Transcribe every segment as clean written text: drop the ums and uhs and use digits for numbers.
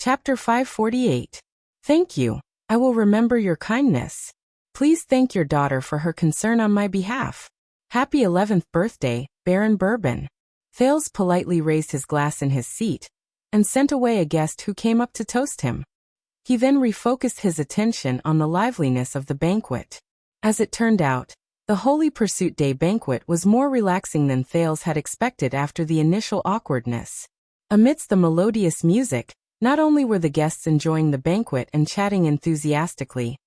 Chapter 548. Thank you. I will remember your kindness. Please thank your daughter for her concern on my behalf. Happy 11th birthday, Baron Bourbon. Thales politely raised his glass in his seat and sent away a guest who came up to toast him. He then refocused his attention on the liveliness of the banquet. As it turned out, the Holy Pursuit Day banquet was more relaxing than Thales had expected after the initial awkwardness. Amidst the melodious music, not only were the guests enjoying the banquet and chatting enthusiastically,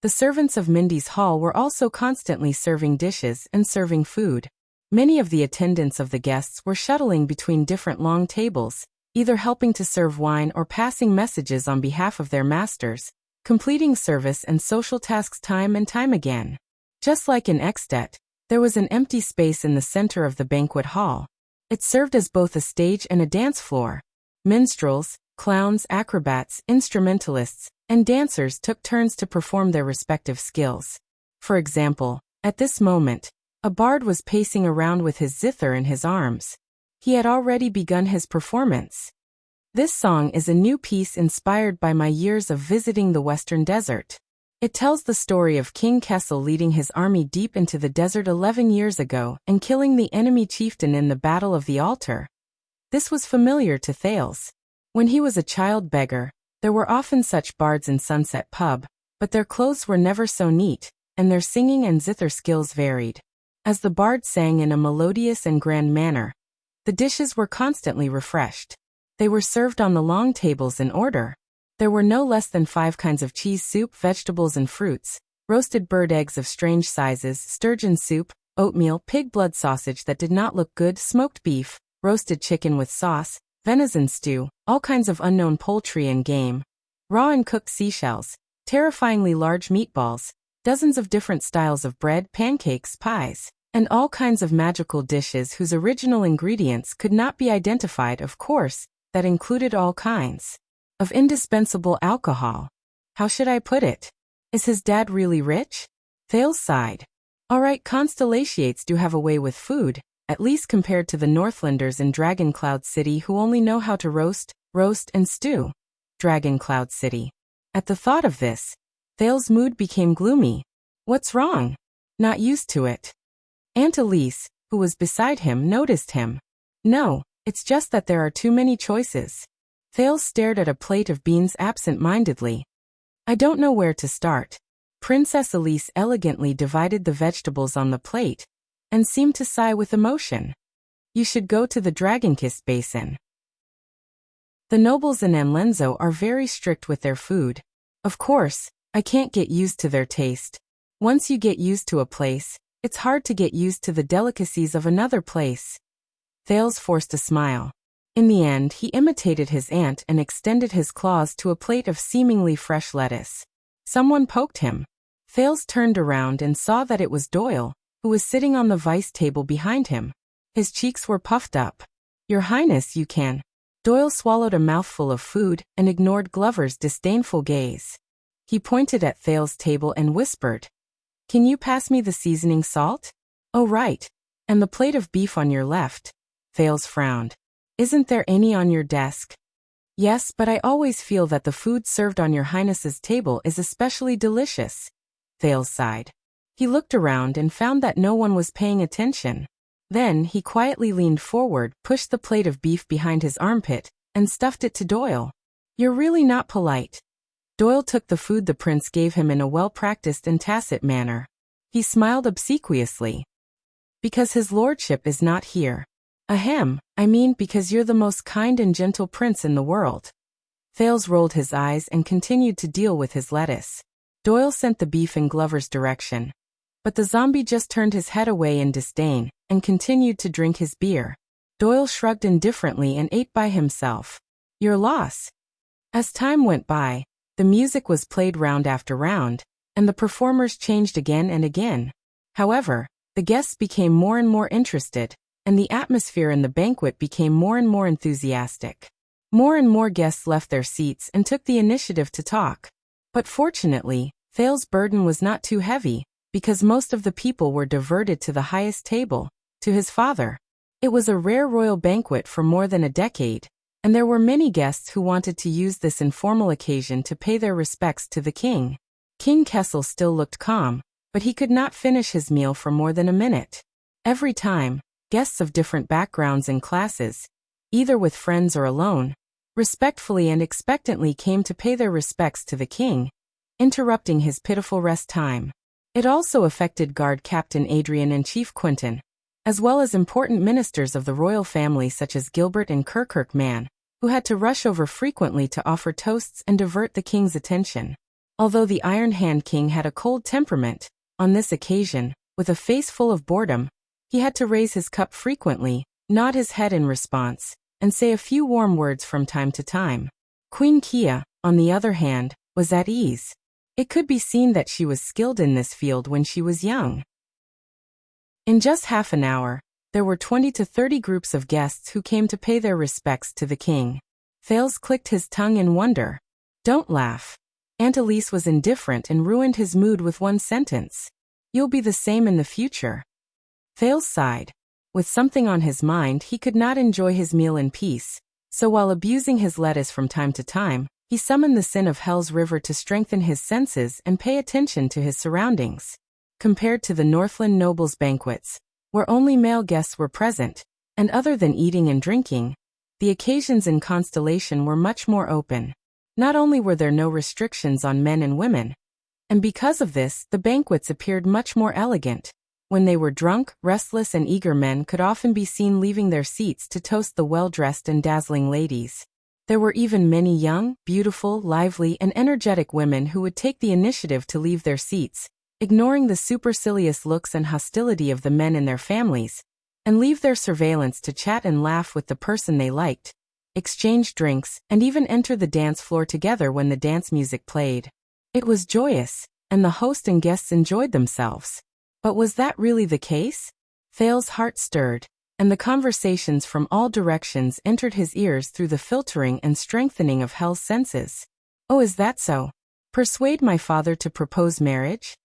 the servants of Mindy's Hall were also constantly serving dishes and serving food. Many of the attendants of the guests were shuttling between different long tables, either helping to serve wine or passing messages on behalf of their masters, completing service and social tasks time and time again. Just like in Extet, there was an empty space in the center of the banquet hall. It served as both a stage and a dance floor. Minstrels, clowns, acrobats, instrumentalists, and dancers took turns to perform their respective skills. For example, at this moment, a bard was pacing around with his zither in his arms. He had already begun his performance. This song is a new piece inspired by my years of visiting the Western Desert. It tells the story of King Kessel leading his army deep into the desert 11 years ago and killing the enemy chieftain in the Battle of the Altar. This was familiar to Thales. When he was a child beggar, there were often such bards in Sunset Pub, but their clothes were never so neat, and their singing and zither skills varied. As the bard sang in a melodious and grand manner, the dishes were constantly refreshed. They were served on the long tables in order. There were no less than 5 kinds of cheese soup, vegetables and fruits, roasted bird eggs of strange sizes, sturgeon soup, oatmeal, pig blood sausage that did not look good, smoked beef, roasted chicken with sauce, venison stew, all kinds of unknown poultry and game, raw and cooked seashells, terrifyingly large meatballs, dozens of different styles of bread, pancakes, pies, and all kinds of magical dishes whose original ingredients could not be identified, of course, that included all kinds of indispensable alcohol. How should I put it? Is his dad really rich? Thales sighed. Alright, Constellations do have a way with food, at least compared to the Northlanders in Dragon Cloud City who only know how to roast, and stew. Dragon Cloud City. At the thought of this, Thales' mood became gloomy. What's wrong? Not used to it. Aunt Elise, who was beside him, noticed him. No, it's just that there are too many choices. Thales stared at a plate of beans absent-mindedly. I don't know where to start. Princess Elise elegantly divided the vegetables on the plate and seemed to sigh with emotion. You should go to the Dragonkist Basin. The nobles in Anlenzo are very strict with their food. Of course, I can't get used to their taste. Once you get used to a place, it's hard to get used to the delicacies of another place. Thales forced a smile. In the end, he imitated his aunt and extended his claws to a plate of seemingly fresh lettuce. Someone poked him. Thales turned around and saw that it was Doyle, who was sitting on the vice table behind him. His cheeks were puffed up. Your Highness, you can. Doyle swallowed a mouthful of food and ignored Glover's disdainful gaze. He pointed at Thales' table and whispered, Can you pass me the seasoning salt? Oh right. And the plate of beef on your left. Thales frowned. Isn't there any on your desk? Yes, but I always feel that the food served on your Highness's table is especially delicious. Thales sighed. He looked around and found that no one was paying attention. Then he quietly leaned forward, pushed the plate of beef behind his armpit, and stuffed it to Doyle. You're really not polite. Doyle took the food the prince gave him in a well-practiced and tacit manner. He smiled obsequiously. Because his lordship is not here. Ahem, I mean because you're the most kind and gentle prince in the world. Thales rolled his eyes and continued to deal with his lettuce. Doyle sent the beef in Glover's direction. But the zombie just turned his head away in disdain and continued to drink his beer. Doyle shrugged indifferently and ate by himself. Your loss. As time went by, the music was played round after round, and the performers changed again and again. However, the guests became more and more interested, and the atmosphere in the banquet became more and more enthusiastic. More and more guests left their seats and took the initiative to talk. But fortunately, Thales' burden was not too heavy, because most of the people were diverted to the highest table, to his father. It was a rare royal banquet for more than a decade. and there were many guests who wanted to use this informal occasion to pay their respects to the king. King Kessel still looked calm, but he could not finish his meal for more than a minute. Every time, guests of different backgrounds and classes, either with friends or alone, respectfully and expectantly came to pay their respects to the king, interrupting his pitiful rest time. It also affected Guard Captain Adrian and Chief Quinton, as well as important ministers of the royal family such as Gilbert and Kirkman, who had to rush over frequently to offer toasts and divert the king's attention. Although the Iron Hand King had a cold temperament, on this occasion, with a face full of boredom, he had to raise his cup frequently, nod his head in response, and say a few warm words from time to time. Queen Kia, on the other hand, was at ease. It could be seen that she was skilled in this field when she was young. In just half an hour, there were 20 to 30 groups of guests who came to pay their respects to the king. Thales clicked his tongue in wonder. "Don't laugh." Aunt Elise was indifferent and ruined his mood with one sentence. "You'll be the same in the future." Thales sighed. With something on his mind, he could not enjoy his meal in peace, so while abusing his lettuce from time to time, he summoned the sin of Hell's River to strengthen his senses and pay attention to his surroundings. Compared to the Northland nobles' banquets, where only male guests were present, and other than eating and drinking, the occasions in Constellation were much more open. Not only were there no restrictions on men and women, and because of this, the banquets appeared much more elegant. When they were drunk, restless and eager men could often be seen leaving their seats to toast the well-dressed and dazzling ladies. There were even many young, beautiful, lively, and energetic women who would take the initiative to leave their seats, ignoring the supercilious looks and hostility of the men and their families, and leave their surveillance to chat and laugh with the person they liked, exchange drinks, and even enter the dance floor together when the dance music played. It was joyous, and the host and guests enjoyed themselves. But was that really the case? Thales' heart stirred, and the conversations from all directions entered his ears through the filtering and strengthening of Hell's senses. "Oh, is that so? Persuade my father to propose marriage?"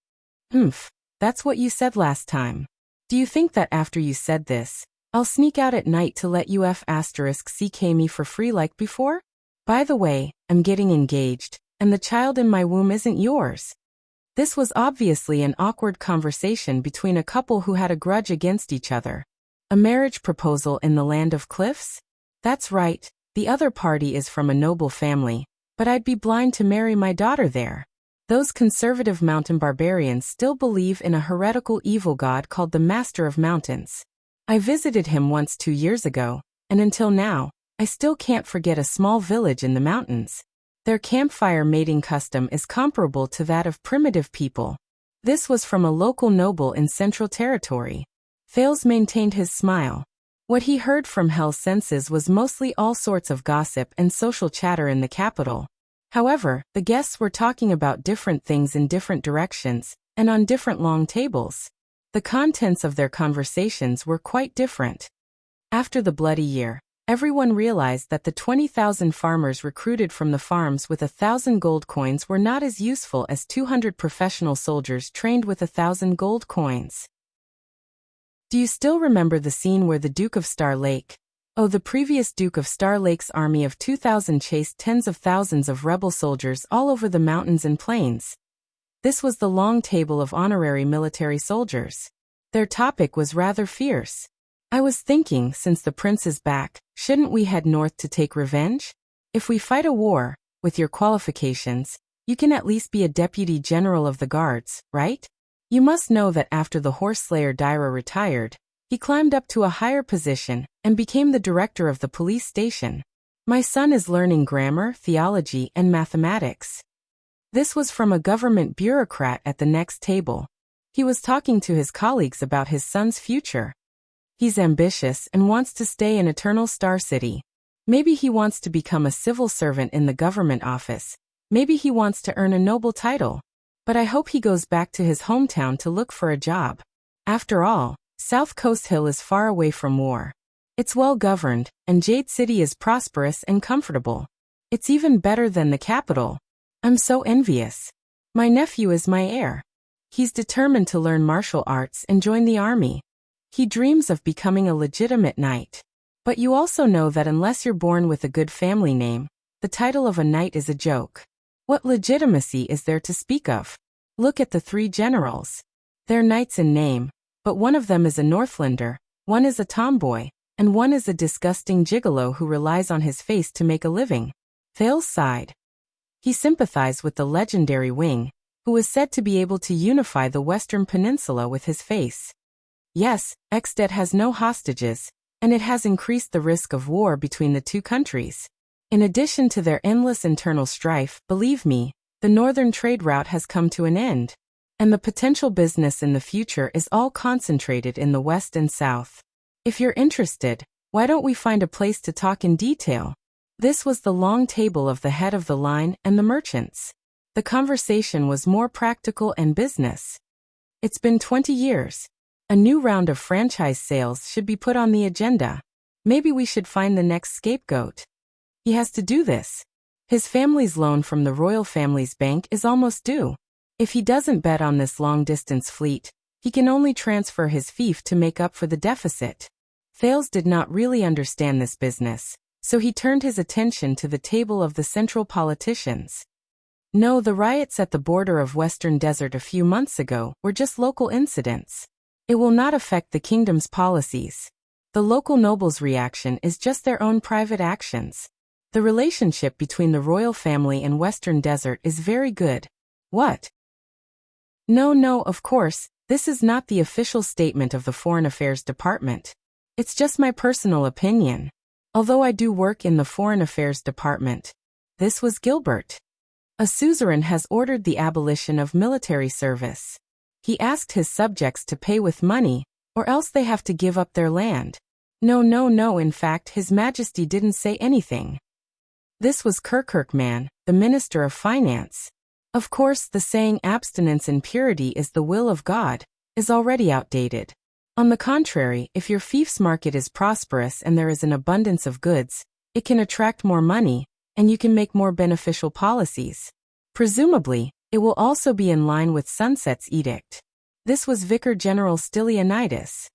That's what you said last time. Do you think that after you said this, I'll sneak out at night to let UF*CK me for free like before? By the way, I'm getting engaged, and the child in my womb isn't yours." This was obviously an awkward conversation between a couple who had a grudge against each other. A marriage proposal in the land of cliffs? That's right, the other party is from a noble family, but I'd be blind to marry my daughter there. Those conservative mountain barbarians still believe in a heretical evil god called the Master of Mountains. I visited him once 2 years ago, and until now, I still can't forget a small village in the mountains. Their campfire mating custom is comparable to that of primitive people. This was from a local noble in Central Territory. Thales maintained his smile. What he heard from Hell's senses was mostly all sorts of gossip and social chatter in the capital. However, the guests were talking about different things in different directions, and on different long tables. The contents of their conversations were quite different. After the bloody year, everyone realized that the 20,000 farmers recruited from the farms with 1,000 gold coins were not as useful as 200 professional soldiers trained with 1,000 gold coins. Do you still remember the scene where the Duke of Star Lake, the previous Duke of Star Lake's army of 2,000 chased tens of thousands of rebel soldiers all over the mountains and plains? This was the long table of honorary military soldiers. Their topic was rather fierce. "I was thinking, since the prince is back, shouldn't we head north to take revenge? If we fight a war, with your qualifications, you can at least be a deputy general of the guards, right? You must know that after the horse slayer Daira retired, he climbed up to a higher position and became the director of the police station. My son is learning grammar, theology, and mathematics." This was from a government bureaucrat at the next table. He was talking to his colleagues about his son's future. He's ambitious and wants to stay in Eternal Star City. Maybe he wants to become a civil servant in the government office. Maybe he wants to earn a noble title. But I hope he goes back to his hometown to look for a job. After all, South Coast Hill is far away from war. It's well governed, and Jade City is prosperous and comfortable. It's even better than the capital. I'm so envious. My nephew is my heir. He's determined to learn martial arts and join the army. He dreams of becoming a legitimate knight. But you also know that unless you're born with a good family name, the title of a knight is a joke. What legitimacy is there to speak of? Look at the three generals. They're knights in name, but one of them is a Northlander, one is a tomboy, and one is a disgusting gigolo who relies on his face to make a living. Thales sighed. He sympathized with the legendary Wing, who was said to be able to unify the Western Peninsula with his face. Yes, Exdet has no hostages, and it has increased the risk of war between the two countries. In addition to their endless internal strife, believe me, the northern trade route has come to an end, and the potential business in the future is all concentrated in the west and south. If you're interested, why don't we find a place to talk in detail? This was the long table of the head of the line and the merchants. The conversation was more practical and business. It's been 20 years. A new round of franchise sales should be put on the agenda. Maybe we should find the next scapegoat. He has to do this. His family's loan from the royal family's bank is almost due. If he doesn't bet on this long-distance fleet, he can only transfer his fief to make up for the deficit. Thales did not really understand this business, so he turned his attention to the table of the central politicians. No, the riots at the border of Western Desert a few months ago were just local incidents. It will not affect the kingdom's policies. The local nobles' reaction is just their own private actions. The relationship between the royal family and Western Desert is very good. What? No, of course, this is not the official statement of the Foreign Affairs Department. It's just my personal opinion. Although I do work in the Foreign Affairs Department. This was Gilbert. A suzerain has ordered the abolition of military service. He asked his subjects to pay with money, or else they have to give up their land. No, in fact His Majesty didn't say anything. This was Kirkman, the Minister of Finance. Of course, the saying abstinence and purity is the will of God is already outdated. On the contrary, if your fief's market is prosperous and there is an abundance of goods, it can attract more money, and you can make more beneficial policies. Presumably, it will also be in line with Sunset's edict. This was Vicar General Stylianides.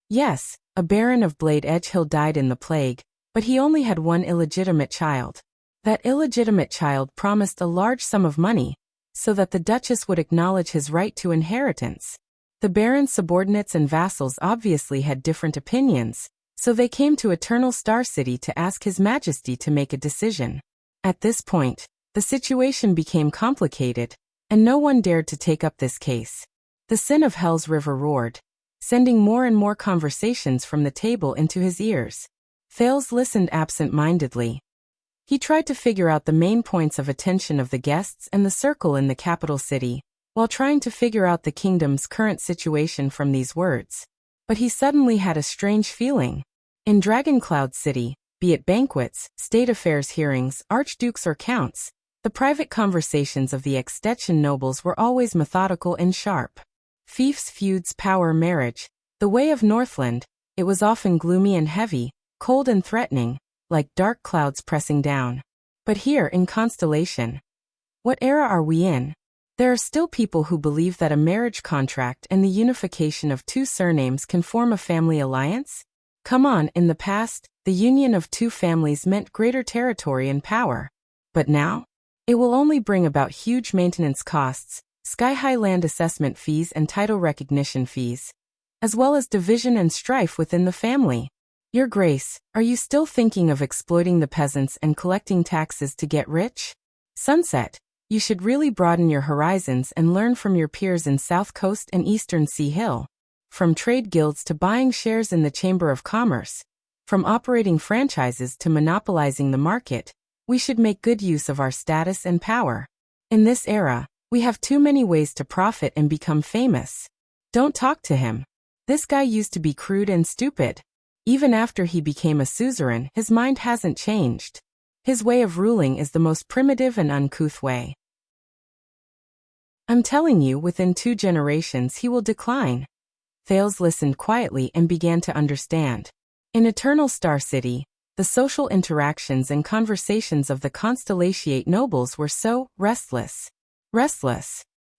Yes, a baron of Blade Edge Hill died in the plague, but he only had one illegitimate child. That illegitimate child promised a large sum of money, so that the Duchess would acknowledge his right to inheritance. The baron's subordinates and vassals obviously had different opinions, so they came to Eternal Star City to ask His Majesty to make a decision. At this point, the situation became complicated, and no one dared to take up this case. The sin of Hell's River roared, sending more and more conversations from the table into his ears. Thales listened absent-mindedly. He tried to figure out the main points of attention of the guests and the circle in the capital city, while trying to figure out the kingdom's current situation from these words. But he suddenly had a strange feeling. In Dragoncloud City, be it banquets, state affairs hearings, archdukes or counts, the private conversations of the extension nobles were always methodical and sharp. Fiefs, feuds, power, marriage, the way of Northland, it was often gloomy and heavy, cold and threatening, like dark clouds pressing down. But here in Constellation, what era are we in? There are still people who believe that a marriage contract and the unification of two surnames can form a family alliance? Come on, in the past, the union of two families meant greater territory and power. But now? It will only bring about huge maintenance costs, sky-high land assessment fees and title recognition fees, as well as division and strife within the family. Your Grace, are you still thinking of exploiting the peasants and collecting taxes to get rich? Sunset, you should really broaden your horizons and learn from your peers in South Coast and Eastern Sea Hill. From trade guilds to buying shares in the Chamber of Commerce, from operating franchises to monopolizing the market, we should make good use of our status and power. In this era, we have too many ways to profit and become famous. Don't talk to him. This guy used to be crude and stupid. Even after he became a suzerain, his mind hasn't changed. His way of ruling is the most primitive and uncouth way. I'm telling you, within 2 generations he will decline. Thales listened quietly and began to understand. In Eternal Star City, the social interactions and conversations of the Constellatiate nobles were so restless,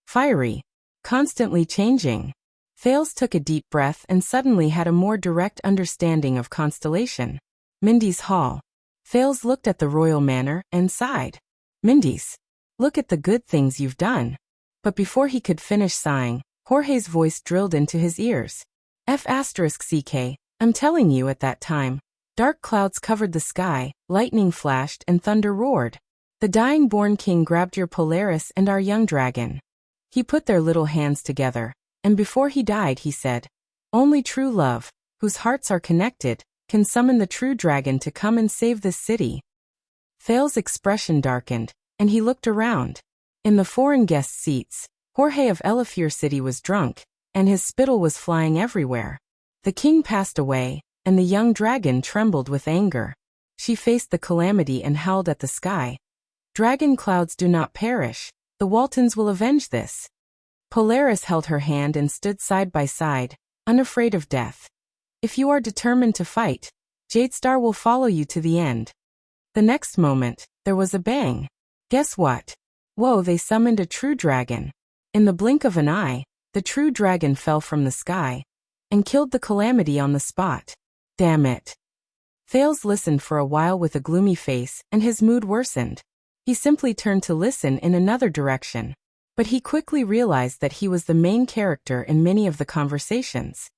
fiery, constantly changing. Thales took a deep breath and suddenly had a more direct understanding of Constellation. Mindy's hall. Thales looked at the royal manor and sighed. Mindy's. Look at the good things you've done. But before he could finish sighing, Jorge's voice drilled into his ears. F***ck, I'm telling you at that time. Dark clouds covered the sky, lightning flashed and thunder roared. The dying-born king grabbed your Polaris and our young dragon. He put their little hands together, and before he died he said, only true love, whose hearts are connected, can summon the true dragon to come and save this city. Thales' expression darkened, and he looked around. In the foreign guest seats, Jorge of Elefir City was drunk, and his spittle was flying everywhere. The king passed away, and the young dragon trembled with anger. She faced the calamity and howled at the sky. Dragon clouds do not perish. The Waltons will avenge this. Polaris held her hand and stood side by side, unafraid of death. If you are determined to fight, Jadestar will follow you to the end. The next moment, there was a bang. Guess what? Whoa, they summoned a true dragon. In the blink of an eye, the true dragon fell from the sky and killed the calamity on the spot. Damn it. Thales listened for a while with a gloomy face, and his mood worsened. He simply turned to listen in another direction. But he quickly realized that he was the main character in many of the conversations.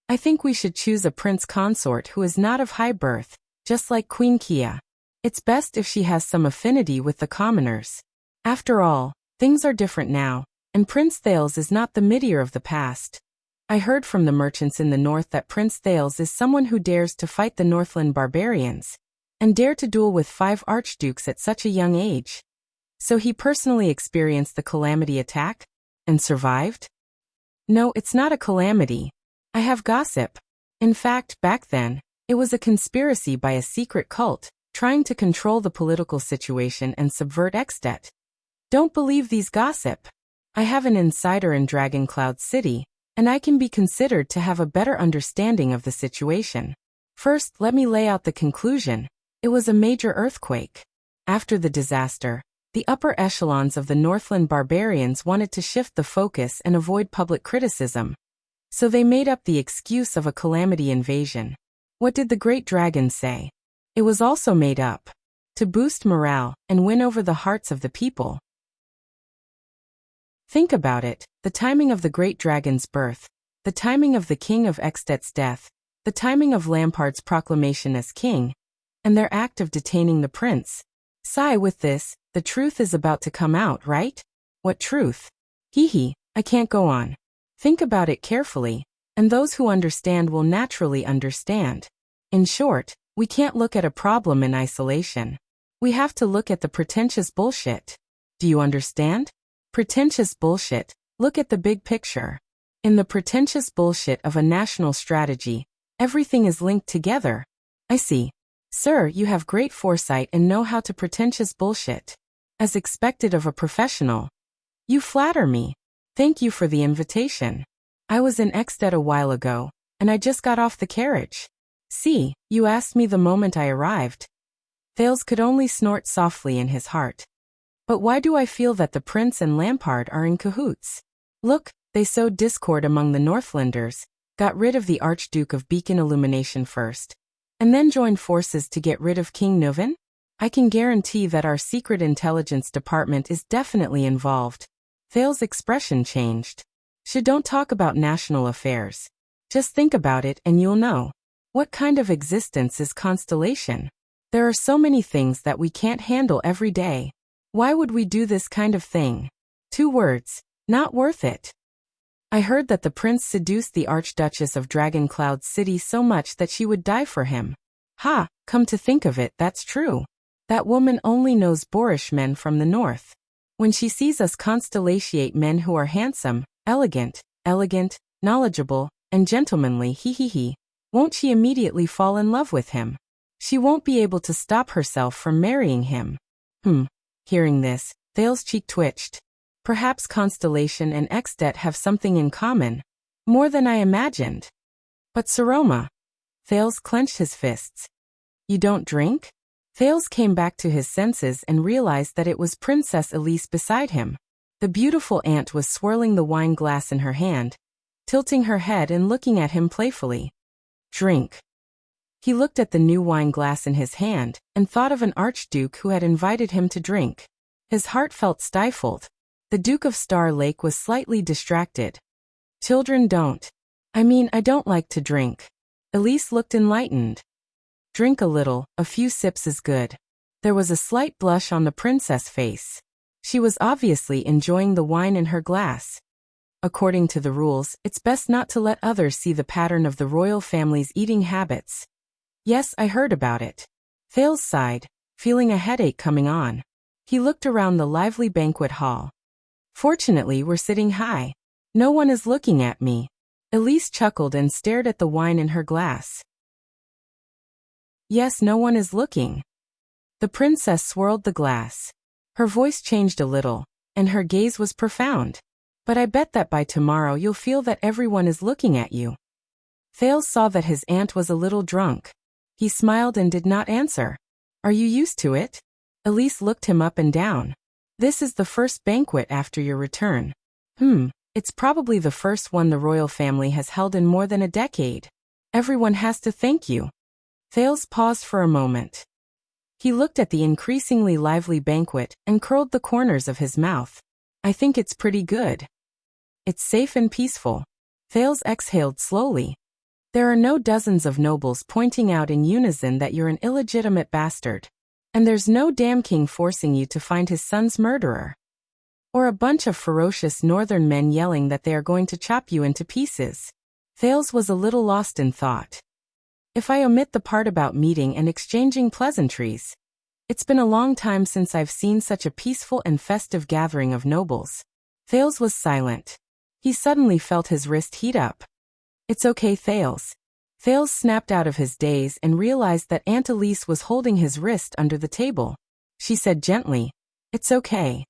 I think we should choose a prince consort who is not of high birth, just like Queen Kia. It's best if she has some affinity with the commoners. After all, things are different now, and Prince Thales is not the meteor of the past. I heard from the merchants in the north that Prince Thales is someone who dares to fight the Northland barbarians, and dare to duel with 5 archdukes at such a young age. So he personally experienced the calamity attack? And survived? No, it's not a calamity. I have gossip. In fact, back then, it was a conspiracy by a secret cult, trying to control the political situation and subvert Extet. Don't believe these gossip. I have an insider in Dragoncloud City, and I can be considered to have a better understanding of the situation. First, let me lay out the conclusion. It was a major earthquake. After the disaster, the upper echelons of the Northland barbarians wanted to shift the focus and avoid public criticism. So they made up the excuse of a calamity invasion. What did the Great Dragon say? It was also made up to boost morale and win over the hearts of the people. Think about it, the timing of the Great Dragon's birth, the timing of the King of Extet's death, the timing of Lampard's proclamation as king, and their act of detaining the prince. Sigh with this, the truth is about to come out, right? What truth? Hee, I can't go on. Think about it carefully, and those who understand will naturally understand. In short, we can't look at a problem in isolation. We have to look at the pretentious bullshit. Do you understand? Pretentious bullshit. Look at the big picture. In the pretentious bullshit of a national strategy, everything is linked together. I see. Sir, you have great foresight and know how to pretentious bullshit. As expected of a professional. You flatter me. Thank you for the invitation. I was in Extet a while ago, and I just got off the carriage. See, you asked me the moment I arrived. Thales could only snort softly in his heart. But why do I feel that the prince and Lampard are in cahoots? Look, they sowed discord among the Northlanders, got rid of the Archduke of Beacon Illumination first, and then joined forces to get rid of King Nuven? I can guarantee that our secret intelligence department is definitely involved. Thales' expression changed. Don't talk about national affairs. Just think about it and you'll know. What kind of existence is Constellation? There are so many things that we can't handle every day. Why would we do this kind of thing? 2 words. Not worth it. I heard that the prince seduced the Archduchess of Dragoncloud City so much that she would die for him. Ha, come to think of it, that's true. That woman only knows boorish men from the north. When she sees us constellatiate men who are handsome, elegant, knowledgeable, and gentlemanly, won't she immediately fall in love with him? She won't be able to stop herself from marrying him. Hearing this, Thales' cheek twitched. Perhaps Constellation and Extet have something in common. More than I imagined. But Saroma. Thales clenched his fists. You don't drink? Thales came back to his senses and realized that it was Princess Elise beside him. The beautiful aunt was swirling the wine glass in her hand, tilting her head and looking at him playfully. Drink. He looked at the new wine glass in his hand, and thought of an archduke who had invited him to drink. His heart felt stifled. The Duke of Star Lake was slightly distracted. Children don't. I don't like to drink. Elise looked enlightened. Drink a little, a few sips is good. There was a slight blush on the princess' face. She was obviously enjoying the wine in her glass. According to the rules, it's best not to let others see the pattern of the royal family's eating habits. Yes, I heard about it. Thales sighed, feeling a headache coming on. He looked around the lively banquet hall. Fortunately, we're sitting high. No one is looking at me. Elise chuckled and stared at the wine in her glass. Yes, no one is looking. The princess swirled the glass. Her voice changed a little, and her gaze was profound. But I bet that by tomorrow you'll feel that everyone is looking at you. Thales saw that his aunt was a little drunk. He smiled and did not answer. Are you used to it? Elise looked him up and down. This is the first banquet after your return. It's probably the first one the royal family has held in more than a decade. Everyone has to thank you. Thales paused for a moment. He looked at the increasingly lively banquet and curled the corners of his mouth. I think it's pretty good. It's safe and peaceful. Thales exhaled slowly. There are no dozens of nobles pointing out in unison that you're an illegitimate bastard. And there's no damn king forcing you to find his son's murderer. Or a bunch of ferocious northern men yelling that they are going to chop you into pieces. Thales was a little lost in thought. If I omit the part about meeting and exchanging pleasantries, it's been a long time since I've seen such a peaceful and festive gathering of nobles. Thales was silent. He suddenly felt his wrist heat up. It's okay, Thales. Thales snapped out of his daze and realized that Aunt Elise was holding his wrist under the table. She said gently, It's okay.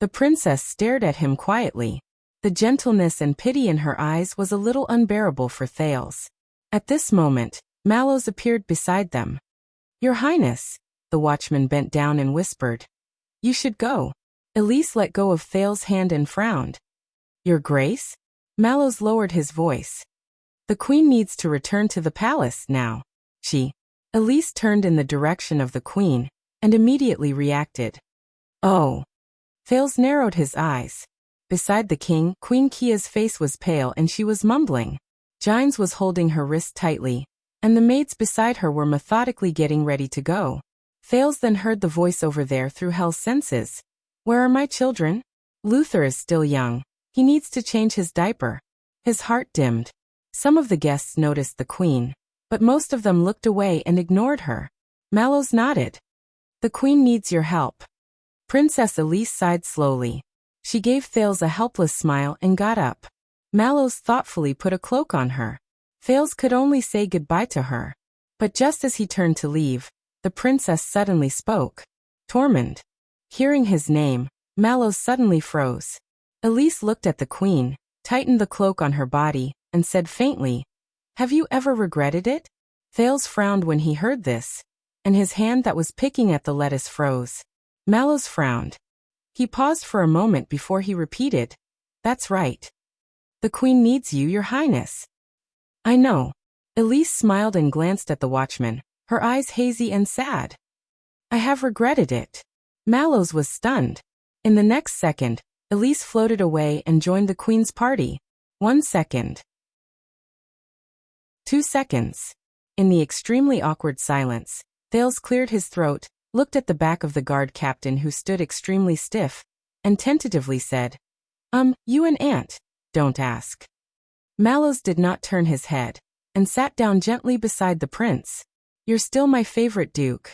The princess stared at him quietly. The gentleness and pity in her eyes was a little unbearable for Thales. At this moment, Mallows appeared beside them. Your Highness, the watchman bent down and whispered. You should go. Elise let go of Thales' hand and frowned. Your Grace? Mallows lowered his voice. The Queen needs to return to the palace now. Elise turned in the direction of the Queen, and immediately reacted. Oh. Thales narrowed his eyes. Beside the king, Queen Kia's face was pale and she was mumbling. Gines was holding her wrist tightly, and the maids beside her were methodically getting ready to go. Thales then heard the voice over there through Hell's senses. Where are my children? Luther is still young. He needs to change his diaper. His heart dimmed. Some of the guests noticed the Queen, but most of them looked away and ignored her. Mallows nodded. The Queen needs your help. Princess Elise sighed slowly. She gave Thales a helpless smile and got up. Mallows thoughtfully put a cloak on her. Thales could only say goodbye to her. But just as he turned to leave, the princess suddenly spoke. Tormund. Hearing his name, Mallows suddenly froze. Elise looked at the Queen, tightened the cloak on her body, and said faintly, Have you ever regretted it? Thales frowned when he heard this, and his hand that was picking at the lettuce froze. Mallows frowned. He paused for a moment before he repeated, That's right. The Queen needs you, Your Highness. I know. Elise smiled and glanced at the watchman, her eyes hazy and sad. I have regretted it. Mallows was stunned. In the next second, Elise floated away and joined the Queen's party. 1 second. 2 seconds. In the extremely awkward silence, Thales cleared his throat, looked at the back of the guard captain who stood extremely stiff, and tentatively said, You and Aunt, don't ask. Mallows did not turn his head, and sat down gently beside the prince. You're still my favorite duke.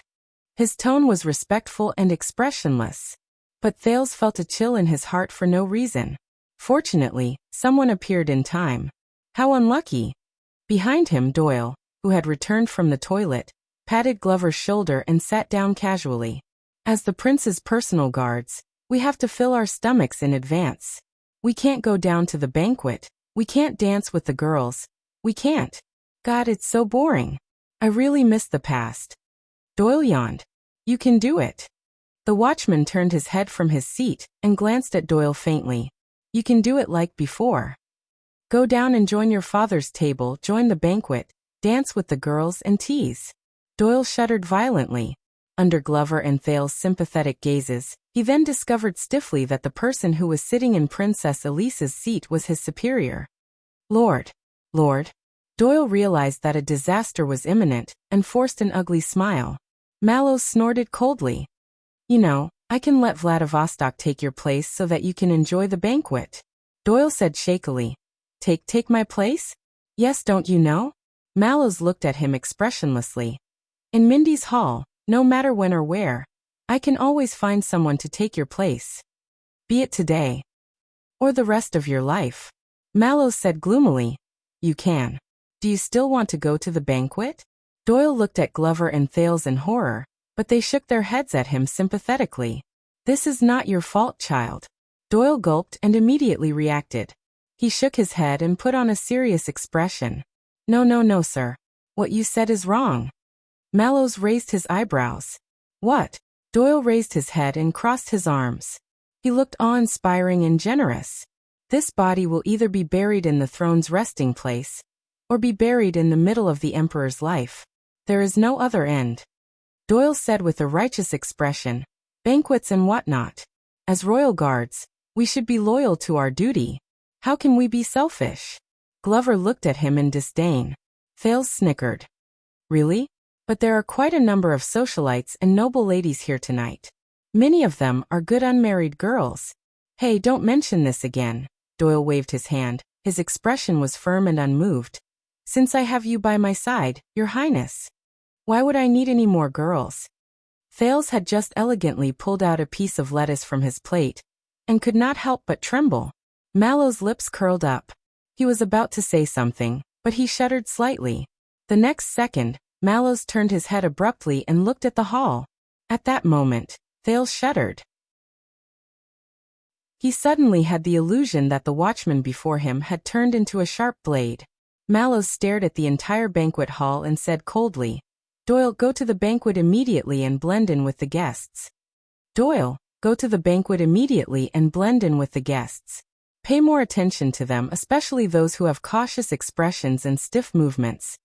His tone was respectful and expressionless. But Thales felt a chill in his heart for no reason. Fortunately, someone appeared in time. How unlucky. Behind him, Doyle, who had returned from the toilet, patted Glover's shoulder and sat down casually. As the prince's personal guards, we have to fill our stomachs in advance. We can't go down to the banquet. We can't dance with the girls. We can't. God, it's so boring. I really miss the past. Doyle yawned. You can do it. The watchman turned his head from his seat and glanced at Doyle faintly. You can do it like before. Go down and join your father's table, join the banquet, dance with the girls and tease. Doyle shuddered violently. Under Glover and Thale's sympathetic gazes, he then discovered stiffly that the person who was sitting in Princess Elise's seat was his superior. Lord. Doyle realized that a disaster was imminent, and forced an ugly smile. Mallow snorted coldly. You know, I can let Vladivostok take your place so that you can enjoy the banquet. Doyle said shakily. Take my place? Yes, don't you know? Mallows looked at him expressionlessly. In Mindy's hall, no matter when or where, I can always find someone to take your place. Be it today. Or the rest of your life. Mallows said gloomily. You can. Do you still want to go to the banquet? Doyle looked at Glover and Thales in horror, but they shook their heads at him sympathetically. This is not your fault, child. Doyle gulped and immediately reacted. He shook his head and put on a serious expression. No, sir. What you said is wrong. Mallows raised his eyebrows. What? Doyle raised his head and crossed his arms. He looked awe-inspiring and generous. This body will either be buried in the throne's resting place, or be buried in the middle of the Emperor's life. There is no other end. Doyle said with a righteous expression, banquets and whatnot. As royal guards, we should be loyal to our duty. How can we be selfish? Glover looked at him in disdain. Thales snickered. Really? But there are quite a number of socialites and noble ladies here tonight. Many of them are good unmarried girls. Hey, don't mention this again. Doyle waved his hand. His expression was firm and unmoved. Since I have you by my side, Your Highness. Why would I need any more girls? Thales had just elegantly pulled out a piece of lettuce from his plate, and could not help but tremble. Mallow's lips curled up. He was about to say something, but he shuddered slightly. The next second, Mallows turned his head abruptly and looked at the hall. At that moment, Thales shuddered. He suddenly had the illusion that the watchman before him had turned into a sharp blade. Mallows stared at the entire banquet hall and said coldly, Doyle, go to the banquet immediately and blend in with the guests. Doyle, go to the banquet immediately and blend in with the guests. Pay more attention to them, especially those who have cautious expressions and stiff movements.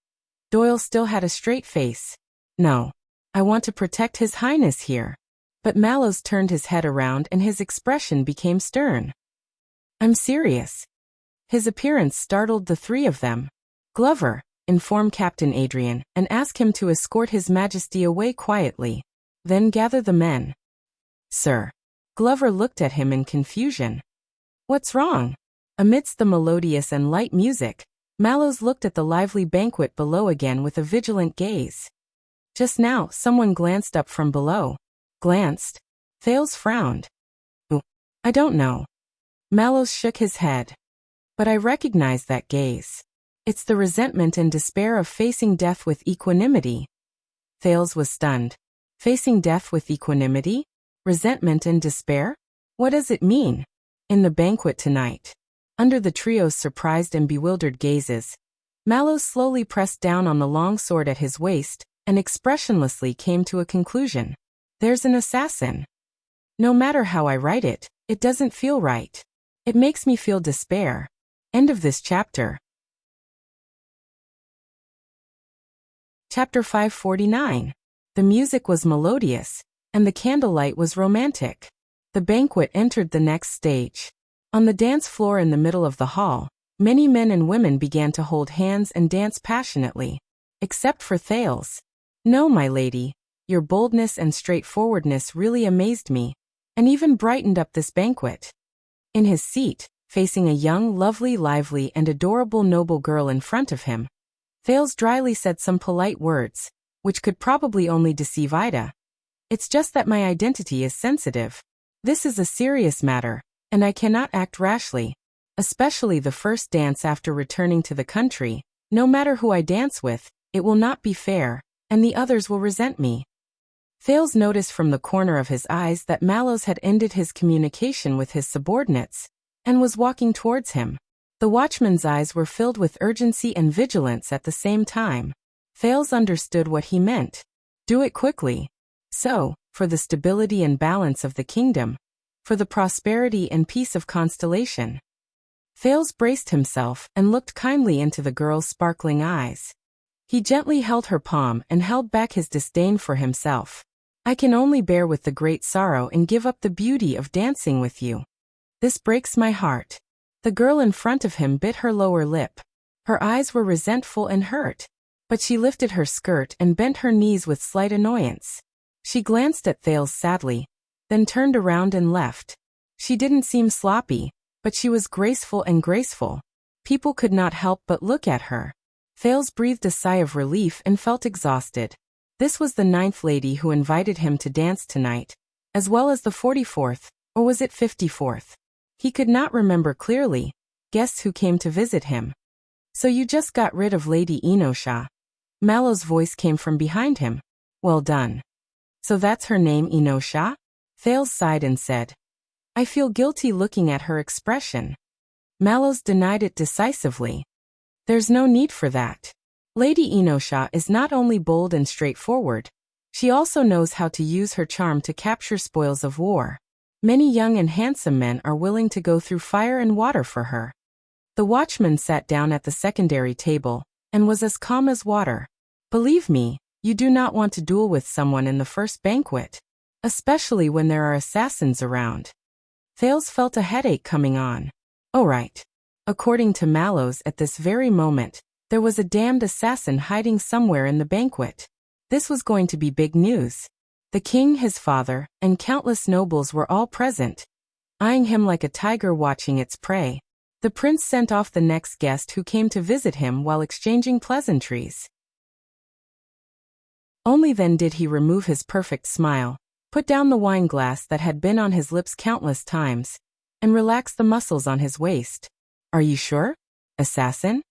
Doyle still had a straight face. No. I want to protect His Highness here. But Mallows turned his head around and his expression became stern. I'm serious. His appearance startled the three of them. Glover, inform Captain Adrian and ask him to escort His Majesty away quietly. Then gather the men. Sir. Glover looked at him in confusion. What's wrong? Amidst the melodious and light music, Mallows looked at the lively banquet below again with a vigilant gaze. Just now, someone glanced up from below. Glanced? Thales frowned. I don't know. Mallows shook his head. But I recognize that gaze. It's the resentment and despair of facing death with equanimity. Thales was stunned. Facing death with equanimity? Resentment and despair? What does it mean? In the banquet tonight. Under the trio's surprised and bewildered gazes, Mallows slowly pressed down on the long sword at his waist and expressionlessly came to a conclusion. There's an assassin. No matter how I write it, it doesn't feel right. It makes me feel despair. End of this chapter. Chapter 549. The music was melodious, and the candlelight was romantic. The banquet entered the next stage. On the dance floor in the middle of the hall, many men and women began to hold hands and dance passionately. Except for Thales. No, my lady. Your boldness and straightforwardness really amazed me, and even brightened up this banquet. In his seat, facing a young, lovely, lively, and adorable noble girl in front of him, Thales dryly said some polite words, which could probably only deceive Ida. It's just that my identity is sensitive. This is a serious matter, and I cannot act rashly, especially the first dance after returning to the country. No matter who I dance with, it will not be fair, and the others will resent me. Thales noticed from the corner of his eyes that Mallows had ended his communication with his subordinates, and was walking towards him. The watchman's eyes were filled with urgency and vigilance at the same time. Thales understood what he meant. Do it quickly. So, for the stability and balance of the kingdom, for the prosperity and peace of Constellation. Thales braced himself and looked kindly into the girl's sparkling eyes. He gently held her palm and held back his disdain for himself. I can only bear with the great sorrow and give up the beauty of dancing with you. This breaks my heart. The girl in front of him bit her lower lip. Her eyes were resentful and hurt, but she lifted her skirt and bent her knees with slight annoyance. She glanced at Thales sadly, then turned around and left. She didn't seem sloppy, but she was graceful and graceful. People could not help but look at her. Thales breathed a sigh of relief and felt exhausted. This was the 9th lady who invited him to dance tonight, as well as the 44th, or was it 54th? He could not remember clearly. Guests who came to visit him. So you just got rid of Lady Inosha. Mallow's voice came from behind him. Well done. So that's her name, Inosha? Thales sighed and said. I feel guilty looking at her expression. Mallows denied it decisively. There's no need for that. Lady Inosha is not only bold and straightforward, she also knows how to use her charm to capture spoils of war. Many young and handsome men are willing to go through fire and water for her. The watchman sat down at the secondary table, and was as calm as water. Believe me, you do not want to duel with someone in the first banquet, especially when there are assassins around. Thales felt a headache coming on. Oh right. According to Mallows at this very moment, there was a damned assassin hiding somewhere in the banquet. This was going to be big news. The king, his father, and countless nobles were all present, eyeing him like a tiger watching its prey. The prince sent off the next guest who came to visit him while exchanging pleasantries. Only then did he remove his perfect smile, put down the wine glass that had been on his lips countless times, and relax the muscles on his waist. Are you sure? Assassin?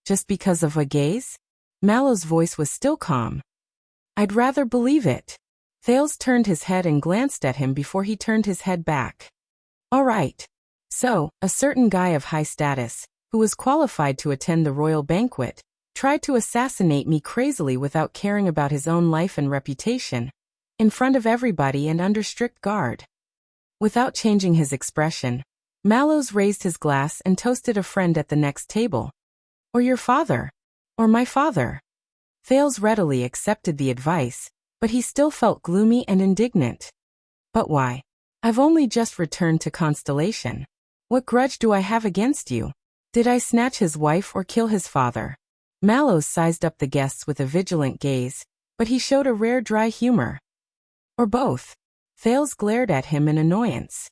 Just because of a gaze? Mallow's voice was still calm. I'd rather believe it. Thales turned his head and glanced at him before he turned his head back. All right. So, a certain guy of high status, who was qualified to attend the royal banquet, tried to assassinate me crazily without caring about his own life and reputation, in front of everybody and under strict guard. Without changing his expression, Mallows raised his glass and toasted a friend at the next table. Or your father. Or my father. Thales readily accepted the advice, but he still felt gloomy and indignant. But why? I've only just returned to Constellation. What grudge do I have against you? Did I snatch his wife or kill his father? Mallows sized up the guests with a vigilant gaze, but he showed a rare dry humor. Or both. Thales glared at him in annoyance.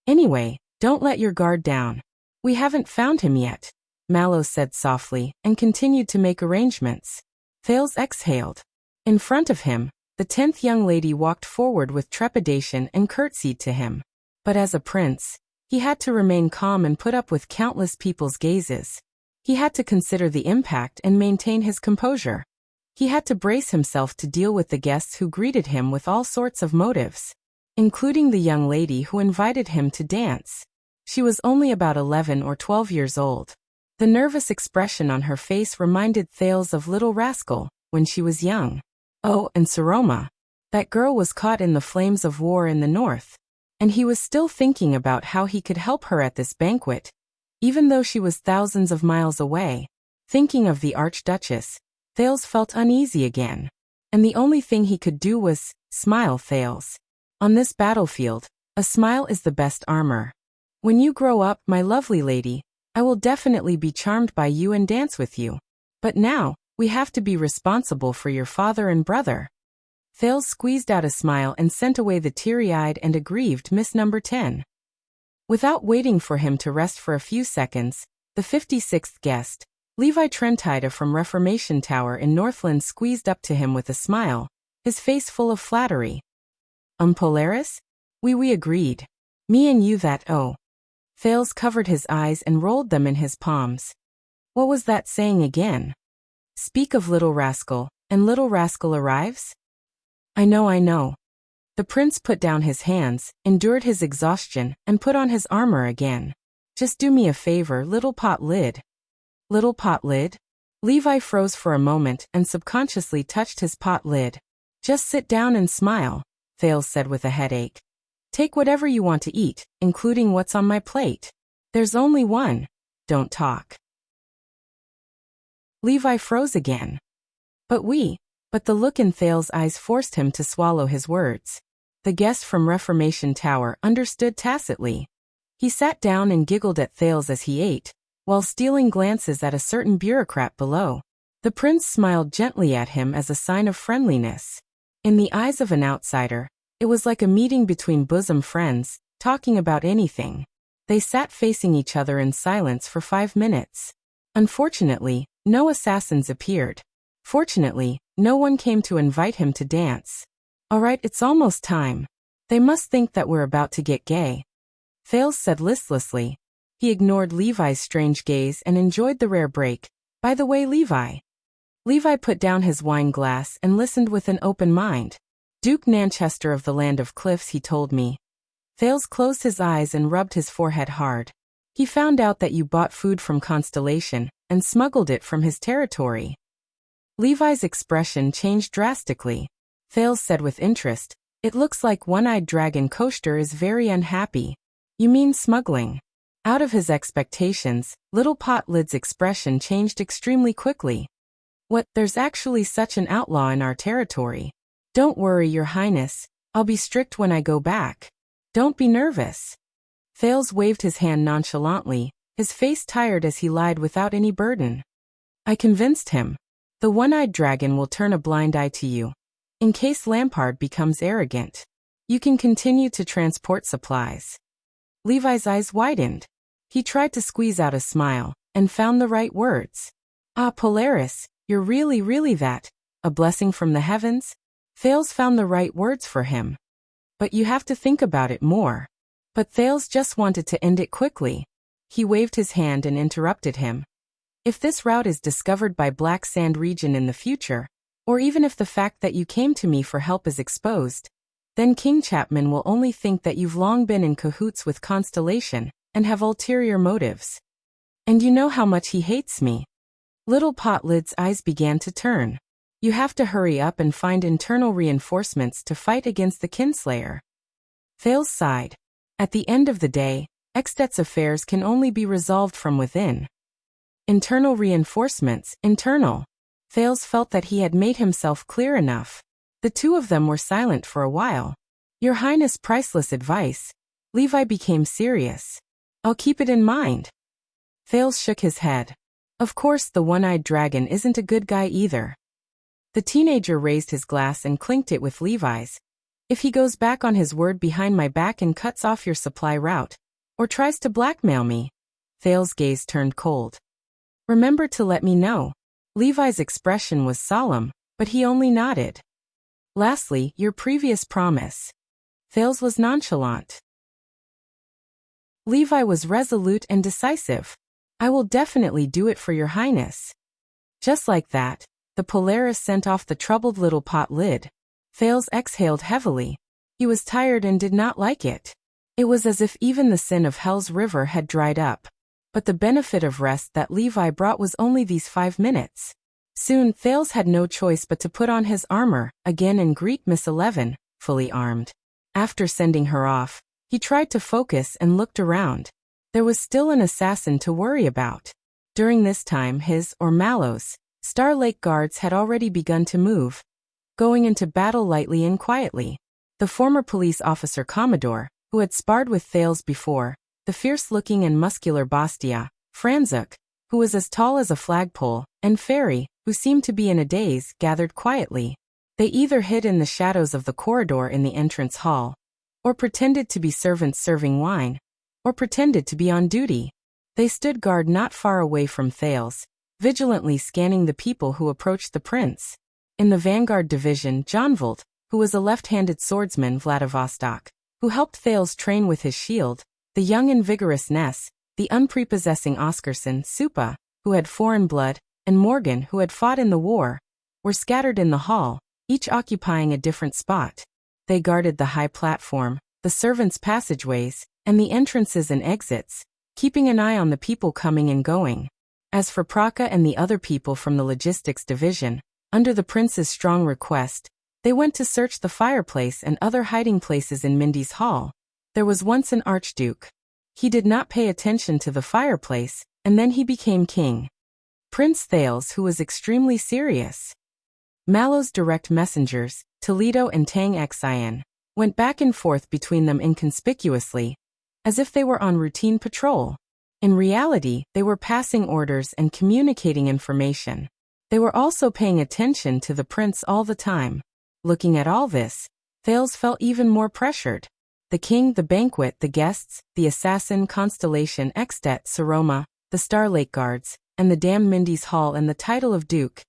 Anyway, don't let your guard down. We haven't found him yet, Mallows said softly, and continued to make arrangements. Thales exhaled. In front of him, the 10th young lady walked forward with trepidation and curtsied to him. But as a prince, he had to remain calm and put up with countless people's gazes. He had to consider the impact and maintain his composure. He had to brace himself to deal with the guests who greeted him with all sorts of motives, including the young lady who invited him to dance. She was only about 11 or 12 years old. The nervous expression on her face reminded Thales of Little Rascal, when she was young. Oh, and Saroma. That girl was caught in the flames of war in the north, and he was still thinking about how he could help her at this banquet, even though she was thousands of miles away. Thinking of the Archduchess, Thales felt uneasy again, and the only thing he could do was smile. Thales. On this battlefield, a smile is the best armor. When you grow up, my lovely lady, I will definitely be charmed by you and dance with you. But now, we have to be responsible for your father and brother. Thales squeezed out a smile and sent away the teary-eyed and aggrieved Miss Number 10. Without waiting for him to rest for a few seconds, the 56th guest, Levi Trentida from Reformation Tower in Northland, squeezed up to him with a smile, his face full of flattery. Polaris? We agreed. Me and you that oh. Thales covered his eyes and rolled them in his palms. What was that saying again? Speak of Little Rascal, and Little Rascal arrives? I know. The prince put down his hands, endured his exhaustion, and put on his armor again. Just do me a favor, little pot lid. Little pot lid? Levi froze for a moment and subconsciously touched his pot lid. Just sit down and smile, Thales said with a headache. Take whatever you want to eat, including what's on my plate. There's only one. Don't talk. Levi froze again. But the look in Thale's eyes forced him to swallow his words. The guest from Reformation Tower understood tacitly. He sat down and giggled at Thales as he ate, while stealing glances at a certain bureaucrat below. The prince smiled gently at him as a sign of friendliness. In the eyes of an outsider, it was like a meeting between bosom friends, talking about anything. They sat facing each other in silence for 5 minutes. Unfortunately, no assassins appeared. Fortunately, no one came to invite him to dance. "All right, it's almost time. They must think that we're about to get gay," Thales said listlessly. He ignored Levi's strange gaze and enjoyed the rare break. "By the way, Levi." Levi put down his wine glass and listened with an open mind. "Duke Nanchester of the Land of Cliffs, he told me." Thales closed his eyes and rubbed his forehead hard. "He found out that you bought food from Constellation and smuggled it from his territory." Levi's expression changed drastically. Thales said with interest, "It looks like One-Eyed Dragon Koster is very unhappy." "You mean smuggling?" Out of his expectations, Little Pot Lid's expression changed extremely quickly. "What, there's actually such an outlaw in our territory?" "Don't worry, Your Highness. I'll be strict when I go back. Don't be nervous." Thales waved his hand nonchalantly, his face tired as he lied without any burden. "I convinced him. The One-Eyed Dragon will turn a blind eye to you. In case Lampard becomes arrogant, you can continue to transport supplies." Levi's eyes widened. He tried to squeeze out a smile, and found the right words. "Ah, Polaris, you're really that, a blessing from the heavens?" Thales found the right words for him. "But you have to think about it more." But Thales just wanted to end it quickly. He waved his hand and interrupted him. "If this route is discovered by Black Sand region in the future, or even if the fact that you came to me for help is exposed, then King Chapman will only think that you've long been in cahoots with Constellation and have ulterior motives. And you know how much he hates me." Little Pot Lid's eyes began to turn. "You have to hurry up and find internal reinforcements to fight against the Kinslayer." Thales sighed. At the end of the day, Extet's affairs can only be resolved from within. Internal reinforcements, internal. Thales felt that he had made himself clear enough. The two of them were silent for a while. "Your Highness' priceless advice." Levi became serious. "I'll keep it in mind." Thales shook his head. "Of course the One-Eyed Dragon isn't a good guy either." The teenager raised his glass and clinked it with Levi's. "If he goes back on his word behind my back and cuts off your supply route, or tries to blackmail me," Thales' gaze turned cold. "Remember to let me know." Levi's expression was solemn, but he only nodded. "Lastly, your previous promise." Thales was nonchalant. Levi was resolute and decisive. "I will definitely do it for Your Highness." Just like that, the Polaris sent off the troubled Little Pot Lid. Thales exhaled heavily. He was tired and did not like it. It was as if even the sin of Hell's River had dried up. But the benefit of rest that Levi brought was only these 5 minutes. Soon, Thales had no choice but to put on his armor, again and greet Miss 11, fully armed. After sending her off, he tried to focus and looked around. There was still an assassin to worry about. During this time his, or Mallow's, Star Lake guards had already begun to move, going into battle lightly and quietly. The former police officer Commodore, who had sparred with Thales before, the fierce-looking and muscular Bastia, Franzuk, who was as tall as a flagpole, and Fairy, who seemed to be in a daze, gathered quietly. They either hid in the shadows of the corridor in the entrance hall, or pretended to be servants serving wine, or pretended to be on duty. They stood guard not far away from Thales, vigilantly scanning the people who approached the prince. In the vanguard division, Jonvold, who was a left-handed swordsman, Vladivostok, who helped Thales train with his shield, the young and vigorous Ness, the unprepossessing Oscarson, Supa, who had foreign blood, and Morgan, who had fought in the war, were scattered in the hall, each occupying a different spot. They guarded the high platform, the servants' passageways, and the entrances and exits, keeping an eye on the people coming and going. As for Praka and the other people from the logistics division, under the prince's strong request, they went to search the fireplace and other hiding places in Mindy's hall. There was once an archduke. He did not pay attention to the fireplace, and then he became king. Prince Thales, who was extremely serious. Mallow's direct messengers, Toledo and Tang Xian, went back and forth between them inconspicuously, as if they were on routine patrol. In reality, they were passing orders and communicating information. They were also paying attention to the prince all the time. Looking at all this, Thales felt even more pressured. The king, the banquet, the guests, the assassin, Constellation, Extet, Saroma, the Star Lake Guards, and the damned Mindy's Hall and the title of Duke.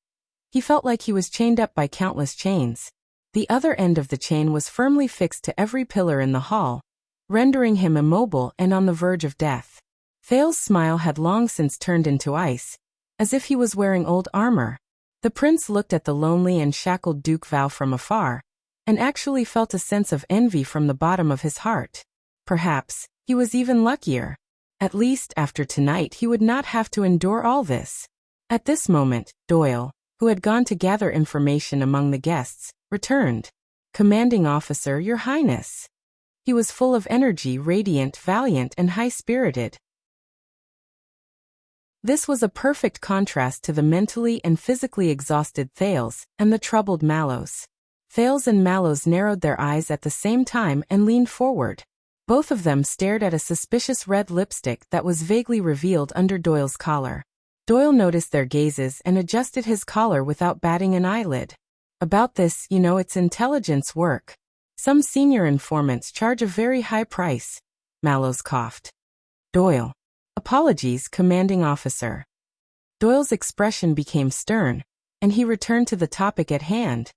He felt like he was chained up by countless chains. The other end of the chain was firmly fixed to every pillar in the hall, rendering him immobile and on the verge of death. Thales' smile had long since turned into ice, as if he was wearing old armor. The prince looked at the lonely and shackled Duke Val from afar, and actually felt a sense of envy from the bottom of his heart. Perhaps he was even luckier. At least after tonight he would not have to endure all this. At this moment, Doyle, who had gone to gather information among the guests, returned. "Commanding officer, Your Highness." He was full of energy, radiant, valiant, and high-spirited. This was a perfect contrast to the mentally and physically exhausted Thales and the troubled Mallows. Thales and Mallows narrowed their eyes at the same time and leaned forward. Both of them stared at a suspicious red lipstick that was vaguely revealed under Doyle's collar. Doyle noticed their gazes and adjusted his collar without batting an eyelid. "About this, it's intelligence work. Some senior informants charge a very high price," Mallows coughed. "Doyle. Apologies, commanding officer." Doyle's expression became stern, and he returned to the topic at hand.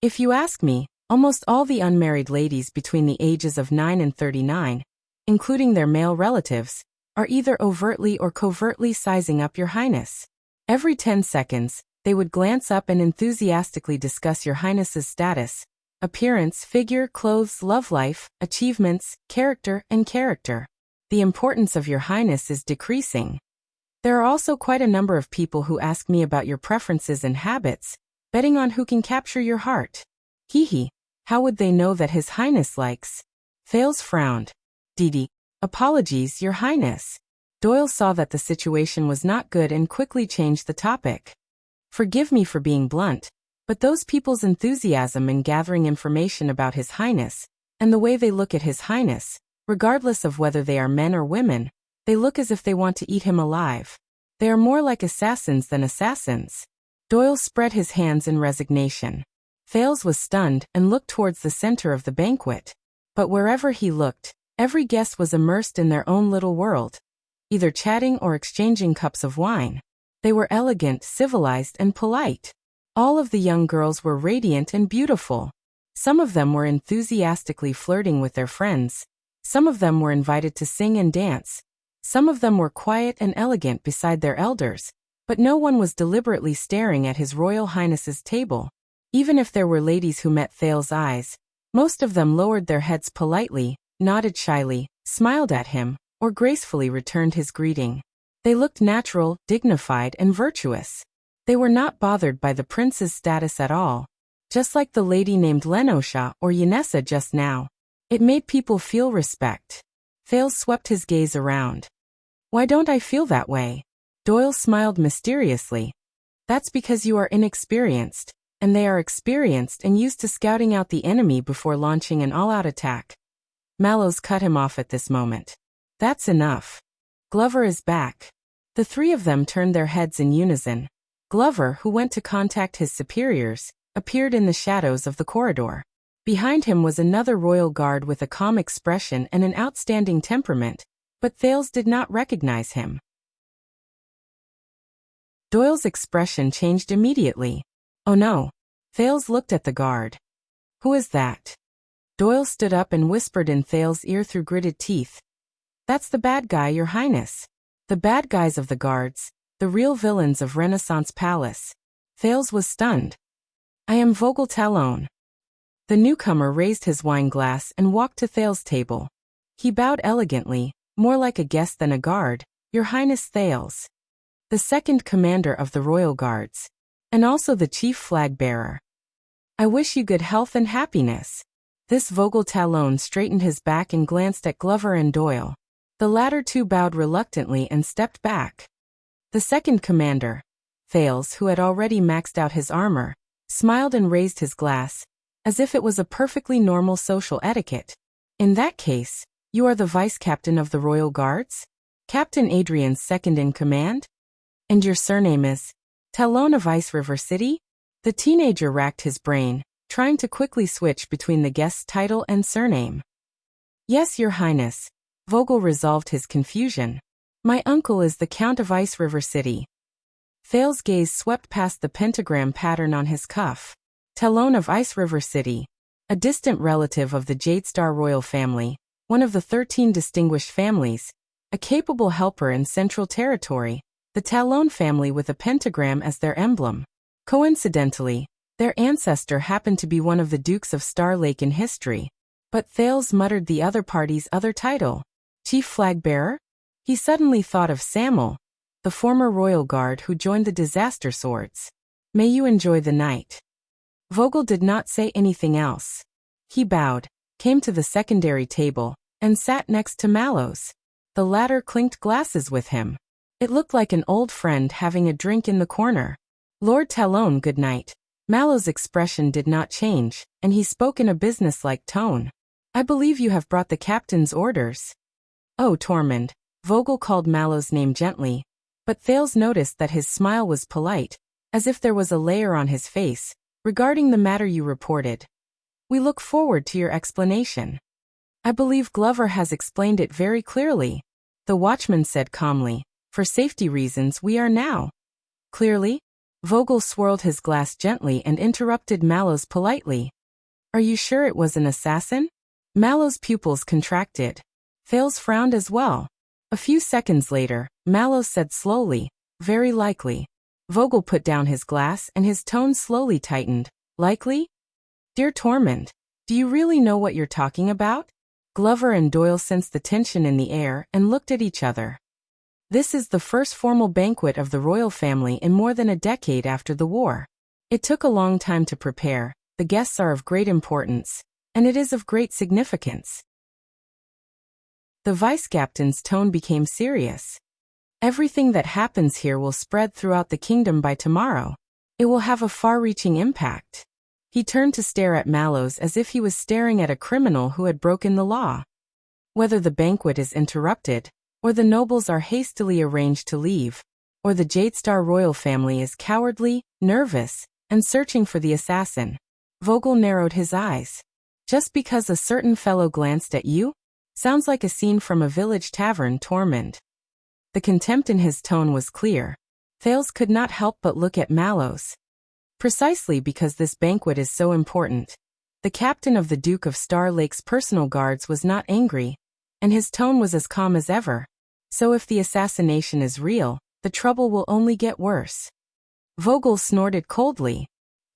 "If you ask me, almost all the unmarried ladies between the ages of 9 and 39, including their male relatives, are either overtly or covertly sizing up Your Highness. Every 10 seconds, they would glance up and enthusiastically discuss Your Highness's status, appearance, figure, clothes, love life, achievements, character, and character. The importance of Your Highness is decreasing. There are also quite a number of people who ask me about your preferences and habits, betting on who can capture your heart. Hee. How would they know that His Highness likes?" Thales frowned. "Didi. Apologies, Your Highness." Doyle saw that the situation was not good and quickly changed the topic. "Forgive me for being blunt, but those people's enthusiasm in gathering information about His Highness, and the way they look at His Highness, regardless of whether they are men or women, they look as if they want to eat him alive. They are more like assassins than assassins." Doyle spread his hands in resignation. Thales was stunned and looked towards the center of the banquet. But wherever he looked, every guest was immersed in their own little world, either chatting or exchanging cups of wine. They were elegant, civilized, and polite. All of the young girls were radiant and beautiful. Some of them were enthusiastically flirting with their friends. Some of them were invited to sing and dance. Some of them were quiet and elegant beside their elders, but no one was deliberately staring at His Royal Highness's table. Even if there were ladies who met Thales' eyes, most of them lowered their heads politely, nodded shyly, smiled at him, or gracefully returned his greeting. They looked natural, dignified, and virtuous. They were not bothered by the prince's status at all. Just like the lady named Lenosha or Yanessa just now. It made people feel respect. Thales swept his gaze around. "Why don't I feel that way?" Doyle smiled mysteriously. "That's because you are inexperienced, and they are experienced and used to scouting out the enemy before launching an all-out attack." Mallows cut him off at this moment. "That's enough. Glover is back." The three of them turned their heads in unison. Glover, who went to contact his superiors, appeared in the shadows of the corridor. Behind him was another royal guard with a calm expression and an outstanding temperament, but Thales did not recognize him. Doyle's expression changed immediately. "Oh no." Thales looked at the guard. "Who is that?" Doyle stood up and whispered in Thales' ear through gritted teeth. "That's the bad guy, Your Highness." The bad guys of the guards, the real villains of Renaissance Palace. Thales was stunned. "I am Vogel Talon." The newcomer raised his wine glass and walked to Thales' table. He bowed elegantly, more like a guest than a guard. "Your Highness Thales, the second commander of the Royal Guards, and also the chief flag bearer. I wish you good health and happiness." This Vogel Talon straightened his back and glanced at Glover and Doyle. The latter two bowed reluctantly and stepped back. The second commander, Thales, who had already maxed out his armor, smiled and raised his glass, as if it was a perfectly normal social etiquette. In that case, you are the vice-captain of the Royal Guards? Captain Adrian's second-in-command? And your surname is Talon of Ice River City? The teenager racked his brain, trying to quickly switch between the guest's title and surname. Yes, Your Highness. Vogel resolved his confusion. My uncle is the Count of Ice River City. Thales's gaze swept past the pentagram pattern on his cuff. Talon of Ice River City, a distant relative of the Jadestar royal family, one of the 13 distinguished families, a capable helper in Central Territory, the Talon family with a pentagram as their emblem. Coincidentally, their ancestor happened to be one of the Dukes of Star Lake in history. But Thales muttered the other party's other title. Chief Flag Bearer? He suddenly thought of Samuel, the former royal guard who joined the Disaster Swords. May you enjoy the night. Vogel did not say anything else. He bowed, came to the secondary table, and sat next to Mallows. The latter clinked glasses with him. It looked like an old friend having a drink in the corner. Lord Talon, good night. Mallows' expression did not change, and he spoke in a businesslike tone. I believe you have brought the captain's orders. Oh, Tormund. Vogel called Mallows' name gently, but Thales noticed that his smile was polite, as if there was a layer on his face, regarding the matter you reported. We look forward to your explanation. I believe Glover has explained it very clearly, the watchman said calmly. For safety reasons we are now. Clearly? Vogel swirled his glass gently and interrupted Mallows politely. Are you sure it was an assassin? Mallows' pupils contracted. Thales frowned as well. A few seconds later, Mallows said slowly, very likely. Vogel put down his glass and his tone slowly tightened. Likely? Dear Tormund, do you really know what you're talking about? Glover and Doyle sensed the tension in the air and looked at each other. This is the first formal banquet of the royal family in more than a decade after the war. It took a long time to prepare, the guests are of great importance, and it is of great significance. The vice-captain's tone became serious. Everything that happens here will spread throughout the kingdom by tomorrow. It will have a far-reaching impact. He turned to stare at Mallows as if he was staring at a criminal who had broken the law. Whether the banquet is interrupted, or the nobles are hastily arranged to leave, or the Jadestar royal family is cowardly, nervous, and searching for the assassin. Vogel narrowed his eyes. Just because a certain fellow glanced at you? Sounds like a scene from a village tavern, Tormund. The contempt in his tone was clear. Thales could not help but look at Mallows. Precisely because this banquet is so important. The captain of the Duke of Star Lake's personal guards was not angry, and his tone was as calm as ever. So if the assassination is real, the trouble will only get worse. Vogel snorted coldly.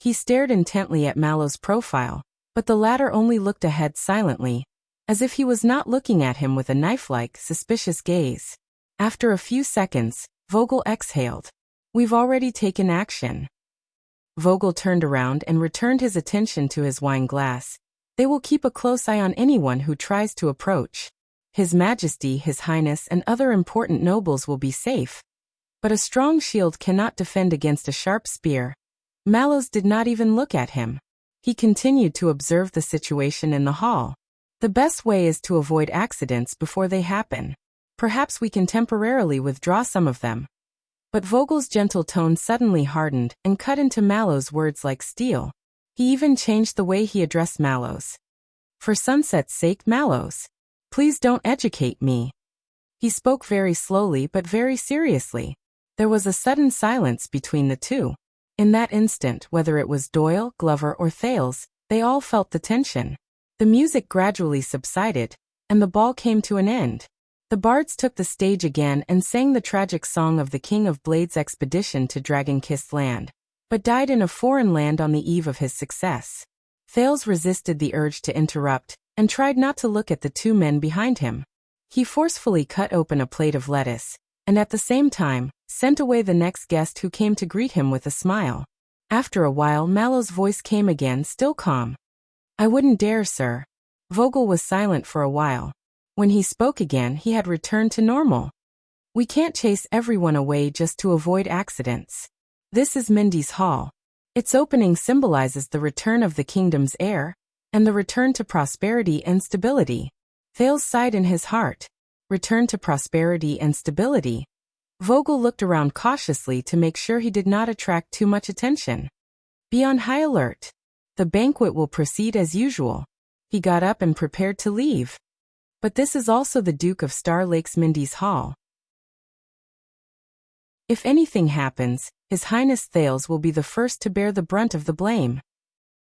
He stared intently at Mallows' profile, but the latter only looked ahead silently, as if he was not looking at him with a knife-like, suspicious gaze. After a few seconds, Vogel exhaled. We've already taken action. Vogel turned around and returned his attention to his wine glass. They will keep a close eye on anyone who tries to approach. His Majesty, His Highness, and other important nobles will be safe. But a strong shield cannot defend against a sharp spear. Mallows did not even look at him. He continued to observe the situation in the hall. The best way is to avoid accidents before they happen. Perhaps we can temporarily withdraw some of them. But Vogel's gentle tone suddenly hardened and cut into Mallows' words like steel. He even changed the way he addressed Mallows. For sunset's sake, Mallows. Please don't educate me. He spoke very slowly but very seriously. There was a sudden silence between the two. In that instant, whether it was Doyle, Glover, or Thales, they all felt the tension. The music gradually subsided, and the ball came to an end. The bards took the stage again and sang the tragic song of the King of Blades' expedition to Dragon-Kissed Land, but died in a foreign land on the eve of his success. Thales resisted the urge to interrupt, and tried not to look at the two men behind him. He forcefully cut open a plate of lettuce, and at the same time, sent away the next guest who came to greet him with a smile. After a while Mallows' voice came again, still calm. I wouldn't dare, sir. Vogel was silent for a while. When he spoke again, he had returned to normal. We can't chase everyone away just to avoid accidents. This is Mindy's Hall. Its opening symbolizes the return of the kingdom's heir, and the return to prosperity and stability. Thales sighed in his heart. Return to prosperity and stability. Vogel looked around cautiously to make sure he did not attract too much attention. Be on high alert. The banquet will proceed as usual. He got up and prepared to leave. But this is also the Duke of Star Lake's Mindy's Hall. If anything happens, His Highness Thales will be the first to bear the brunt of the blame.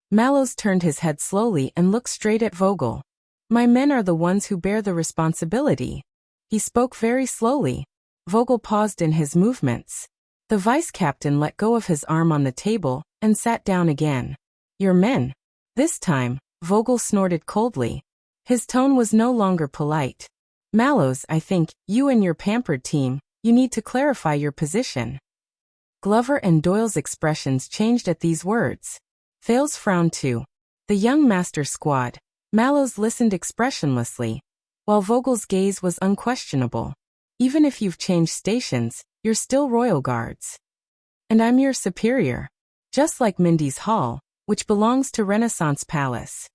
Mallows turned his head slowly and looked straight at Vogel. My men are the ones who bear the responsibility. He spoke very slowly. Vogel paused in his movements. The vice-captain let go of his arm on the table and sat down again. Your men. This time, Vogel snorted coldly. His tone was no longer polite. Mallows, I think, you and your pampered team, you need to clarify your position. Glover and Doyle's expressions changed at these words. Thales frowned too. The young master squad. Mallows listened expressionlessly, while Vogel's gaze was unquestionable. Even if you've changed stations, you're still royal guards. And I'm your superior. Just like Mindy's Hall, which belongs to Renaissance Palace.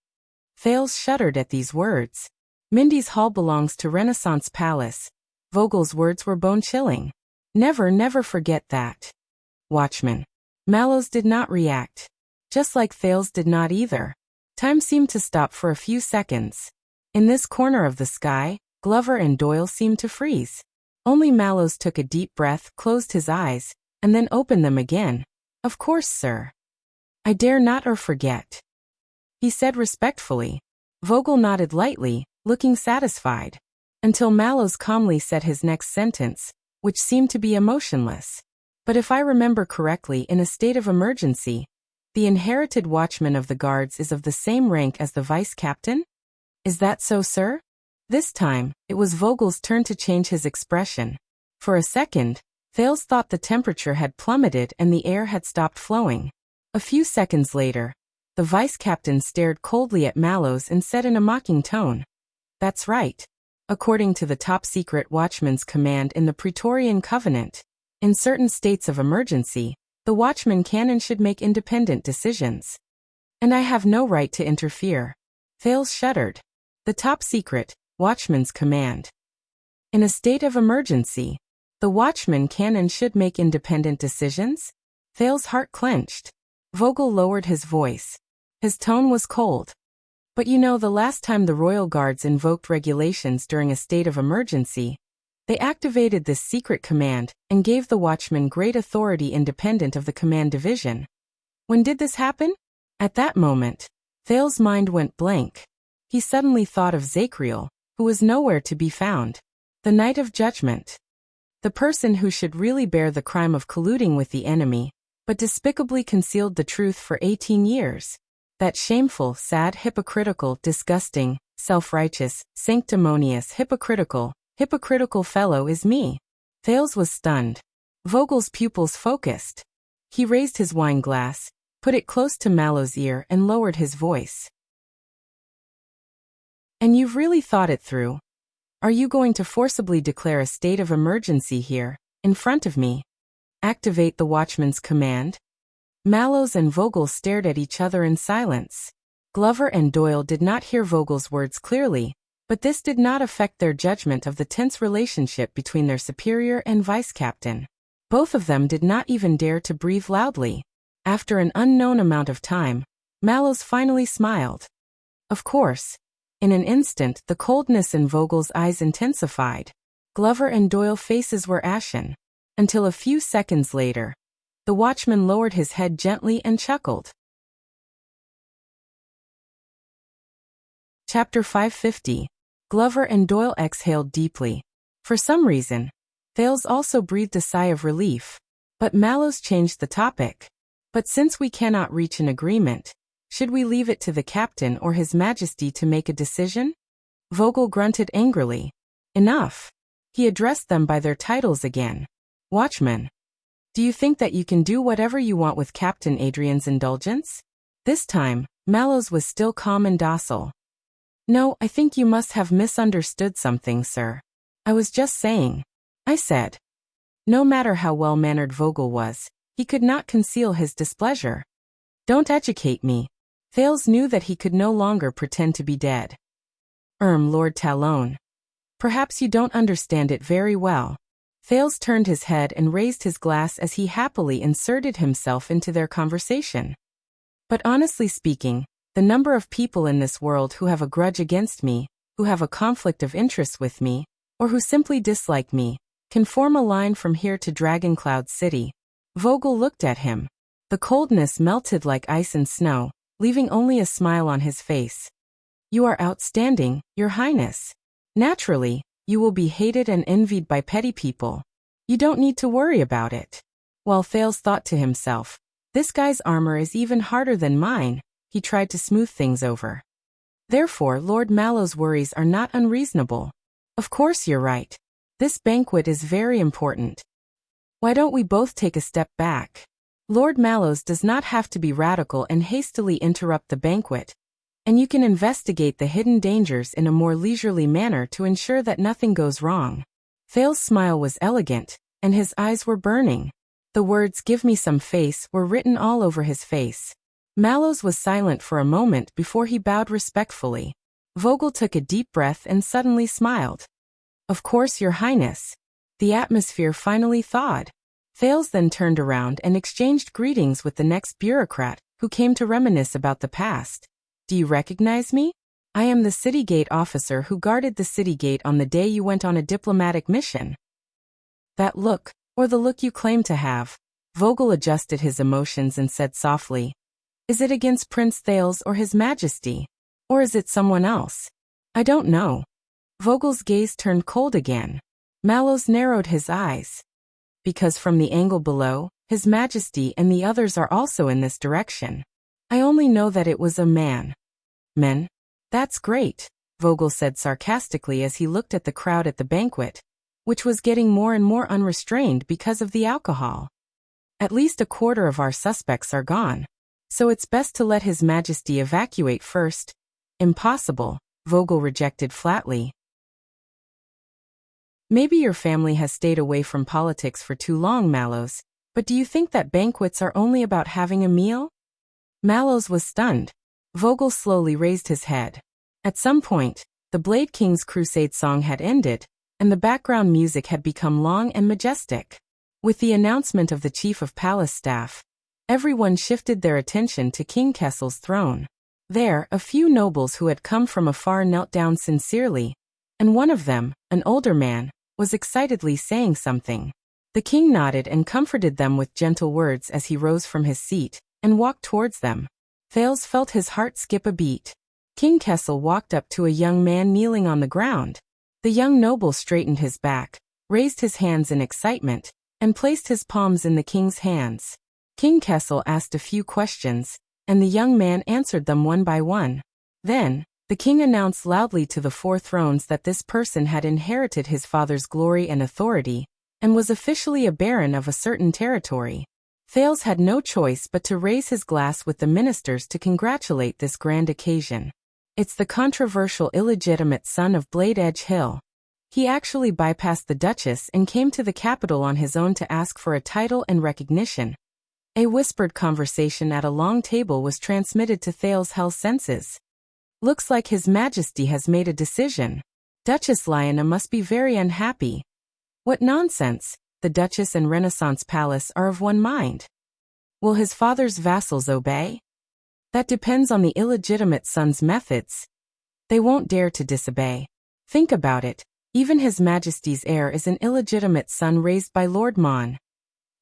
Thales shuddered at these words. Mindy's Hall belongs to Renaissance Palace. Vogel's words were bone-chilling. Never forget that. Watchman. Mallows did not react. Just like Thales did not either. Time seemed to stop for a few seconds. In this corner of the sky, Glover and Doyle seemed to freeze. Only Mallows took a deep breath, closed his eyes, and then opened them again. Of course, sir. I dare not or forget. He said respectfully. Vogel nodded lightly, looking satisfied. Until Mallows calmly said his next sentence, which seemed to be emotionless. But if I remember correctly, in a state of emergency, the inherited watchman of the guards is of the same rank as the vice-captain? Is that so, sir? This time, it was Vogel's turn to change his expression. For a second, Thales thought the temperature had plummeted and the air had stopped flowing. A few seconds later, the vice-captain stared coldly at Mallows and said in a mocking tone, That's right. According to the top-secret watchman's command in the Praetorian Covenant, in certain states of emergency, the watchman can and should make independent decisions. And I have no right to interfere. Thales shuddered. The top-secret watchman's command. In a state of emergency, the watchman can and should make independent decisions? Thales' heart clenched. Vogel lowered his voice. His tone was cold. But you know, the last time the royal guards invoked regulations during a state of emergency, they activated this secret command and gave the watchman great authority independent of the command division. When did this happen? At that moment, Thales' mind went blank. He suddenly thought of Zachriel, who was nowhere to be found. The Night of Judgment. The person who should really bear the crime of colluding with the enemy, but despicably concealed the truth for 18 years. That shameful, sad, hypocritical, disgusting, self-righteous, sanctimonious, hypocritical fellow is me. Thales was stunned. Vogel's pupils focused. He raised his wine glass, put it close to Mallows' ear and lowered his voice. And you've really thought it through? Are you going to forcibly declare a state of emergency here, in front of me? Activate the watchman's command? Mallows and Vogel stared at each other in silence. Glover and Doyle did not hear Vogel's words clearly, but this did not affect their judgment of the tense relationship between their superior and vice-captain. Both of them did not even dare to breathe loudly. After an unknown amount of time, Mallows finally smiled. Of course. In an instant, the coldness in Vogel's eyes intensified. Glover and Doyle's faces were ashen. Until a few seconds later, the watchman lowered his head gently and chuckled. Chapter 550. Glover and Doyle exhaled deeply. For some reason, Thales also breathed a sigh of relief. But Mallows changed the topic. But since we cannot reach an agreement, should we leave it to the captain or His Majesty to make a decision? Vogel grunted angrily. Enough. He addressed them by their titles again. Watchman. Do you think that you can do whatever you want with Captain Adrian's indulgence? This time, Mallows was still calm and docile. No, I think you must have misunderstood something, sir. I was just saying. I said. No matter how well-mannered Vogel was, he could not conceal his displeasure. Don't educate me. Thales knew that he could no longer pretend to be dead. Lord Talon. Perhaps you don't understand it very well. Thales turned his head and raised his glass as he happily inserted himself into their conversation. But honestly speaking, the number of people in this world who have a grudge against me, who have a conflict of interest with me, or who simply dislike me, can form a line from here to Dragoncloud City. Vogel looked at him. The coldness melted like ice and snow, leaving only a smile on his face. You are outstanding, Your Highness. Naturally, you will be hated and envied by petty people. You don't need to worry about it. While Thales thought to himself, this guy's armor is even harder than mine, he tried to smooth things over. Therefore, Lord Mallow's worries are not unreasonable. Of course you're right. This banquet is very important. Why don't we both take a step back? Lord Mallows does not have to be radical and hastily interrupt the banquet, and you can investigate the hidden dangers in a more leisurely manner to ensure that nothing goes wrong. Thales' smile was elegant, and his eyes were burning. The words "give me some face" were written all over his face. Mallows was silent for a moment before he bowed respectfully. Vogel took a deep breath and suddenly smiled. Of course, Your Highness. The atmosphere finally thawed. Thales then turned around and exchanged greetings with the next bureaucrat, who came to reminisce about the past. Do you recognize me? I am the city gate officer who guarded the city gate on the day you went on a diplomatic mission. That look, or the look you claim to have. Vogel adjusted his emotions and said softly, is it against Prince Thales or His Majesty? Or is it someone else? I don't know. Vogel's gaze turned cold again. Mallows narrowed his eyes. Because from the angle below, His Majesty and the others are also in this direction. I only know that it was a man. Men? That's great, Vogel said sarcastically as he looked at the crowd at the banquet, which was getting more and more unrestrained because of the alcohol. At least a quarter of our suspects are gone. So it's best to let His Majesty evacuate first. Impossible, Vogel rejected flatly. Maybe your family has stayed away from politics for too long, Mallows, but do you think that banquets are only about having a meal? Mallows was stunned. Vogel slowly raised his head. At some point, the Blade King's crusade song had ended, and the background music had become long and majestic. With the announcement of the Chief of Palace Staff, everyone shifted their attention to King Kessel's throne. There, a few nobles who had come from afar knelt down sincerely, and one of them, an older man, was excitedly saying something. The king nodded and comforted them with gentle words as he rose from his seat and walked towards them. Thales felt his heart skip a beat. King Kessel walked up to a young man kneeling on the ground. The young noble straightened his back, raised his hands in excitement, and placed his palms in the king's hands. King Kessel asked a few questions, and the young man answered them one by one. Then, the king announced loudly to the four thrones that this person had inherited his father's glory and authority, and was officially a baron of a certain territory. Thales had no choice but to raise his glass with the ministers to congratulate this grand occasion. It's the controversial illegitimate son of Blade Edge Hill. He actually bypassed the Duchess and came to the capital on his own to ask for a title and recognition. A whispered conversation at a long table was transmitted to Thales' hell senses. Looks like His Majesty has made a decision. Duchess Lyanna must be very unhappy. What nonsense, the Duchess and Renaissance Palace are of one mind. Will his father's vassals obey? That depends on the illegitimate son's methods. They won't dare to disobey. Think about it, even His Majesty's heir is an illegitimate son raised by Lord Mon.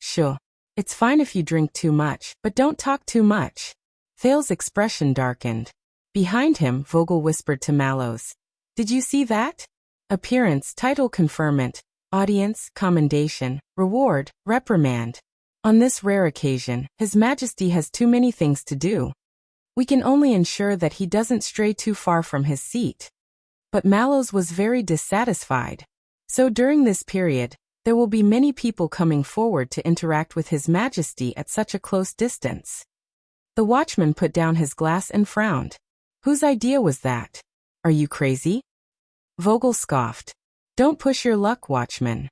Sure, it's fine if you drink too much, but don't talk too much. Thales' expression darkened. Behind him, Vogel whispered to Mallows. Did you see that? Appearance, title conferment, audience, commendation, reward, reprimand. On this rare occasion, His Majesty has too many things to do. We can only ensure that he doesn't stray too far from his seat. But Mallows was very dissatisfied. So during this period, there will be many people coming forward to interact with His Majesty at such a close distance. The watchman put down his glass and frowned. Whose idea was that? Are you crazy? Vogel scoffed. Don't push your luck, watchman.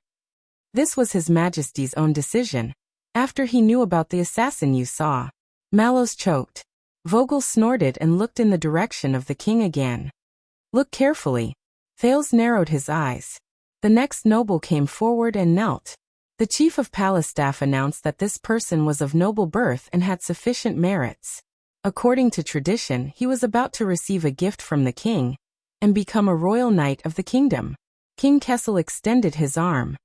This was His Majesty's own decision, after he knew about the assassin you saw. Mallows choked. Vogel snorted and looked in the direction of the king again. Look carefully. Thales narrowed his eyes. The next noble came forward and knelt. The chief of palace staff announced that this person was of noble birth and had sufficient merits. According to tradition, he was about to receive a gift from the king and become a royal knight of the kingdom. King Kessel extended his arm.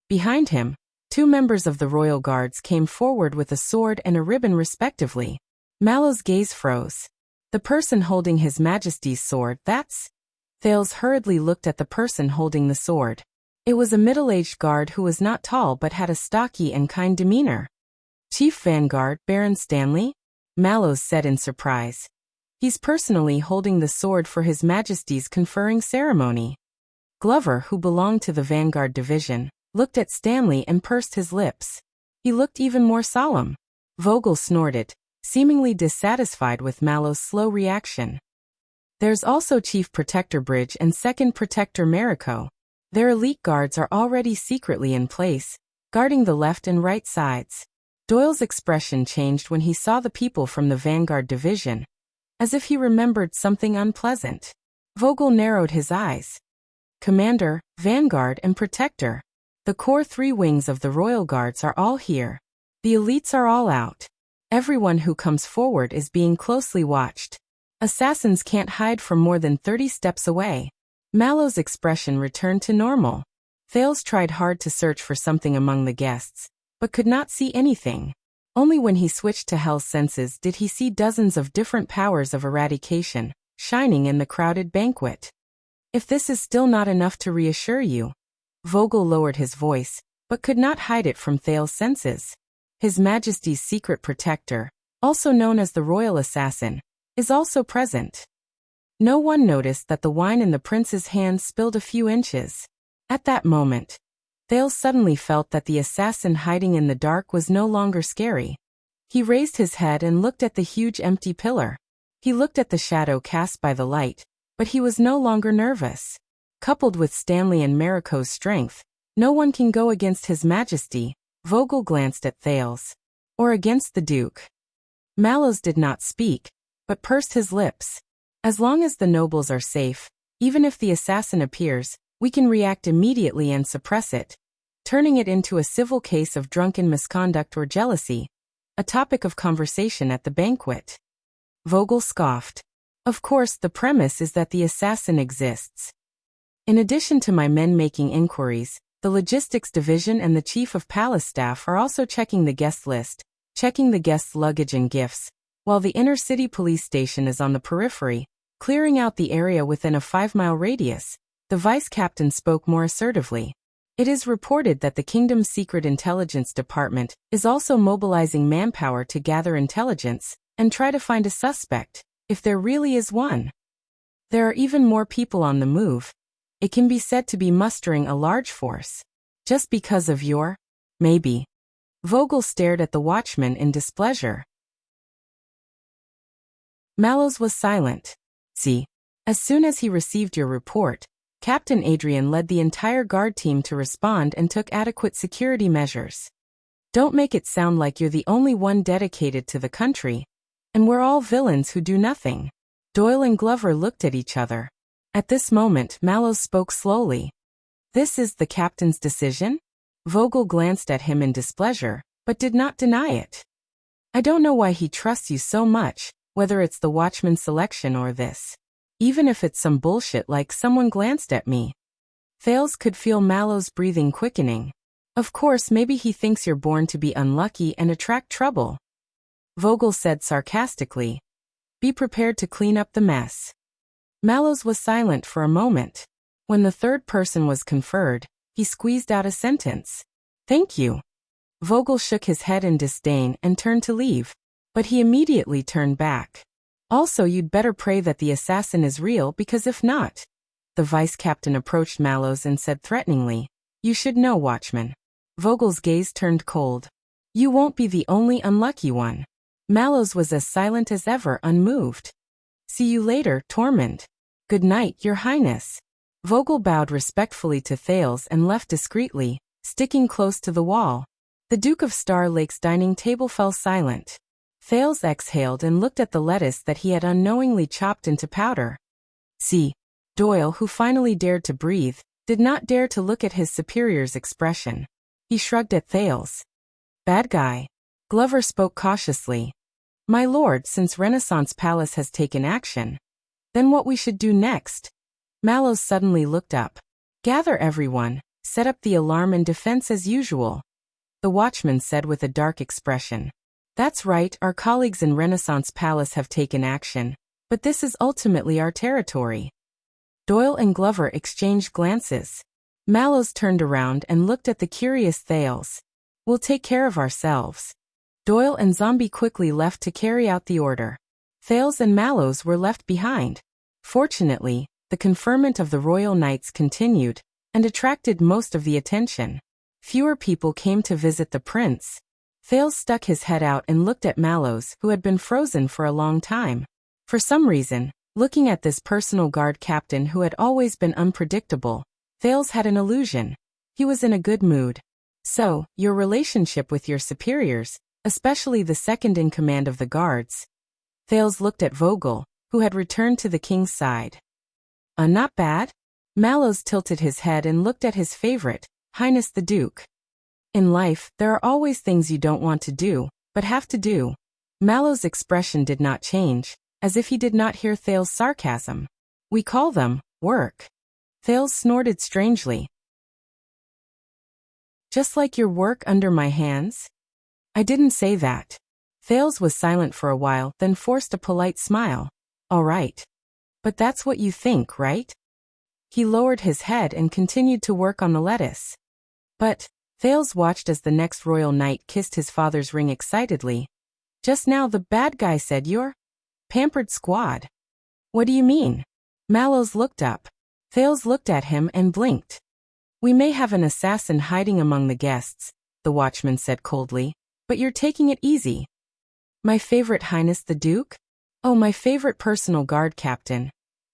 Behind him, 2 members of the royal guards came forward with a sword and a ribbon respectively. Mallows' gaze froze. The person holding His Majesty's sword, that's... Thales hurriedly looked at the person holding the sword. It was a middle-aged guard who was not tall but had a stocky and kind demeanor. Chief Vanguard, Baron Stanley? Mallows said in surprise. He's personally holding the sword for His Majesty's conferring ceremony. Glover, who belonged to the Vanguard division, looked at Stanley and pursed his lips. He looked even more solemn. Vogel snorted, seemingly dissatisfied with Mallows' slow reaction. There's also Chief Protector Bridge and Second Protector Marico. Their elite guards are already secretly in place, guarding the left and right sides. Doyle's expression changed when he saw the people from the Vanguard division, as if he remembered something unpleasant. Vogel narrowed his eyes. Commander, Vanguard and Protector. The core 3 wings of the Royal Guards are all here. The elites are all out. Everyone who comes forward is being closely watched. Assassins can't hide from more than 30 steps away. Mallows' expression returned to normal. Thales tried hard to search for something among the guests, but could not see anything. Only when he switched to Hell's senses did he see dozens of different powers of eradication, shining in the crowded banquet. If this is still not enough to reassure you, Vogel lowered his voice, but could not hide it from Thales' senses. His Majesty's secret protector, also known as the Royal Assassin, is also present. No one noticed that the wine in the prince's hand spilled a few inches. At that moment, Thales suddenly felt that the assassin hiding in the dark was no longer scary. He raised his head and looked at the huge empty pillar. He looked at the shadow cast by the light, but he was no longer nervous. Coupled with Stanley and Marico's strength, no one can go against His Majesty. Vogel glanced at Thales. Or against the Duke. Mallows did not speak, but pursed his lips. As long as the nobles are safe, even if the assassin appears, we can react immediately and suppress it, turning it into a civil case of drunken misconduct or jealousy, a topic of conversation at the banquet. Vogel scoffed. Of course, the premise is that the assassin exists. In addition to my men making inquiries, the logistics division and the chief of palace staff are also checking the guest list, checking the guests' luggage and gifts, while the inner city police station is on the periphery, clearing out the area within a 5-mile radius. The vice captain spoke more assertively. It is reported that the kingdom's secret intelligence department is also mobilizing manpower to gather intelligence and try to find a suspect, if there really is one. There are even more people on the move. It can be said to be mustering a large force. Just because of your... maybe. Vogel stared at the watchman in displeasure. Mallows was silent. See, as soon as he received your report, Captain Adrian led the entire guard team to respond and took adequate security measures. Don't make it sound like you're the only one dedicated to the country, and we're all villains who do nothing. Doyle and Glover looked at each other. At this moment, Mallows spoke slowly. This is the captain's decision? Vogel glanced at him in displeasure, but did not deny it. I don't know why he trusts you so much, whether it's the watchman's selection or this. Even if it's some bullshit like someone glanced at me. Thales could feel Mallows' breathing quickening. Of course, maybe he thinks you're born to be unlucky and attract trouble. Vogel said sarcastically. Be prepared to clean up the mess. Mallows was silent for a moment. When the third person was conferred, he squeezed out a sentence. Thank you. Vogel shook his head in disdain and turned to leave, but he immediately turned back. Also, you'd better pray that the assassin is real, because if not... The vice captain approached Mallows and said threateningly, You should know, watchman. Vogel's gaze turned cold. You won't be the only unlucky one. Mallows was as silent as ever, unmoved. See you later, Tormund. Good night, Your Highness. Vogel bowed respectfully to Thales and left discreetly, sticking close to the wall. The Duke of Star Lake's dining table fell silent. Thales exhaled and looked at the lettuce that he had unknowingly chopped into powder. See, Doyle, who finally dared to breathe, did not dare to look at his superior's expression. He shrugged at Thales. Bad guy. Glover spoke cautiously. My lord, since Renaissance Palace has taken action, then what we should do next? Mallows suddenly looked up. Gather everyone, set up the alarm and defense as usual. The watchman said with a dark expression. That's right, our colleagues in Renaissance Palace have taken action, but this is ultimately our territory. Doyle and Glover exchanged glances. Mallows turned around and looked at the curious Thales. We'll take care of ourselves. Doyle and Zombie quickly left to carry out the order. Thales and Mallows were left behind. Fortunately, the conferment of the Royal Knights continued, and attracted most of the attention. Fewer people came to visit the prince. Thales stuck his head out and looked at Mallows, who had been frozen for a long time. For some reason, looking at this personal guard captain who had always been unpredictable, Thales had an illusion. He was in a good mood. So, your relationship with your superiors, especially the second in command of the guards. Thales looked at Vogel, who had returned to the king's side. Not bad? Mallows tilted his head and looked at his favorite, Highness the Duke. In life, there are always things you don't want to do, but have to do. Mallows' expression did not change, as if he did not hear Thales' sarcasm. We call them work. Thales snorted strangely. Just like your work under my hands? I didn't say that. Thales was silent for a while, then forced a polite smile. All right. But that's what you think, right? He lowered his head and continued to work on the lettuce. But, Thales watched as the next royal knight kissed his father's ring excitedly. Just now the bad guy said you're pampered squad. What do you mean? Mallows looked up. Thales looked at him and blinked. We may have an assassin hiding among the guests, the watchman said coldly, but you're taking it easy. My favorite Highness the Duke? Oh, my favorite personal guard captain.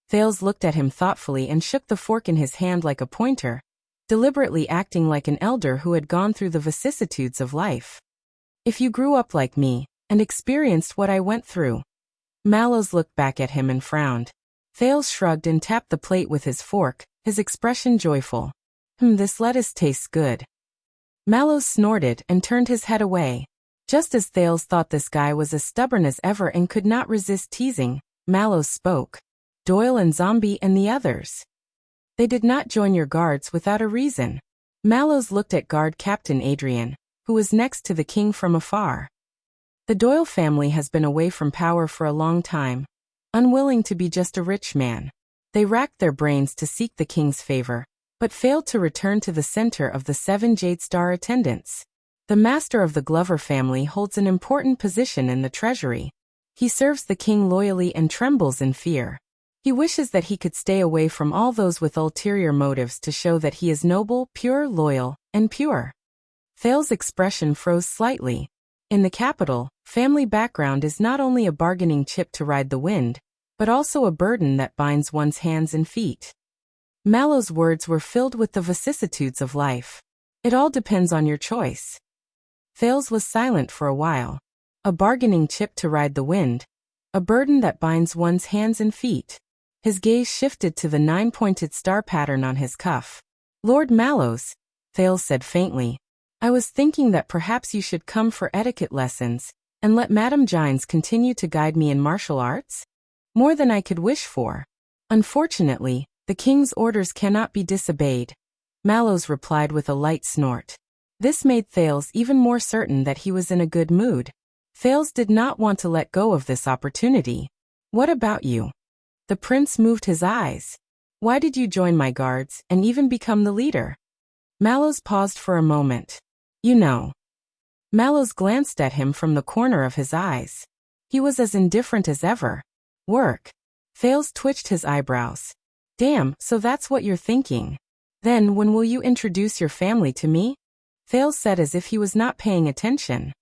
Thales looked at him thoughtfully and shook the fork in his hand like a pointer, deliberately acting like an elder who had gone through the vicissitudes of life. If you grew up like me, and experienced what I went through. Mallows looked back at him and frowned. Thales shrugged and tapped the plate with his fork, his expression joyful. This lettuce tastes good. Mallows snorted and turned his head away. Just as Thales thought this guy was as stubborn as ever and could not resist teasing, Mallows spoke. Doyle and Zombie and the others. They did not join your guards without a reason. Mallows looked at guard captain Adrian, who was next to the king from afar. The Doyle family has been away from power for a long time, unwilling to be just a rich man. They racked their brains to seek the king's favor, but failed to return to the center of the 7 Jade Star attendants. The master of the Glover family holds an important position in the treasury. He serves the king loyally and trembles in fear. He wishes that he could stay away from all those with ulterior motives to show that he is noble, pure, loyal, and pure. Thales' expression froze slightly. In the capital, family background is not only a bargaining chip to ride the wind, but also a burden that binds one's hands and feet. Mallow's words were filled with the vicissitudes of life. It all depends on your choice. Thales was silent for a while. A bargaining chip to ride the wind. A burden that binds one's hands and feet. His gaze shifted to the 9-pointed star pattern on his cuff. Lord Mallows, Thales said faintly, I was thinking that perhaps you should come for etiquette lessons, and let Madame Gines continue to guide me in martial arts? More than I could wish for. Unfortunately, the king's orders cannot be disobeyed. Mallows replied with a light snort. This made Thales even more certain that he was in a good mood. Thales did not want to let go of this opportunity. What about you? The prince moved his eyes. Why did you join my guards and even become the leader? Mallows paused for a moment. You know. Mallows glanced at him from the corner of his eyes. He was as indifferent as ever. Work. Thales twitched his eyebrows. Damn, so that's what you're thinking. Then when will you introduce your family to me? Thales said as if he was not paying attention.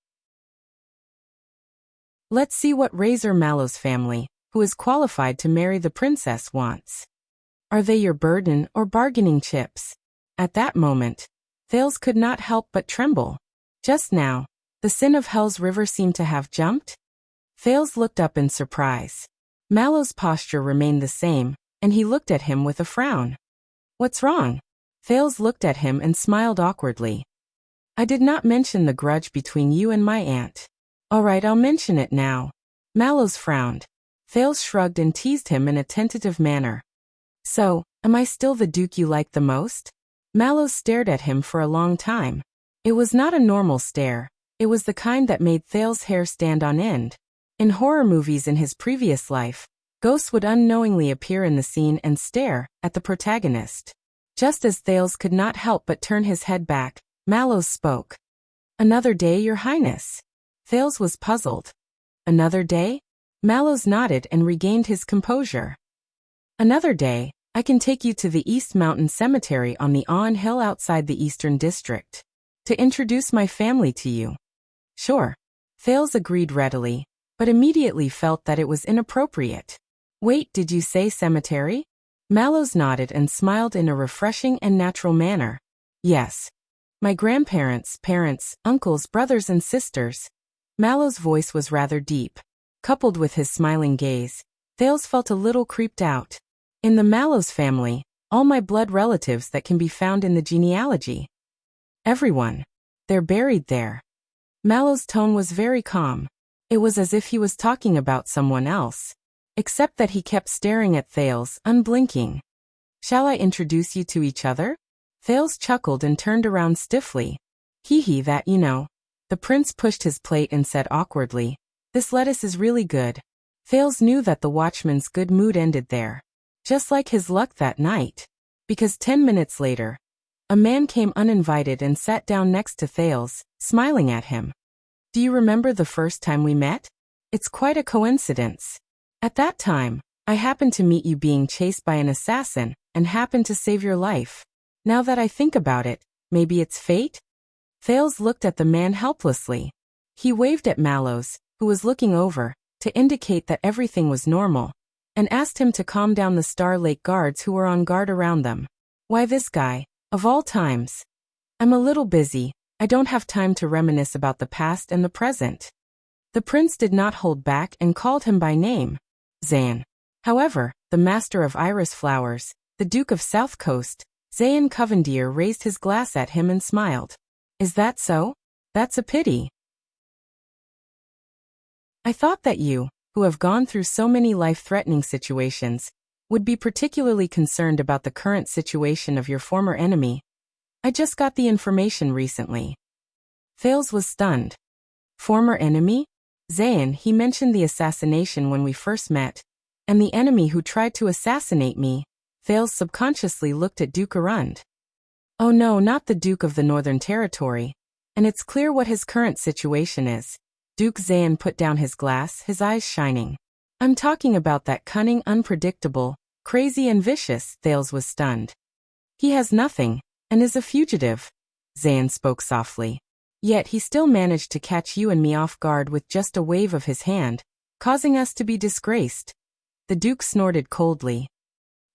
Let's see what Razor Mallows' family, who is qualified to marry the princess, wants. Are they your burden or bargaining chips? At that moment, Thales could not help but tremble. Just now, the sin of Hell's river seemed to have jumped? Thales looked up in surprise. Mallow's posture remained the same, and he looked at him with a frown. What's wrong? Thales looked at him and smiled awkwardly. I did not mention the grudge between you and my aunt. All right, I'll mention it now. Mallows frowned. Thales shrugged and teased him in a tentative manner. So, am I still the Duke you like the most? Mallows stared at him for a long time. It was not a normal stare. It was the kind that made Thales' hair stand on end. In horror movies in his previous life, ghosts would unknowingly appear in the scene and stare at the protagonist. Just as Thales could not help but turn his head back, Mallows spoke. Another day, Your Highness. Thales was puzzled. Another day? Mallows nodded and regained his composure. Another day, I can take you to the East Mountain Cemetery on the Awn Hill outside the Eastern District. To introduce my family to you. Sure. Thales agreed readily, but immediately felt that it was inappropriate. Wait, did you say cemetery? Mallows nodded and smiled in a refreshing and natural manner. Yes. My grandparents, parents, uncles, brothers and sisters. Mallow's voice was rather deep. Coupled with his smiling gaze, Thales felt a little creeped out. In the Mallows family, all my blood relatives that can be found in the genealogy. Everyone. They're buried there. Mallow's tone was very calm. It was as if he was talking about someone else. Except that he kept staring at Thales, unblinking. Shall I introduce you to each other? Thales chuckled and turned around stiffly. Hee that you know. The prince pushed his plate and said awkwardly, This lettuce is really good. Thales knew that the watchman's good mood ended there. Just like his luck that night. Because 10 minutes later, a man came uninvited and sat down next to Thales, smiling at him. Do you remember the first time we met? It's quite a coincidence. At that time, I happened to meet you being chased by an assassin, and happened to save your life. Now that I think about it, maybe it's fate? Thales looked at the man helplessly. He waved at Mallows, who was looking over, to indicate that everything was normal, and asked him to calm down the Star Lake guards who were on guard around them. Why this guy, of all times? I'm a little busy, I don't have time to reminisce about the past and the present. The prince did not hold back and called him by name. Zayn. However, the master of iris flowers, the Duke of South Coast, Zayn Covendier raised his glass at him and smiled. Is that so? That's a pity. I thought that you, who have gone through so many life-threatening situations, would be particularly concerned about the current situation of your former enemy. I just got the information recently. Thales was stunned. Former enemy? Zayn, he mentioned the assassination when we first met, and the enemy who tried to assassinate me. Thales subconsciously looked at Duke Arund. Oh no, not the Duke of the Northern Territory. And it's clear what his current situation is. Duke Zayn put down his glass, his eyes shining. I'm talking about that cunning, unpredictable, crazy and vicious. Thales was stunned. He has nothing, and is a fugitive. Zayn spoke softly. Yet he still managed to catch you and me off guard with just a wave of his hand, causing us to be disgraced. The Duke snorted coldly.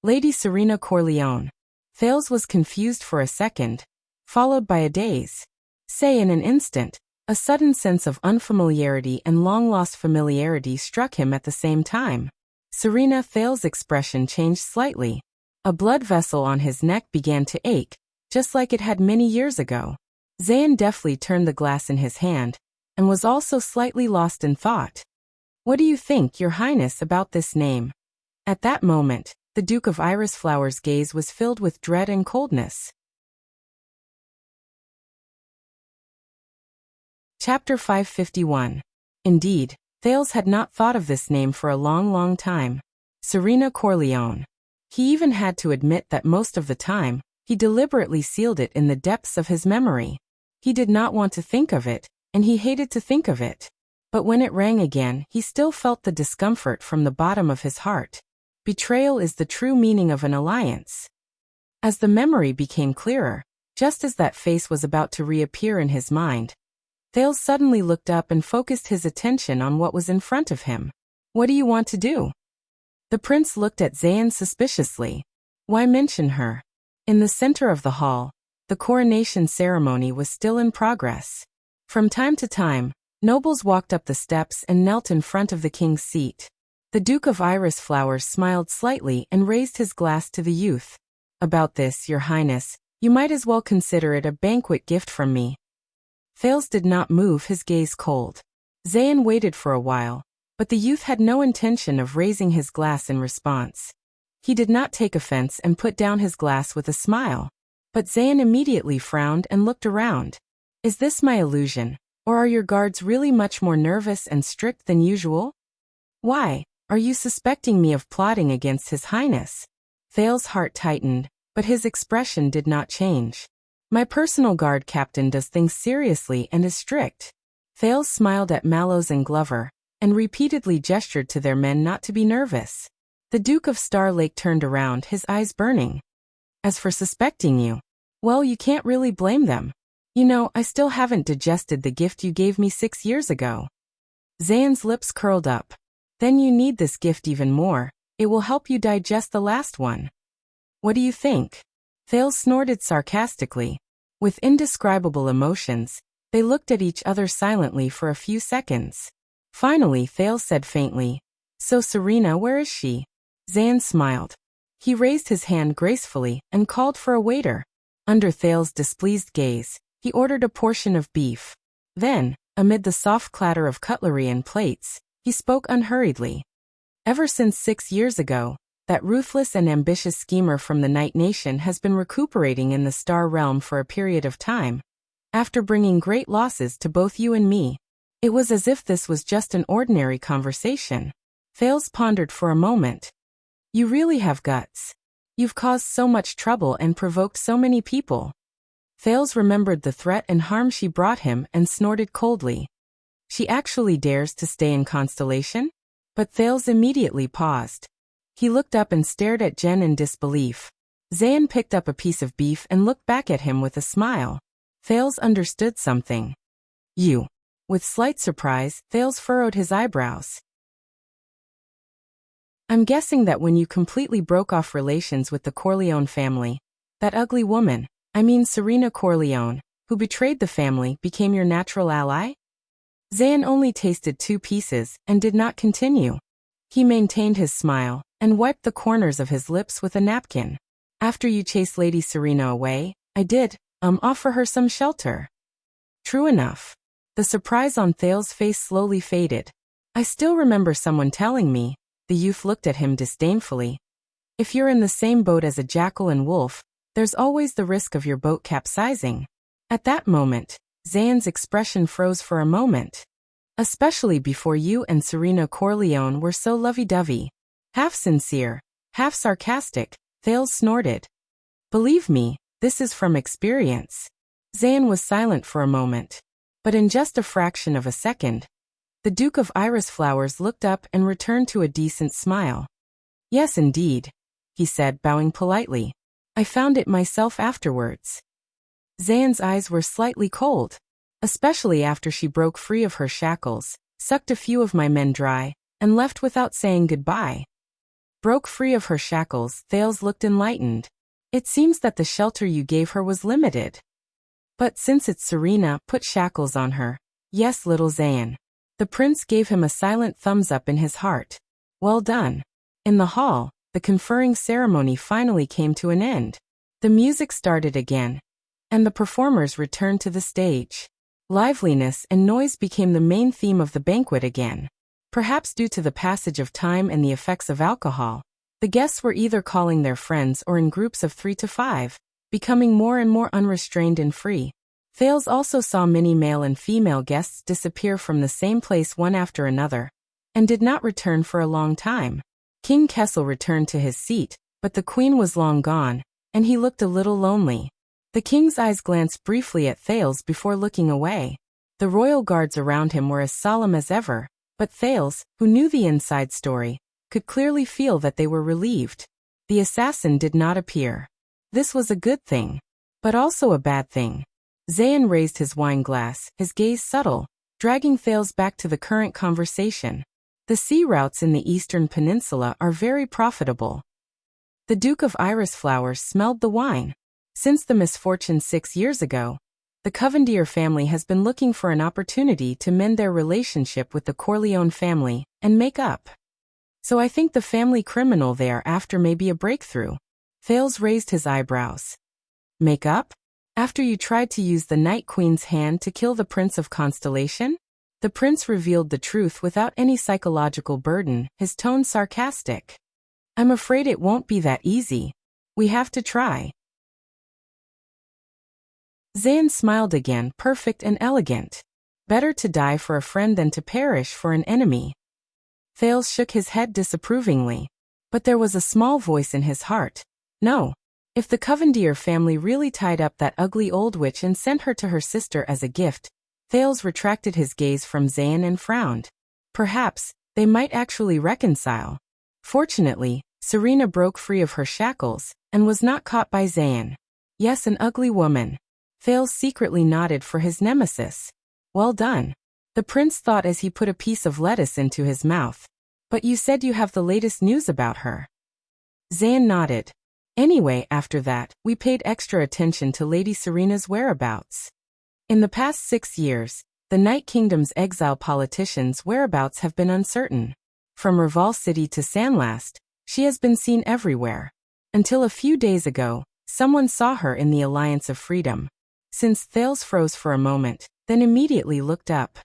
Lady Serena Corleone. Thales was confused for a second, followed by a daze. Say in an instant, a sudden sense of unfamiliarity and long-lost familiarity struck him at the same time. Serena Thales' expression changed slightly. A blood vessel on his neck began to ache, just like it had many years ago. Zayn deftly turned the glass in his hand, and was also slightly lost in thought. What do you think, Your Highness, about this name? At that moment, the Duke of Iris Flower's gaze was filled with dread and coldness. Chapter 551. Indeed, Thales had not thought of this name for a long time. Serena Corleone. He even had to admit that most of the time, he deliberately sealed it in the depths of his memory. He did not want to think of it, and he hated to think of it. But when it rang again, he still felt the discomfort from the bottom of his heart. Betrayal is the true meaning of an alliance. As the memory became clearer, just as that face was about to reappear in his mind, Thales suddenly looked up and focused his attention on what was in front of him. What do you want to do? The prince looked at Zayn suspiciously. Why mention her? In the center of the hall, the coronation ceremony was still in progress. From time to time, nobles walked up the steps and knelt in front of the king's seat. The Duke of Iris Flowers smiled slightly and raised his glass to the youth. About this, Your Highness, you might as well consider it a banquet gift from me. Thales did not move, his gaze cold. Zayn waited for a while, but the youth had no intention of raising his glass in response. He did not take offense and put down his glass with a smile. But Zayn immediately frowned and looked around. Is this my illusion, or are your guards really much more nervous and strict than usual? Why, are you suspecting me of plotting against His Highness? Thales' heart tightened, but his expression did not change. My personal guard captain does things seriously and is strict. Thales smiled at Mallows and Glover, and repeatedly gestured to their men not to be nervous. The Duke of Star Lake turned around, his eyes burning. As for suspecting you, well, you can't really blame them. You know, I still haven't digested the gift you gave me 6 years ago. Zayn's lips curled up. Then you need this gift even more. It will help you digest the last one. What do you think? Thales snorted sarcastically. With indescribable emotions, they looked at each other silently for a few seconds. Finally, Thales said faintly, So Serena, where is she? Zayn smiled. He raised his hand gracefully and called for a waiter. Under Thales' displeased gaze, he ordered a portion of beef. Then, amid the soft clatter of cutlery and plates, he spoke unhurriedly. Ever since 6 years ago, that ruthless and ambitious schemer from the Night Nation has been recuperating in the Star Realm for a period of time. After bringing great losses to both you and me, it was as if this was just an ordinary conversation. Thales pondered for a moment. You really have guts. You've caused so much trouble and provoked so many people. Thales remembered the threat and harm she brought him and snorted coldly. She actually dares to stay in Constellation? But Thales immediately paused. He looked up and stared at Jen in disbelief. Zayn picked up a piece of beef and looked back at him with a smile. Thales understood something. You. With slight surprise, Thales furrowed his eyebrows. I'm guessing that when you completely broke off relations with the Corleone family, that ugly woman, I mean Serena Corleone, who betrayed the family, became your natural ally? Zayn only tasted 2 pieces and did not continue. He maintained his smile and wiped the corners of his lips with a napkin. After you chased Lady Serena away, I did, offer her some shelter. True enough. The surprise on Thales' face slowly faded. I still remember someone telling me. The youth looked at him disdainfully. If you're in the same boat as a jackal and wolf, there's always the risk of your boat capsizing. At that moment, Zayn's expression froze for a moment. Especially before you and Serena Corleone were so lovey-dovey. Half sincere, half sarcastic, Thales snorted. Believe me, this is from experience. Zayn was silent for a moment. But in just a fraction of a second, the Duke of Iris Flowers looked up and returned to a decent smile. Yes, indeed, he said, bowing politely. I found it myself afterwards. Zayn's eyes were slightly cold, especially after she broke free of her shackles, sucked a few of my men dry, and left without saying goodbye. Broke free of her shackles, Thales looked enlightened. It seems that the shelter you gave her was limited. But since it's Serena, put shackles on her. Yes, little Zayn. The prince gave him a silent thumbs up in his heart. Well done. In the hall, the conferring ceremony finally came to an end. The music started again, and the performers returned to the stage. Liveliness and noise became the main theme of the banquet again. Perhaps due to the passage of time and the effects of alcohol, the guests were either calling their friends or in groups of 3 to 5, becoming more and more unrestrained and free. Thales also saw many male and female guests disappear from the same place one after another, and did not return for a long time. King Kessel returned to his seat, but the queen was long gone, and he looked a little lonely. The king's eyes glanced briefly at Thales before looking away. The royal guards around him were as solemn as ever, but Thales, who knew the inside story, could clearly feel that they were relieved. The assassin did not appear. This was a good thing, but also a bad thing. Zayn raised his wine glass, his gaze subtle, dragging Thales back to the current conversation. The sea routes in the eastern peninsula are very profitable. The Duke of Iris Flowers smelled the wine. Since the misfortune 6 years ago, The Covendier family has been looking for an opportunity to mend their relationship with the Corleone family and make up. So I think the family criminal they are after may be a breakthrough. Thales raised his eyebrows. Make up? After you tried to use the Night Queen's hand to kill the Prince of Constellation? The prince revealed the truth without any psychological burden, his tone sarcastic. I'm afraid it won't be that easy. We have to try. Zayn smiled again, perfect and elegant. Better to die for a friend than to perish for an enemy. Thales shook his head disapprovingly. But there was a small voice in his heart. No. If the Covendier family really tied up that ugly old witch and sent her to her sister as a gift, Thales retracted his gaze from Zayn and frowned. Perhaps they might actually reconcile. Fortunately, Serena broke free of her shackles and was not caught by Zayn. Yes, an ugly woman. Thales secretly nodded for his nemesis. Well done. The prince thought as he put a piece of lettuce into his mouth. But you said you have the latest news about her. Zayn nodded. Anyway, after that, we paid extra attention to Lady Serena's whereabouts. In the past 6 years, the Night Kingdom's exile politicians' whereabouts have been uncertain. From Rival City to Sandlast, she has been seen everywhere. Until a few days ago, someone saw her in the Alliance of Freedom. Since Thales froze for a moment, then immediately looked up.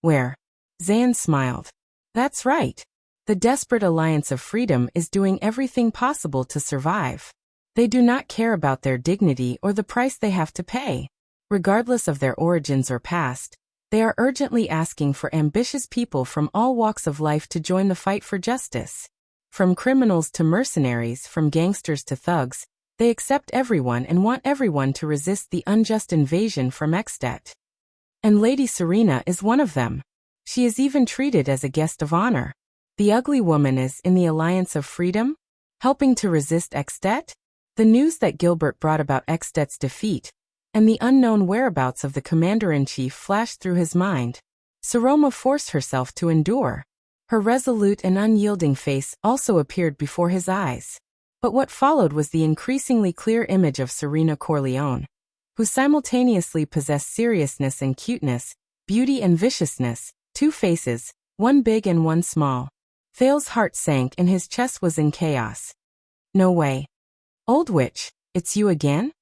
Where? Zayn smiled. That's right. The desperate Alliance of Freedom is doing everything possible to survive. They do not care about their dignity or the price they have to pay. Regardless of their origins or past, they are urgently asking for ambitious people from all walks of life to join the fight for justice. From criminals to mercenaries, from gangsters to thugs, they accept everyone and want everyone to resist the unjust invasion from Extet. And Lady Serena is one of them. She is even treated as a guest of honor. The ugly woman is in the Alliance of Freedom, helping to resist Extet? The news that Gilbert brought about Extet's defeat, and the unknown whereabouts of the commander-in-chief flashed through his mind. Seroma forced herself to endure. Her resolute and unyielding face also appeared before his eyes. But what followed was the increasingly clear image of Serena Corleone, who simultaneously possessed seriousness and cuteness, beauty and viciousness, 2 faces, one big and one small. Thales' heart sank and his chest was in chaos. No way. Old witch, it's you again?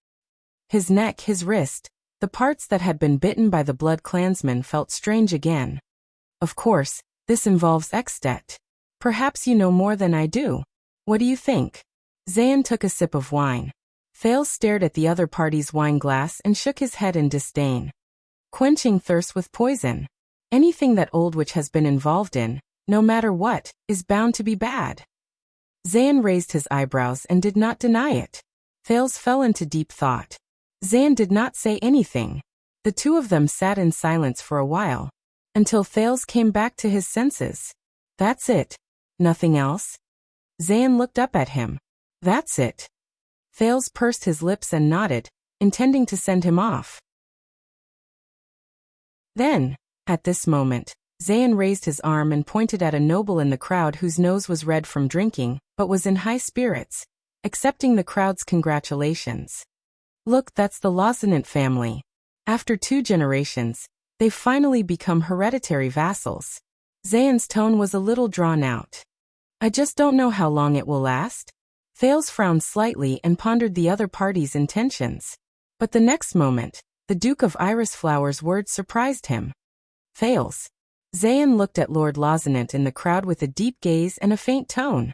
His neck, his wrist, the parts that had been bitten by the blood clansman felt strange again. Of course, this involves Extet. Perhaps you know more than I do. What do you think? Zayn took a sip of wine. Thales stared at the other party's wine glass and shook his head in disdain. Quenching thirst with poison. Anything that old witch has been involved in, no matter what, is bound to be bad. Zayn raised his eyebrows and did not deny it. Thales fell into deep thought. Zayn did not say anything. The two of them sat in silence for a while, until Thales came back to his senses. That's it. Nothing else? Zayn looked up at him. That's it. Thales pursed his lips and nodded, intending to send him off. Then, at this moment, Zayn raised his arm and pointed at a noble in the crowd whose nose was red from drinking, but was in high spirits, accepting the crowd's congratulations. Look, that's the Lausonant family. After 2 generations, they've finally become hereditary vassals. Zayn's tone was a little drawn out. I just don't know how long it will last. Thales frowned slightly and pondered the other party's intentions. But the next moment, the Duke of Iris Flower's words surprised him. Thales. Zayn looked at Lord Lausonant in the crowd with a deep gaze and a faint tone.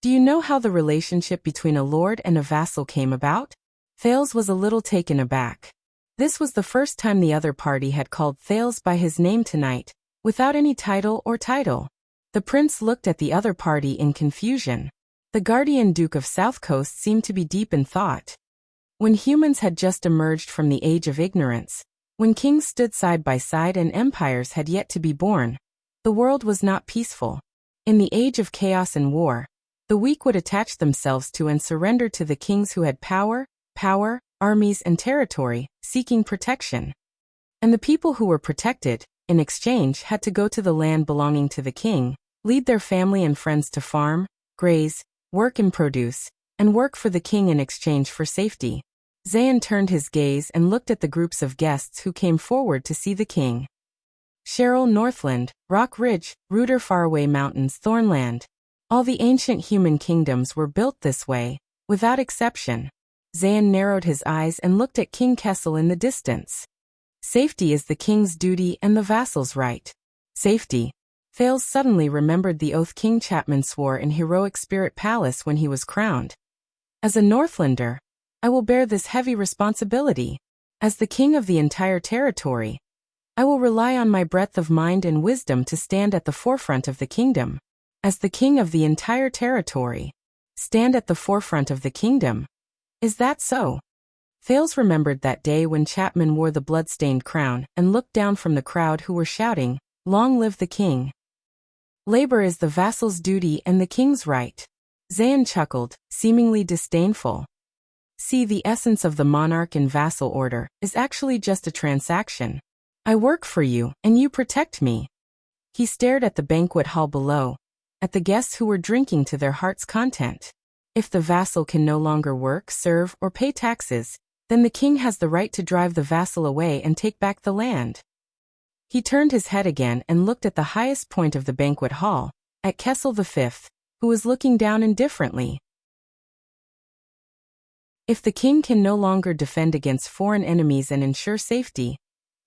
Do you know how the relationship between a lord and a vassal came about? Thales was a little taken aback. This was the first time the other party had called Thales by his name tonight, without any title or title. The prince looked at the other party in confusion. The guardian Duke of South Coast seemed to be deep in thought. When humans had just emerged from the age of ignorance, when kings stood side by side and empires had yet to be born, the world was not peaceful. In the age of chaos and war, the weak would attach themselves to and surrender to the kings who had power, armies and territory, seeking protection. And the people who were protected, in exchange, had to go to the land belonging to the king, lead their family and friends to farm, graze, work in produce, and work for the king in exchange for safety. Zayn turned his gaze and looked at the groups of guests who came forward to see the king. Cheryl, Northland, Rock Ridge, Rooter, Faraway Mountains, Thornland. All the ancient human kingdoms were built this way, without exception. Zayn narrowed his eyes and looked at King Kessel in the distance. Safety is the king's duty and the vassal's right. Safety. Thales suddenly remembered the oath King Chapman swore in Heroic Spirit Palace when he was crowned. As a Northlander, I will bear this heavy responsibility. As the king of the entire territory, I will rely on my breadth of mind and wisdom to stand at the forefront of the kingdom. As the king of the entire territory, stand at the forefront of the kingdom. Is that so? Thales remembered that day when Chapman wore the blood-stained crown and looked down from the crowd who were shouting, "Long live the king!" Labor is the vassal's duty and the king's right. Zayn chuckled, seemingly disdainful. See, the essence of the monarch and vassal order is actually just a transaction. I work for you, and you protect me. He stared at the banquet hall below, at the guests who were drinking to their heart's content. If the vassal can no longer work, serve, or pay taxes, then the king has the right to drive the vassal away and take back the land. He turned his head again and looked at the highest point of the banquet hall, at Kessel V, who was looking down indifferently. If the king can no longer defend against foreign enemies and ensure safety,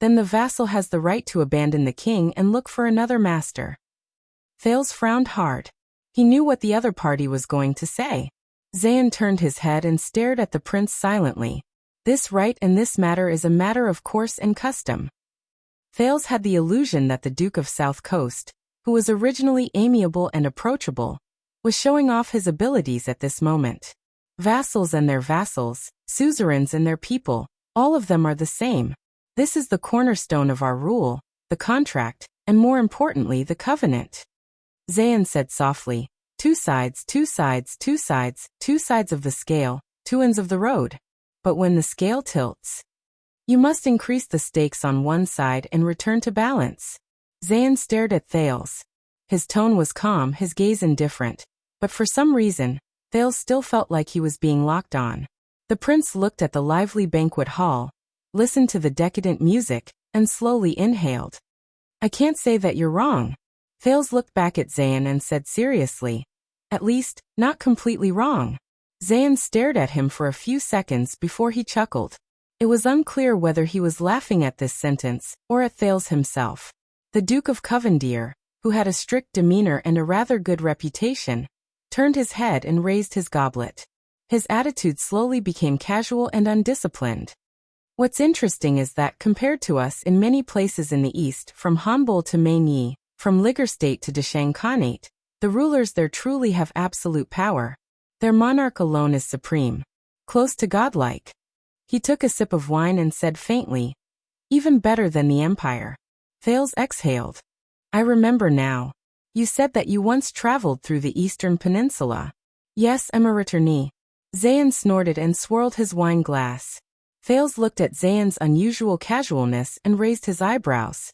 then the vassal has the right to abandon the king and look for another master. Thales frowned hard. He knew what the other party was going to say. Zayn turned his head and stared at the prince silently. This right and this matter is a matter of course and custom. Thales had the illusion that the Duke of South Coast, who was originally amiable and approachable, was showing off his abilities at this moment. Vassals and their vassals, suzerains and their people, all of them are the same. This is the cornerstone of our rule, the contract, and more importantly the covenant. Zayn said softly, two sides, two sides, two sides, two sides of the scale, two ends of the road. But when the scale tilts, you must increase the stakes on one side and return to balance. Zayn stared at Thales. His tone was calm, his gaze indifferent, but for some reason, Thales still felt like he was being locked on. The prince looked at the lively banquet hall, listened to the decadent music, and slowly inhaled. I can't say that you're wrong. Thales looked back at Zayn and said seriously, at least, not completely wrong. Zayn stared at him for a few seconds before he chuckled. It was unclear whether he was laughing at this sentence or at Thales himself. The Duke of Covendere, who had a strict demeanor and a rather good reputation, turned his head and raised his goblet. His attitude slowly became casual and undisciplined. What's interesting is that compared to us in many places in the East, from Hanbol to Mainyi, from Liger State to Deshang Khanate, the rulers there truly have absolute power. Their monarch alone is supreme, close to godlike. He took a sip of wine and said faintly, even better than the empire. Thales exhaled. I remember now. You said that you once traveled through the Eastern Peninsula. Yes, I'm a returnee. Zayn snorted and swirled his wine glass. Thales looked at Zayn's unusual casualness and raised his eyebrows.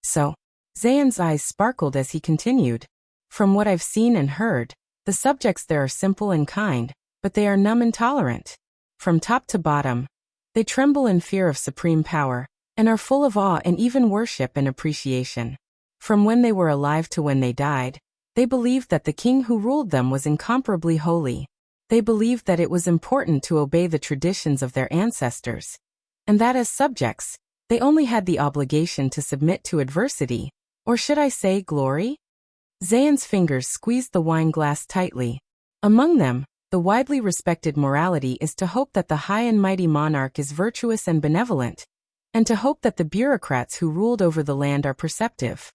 So, Zayn's eyes sparkled as he continued. From what I've seen and heard, the subjects there are simple and kind, but they are numb and tolerant. From top to bottom, they tremble in fear of supreme power, and are full of awe and even worship and appreciation. From when they were alive to when they died, they believed that the king who ruled them was incomparably holy. They believed that it was important to obey the traditions of their ancestors, and that as subjects, they only had the obligation to submit to adversity, or should I say glory? Zayn's fingers squeezed the wine glass tightly. Among them, the widely respected morality is to hope that the high and mighty monarch is virtuous and benevolent, and to hope that the bureaucrats who ruled over the land are perceptive.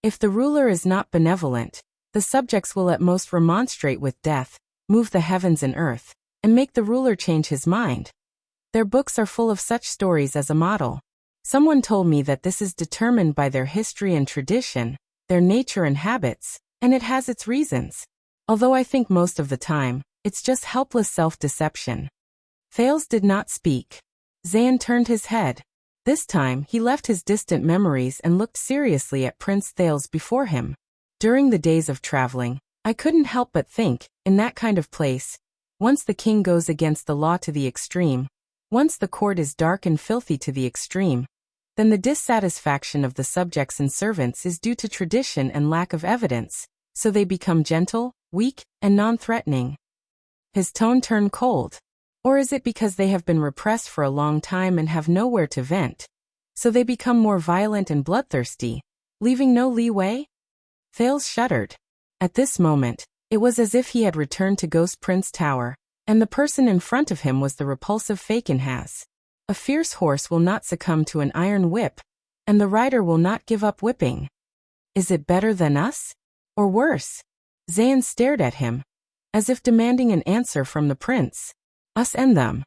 If the ruler is not benevolent, the subjects will at most remonstrate with death, move the heavens and earth, and make the ruler change his mind. Their books are full of such stories as a model. Someone told me that this is determined by their history and tradition, their nature and habits, and it has its reasons. Although I think most of the time, it's just helpless self-deception. Thales did not speak. Zayn turned his head. This time, he left his distant memories and looked seriously at Prince Thales before him. During the days of traveling, I couldn't help but think, in that kind of place, Once the king goes against the law to the extreme, once the court is dark and filthy to the extreme, then the dissatisfaction of the subjects and servants is due to tradition and lack of evidence, so they become gentle, weak, and non-threatening. His tone turned cold. Or is it because they have been repressed for a long time and have nowhere to vent, so they become more violent and bloodthirsty, leaving no leeway? Thales shuddered. At this moment, it was as if he had returned to Ghost Prince Tower, and the person in front of him was the repulsive Fakenhas. A fierce horse will not succumb to an iron whip, and the rider will not give up whipping. Is it better than us? Or worse? Zayn stared at him, as if demanding an answer from the prince. Us and them.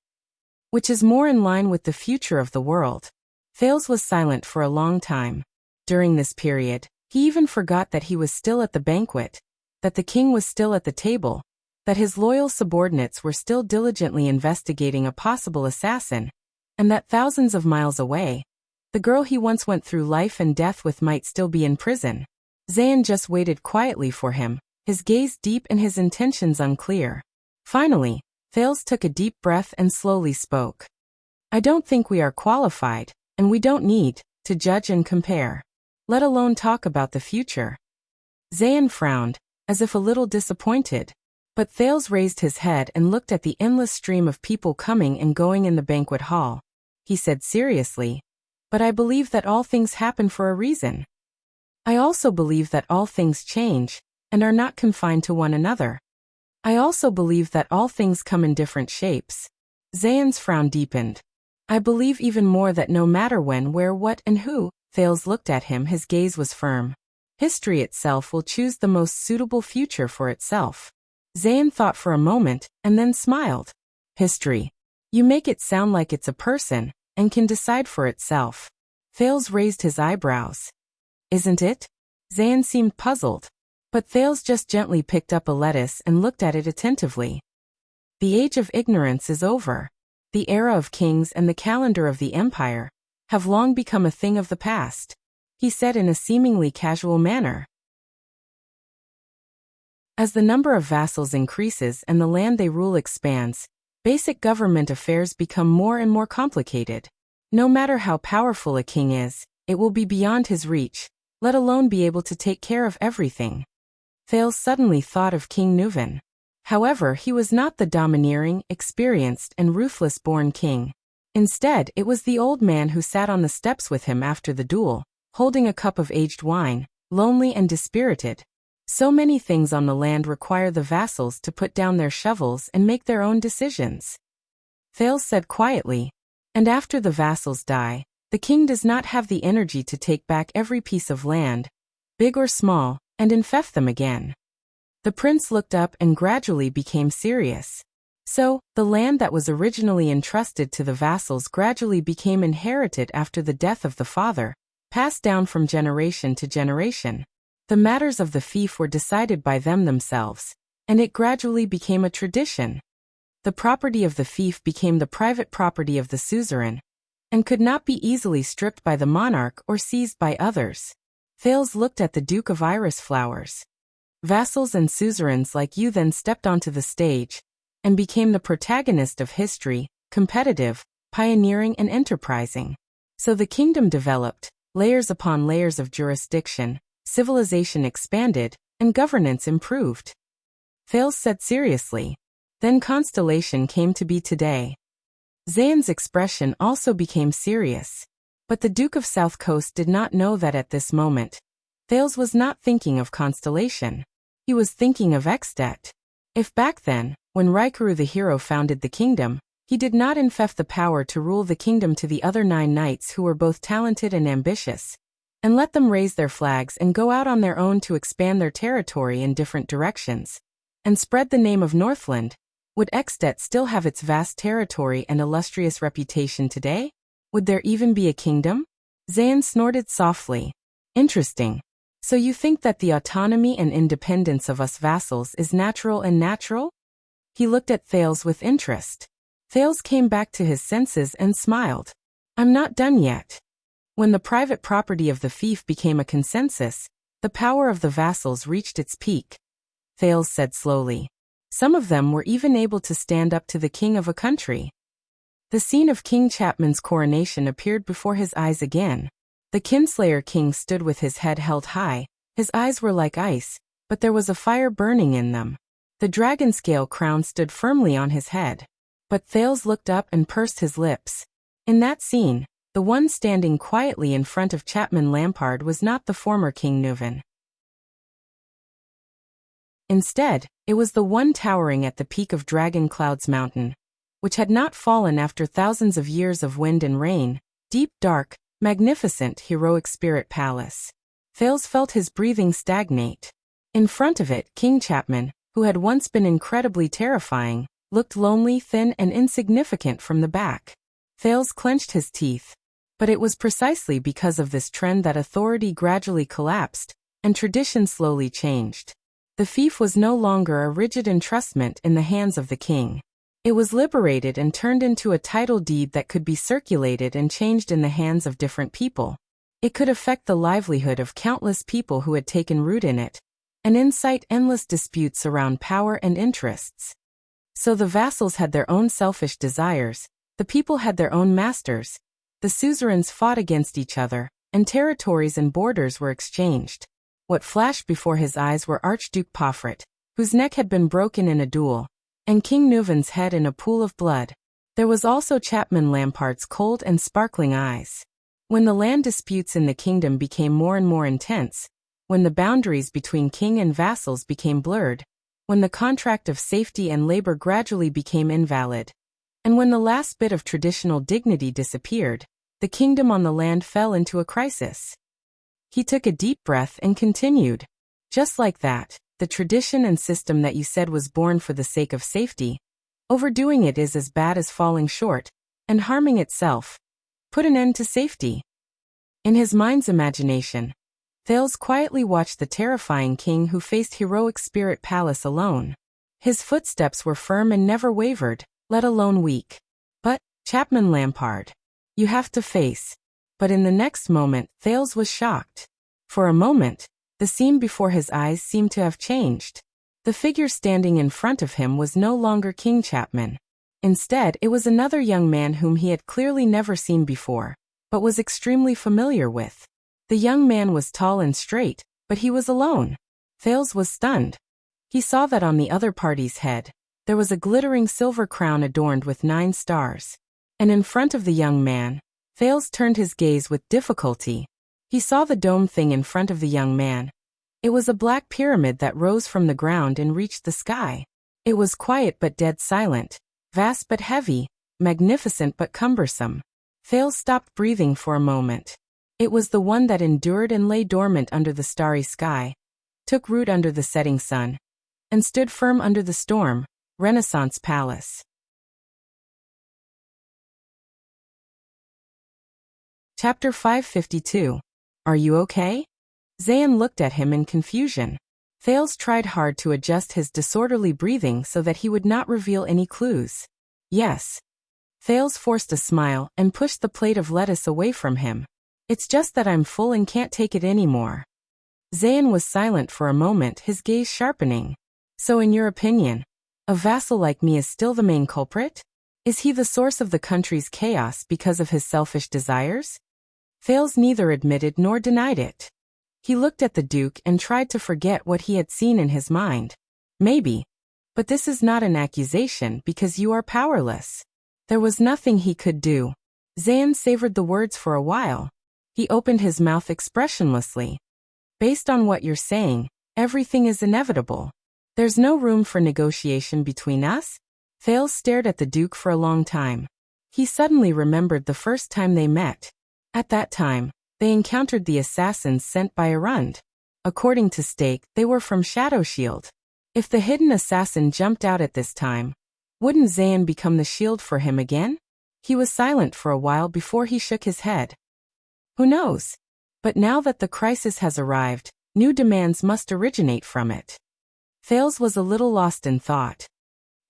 Which is more in line with the future of the world? Thales was silent for a long time. During this period, he even forgot that he was still at the banquet, that the king was still at the table, that his loyal subordinates were still diligently investigating a possible assassin, and that thousands of miles away, the girl he once went through life and death with might still be in prison. Zayn just waited quietly for him, his gaze deep and his intentions unclear. Finally, Thales took a deep breath and slowly spoke. I don't think we are qualified, and we don't need, to judge and compare, let alone talk about the future. Zayn frowned, as if a little disappointed, but Thales raised his head and looked at the endless stream of people coming and going in the banquet hall. He said seriously, but I believe that all things happen for a reason. I also believe that all things change, and are not confined to one another. I also believe that all things come in different shapes. Zayn's frown deepened. I believe even more that no matter when, where, what, and who, Thales looked at him, his gaze was firm. History itself will choose the most suitable future for itself. Zayn thought for a moment, and then smiled. History. You make it sound like it's a person, and can decide for itself. Thales raised his eyebrows. Isn't it? Zayn seemed puzzled. But Thales just gently picked up a lettuce and looked at it attentively. The age of ignorance is over. The era of kings and the calendar of the empire have long become a thing of the past, he said in a seemingly casual manner. As the number of vassals increases and the land they rule expands, basic government affairs become more and more complicated. No matter how powerful a king is, it will be beyond his reach, let alone be able to take care of everything. Thales suddenly thought of King Nuvan. However, he was not the domineering, experienced, and ruthless-born king. Instead, it was the old man who sat on the steps with him after the duel, holding a cup of aged wine, lonely and dispirited. So many things on the land require the vassals to put down their shovels and make their own decisions. Thales said quietly, and after the vassals die, the king does not have the energy to take back every piece of land, big or small, and infect them again. The prince looked up and gradually became serious. So, the land that was originally entrusted to the vassals gradually became inherited after the death of the father, passed down from generation to generation. The matters of the fief were decided by them themselves, and it gradually became a tradition. The property of the fief became the private property of the suzerain, and could not be easily stripped by the monarch or seized by others. Thales looked at the Duke of Iris Flowers. Vassals and suzerains like you then stepped onto the stage, and became the protagonist of history, competitive, pioneering and enterprising. So the kingdom developed, layers upon layers of jurisdiction, civilization expanded, and governance improved. Thales said seriously. Then Constellation came to be today. Zayn's expression also became serious. But the Duke of South Coast did not know that at this moment. Thales was not thinking of Constellation. He was thinking of Extet. If back then, when Raikuru the hero founded the kingdom, he did not infect the power to rule the kingdom to the other 9 knights who were both talented and ambitious, and let them raise their flags and go out on their own to expand their territory in different directions, and spread the name of Northland, would Extet still have its vast territory and illustrious reputation today? Would there even be a kingdom? Zayn snorted softly. Interesting. So you think that the autonomy and independence of us vassals is natural and natural? He looked at Thales with interest. Thales came back to his senses and smiled. I'm not done yet. When the private property of the fief became a consensus, the power of the vassals reached its peak. Thales said slowly. Some of them were even able to stand up to the king of a country. The scene of King Chapman's coronation appeared before his eyes again. The Kinslayer king stood with his head held high, his eyes were like ice, but there was a fire burning in them. The dragon scale crown stood firmly on his head. But Thales looked up and pursed his lips. In that scene, the one standing quietly in front of Chapman Lampard was not the former King Nuvan. Instead, it was the one towering at the peak of Dragon Cloud's mountain, which had not fallen after thousands of years of wind and rain, deep, dark, magnificent, heroic spirit palace. Thales felt his breathing stagnate. In front of it, King Chapman, who had once been incredibly terrifying, looked lonely, thin, and insignificant from the back. Thales clenched his teeth. But it was precisely because of this trend that authority gradually collapsed, and tradition slowly changed. The fief was no longer a rigid entrustment in the hands of the king. It was liberated and turned into a title deed that could be circulated and changed in the hands of different people. It could affect the livelihood of countless people who had taken root in it, and incite endless disputes around power and interests. So the vassals had their own selfish desires, the people had their own masters, the suzerains fought against each other, and territories and borders were exchanged. What flashed before his eyes were Archduke Pofrit, whose neck had been broken in a duel, and King Nuvan's head in a pool of blood. There was also Chapman Lampard's cold and sparkling eyes. When the land disputes in the kingdom became more and more intense, when the boundaries between king and vassals became blurred, when the contract of safety and labor gradually became invalid, and when the last bit of traditional dignity disappeared, the kingdom on the land fell into a crisis. He took a deep breath and continued. Just like that, the tradition and system that you said was born for the sake of safety, overdoing it is as bad as falling short, and harming itself. Put an end to safety. In his mind's imagination, Thales quietly watched the terrifying king who faced heroic spirit palace alone. His footsteps were firm and never wavered, let alone weak. But, Chapman Lampard, you have to face. But in the next moment, Thales was shocked. For a moment, the scene before his eyes seemed to have changed. The figure standing in front of him was no longer King Chapman. Instead, it was another young man whom he had clearly never seen before, but was extremely familiar with. The young man was tall and straight, but he was alone. Thales was stunned. He saw that on the other party's head, there was a glittering silver crown adorned with 9 stars. And in front of the young man, Thales turned his gaze with difficulty. He saw the dome thing in front of the young man. It was a black pyramid that rose from the ground and reached the sky. It was quiet but dead silent, vast but heavy, magnificent but cumbersome. Thales stopped breathing for a moment. It was the one that endured and lay dormant under the starry sky, took root under the setting sun, and stood firm under the storm, Renaissance Palace. Chapter 552. Are you okay? Zayn looked at him in confusion. Thales tried hard to adjust his disorderly breathing so that he would not reveal any clues. Yes. Thales forced a smile and pushed the plate of lettuce away from him. It's just that I'm full and can't take it anymore. Zayn was silent for a moment, his gaze sharpening. So in your opinion, a vassal like me is still the main culprit? Is he the source of the country's chaos because of his selfish desires? Thales neither admitted nor denied it. He looked at the Duke and tried to forget what he had seen in his mind. Maybe. But this is not an accusation because you are powerless. There was nothing he could do. Zayn savored the words for a while. He opened his mouth expressionlessly. Based on what you're saying, everything is inevitable. There's no room for negotiation between us? Thales stared at the Duke for a long time. He suddenly remembered the first time they met. At that time, they encountered the assassins sent by Arund. According to Stake, they were from Shadowshield. If the hidden assassin jumped out at this time, wouldn't Zayn become the shield for him again? He was silent for a while before he shook his head. Who knows? But now that the crisis has arrived, new demands must originate from it. Thales was a little lost in thought.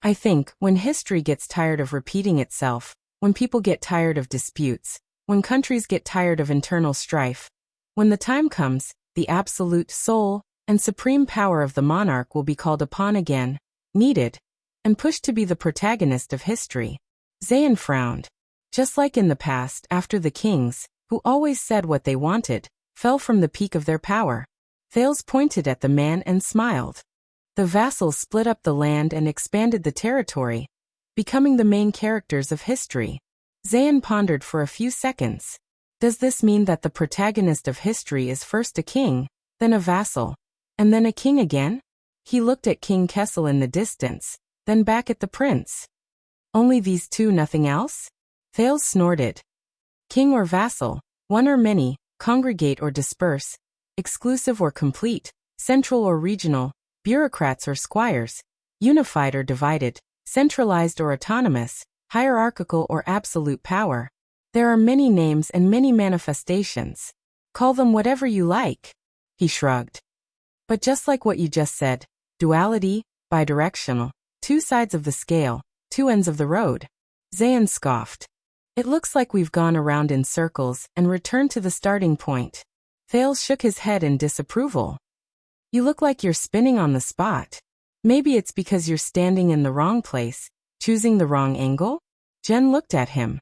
I think, when history gets tired of repeating itself, when people get tired of disputes, when countries get tired of internal strife, when the time comes, the absolute soul and supreme power of the monarch will be called upon again. needed, and pushed to be the protagonist of history. Zayn frowned. Just like in the past, after the kings, who always said what they wanted, fell from the peak of their power. Thales pointed at the man and smiled. The vassals split up the land and expanded the territory, becoming the main characters of history. Zayn pondered for a few seconds. Does this mean that the protagonist of history is first a king, then a vassal, and then a king again? He looked at King Kessel in the distance, then back at the prince. Only these two, nothing else? Thales snorted. King or vassal, one or many, congregate or disperse, exclusive or complete, central or regional, bureaucrats or squires, unified or divided, centralized or autonomous, hierarchical or absolute power. There are many names and many manifestations. Call them whatever you like. He shrugged. But just like what you just said, duality, bidirectional, two sides of the scale, two ends of the road. Zayn scoffed. It looks like we've gone around in circles and returned to the starting point. Thales shook his head in disapproval. You look like you're spinning on the spot. Maybe it's because you're standing in the wrong place, choosing the wrong angle? Jen looked at him.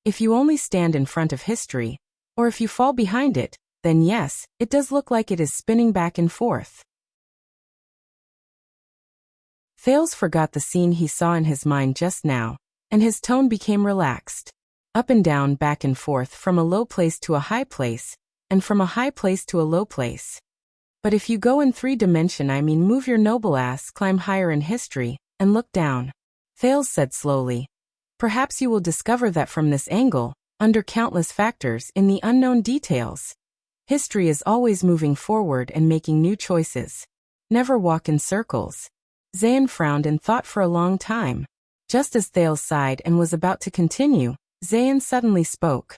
If you only stand in front of history, or if you fall behind it, then yes, it does look like it is spinning back and forth. Thales forgot the scene he saw in his mind just now, and his tone became relaxed. Up and down, back and forth, from a low place to a high place, and from a high place to a low place. But if you go in 3-dimension, I mean move your noble ass, climb higher in history, and look down. Thales said slowly. Perhaps you will discover that from this angle, under countless factors in the unknown details. History is always moving forward and making new choices. Never walk in circles. Zayn frowned and thought for a long time. Just as Thales sighed and was about to continue, Zayn suddenly spoke.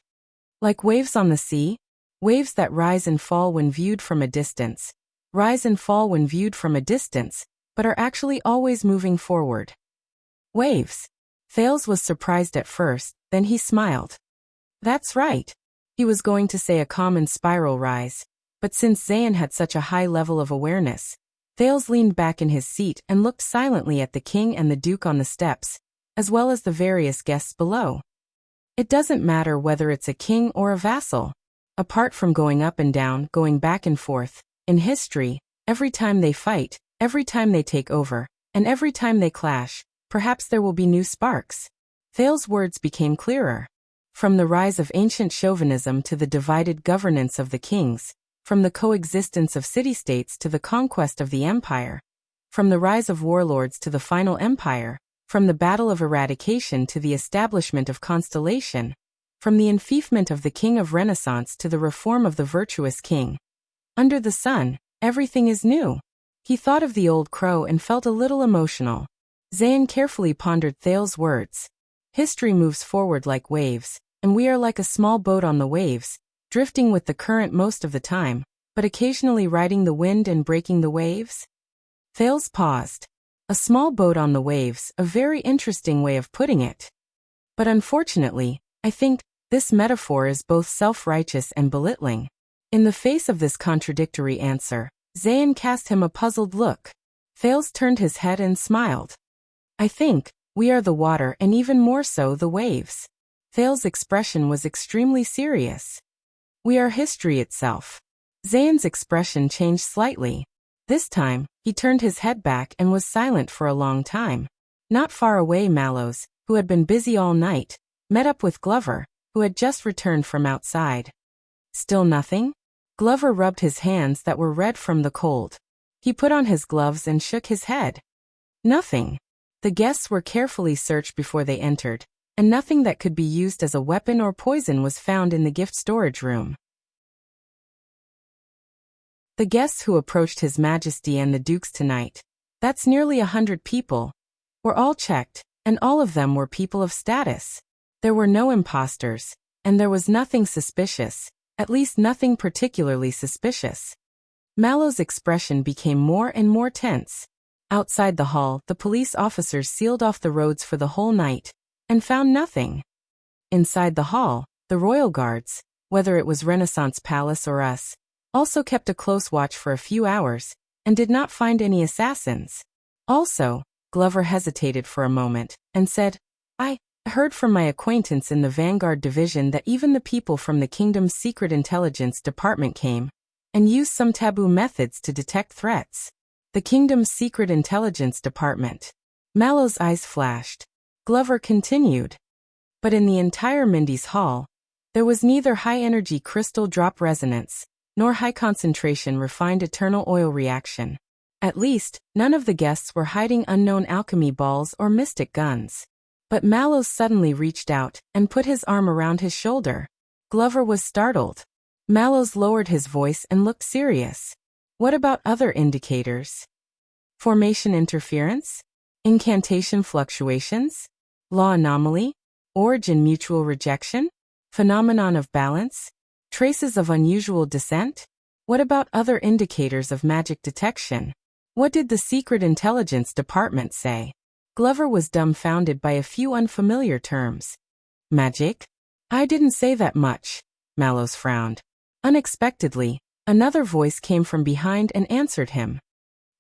Like waves on the sea, waves that rise and fall when viewed from a distance, rise and fall when viewed from a distance, but are actually always moving forward. Waves. Thales was surprised at first, then he smiled. That's right. He was going to say a common spiral rise, but since Zayn had such a high level of awareness, Thales leaned back in his seat and looked silently at the king and the duke on the steps, as well as the various guests below. It doesn't matter whether it's a king or a vassal. Apart from going up and down, going back and forth, in history, every time they fight, every time they take over, and every time they clash, perhaps there will be new sparks. Thales' words became clearer. From the rise of ancient chauvinism to the divided governance of the kings, from the coexistence of city-states to the conquest of the empire, from the rise of warlords to the final empire, from the battle of eradication to the establishment of constellation, from the enfeoffment of the king of Renaissance to the reform of the virtuous king. Under the sun, everything is new. He thought of the old crow and felt a little emotional. Zayn carefully pondered Thales' words. History moves forward like waves, and we are like a small boat on the waves, drifting with the current most of the time, but occasionally riding the wind and breaking the waves. Thales paused. A small boat on the waves, a very interesting way of putting it. But unfortunately, I think, this metaphor is both self-righteous and belittling. In the face of this contradictory answer, Zayn cast him a puzzled look. Thales turned his head and smiled. I think, we are the water and even more so the waves. Thales' expression was extremely serious. We are history itself. Zayn's expression changed slightly. This time, he turned his head back and was silent for a long time. Not far away, Mallows, who had been busy all night, met up with Glover, who had just returned from outside. Still nothing? Glover rubbed his hands that were red from the cold. He put on his gloves and shook his head. Nothing. The guests were carefully searched before they entered, and nothing that could be used as a weapon or poison was found in the gift storage room. The guests who approached His Majesty and the Dukes tonight, that's nearly 100 people, were all checked, and all of them were people of status. There were no imposters, and there was nothing suspicious, at least nothing particularly suspicious. Mallow's expression became more and more tense. Outside the hall, the police officers sealed off the roads for the whole night, and found nothing. Inside the hall, the royal guards, whether it was Renaissance Palace or us, also kept a close watch for a few hours, and did not find any assassins. Also, Glover hesitated for a moment, and said, I heard from my acquaintance in the Vanguard Division that even the people from the kingdom's secret intelligence department came and used some taboo methods to detect threats. The kingdom's secret intelligence department. Mallow's eyes flashed. Glover continued. But in the entire Mindy's Hall, there was neither high-energy crystal drop resonance, nor high-concentration refined eternal oil reaction. At least, none of the guests were hiding unknown alchemy balls or mystic guns. But Mallows suddenly reached out and put his arm around his shoulder. Glover was startled. Mallows lowered his voice and looked serious. What about other indicators? Formation interference? Incantation fluctuations? Law anomaly? Origin mutual rejection? Phenomenon of balance? Traces of unusual descent? What about other indicators of magic detection? What did the Secret Intelligence Department say? Glover was dumbfounded by a few unfamiliar terms. Magic? I didn't say that much. Mallows frowned. Unexpectedly, another voice came from behind and answered him.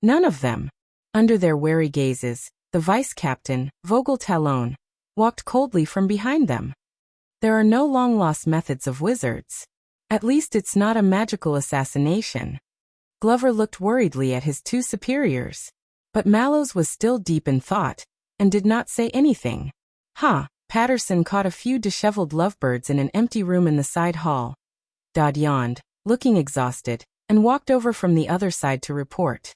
None of them. Under their wary gazes, the vice-captain, Vogel Talon, walked coldly from behind them. There are no long-lost methods of wizards. At least it's not a magical assassination. Glover looked worriedly at his two superiors. But Mallows was still deep in thought, and did not say anything. Patterson caught a few disheveled lovebirds in an empty room in the side hall. Dodd yawned, looking exhausted, and walked over from the other side to report.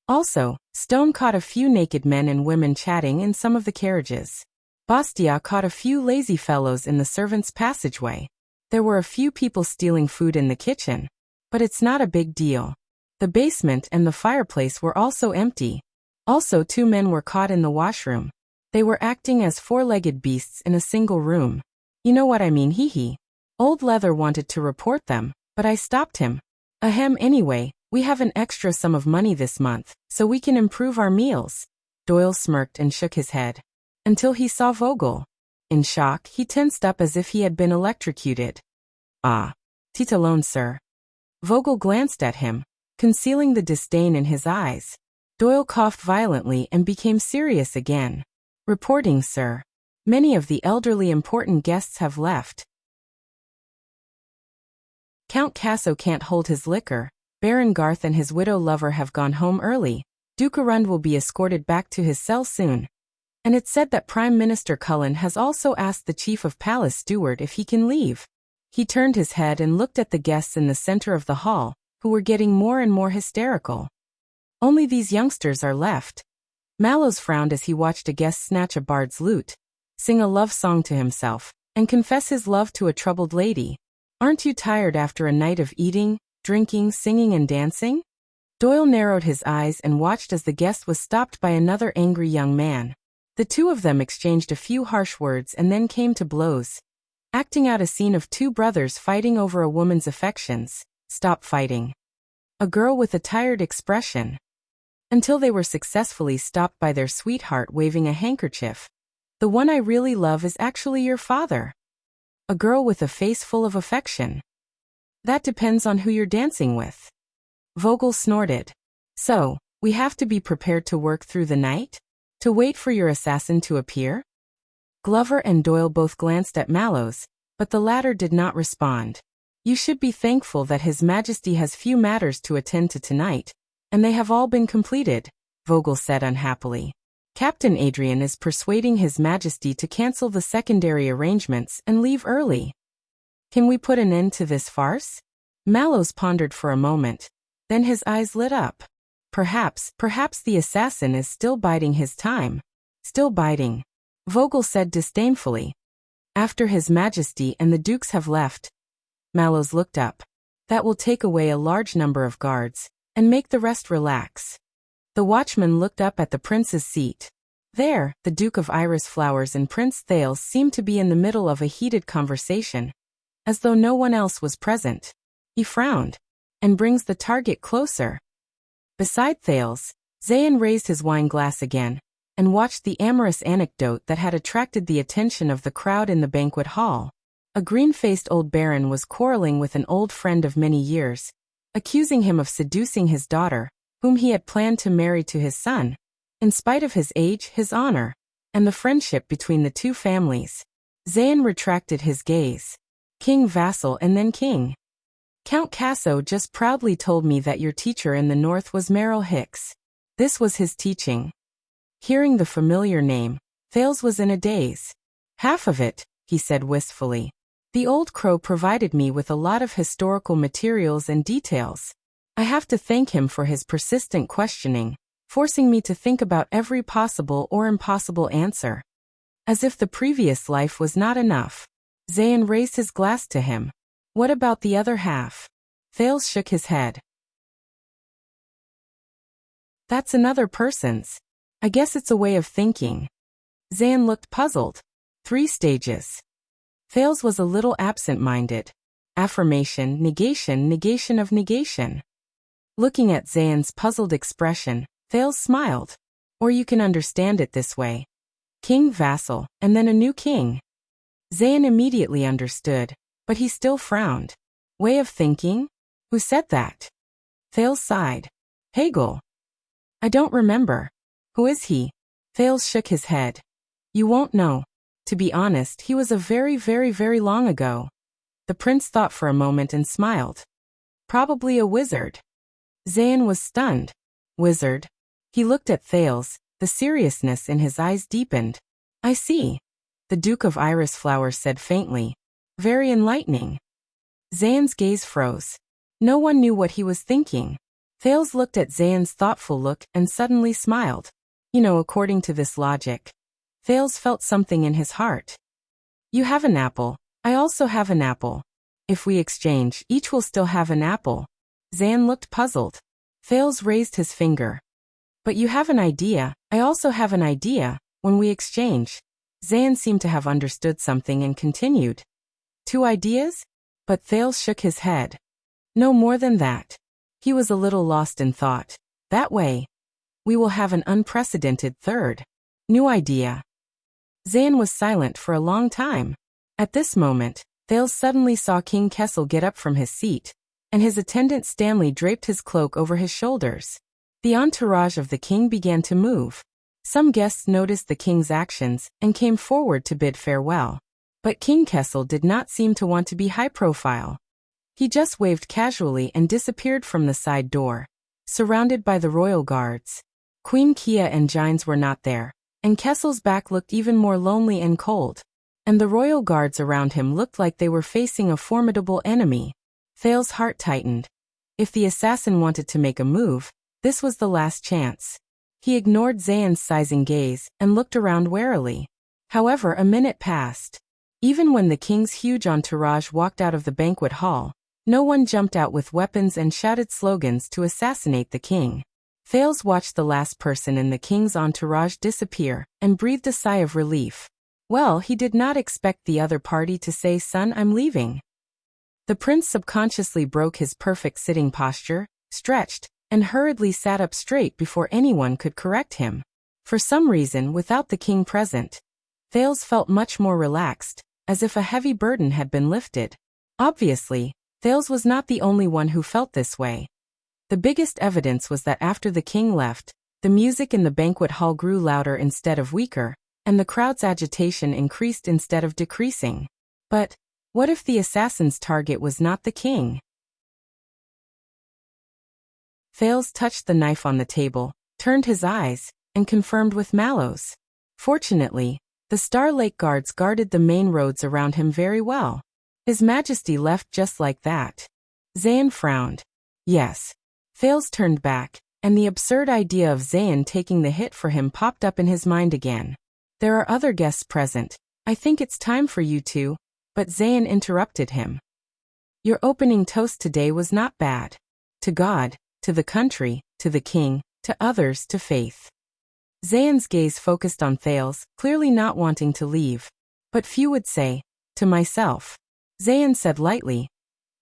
Also, Stone caught a few naked men and women chatting in some of the carriages. Bastia caught a few lazy fellows in the servants' passageway. There were a few people stealing food in the kitchen. But it's not a big deal. The basement and the fireplace were also empty. Also, 2 men were caught in the washroom. They were acting as 4-legged beasts in a single room. You know what I mean, hee. Old Leather wanted to report them, but I stopped him. Anyway, we have an extra sum of money this month, so we can improve our meals. Doyle smirked and shook his head. Until he saw Vogel. In shock, he tensed up as if he had been electrocuted. Titalone, sir. Vogel glanced at him, concealing the disdain in his eyes. Doyle coughed violently and became serious again. Reporting, sir. Many of the elderly important guests have left. Count Casso can't hold his liquor. Baron Garth and his widow lover have gone home early. Duke Arund will be escorted back to his cell soon. And it's said that Prime Minister Cullen has also asked the Chief of Palace Steward if he can leave. He turned his head and looked at the guests in the center of the hall, who were getting more and more hysterical. Only these youngsters are left. Mallows frowned as he watched a guest snatch a bard's lute, sing a love song to himself, and confess his love to a troubled lady. Aren't you tired after a night of eating, drinking, singing, and dancing? Doyle narrowed his eyes and watched as the guest was stopped by another angry young man. The two of them exchanged a few harsh words and then came to blows, acting out a scene of 2 brothers fighting over a woman's affections. Stop fighting. A girl with a tired expression. Until they were successfully stopped by their sweetheart waving a handkerchief. The one I really love is actually your father. A girl with a face full of affection. That depends on who you're dancing with. Vogel snorted. So, we have to be prepared to work through the night? To wait for your assassin to appear? Glover and Doyle both glanced at Mallows, but the latter did not respond. You should be thankful that His Majesty has few matters to attend to tonight, and they have all been completed, Vogel said unhappily. Captain Adrian is persuading His Majesty to cancel the secondary arrangements and leave early. Can we put an end to this farce? Mallows pondered for a moment. Then his eyes lit up. Perhaps the assassin is still biding his time. Still biding. Vogel said disdainfully. After His Majesty and the dukes have left. Mallows looked up. That will take away a large number of guards, and make the rest relax. The watchman looked up at the prince's seat. There, the Duke of Iris Flowers and Prince Thales seemed to be in the middle of a heated conversation, as though no one else was present. He frowned, and brings the target closer. Beside Thales, Zayn raised his wine glass again, and watched the amorous anecdote that had attracted the attention of the crowd in the banquet hall. A green-faced old baron was quarreling with an old friend of many years, accusing him of seducing his daughter, whom he had planned to marry to his son, in spite of his age, his honor, and the friendship between the two families. Zayn retracted his gaze. King vassal and then king. Count Casso just proudly told me that your teacher in the north was Merrill Hicks. This was his teaching. Hearing the familiar name, Thales was in a daze. Half of it, he said wistfully. The old crow provided me with a lot of historical materials and details. I have to thank him for his persistent questioning, forcing me to think about every possible or impossible answer. As if the previous life was not enough, Zayn raised his glass to him. What about the other half? Thales shook his head. That's another person's. I guess it's a way of thinking. Zayn looked puzzled. 3 stages. Thales was a little absent-minded. Affirmation, negation, negation of negation. Looking at Zayn's puzzled expression, Thales smiled. Or you can understand it this way. King vassal, and then a new king. Zayn immediately understood, but he still frowned. Way of thinking? Who said that? Thales sighed. Hegel. I don't remember. Who is he? Thales shook his head. You won't know. To be honest, he was a very, very, very long ago. The prince thought for a moment and smiled. Probably a wizard. Zayn was stunned. Wizard? He looked at Thales, the seriousness in his eyes deepened. I see. The Duke of Iris Flowers said faintly. Very enlightening. Zayn's gaze froze. No one knew what he was thinking. Thales looked at Zayn's thoughtful look and suddenly smiled. According to this logic. Thales felt something in his heart. You have an apple. I also have an apple. If we exchange, each will still have an apple. Zayn looked puzzled. Thales raised his finger. But you have an idea. I also have an idea. When we exchange. Zayn seemed to have understood something and continued. 2 ideas? But Thales shook his head. No more than that. He was a little lost in thought. That way. We will have an unprecedented third. New idea. Zayn was silent for a long time. At this moment, Thales suddenly saw King Kessel get up from his seat, and his attendant Stanley draped his cloak over his shoulders. The entourage of the king began to move. Some guests noticed the king's actions and came forward to bid farewell. But King Kessel did not seem to want to be high profile. He just waved casually and disappeared from the side door, surrounded by the royal guards. Queen Kia and Gines were not there, and Kessel's back looked even more lonely and cold. And the royal guards around him looked like they were facing a formidable enemy. Thales' heart tightened. If the assassin wanted to make a move, this was the last chance. He ignored Zayn's sizing gaze and looked around warily. However, a minute passed. Even when the king's huge entourage walked out of the banquet hall, no one jumped out with weapons and shouted slogans to assassinate the king. Thales watched the last person in the king's entourage disappear and breathed a sigh of relief. Well, he did not expect the other party to say, "Son, I'm leaving." The prince subconsciously broke his perfect sitting posture, stretched, and hurriedly sat up straight before anyone could correct him. For some reason, without the king present, Thales felt much more relaxed, as if a heavy burden had been lifted. Obviously, Thales was not the only one who felt this way. The biggest evidence was that after the king left, the music in the banquet hall grew louder instead of weaker, and the crowd's agitation increased instead of decreasing. But what if the assassin's target was not the king? Thales touched the knife on the table, turned his eyes, and confirmed with Mallows. Fortunately, the Star Lake guards guarded the main roads around him very well. His Majesty left just like that. Zayn frowned. Yes. Thales turned back, and the absurd idea of Zayn taking the hit for him popped up in his mind again. There are other guests present. I think it's time for you to. But Zayn interrupted him. Your opening toast today was not bad. To God, to the country, to the king, to others, to faith. Zayn's gaze focused on Thales, clearly not wanting to leave. But few would say, to myself. Zayn said lightly,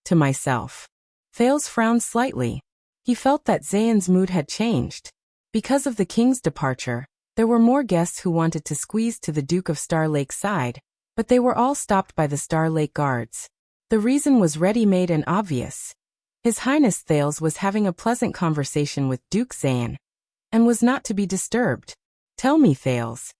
to myself. Thales frowned slightly. He felt that Zayn's mood had changed. Because of the king's departure, there were more guests who wanted to squeeze to the Duke of Star Lake's side, but they were all stopped by the Star Lake guards. The reason was ready-made and obvious. His Highness Thales was having a pleasant conversation with Duke Zayn. and was not to be disturbed. Tell me, Thales.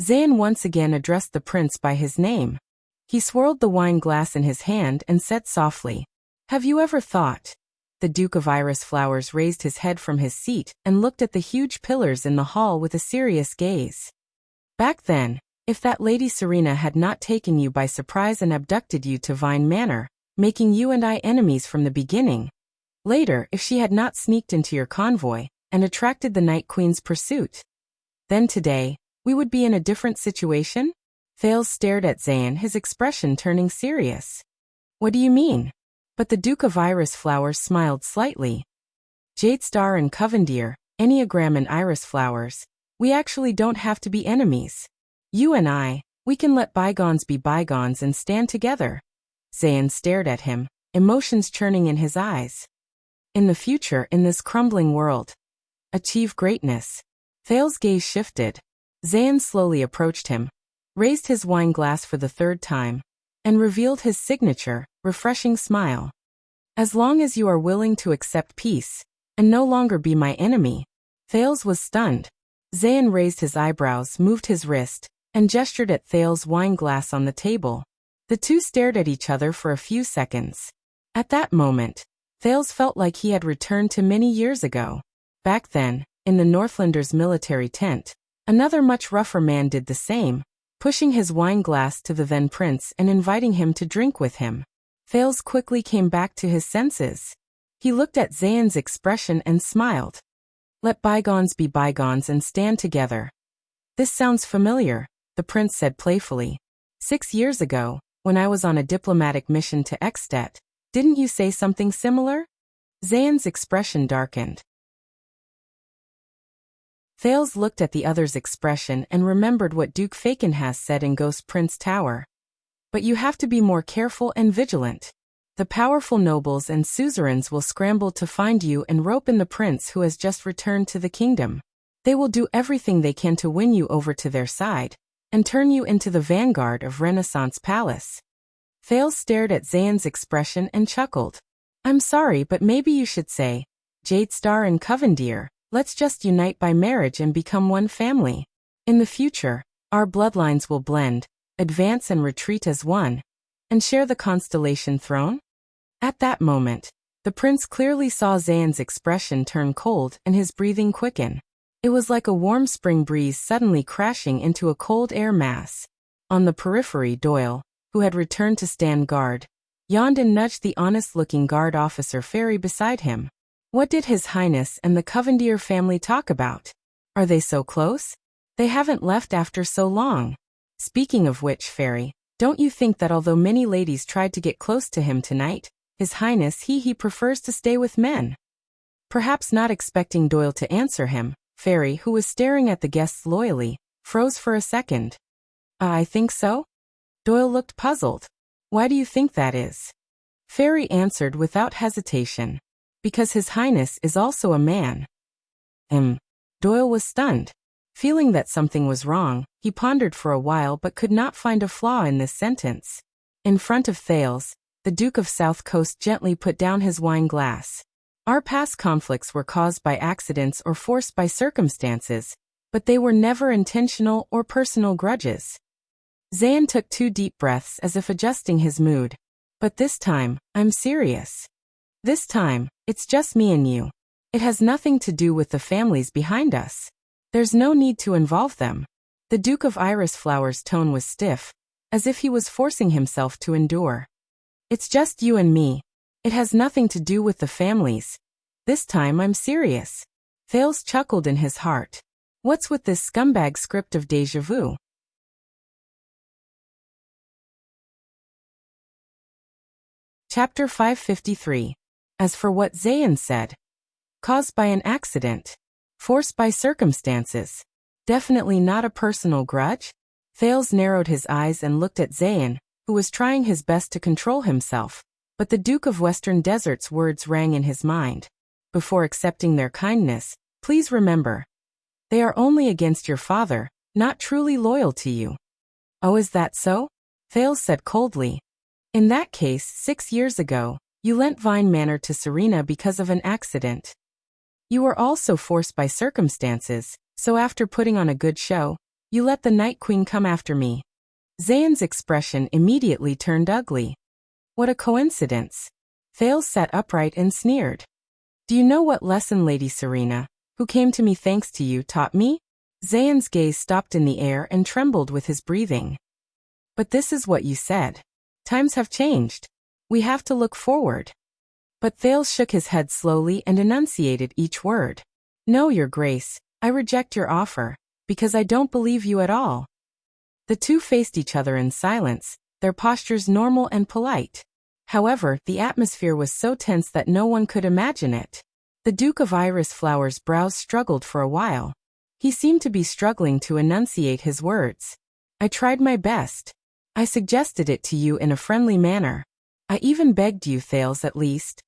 Zayn once again addressed the prince by his name. He swirled the wine glass in his hand and said softly, "Have you ever thought?" The Duke of Iris Flowers raised his head from his seat and looked at the huge pillars in the hall with a serious gaze. Back then, if that Lady Serena had not taken you by surprise and abducted you to Vine Manor, making you and I enemies from the beginning. Later, if she had not sneaked into your convoy and attracted the Night Queen's pursuit. Then today, we would be in a different situation? Thales stared at Zayn, his expression turning serious. What do you mean? But the Duke of Iris Flowers smiled slightly. Jade Star and Covendier, Enneagram and Iris Flowers, we actually don't have to be enemies. You and I, we can let bygones be bygones and stand together. Zayn stared at him, emotions churning in his eyes. In the future, in this crumbling world, achieve greatness. Thales' gaze shifted. Zayn slowly approached him, raised his wine glass for the third time, and revealed his signature, refreshing smile. As long as you are willing to accept peace, and no longer be my enemy. Thales was stunned. Zayn raised his eyebrows, moved his wrist, and gestured at Thales' wine glass on the table. The two stared at each other for a few seconds. At that moment, Thales felt like he had returned to many years ago. Back then, in the Northlanders' military tent, another much rougher man did the same, pushing his wine glass to the then prince and inviting him to drink with him. Thales quickly came back to his senses. He looked at Zayn's expression and smiled. Let bygones be bygones and stand together. This sounds familiar, the prince said playfully. 6 years ago, when I was on a diplomatic mission to Ekstedt, didn't you say something similar? Zayn's expression darkened. Thales looked at the other's expression and remembered what Duke Fakenhas said in Ghost Prince Tower. But you have to be more careful and vigilant. The powerful nobles and suzerains will scramble to find you and rope in the prince who has just returned to the kingdom. They will do everything they can to win you over to their side, and turn you into the vanguard of Renaissance Palace. Thales stared at Zayn's expression and chuckled. I'm sorry, but maybe you should say, Jade Star and Covendier, let's just unite by marriage and become one family. In the future, our bloodlines will blend, advance and retreat as one, and share the constellation throne? At that moment, the prince clearly saw Zayn's expression turn cold and his breathing quicken. It was like a warm spring breeze suddenly crashing into a cold air mass. On the periphery, Doyle, who had returned to stand guard, yawned and nudged the honest-looking guard officer Ferry beside him. What did His Highness and the Covendier family talk about? Are they so close? They haven't left after so long. Speaking of which, Ferry, don't you think that although many ladies tried to get close to him tonight, His Highness he prefers to stay with men? Perhaps not expecting Doyle to answer him, Ferry, who was staring at the guests loyally, froze for a second. I think so? Doyle looked puzzled. Why do you think that is? Ferry answered without hesitation. Because His Highness is also a man. Doyle was stunned. Feeling that something was wrong, he pondered for a while but could not find a flaw in this sentence. In front of Thales, the Duke of South Coast gently put down his wine glass. Our past conflicts were caused by accidents or forced by circumstances, but they were never intentional or personal grudges. Zayn took 2 deep breaths as if adjusting his mood. But this time, I'm serious. This time, it's just me and you. It has nothing to do with the families behind us. There's no need to involve them. The Duke of Iris Flower's tone was stiff, as if he was forcing himself to endure. It's just you and me. It has nothing to do with the families. This time I'm serious. Thales chuckled in his heart. What's with this scumbag script of déjà vu? Chapter 553. As for what Zayn said. Caused by an accident. Forced by circumstances. Definitely not a personal grudge? Thales narrowed his eyes and looked at Zayn, who was trying his best to control himself, but the Duke of Western Desert's words rang in his mind. Before accepting their kindness, please remember. They are only against your father, not truly loyal to you. Oh, is that so? Thales said coldly. In that case, 6 years ago, you lent Vine Manor to Serena because of an accident. You were also forced by circumstances, so after putting on a good show, you let the Night Queen come after me. Zayn's expression immediately turned ugly. What a coincidence. Thales sat upright and sneered. Do you know what lesson Lady Serena, who came to me thanks to you, taught me? Zayn's gaze stopped in the air and trembled with his breathing. But this is what you said. Times have changed. We have to look forward. But Thales shook his head slowly and enunciated each word. No, Your Grace, I reject your offer, because I don't believe you at all. The two faced each other in silence, their postures normal and polite. However, the atmosphere was so tense that no one could imagine it. The Duke of Iris Flower's brows struggled for a while. He seemed to be struggling to enunciate his words. I tried my best. I suggested it to you in a friendly manner. I even begged you, Thales, at least.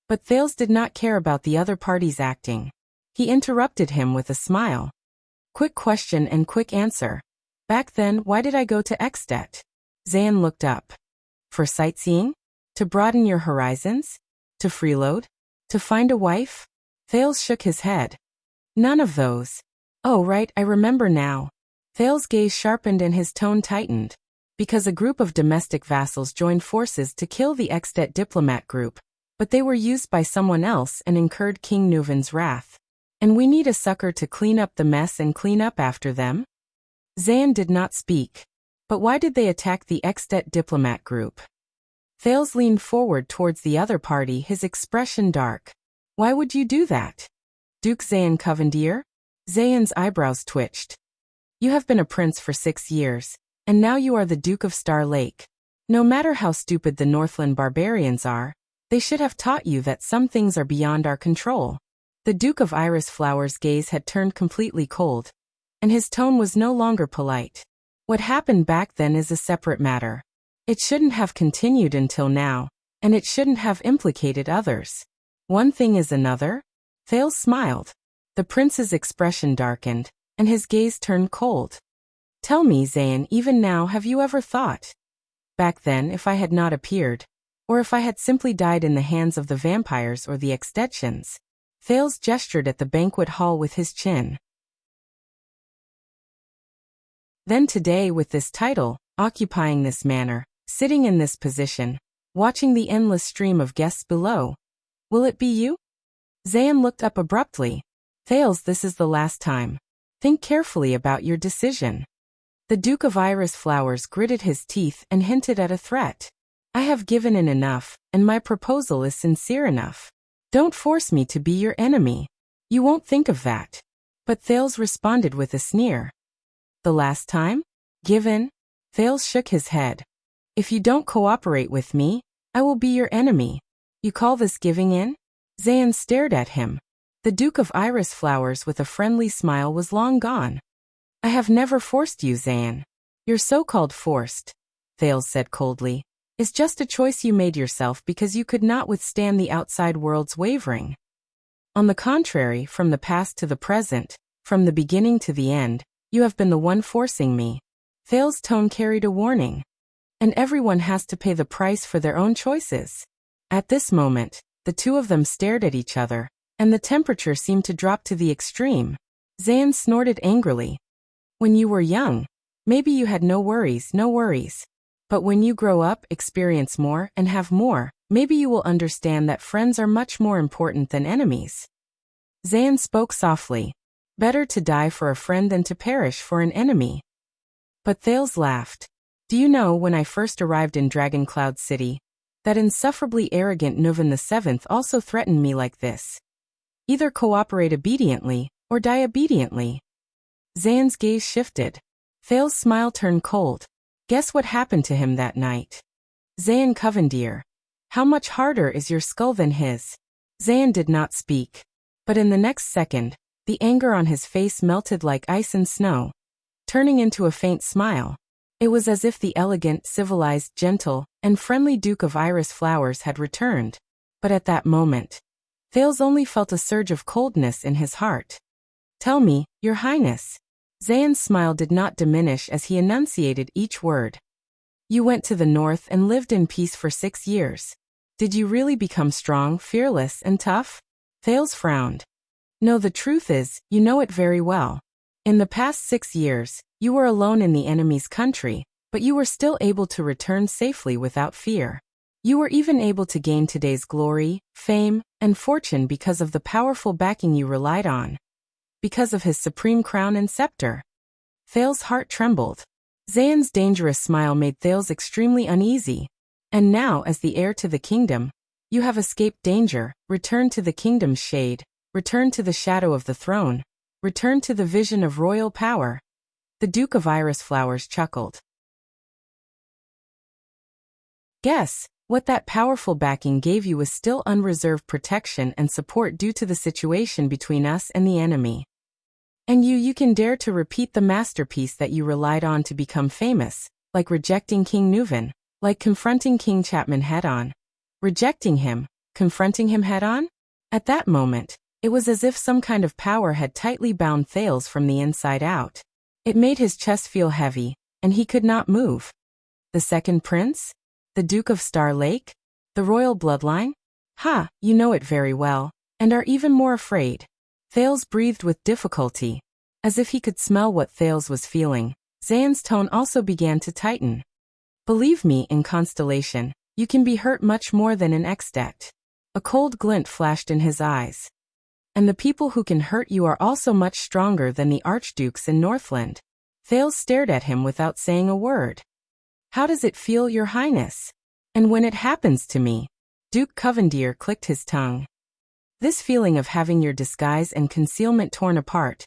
But Thales did not care about the other party's acting. He interrupted him with a smile. Quick question and quick answer. Back then, why did I go to Ekstedt? Zayn looked up. For sightseeing? To broaden your horizons? To freeload? To find a wife? Thales shook his head. None of those. Oh right, I remember now. Thales' gaze sharpened and his tone tightened. Because a group of domestic vassals joined forces to kill the Ekstedt diplomat group, but they were used by someone else and incurred King Nuven's wrath. And we need a sucker to clean up the mess and clean up after them? Zayn did not speak. But why did they attack the Ekstedt diplomat group? Thales leaned forward towards the other party, his expression dark. Why would you do that? Duke Zayn Covendier? Zayn's eyebrows twitched. You have been a prince for 6 years, and now you are the Duke of Star Lake. No matter how stupid the Northland barbarians are, they should have taught you that some things are beyond our control. The Duke of Iris Flower's gaze had turned completely cold, and his tone was no longer polite. What happened back then is a separate matter. It shouldn't have continued until now, and it shouldn't have implicated others. One thing is another? Thales smiled. The prince's expression darkened, and his gaze turned cold. Tell me, Zayn, even now, have you ever thought? Back then, if I had not appeared, or if I had simply died in the hands of the vampires or the Extettians. Thales gestured at the banquet hall with his chin. Then today, with this title, occupying this manor, sitting in this position, watching the endless stream of guests below, will it be you? Zayn looked up abruptly. Thales, this is the last time. Think carefully about your decision. The Duke of Iris Flowers gritted his teeth and hinted at a threat. I have given in enough, and my proposal is sincere enough. Don't force me to be your enemy. You won't think of that. But Thales responded with a sneer. The last time? Given? Thales shook his head. If you don't cooperate with me, I will be your enemy. You call this giving in? Zayn stared at him. The Duke of Iris Flowers with a friendly smile was long gone. I have never forced you, Zayn. Your so-called forced, Thales said coldly, is just a choice you made yourself because you could not withstand the outside world's wavering. On the contrary, from the past to the present, from the beginning to the end, you have been the one forcing me. Thales' tone carried a warning. And everyone has to pay the price for their own choices. At this moment, the two of them stared at each other, and the temperature seemed to drop to the extreme. Zayn snorted angrily. When you were young, maybe you had no worries. But when you grow up, experience more, and have more, maybe you will understand that friends are much more important than enemies. Zayn spoke softly. Better to die for a friend than to perish for an enemy. But Thales laughed. Do you know, when I first arrived in Dragoncloud City, that insufferably arrogant Nuven VII also threatened me like this. Either cooperate obediently, or die obediently. Zayn's gaze shifted. Thales' smile turned cold. Guess what happened to him that night? Zayn Covendier. How much harder is your skull than his? Zayn did not speak. But in the next second, the anger on his face melted like ice and snow, turning into a faint smile. It was as if the elegant, civilized, gentle, and friendly Duke of Iris Flowers had returned. But at that moment, Thales only felt a surge of coldness in his heart. Tell me, Your Highness. Zayn's smile did not diminish as he enunciated each word. You went to the north and lived in peace for 6 years. Did you really become strong, fearless, and tough? Thales frowned. No, the truth is, you know it very well. In the past 6 years, you were alone in the enemy's country, but you were still able to return safely without fear. You were even able to gain today's glory, fame, and fortune because of the powerful backing you relied on. Because of his supreme crown and scepter. Thal's heart trembled. Zayan's dangerous smile made Thales extremely uneasy. And now, as the heir to the kingdom, you have escaped danger, returned to the kingdom's shade, returned to the shadow of the throne, returned to the vision of royal power. The Duke of Iris Flowers chuckled. Guess what that powerful backing gave you was still unreserved protection and support due to the situation between us and the enemy. And you can dare to repeat the masterpiece that you relied on to become famous, like rejecting King Nuvan, like confronting King Chapman head-on. Rejecting him, confronting him head-on? At that moment, it was as if some kind of power had tightly bound Thales from the inside out. It made his chest feel heavy, and he could not move. The second prince? The Duke of Star Lake? The royal bloodline? Ha, you know it very well, and are even more afraid. Thales breathed with difficulty, as if he could smell what Thales was feeling. Zayan's tone also began to tighten. Believe me, in Constellation, you can be hurt much more than in Extet. A cold glint flashed in his eyes. And the people who can hurt you are also much stronger than the archdukes in Northland. Thales stared at him without saying a word. How does it feel, Your Highness? And when it happens to me? Duke Covendier clicked his tongue. This feeling of having your disguise and concealment torn apart,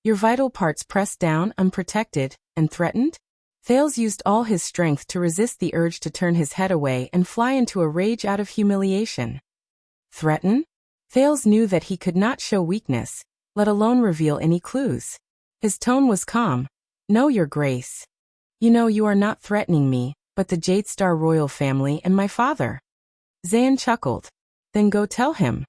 your vital parts pressed down, unprotected, and threatened? Thales used all his strength to resist the urge to turn his head away and fly into a rage out of humiliation. Threaten? Thales knew that he could not show weakness, let alone reveal any clues. His tone was calm. No, Your Grace. You know you are not threatening me, but the Jadestar royal family and my father. Zayan chuckled. Then go tell him.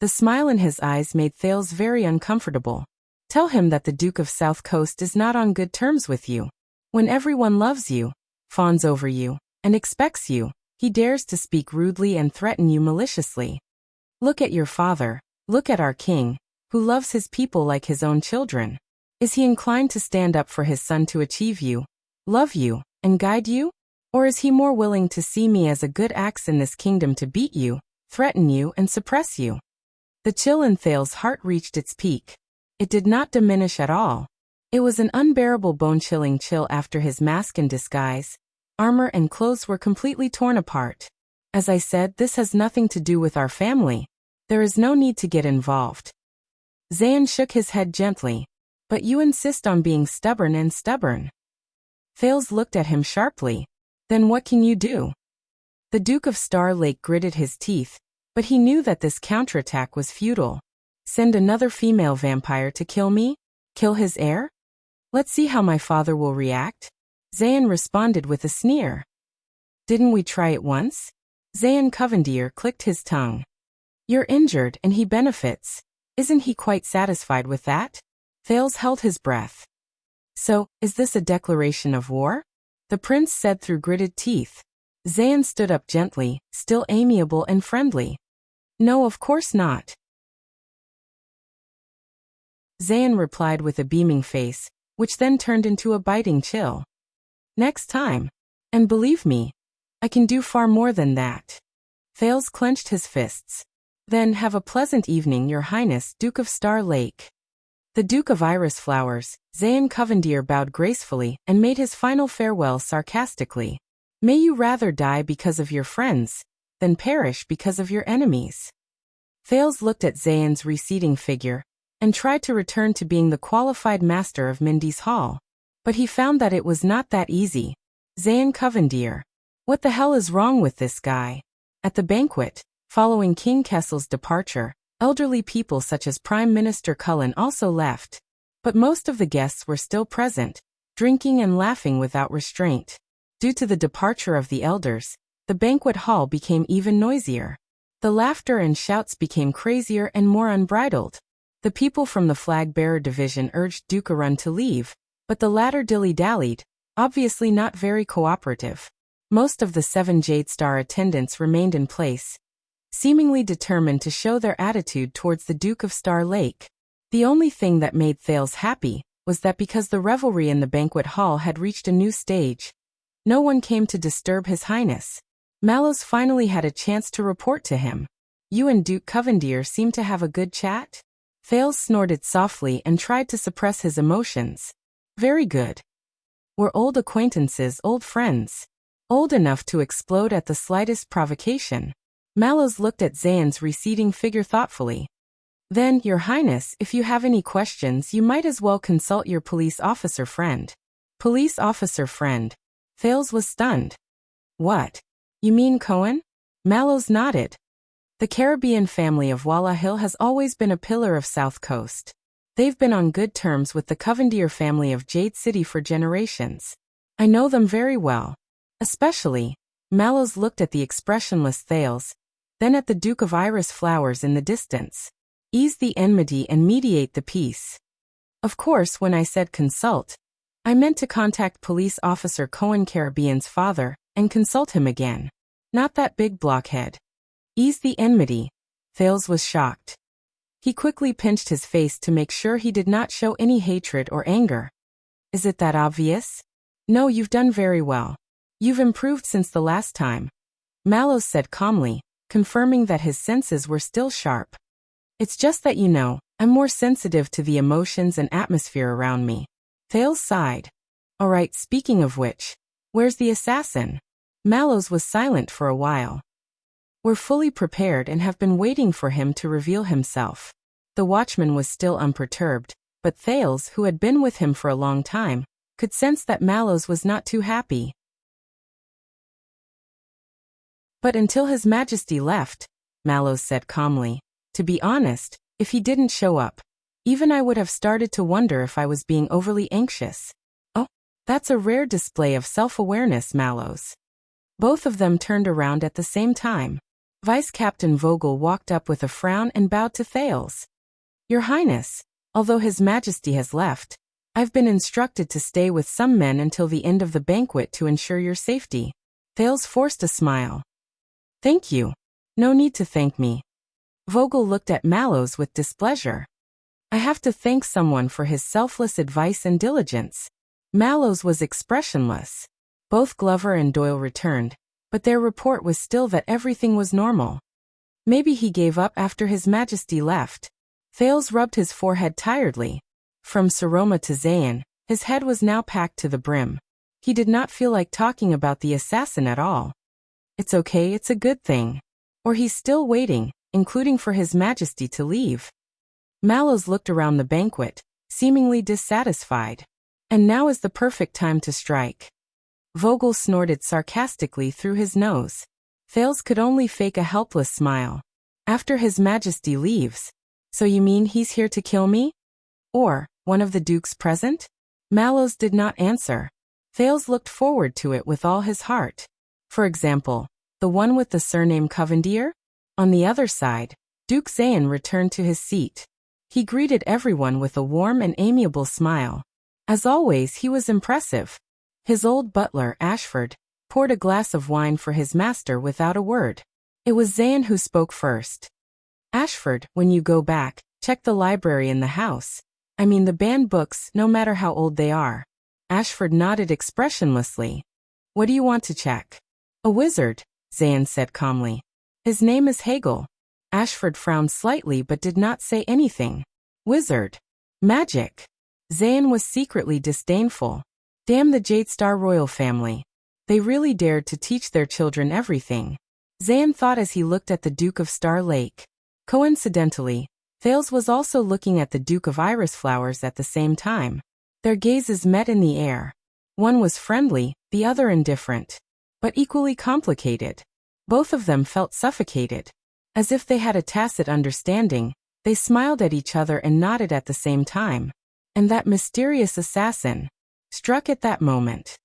The smile in his eyes made Thales very uncomfortable. Tell him that the Duke of South Coast is not on good terms with you. When everyone loves you, fawns over you, and expects you, he dares to speak rudely and threaten you maliciously. Look at your father, look at our king, who loves his people like his own children. Is he inclined to stand up for his son to achieve you, love you, and guide you? Or is he more willing to see me as a good axe in this kingdom to beat you, threaten you, and suppress you? The chill in Thales' heart reached its peak. It did not diminish at all. It was an unbearable bone-chilling chill after his mask and disguise, armor and clothes were completely torn apart. As I said, this has nothing to do with our family. There is no need to get involved. Zayan shook his head gently. But you insist on being stubborn and stubborn. Thales looked at him sharply. Then what can you do? The Duke of Star Lake gritted his teeth, but he knew that this counterattack was futile. Send another female vampire to kill me? Kill his heir? Let's see how my father will react. Zayan responded with a sneer. Didn't we try it once? Zayan Covendier clicked his tongue. You're injured and he benefits. Isn't he quite satisfied with that? Thales held his breath. So, is this a declaration of war? The prince said through gritted teeth. Zayan stood up gently, still amiable and friendly. No, of course not. Zayan replied with a beaming face, which then turned into a biting chill. Next time. And believe me, I can do far more than that. Thales clenched his fists. Then have a pleasant evening, Your Highness, Duke of Star Lake. The Duke of Iris Flowers, Zayan Covendier bowed gracefully and made his final farewell sarcastically. May you rather die because of your friends, than perish because of your enemies. Thales looked at Zayan's receding figure, and tried to return to being the qualified master of Mindy's Hall. But he found that it was not that easy. Zayan Covendier. What the hell is wrong with this guy? At the banquet, following King Kessel's departure, elderly people such as Prime Minister Cullen also left. But most of the guests were still present, drinking and laughing without restraint. Due to the departure of the elders, the banquet hall became even noisier. The laughter and shouts became crazier and more unbridled. The people from the flag-bearer division urged Duke Arun to leave, but the latter dilly-dallied, obviously not very cooperative. Most of the 7 Jadestar attendants remained in place. seemingly determined to show their attitude towards the Duke of Star Lake. The only thing that made Thales happy was that because the revelry in the banquet hall had reached a new stage, no one came to disturb His Highness. Mallows finally had a chance to report to him. "You and Duke Covendier seem to have a good chat?" Thales snorted softly and tried to suppress his emotions. "Very good. We're old acquaintances, old friends. Old enough to explode at the slightest provocation." Mallows looked at Zane's receding figure thoughtfully. "Then, Your Highness, if you have any questions, you might as well consult your police officer friend." Police officer friend? Thales was stunned. "What? You mean Cohen?" Mallows nodded. The Caribbean family of Walla Hill has always been a pillar of South Coast. They've been on good terms with the Covendier family of Jade City for generations. I know them very well. Especially, Mallows looked at the expressionless Thales, then at the Duke of Iris flowers in the distance. "Ease the enmity and mediate the peace." Of course, when I said consult, I meant to contact Police Officer Cohen, Caribbean's father, and consult him again. Not that big blockhead. Ease the enmity. Thales was shocked. He quickly pinched his face to make sure he did not show any hatred or anger. "Is it that obvious?" "No, you've done very well. You've improved since the last time," Mallows said calmly, confirming that his senses were still sharp. "It's just that I'm more sensitive to the emotions and atmosphere around me." Thales sighed. "All right, speaking of which, where's the assassin?" Mallows was silent for a while. "We're fully prepared and have been waiting for him to reveal himself." The watchman was still unperturbed, but Thales, who had been with him for a long time, could sense that Mallows was not too happy. "But until His Majesty left," Mallows said calmly. "To be honest, if he didn't show up, even I would have started to wonder if I was being overly anxious." "Oh, that's a rare display of self-awareness, Mallows." Both of them turned around at the same time. Vice Captain Vogel walked up with a frown and bowed to Thales. "Your Highness, although His Majesty has left, I've been instructed to stay with some men until the end of the banquet to ensure your safety." Thales forced a smile. "Thank you. No need to thank me." Vogel looked at Mallows with displeasure. "I have to thank someone for his selfless advice and diligence." Mallows was expressionless. Both Glover and Doyle returned, but their report was still that everything was normal. Maybe he gave up after His Majesty left. Thales rubbed his forehead tiredly. From Saroma to Zayn, his head was now packed to the brim. He did not feel like talking about the assassin at all. "It's okay, it's a good thing. Or he's still waiting, including for His Majesty to leave." Mallows looked around the banquet, seemingly dissatisfied. "And now is the perfect time to strike." Vogel snorted sarcastically through his nose. Thales could only fake a helpless smile. "After His Majesty leaves? So you mean he's here to kill me? Or one of the dukes present?" Mallows did not answer. Thales looked forward to it with all his heart. For example, the one with the surname Covendier? On the other side, Duke Zayn returned to his seat. He greeted everyone with a warm and amiable smile. As always, he was impressive. His old butler, Ashford, poured a glass of wine for his master without a word. It was Zayn who spoke first. "Ashford, when you go back, check the library in the house. I mean the banned books, no matter how old they are." Ashford nodded expressionlessly. "What do you want to check?" "A wizard," Zayn said calmly. "His name is Hegel." Ashford frowned slightly but did not say anything. "Wizard? Magic?" Zayn was secretly disdainful. Damn the Jade Star royal family. They really dared to teach their children everything. Zayn thought as he looked at the Duke of Star Lake. Coincidentally, Thales was also looking at the Duke of Iris flowers at the same time. Their gazes met in the air. One was friendly, the other indifferent. But equally complicated. Both of them felt suffocated. As if they had a tacit understanding, they smiled at each other and nodded at the same time. And that mysterious assassin struck at that moment.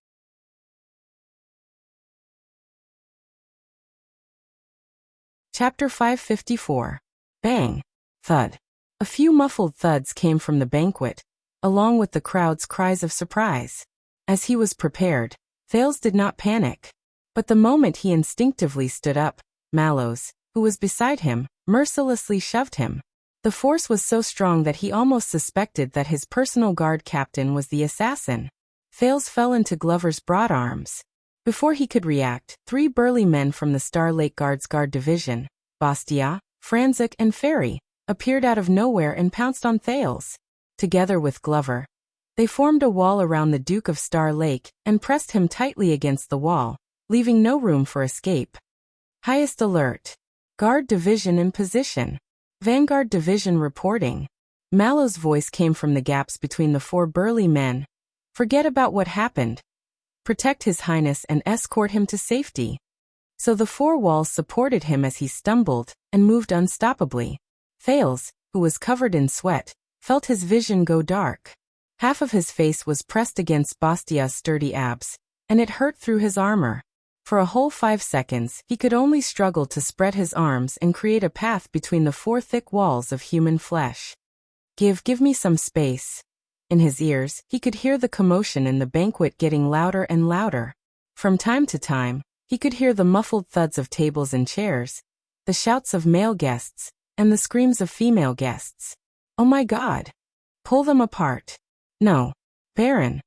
Chapter 554. Bang. Thud. A few muffled thuds came from the banquet, along with the crowd's cries of surprise. As he was prepared, Thales did not panic. But the moment he instinctively stood up, Mallows, who was beside him, mercilessly shoved him. The force was so strong that he almost suspected that his personal guard captain was the assassin. Thales fell into Glover's broad arms. Before he could react, 3 burly men from the Star Lake Guard's guard division, Bastia, Franzuk and Ferry, appeared out of nowhere and pounced on Thales. Together with Glover, they formed a wall around the Duke of Star Lake and pressed him tightly against the wall, leaving no room for escape. Highest alert. Guard division in position. Vanguard division reporting. Mallow's voice came from the gaps between the 4 burly men. Forget about what happened. Protect His Highness and escort him to safety. So the 4 walls supported him as he stumbled and moved unstoppably. Thales, who was covered in sweat, felt his vision go dark. Half of his face was pressed against Bastia's sturdy abs, and it hurt through his armor. For a whole 5 seconds, he could only struggle to spread his arms and create a path between the 4 thick walls of human flesh. Give me some space. In his ears, he could hear the commotion in the banquet getting louder and louder. From time to time, he could hear the muffled thuds of tables and chairs, the shouts of male guests, and the screams of female guests. Oh my God! Pull them apart. No. Baron.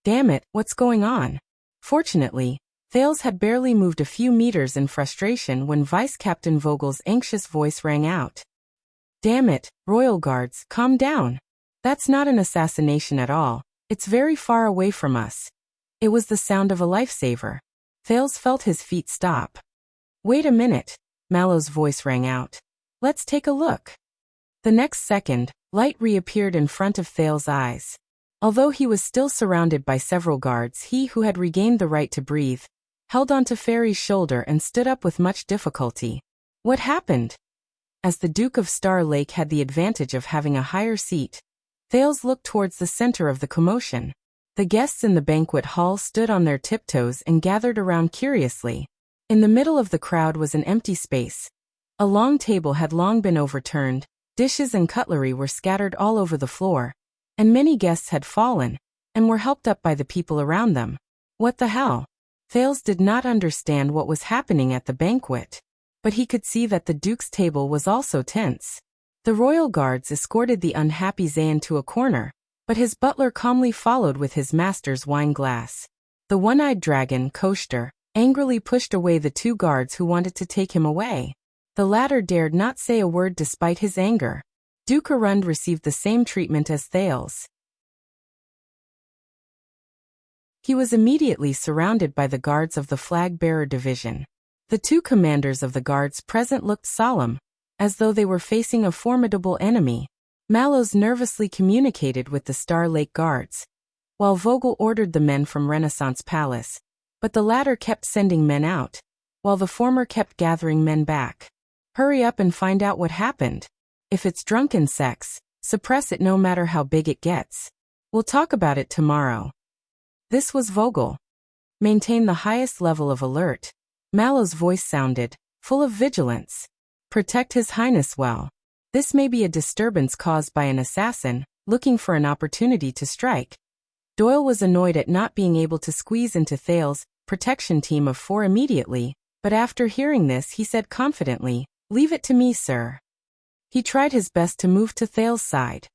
Damn it, what's going on? Fortunately, Thales had barely moved a few meters in frustration when Vice Captain Vogel's anxious voice rang out. Damn it, Royal Guards, calm down. That's not an assassination at all. It's very far away from us. It was the sound of a lifesaver. Thales felt his feet stop. Wait a minute, Mallow's voice rang out. Let's take a look. The next second, light reappeared in front of Thales' eyes. Although he was still surrounded by several guards, he who had regained the right to breathe, held onto Ferry's shoulder and stood up with much difficulty. What happened? As the Duke of Star Lake had the advantage of having a higher seat, Thales looked towards the center of the commotion. The guests in the banquet hall stood on their tiptoes and gathered around curiously. In the middle of the crowd was an empty space. A long table had long been overturned, dishes and cutlery were scattered all over the floor, and many guests had fallen, and were helped up by the people around them. What the hell? Thales did not understand what was happening at the banquet, but he could see that the Duke's table was also tense. The royal guards escorted the unhappy Zayn to a corner, but his butler calmly followed with his master's wine glass. The one-eyed dragon, Koshter, angrily pushed away the 2 guards who wanted to take him away. The latter dared not say a word despite his anger. Duke Arund received the same treatment as Thales. He was immediately surrounded by the guards of the flag-bearer division. The 2 commanders of the guards present looked solemn, as though they were facing a formidable enemy. Mallows nervously communicated with the Star Lake Guards, while Vogel ordered the men from Renaissance Palace, but the latter kept sending men out, while the former kept gathering men back. Hurry up and find out what happened. If it's drunken sex, suppress it no matter how big it gets. We'll talk about it tomorrow. This was Vogel. Maintain the highest level of alert. Mallow's voice sounded, full of vigilance. Protect His Highness well. This may be a disturbance caused by an assassin, looking for an opportunity to strike. Doyle was annoyed at not being able to squeeze into Thales' protection team of 4 immediately, but after hearing this he said confidently, "Leave it to me, sir." He tried his best to move to Thales' side.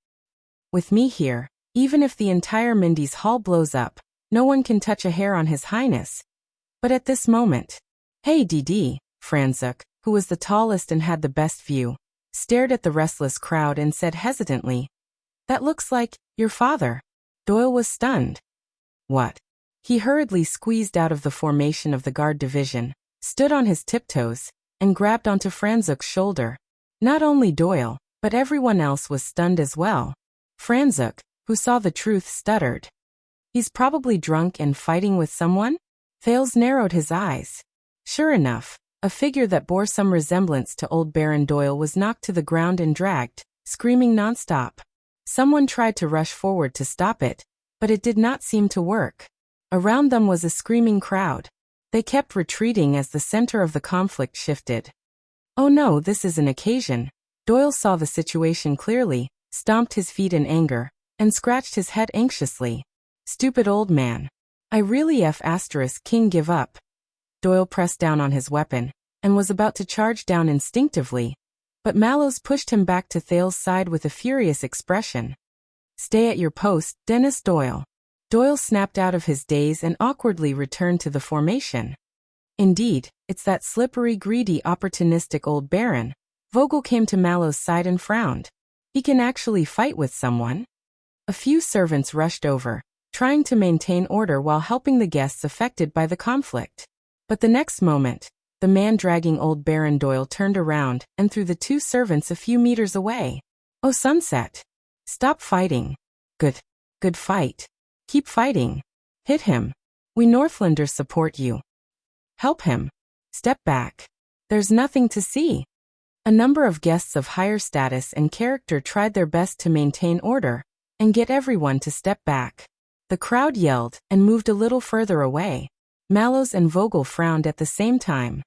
"With me here, even if the entire Mindy's hall blows up, no one can touch a hair on His Highness." But at this moment, "Hey DD," Franzuk, who was the tallest and had the best view, stared at the restless crowd and said hesitantly, "That looks like your father." Doyle was stunned. "What?" He hurriedly squeezed out of the formation of the guard division, stood on his tiptoes, and grabbed onto Franzuk's shoulder. Not only Doyle, but everyone else was stunned as well. Franzuk, who saw the truth, stuttered. "He's probably drunk and fighting with someone?" Thales narrowed his eyes. Sure enough, a figure that bore some resemblance to old Baron Doyle was knocked to the ground and dragged, screaming nonstop. Someone tried to rush forward to stop it, but it did not seem to work. Around them was a screaming crowd. They kept retreating as the center of the conflict shifted. Oh no, this is an occasion. Doyle saw the situation clearly, stomped his feet in anger, and scratched his head anxiously. Stupid old man. I really King give up. Doyle pressed down on his weapon. and was about to charge down instinctively, but Mallows pushed him back to Thales' side with a furious expression. "Stay at your post, Dennis Doyle." Doyle snapped out of his daze and awkwardly returned to the formation. "Indeed, it's that slippery, greedy, opportunistic old Baron." Vogel came to Mallows' side and frowned. "He can actually fight with someone?" A few servants rushed over, trying to maintain order while helping the guests affected by the conflict. But the next moment, the man dragging old Baron Doyle turned around and threw the two servants a few meters away. "Oh, Sunset! Stop fighting. Good fight. Keep fighting. Hit him. We Northlanders support you. Help him. Step back. There's nothing to see." A number of guests of higher status and character tried their best to maintain order and get everyone to step back. The crowd yelled and moved a little further away. Mallows and Vogel frowned at the same time.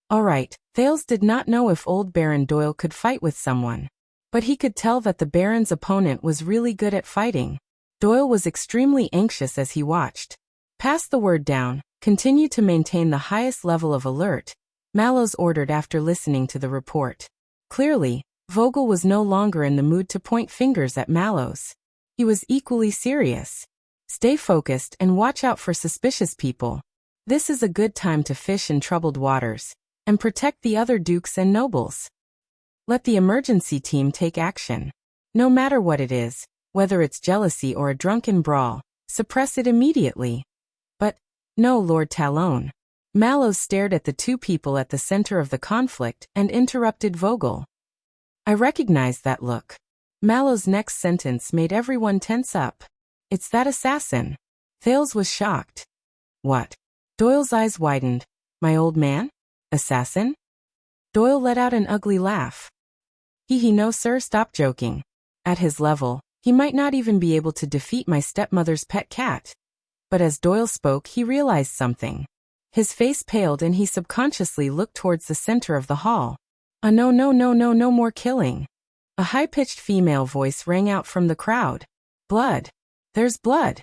All right, Thales did not know if old Baron Doyle could fight with someone, but he could tell that the Baron's opponent was really good at fighting. Doyle was extremely anxious as he watched. "Pass the word down, continue to maintain the highest level of alert," Mallows ordered after listening to the report. Clearly, Vogel was no longer in the mood to point fingers at Mallows. He was equally serious. "Stay focused and watch out for suspicious people. This is a good time to fish in troubled waters and protect the other dukes and nobles. Let the emergency team take action. No matter what it is, whether it's jealousy or a drunken brawl, suppress it immediately." "But, no, Lord Talon." Mallows stared at the two people at the center of the conflict and interrupted Vogel. "I recognize that look." Mallows' next sentence made everyone tense up. "It's that assassin." Thales was shocked. "What?" Doyle's eyes widened. "My old man? Assassin?" Doyle let out an ugly laugh. No sir, stop joking. At his level, he might not even be able to defeat my stepmother's pet cat." But as Doyle spoke, he realized something. His face paled and he subconsciously looked towards the center of the hall. No more killing." A high-pitched female voice rang out from the crowd. "Blood. There's blood."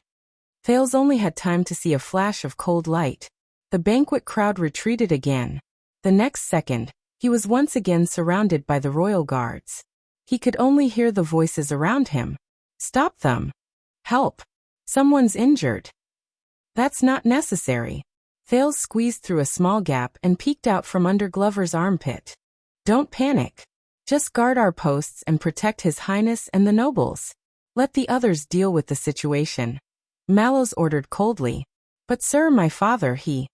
Thales only had time to see a flash of cold light. The banquet crowd retreated again. The next second, he was once again surrounded by the royal guards. He could only hear the voices around him. "Stop them. Help. Someone's injured." "That's not necessary." Thales squeezed through a small gap and peeked out from under Glover's armpit. "Don't panic. Just guard our posts and protect His Highness and the nobles. Let the others deal with the situation," Mallows ordered coldly. "But sir, my father, he..."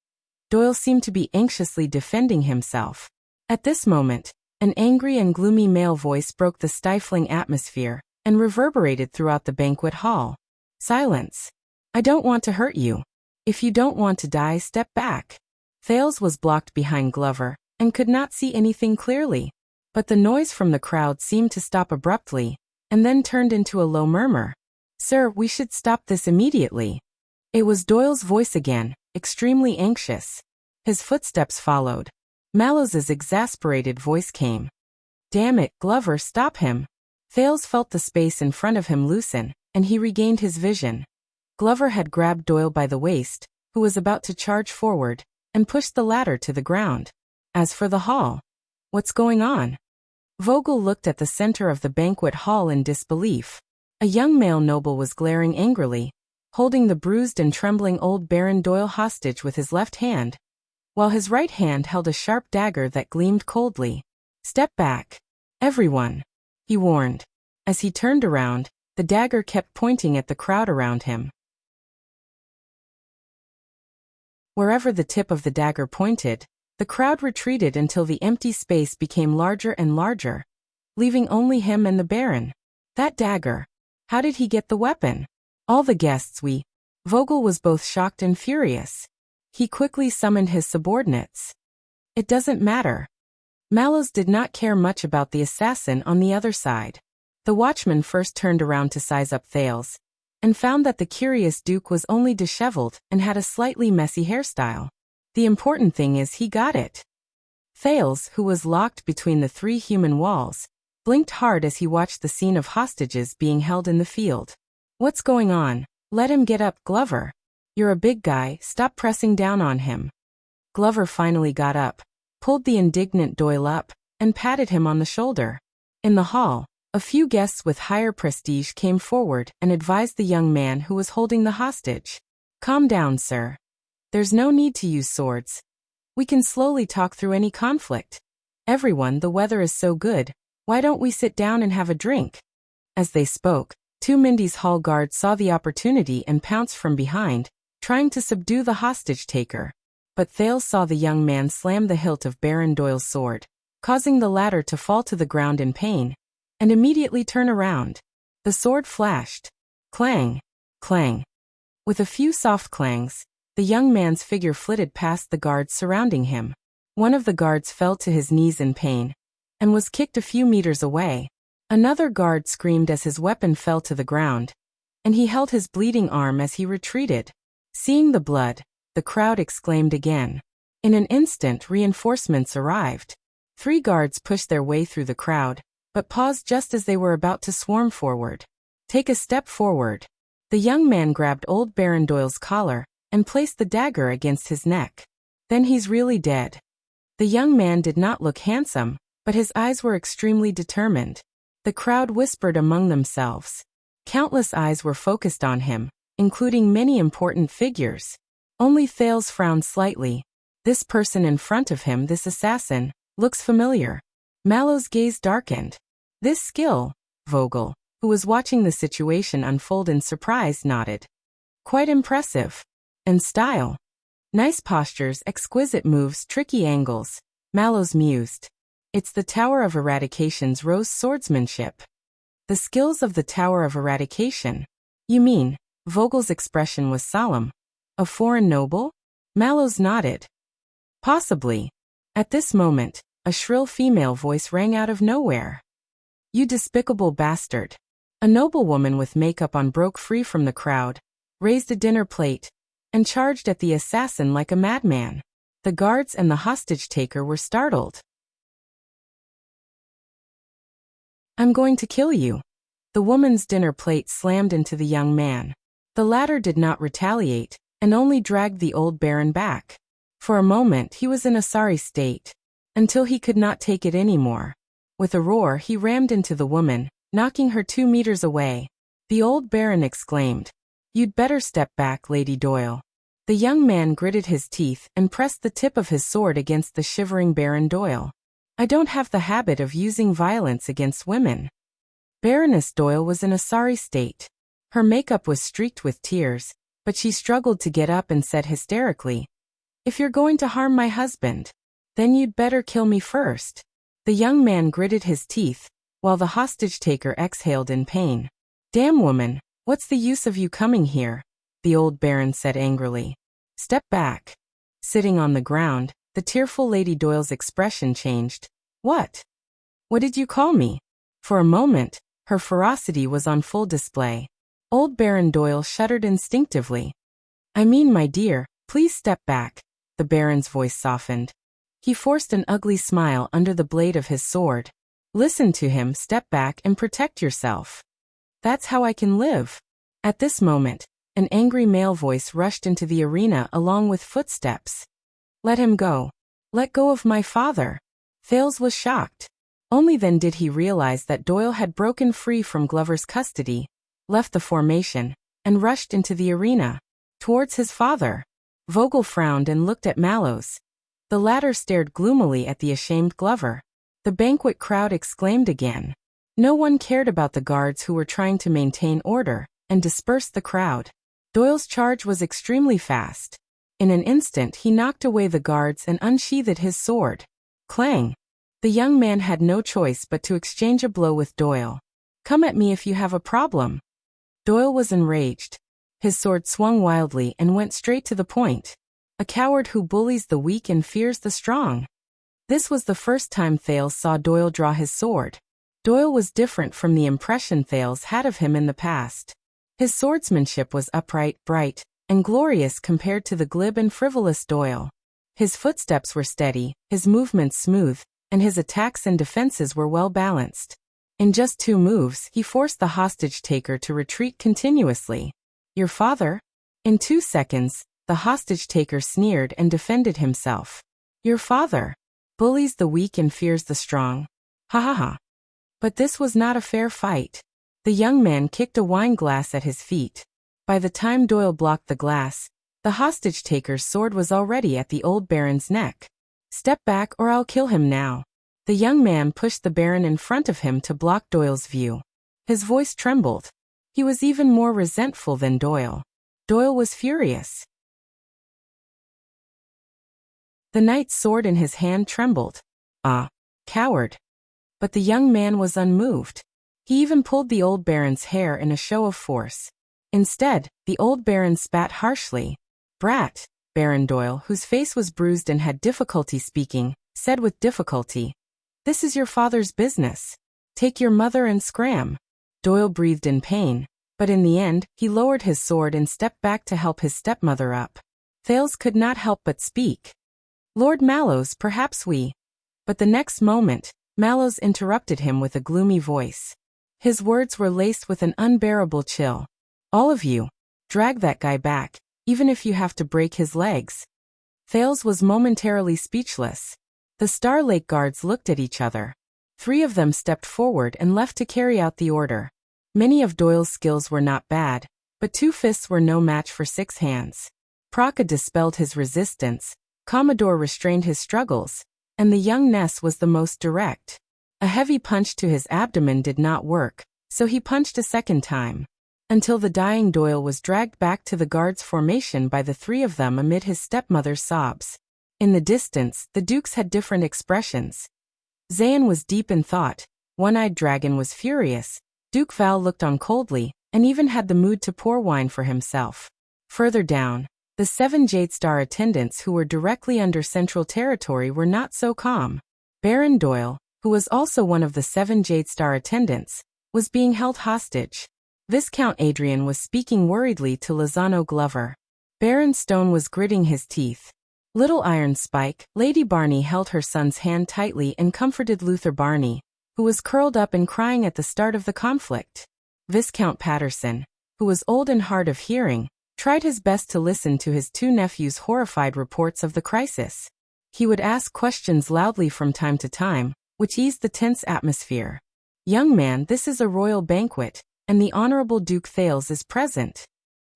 Doyle seemed to be anxiously defending himself. At this moment, an angry and gloomy male voice broke the stifling atmosphere and reverberated throughout the banquet hall. "Silence. I don't want to hurt you. If you don't want to die, step back." Thales was blocked behind Glover and could not see anything clearly. But the noise from the crowd seemed to stop abruptly, and then turned into a low murmur. "Sir, we should stop this immediately." It was Doyle's voice again, extremely anxious. His footsteps followed. Mallows's exasperated voice came. "Damn it, Glover, stop him." Thales felt the space in front of him loosen, and he regained his vision. Glover had grabbed Doyle by the waist, who was about to charge forward, and pushed the latter to the ground. As for the hall, "What's going on?" Vogel looked at the center of the banquet hall in disbelief. A young male noble was glaring angrily, holding the bruised and trembling old Baron Doyle hostage with his left hand, while his right hand held a sharp dagger that gleamed coldly. "Step back, everyone," he warned. As he turned around, the dagger kept pointing at the crowd around him. Wherever the tip of the dagger pointed, the crowd retreated until the empty space became larger and larger, leaving only him and the Baron. That dagger. How did he get the weapon? All the guests Vogel was both shocked and furious. He quickly summoned his subordinates. "It doesn't matter." Mallows did not care much about the assassin on the other side. The watchman first turned around to size up Thales, and found that the curious Duke was only disheveled and had a slightly messy hairstyle. The important thing is he got it. Thales, who was locked between the three human walls, blinked hard as he watched the scene of hostages being held in the field. "What's going on? Let him get up, Glover. You're a big guy, stop pressing down on him." Glover finally got up, pulled the indignant Doyle up, and patted him on the shoulder. In the hall, a few guests with higher prestige came forward and advised the young man who was holding the hostage. Calm down, sir. There's no need to use swords. We can slowly talk through any conflict. Everyone, the weather is so good, why don't we sit down and have a drink? As they spoke, two Mindy's hall guards saw the opportunity and pounced from behind, trying to subdue the hostage-taker. But Thales saw the young man slam the hilt of Baron Doyle's sword, causing the latter to fall to the ground in pain, and immediately turn around. The sword flashed. Clang! Clang! With a few soft clangs, the young man's figure flitted past the guards surrounding him. One of the guards fell to his knees in pain, and was kicked a few meters away. Another guard screamed as his weapon fell to the ground, and he held his bleeding arm as he retreated. Seeing the blood, the crowd exclaimed again. In an instant, reinforcements arrived. 3 guards pushed their way through the crowd, but paused just as they were about to swarm forward. Take a step forward. The young man grabbed old Baron Doyle's collar and placed the dagger against his neck. Then he's really dead. The young man did not look handsome, but his eyes were extremely determined. The crowd whispered among themselves. Countless eyes were focused on him, including many important figures. Only Thales frowned slightly. This person in front of him, this assassin, looks familiar. Mallow's gaze darkened. This skill, Vogel, who was watching the situation unfold in surprise, nodded. Quite impressive. And style. Nice postures, exquisite moves, tricky angles, Mallows mused. It's the Tower of Eradication's rose swordsmanship. The skills of the Tower of Eradication? You mean? Vogel's expression was solemn. A foreign noble? Mallows nodded. Possibly. At this moment, a shrill female voice rang out of nowhere. You despicable bastard. A noblewoman with makeup on broke free from the crowd, raised a dinner plate, and charged at the assassin like a madman. The guards and the hostage-taker were startled. I'm going to kill you. The woman's dinner plate slammed into the young man. The latter did not retaliate, and only dragged the old baron back. For a moment he was in a sorry state, until he could not take it anymore. With a roar he rammed into the woman, knocking her 2 meters away. The old baron exclaimed, You'd better step back, Lady Doyle. The young man gritted his teeth and pressed the tip of his sword against the shivering Baron Doyle. I don't have the habit of using violence against women. Baroness Doyle was in a sorry state. Her makeup was streaked with tears, but she struggled to get up and said hysterically, If you're going to harm my husband, then you'd better kill me first. The young man gritted his teeth, while the hostage-taker exhaled in pain. Damn woman, what's the use of you coming here? The old baron said angrily. Step back. Sitting on the ground, the tearful Lady Doyle's expression changed. What? What did you call me? For a moment, her ferocity was on full display. Old Baron Doyle shuddered instinctively. I mean, my dear, please step back. The baron's voice softened. He forced an ugly smile under the blade of his sword. Listen to him, step back and protect yourself. That's how I can live. At this moment, an angry male voice rushed into the arena along with footsteps. Let him go. Let go of my father. Thales was shocked. Only then did he realize that Doyle had broken free from Glover's custody, left the formation, and rushed into the arena, towards his father. Vogel frowned and looked at Mallows. The latter stared gloomily at the ashamed Glover. The banquet crowd exclaimed again. No one cared about the guards who were trying to maintain order and disperse the crowd. Doyle's charge was extremely fast. In an instant he knocked away the guards and unsheathed his sword. Clang! The young man had no choice but to exchange a blow with Doyle. Come at me if you have a problem. Doyle was enraged. His sword swung wildly and went straight to the point. A coward who bullies the weak and fears the strong. This was the first time Thales saw Doyle draw his sword. Doyle was different from the impression Thales had of him in the past. His swordsmanship was upright, bright, and glorious compared to the glib and frivolous Doyle. His footsteps were steady, his movements smooth, and his attacks and defenses were well balanced. In just 2 moves, he forced the hostage-taker to retreat continuously. Your father? In 2 seconds, The hostage-taker sneered and defended himself. Your father bullies the weak and fears the strong. Ha ha ha. But this was not a fair fight. The young man kicked a wine glass at his feet. By the time Doyle blocked the glass, the hostage-taker's sword was already at the old baron's neck. Step back or I'll kill him now. The young man pushed the baron in front of him to block Doyle's view. His voice trembled. He was even more resentful than Doyle. Doyle was furious. The knight's sword in his hand trembled. Ah, coward. But the young man was unmoved. He even pulled the old baron's hair in a show of force. Instead, the old baron spat harshly. Brat, Baron Doyle, whose face was bruised and had difficulty speaking, said with difficulty. This is your father's business. Take your mother and scram. Doyle breathed in pain, but in the end, he lowered his sword and stepped back to help his stepmother up. Thales could not help but speak. Lord Mallows, perhaps we. But the next moment, Mallows interrupted him with a gloomy voice. His words were laced with an unbearable chill. All of you, drag that guy back, even if you have to break his legs. Thales was momentarily speechless. The Star Lake guards looked at each other. 3 of them stepped forward and left to carry out the order. Many of Doyle's skills were not bad, but 2 fists were no match for 6 hands. Praka dispelled his resistance, Commodore restrained his struggles, and the young Ness was the most direct. A heavy punch to his abdomen did not work, so he punched a second time. Until the dying Doyle was dragged back to the guards' formation by the 3 of them amid his stepmother's sobs. In the distance, the dukes had different expressions. Zayn was deep in thought, One-Eyed Dragon was furious, Duke Val looked on coldly, and even had the mood to pour wine for himself. Further down, the 7 Jadestar attendants who were directly under Central Territory were not so calm. Baron Doyle, who was also one of the 7 Jadestar attendants, was being held hostage. Viscount Adrian was speaking worriedly to Lozano Glover. Baron Stone was gritting his teeth. Little Iron Spike, Lady Barney held her son's hand tightly and comforted Luther Barney, who was curled up and crying at the start of the conflict. Viscount Patterson, who was old and hard of hearing, tried his best to listen to his 2 nephews' horrified reports of the crisis. He would ask questions loudly from time to time, which eased the tense atmosphere. Young man, this is a royal banquet, and the Honorable Duke Thales is present.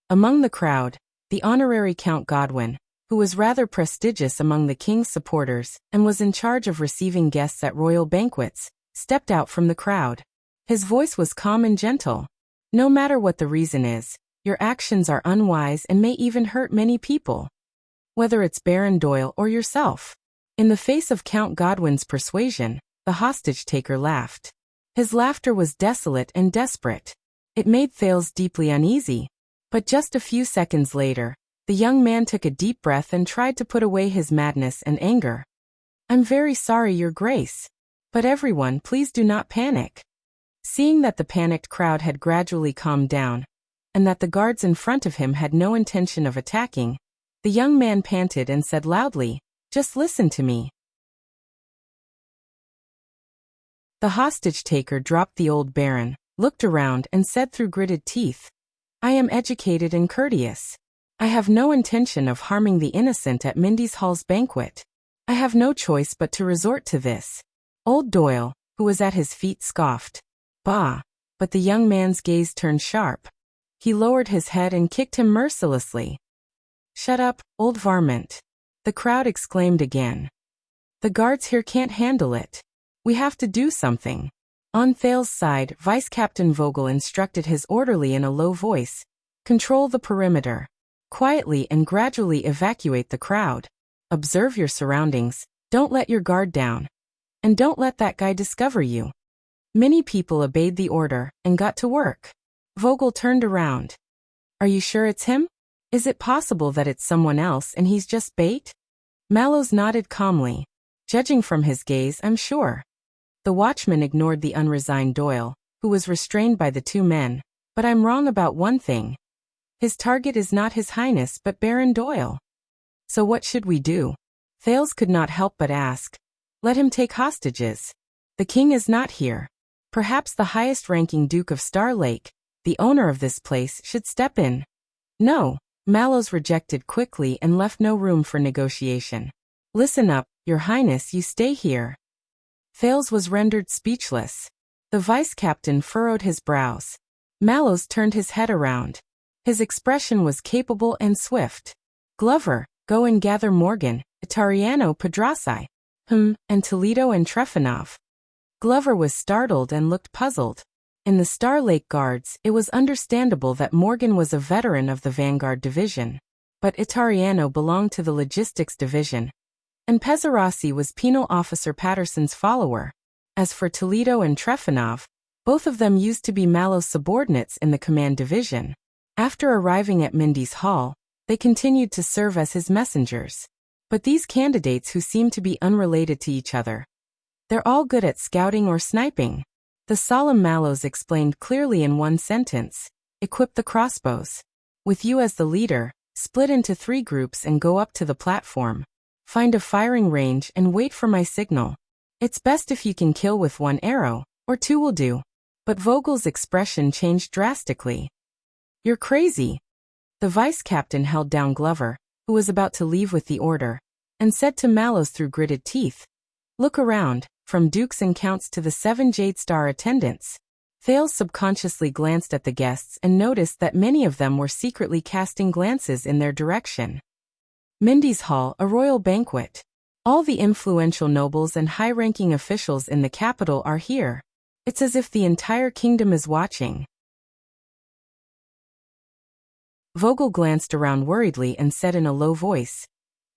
Among the crowd, the Honorary Count Godwin, who was rather prestigious among the king's supporters and was in charge of receiving guests at royal banquets, stepped out from the crowd. His voice was calm and gentle. No matter what the reason is, your actions are unwise and may even hurt many people. Whether it's Baron Doyle or yourself. In the face of Count Godwin's persuasion, the hostage-taker laughed. His laughter was desolate and desperate. It made Thales deeply uneasy. But just a few seconds later, the young man took a deep breath and tried to put away his madness and anger. I'm very sorry, Your Grace. But everyone, please do not panic. Seeing that the panicked crowd had gradually calmed down, and that the guards in front of him had no intention of attacking, the young man panted and said loudly, Just listen to me. The hostage-taker dropped the old baron, looked around and said through gritted teeth, I am educated and courteous. I have no intention of harming the innocent at Mindy's Hall's banquet. I have no choice but to resort to this. Old Doyle, who was at his feet, scoffed. Bah! But the young man's gaze turned sharp. He lowered his head and kicked him mercilessly. Shut up, old varmint! The crowd exclaimed again. The guards here can't handle it. We have to do something. On Thales' side, Vice Captain Vogel instructed his orderly in a low voice. Control the perimeter. Quietly and gradually evacuate the crowd. Observe your surroundings, don't let your guard down. And don't let that guy discover you. Many people obeyed the order and got to work. Vogel turned around. Are you sure it's him? Is it possible that it's someone else and he's just bait? Mallows nodded calmly. Judging from his gaze, I'm sure. The watchman ignored the unresigned Doyle, who was restrained by the 2 men. But I'm wrong about one thing. His target is not His Highness but Baron Doyle. So what should we do? Thales could not help but ask. Let him take hostages. The king is not here. Perhaps the highest-ranking Duke of Star Lake, the owner of this place, should step in. No, Mallows rejected quickly and left no room for negotiation. Listen up, Your Highness, you stay here. Thales was rendered speechless. The vice-captain furrowed his brows. Mallows turned his head around. His expression was capable and swift. Glover, go and gather Morgan, Itariano Pedrassi. And Toledo and Trefanov. Glover was startled and looked puzzled. In the Star Lake Guards, it was understandable that Morgan was a veteran of the Vanguard Division. But Itariano belonged to the Logistics Division. And Pezzarassi was Penal Officer Patterson's follower. As for Toledo and Trefanov, both of them used to be Mallows' subordinates in the Command Division. After arriving at Mindy's Hall, they continued to serve as his messengers. But these candidates who seemed to be unrelated to each other, they're all good at scouting or sniping. The solemn Mallows explained clearly in one sentence. Equip the crossbows. With you as the leader, split into 3 groups and go up to the platform. Find a firing range and wait for my signal. It's best if you can kill with 1 arrow, or 2 will do. But Vogel's expression changed drastically. You're crazy. The vice-captain held down Glover, who was about to leave with the order, and said to Mallows through gritted teeth, Look around, from dukes and counts to the 7 Jade Star attendants. Thales subconsciously glanced at the guests and noticed that many of them were secretly casting glances in their direction. Mindy's Hall, a royal banquet. All the influential nobles and high-ranking officials in the capital are here. It's as if the entire kingdom is watching. Vogel glanced around worriedly and said in a low voice,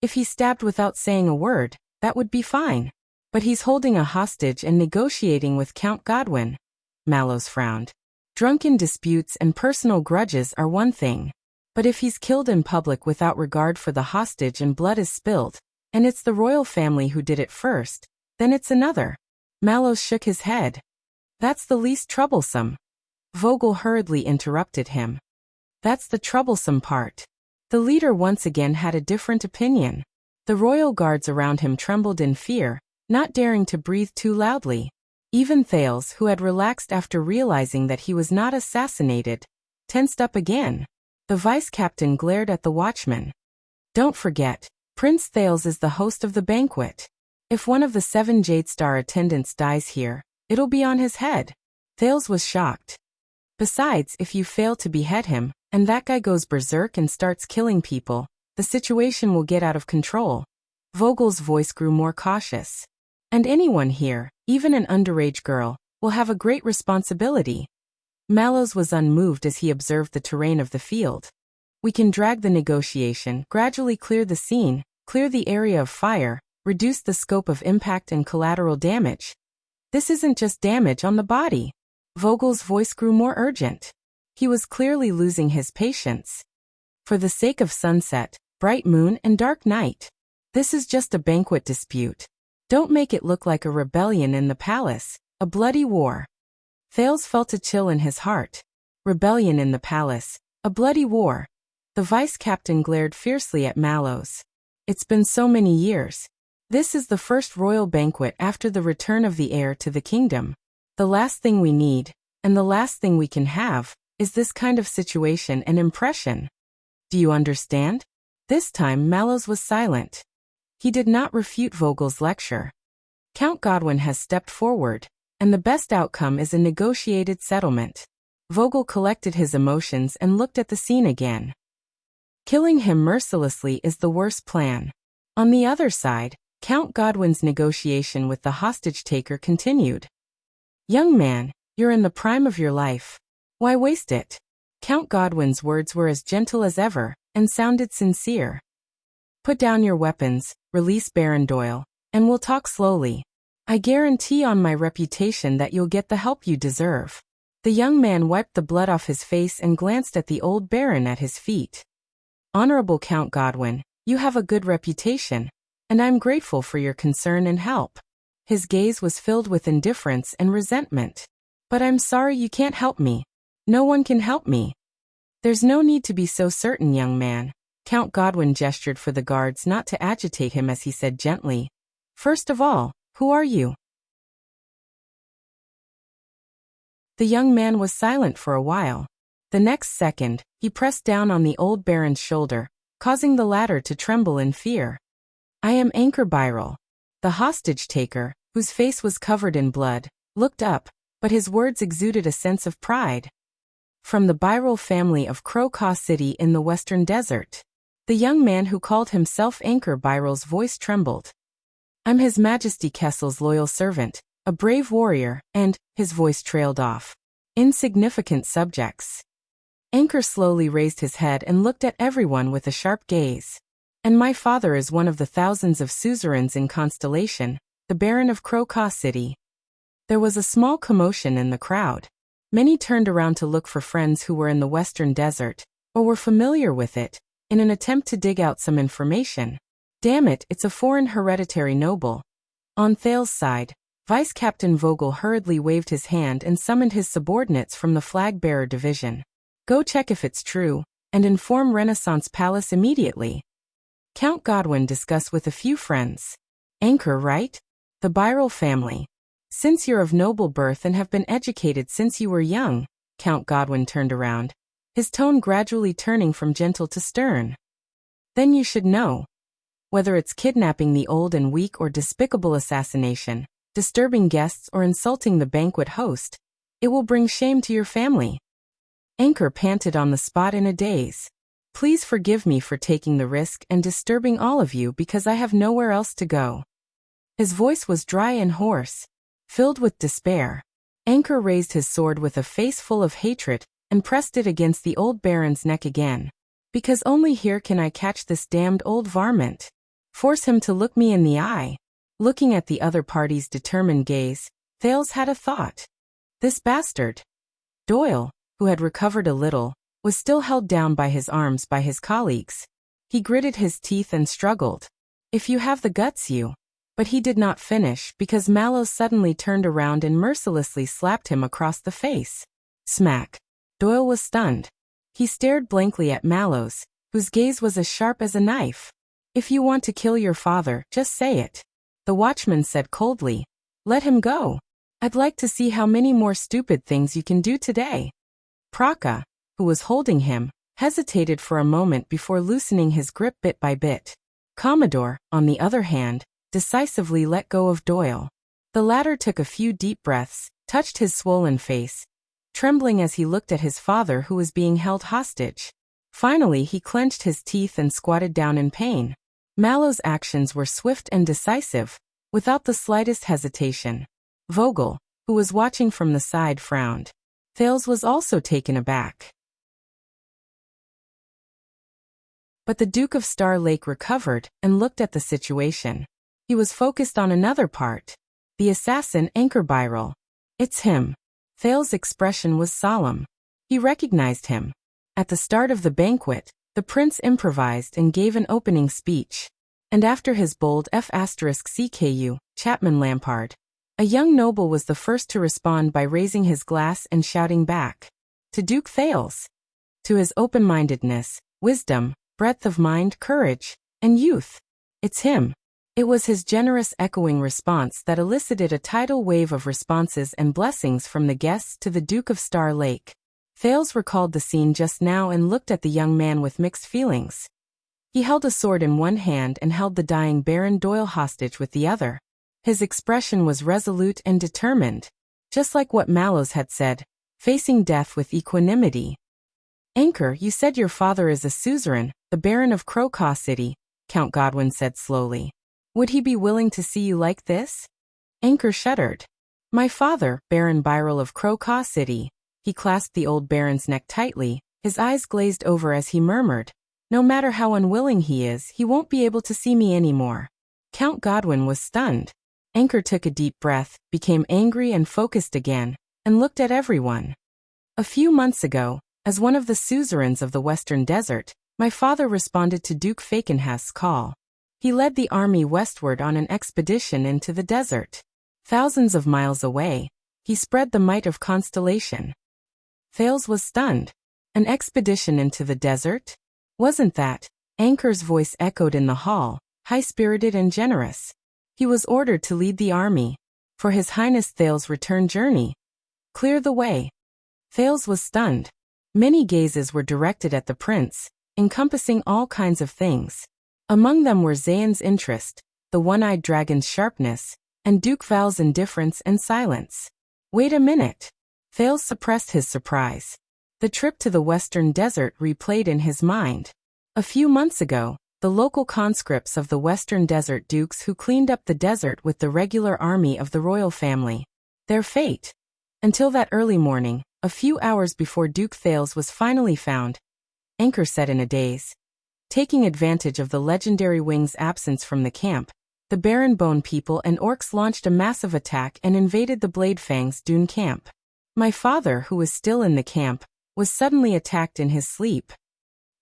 If he stabbed without saying a word, that would be fine. But he's holding a hostage and negotiating with Count Godwin. Mallows frowned. Drunken disputes and personal grudges are one thing. But if he's killed in public without regard for the hostage and blood is spilled, and it's the royal family who did it first, then it's another. Mallows shook his head. That's the least troublesome. Vogel hurriedly interrupted him. That's the troublesome part. The leader once again had a different opinion. The royal guards around him trembled in fear, not daring to breathe too loudly. Even Thales, who had relaxed after realizing that he was not assassinated, tensed up again. The vice-captain glared at the watchman. Don't forget, Prince Thales is the host of the banquet. If one of the 7 Jade Star attendants dies here, it'll be on his head. Thales was shocked. Besides, if you fail to behead him, and that guy goes berserk and starts killing people, the situation will get out of control. Vogel's voice grew more cautious. And anyone here, even an underage girl, will have a great responsibility. Mallows was unmoved as he observed the terrain of the field. We can drag the negotiation, gradually clear the scene, clear the area of fire, reduce the scope of impact and collateral damage. This isn't just damage on the body. Vogel's voice grew more urgent. He was clearly losing his patience. For the sake of sunset, bright moon and dark night. This is just a banquet dispute. Don't make it look like a rebellion in the palace, a bloody war. Thales felt a chill in his heart. Rebellion in the palace, a bloody war. The vice-captain glared fiercely at Mallows. It's been so many years. This is the first royal banquet after the return of the heir to the kingdom. The last thing we need, and the last thing we can have, is this kind of situation and impression. Do you understand? This time Mallows was silent. He did not refute Vogel's lecture. Count Godwin has stepped forward, and the best outcome is a negotiated settlement. Vogel collected his emotions and looked at the scene again. Killing him mercilessly is the worst plan. On the other side, Count Godwin's negotiation with the hostage-taker continued. Young man, you're in the prime of your life. Why waste it? Count Godwin's words were as gentle as ever, and sounded sincere. Put down your weapons, release Baron Doyle, and we'll talk slowly. I guarantee on my reputation that you'll get the help you deserve. The young man wiped the blood off his face and glanced at the old baron at his feet. Honorable Count Godwin, you have a good reputation, and I'm grateful for your concern and help. His gaze was filled with indifference and resentment. But I'm sorry you can't help me. No one can help me. There's no need to be so certain, young man. Count Godwin gestured for the guards not to agitate him as he said gently. First of all, who are you? The young man was silent for a while. The next second, he pressed down on the old baron's shoulder, causing the latter to tremble in fear. I am Anchor Byral. The hostage-taker, whose face was covered in blood, looked up, but his words exuded a sense of pride. From the Byral family of Crocaw City in the Western Desert. The young man who called himself Anchor Byral's voice trembled. I'm His Majesty Kessel's loyal servant, a brave warrior, and, his voice trailed off. Insignificant subjects. Anchor slowly raised his head and looked at everyone with a sharp gaze. And my father is one of the thousands of suzerains in Constellation, the Baron of Crocaw City. There was a small commotion in the crowd. Many turned around to look for friends who were in the Western Desert, or were familiar with it, in an attempt to dig out some information. Damn it, it's a foreign hereditary noble. On Thale's side, Vice Captain Vogel hurriedly waved his hand and summoned his subordinates from the flag-bearer division. Go check if it's true, and inform Renaissance Palace immediately. Count Godwin discussed with a few friends. Anchor, right? The Byral family. Since you're of noble birth and have been educated since you were young, Count Godwin turned around, his tone gradually turning from gentle to stern. Then you should know. Whether it's kidnapping the old and weak or despicable assassination, disturbing guests or insulting the banquet host, it will bring shame to your family. Anchor panted on the spot in a daze. Please forgive me for taking the risk and disturbing all of you because I have nowhere else to go. His voice was dry and hoarse, filled with despair. Anchor raised his sword with a face full of hatred and pressed it against the old baron's neck again. Because only here can I catch this damned old varmint. Force him to look me in the eye. Looking at the other party's determined gaze, Thales had a thought. This bastard. Doyle, who had recovered a little, was still held down by his arms by his colleagues. He gritted his teeth and struggled. If you have the guts, you. But he did not finish because Mallows suddenly turned around and mercilessly slapped him across the face. Smack. Doyle was stunned. He stared blankly at Mallows, whose gaze was as sharp as a knife. If you want to kill your father, just say it. The watchman said coldly. Let him go. I'd like to see how many more stupid things you can do today. Praka, who was holding him, hesitated for a moment before loosening his grip bit by bit. Commodore, on the other hand, decisively let go of Doyle. The latter took a few deep breaths, touched his swollen face, trembling as he looked at his father who was being held hostage. Finally he clenched his teeth and squatted down in pain. Mallow's actions were swift and decisive, without the slightest hesitation. Vogel, who was watching from the side, frowned. Thales was also taken aback. But the Duke of Star Lake recovered and looked at the situation. He was focused on another part. The assassin Anchor Byral. It's him. Thales' expression was solemn. He recognized him. At the start of the banquet, the prince improvised and gave an opening speech. And after his bold F***CKU, Chapman Lampard, a young noble was the first to respond by raising his glass and shouting back. To Duke Thales. To his open-mindedness, wisdom, breadth of mind, courage, and youth. It's him. It was his generous echoing response that elicited a tidal wave of responses and blessings from the guests to the Duke of Star Lake. Thales recalled the scene just now and looked at the young man with mixed feelings. He held a sword in one hand and held the dying Baron Doyle hostage with the other. His expression was resolute and determined, just like what Mallows had said, facing death with equanimity. Anchor, you said your father is a suzerain, the Baron of Crocaw City, Count Godwin said slowly. Would he be willing to see you like this? Anchor shuddered. My father, Baron Byral of Crocaw City. He clasped the old baron's neck tightly, his eyes glazed over as he murmured, no matter how unwilling he is, he won't be able to see me anymore. Count Godwin was stunned. Anchor took a deep breath, became angry and focused again, and looked at everyone. A few months ago, as one of the suzerains of the Western Desert, my father responded to Duke Fakenhast's call. He led the army westward on an expedition into the desert. Thousands of miles away, he spread the might of Constellation. Thales was stunned. An expedition into the desert? Wasn't that? Anchor's voice echoed in the hall, high-spirited and generous. He was ordered to lead the army. For His Highness Thales' return journey. Clear the way. Thales was stunned. Many gazes were directed at the prince, encompassing all kinds of things. Among them were Zayn's interest, the one-eyed dragon's sharpness, and Duke Val's indifference and silence. Wait a minute. Thales suppressed his surprise. The trip to the Western Desert replayed in his mind. A few months ago, the local conscripts of the Western Desert dukes who cleaned up the desert with the regular army of the royal family. Their fate. Until that early morning, a few hours before Duke Thales was finally found, anchor set in a daze. Taking advantage of the legendary wing's absence from the camp, the Baron Bone people and orcs launched a massive attack and invaded the Bladefang's dune camp. My father, who was still in the camp, was suddenly attacked in his sleep.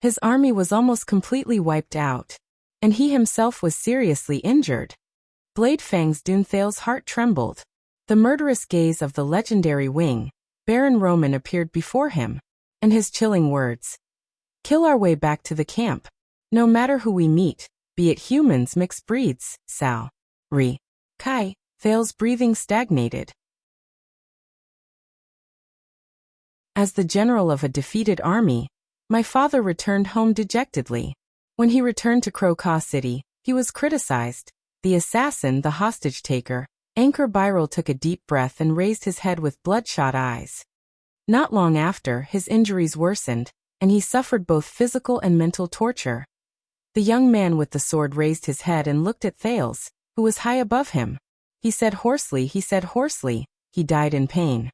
His army was almost completely wiped out, and he himself was seriously injured. Bladefang's dune Thales' heart trembled. The murderous gaze of the legendary wing, Baron Roman, appeared before him, and his chilling words. Kill our way back to the camp. No matter who we meet, be it humans, mixed breeds, Sal. Re. Kai. Thales' breathing stagnated. As the general of a defeated army, my father returned home dejectedly. When he returned to Crocaw City, he was criticized. The assassin, the hostage-taker, Anchor Byril, took a deep breath and raised his head with bloodshot eyes. Not long after, his injuries worsened, and he suffered both physical and mental torture. The young man with the sword raised his head and looked at Thales, who was high above him. He said hoarsely, he died in pain.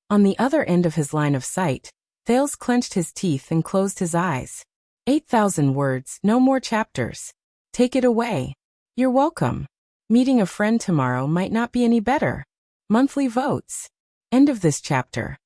On the other end of his line of sight, Thales clenched his teeth and closed his eyes. 8,000 words, no more chapters. Take it away. You're welcome. Meeting a friend tomorrow might not be any better. Monthly votes. End of this chapter.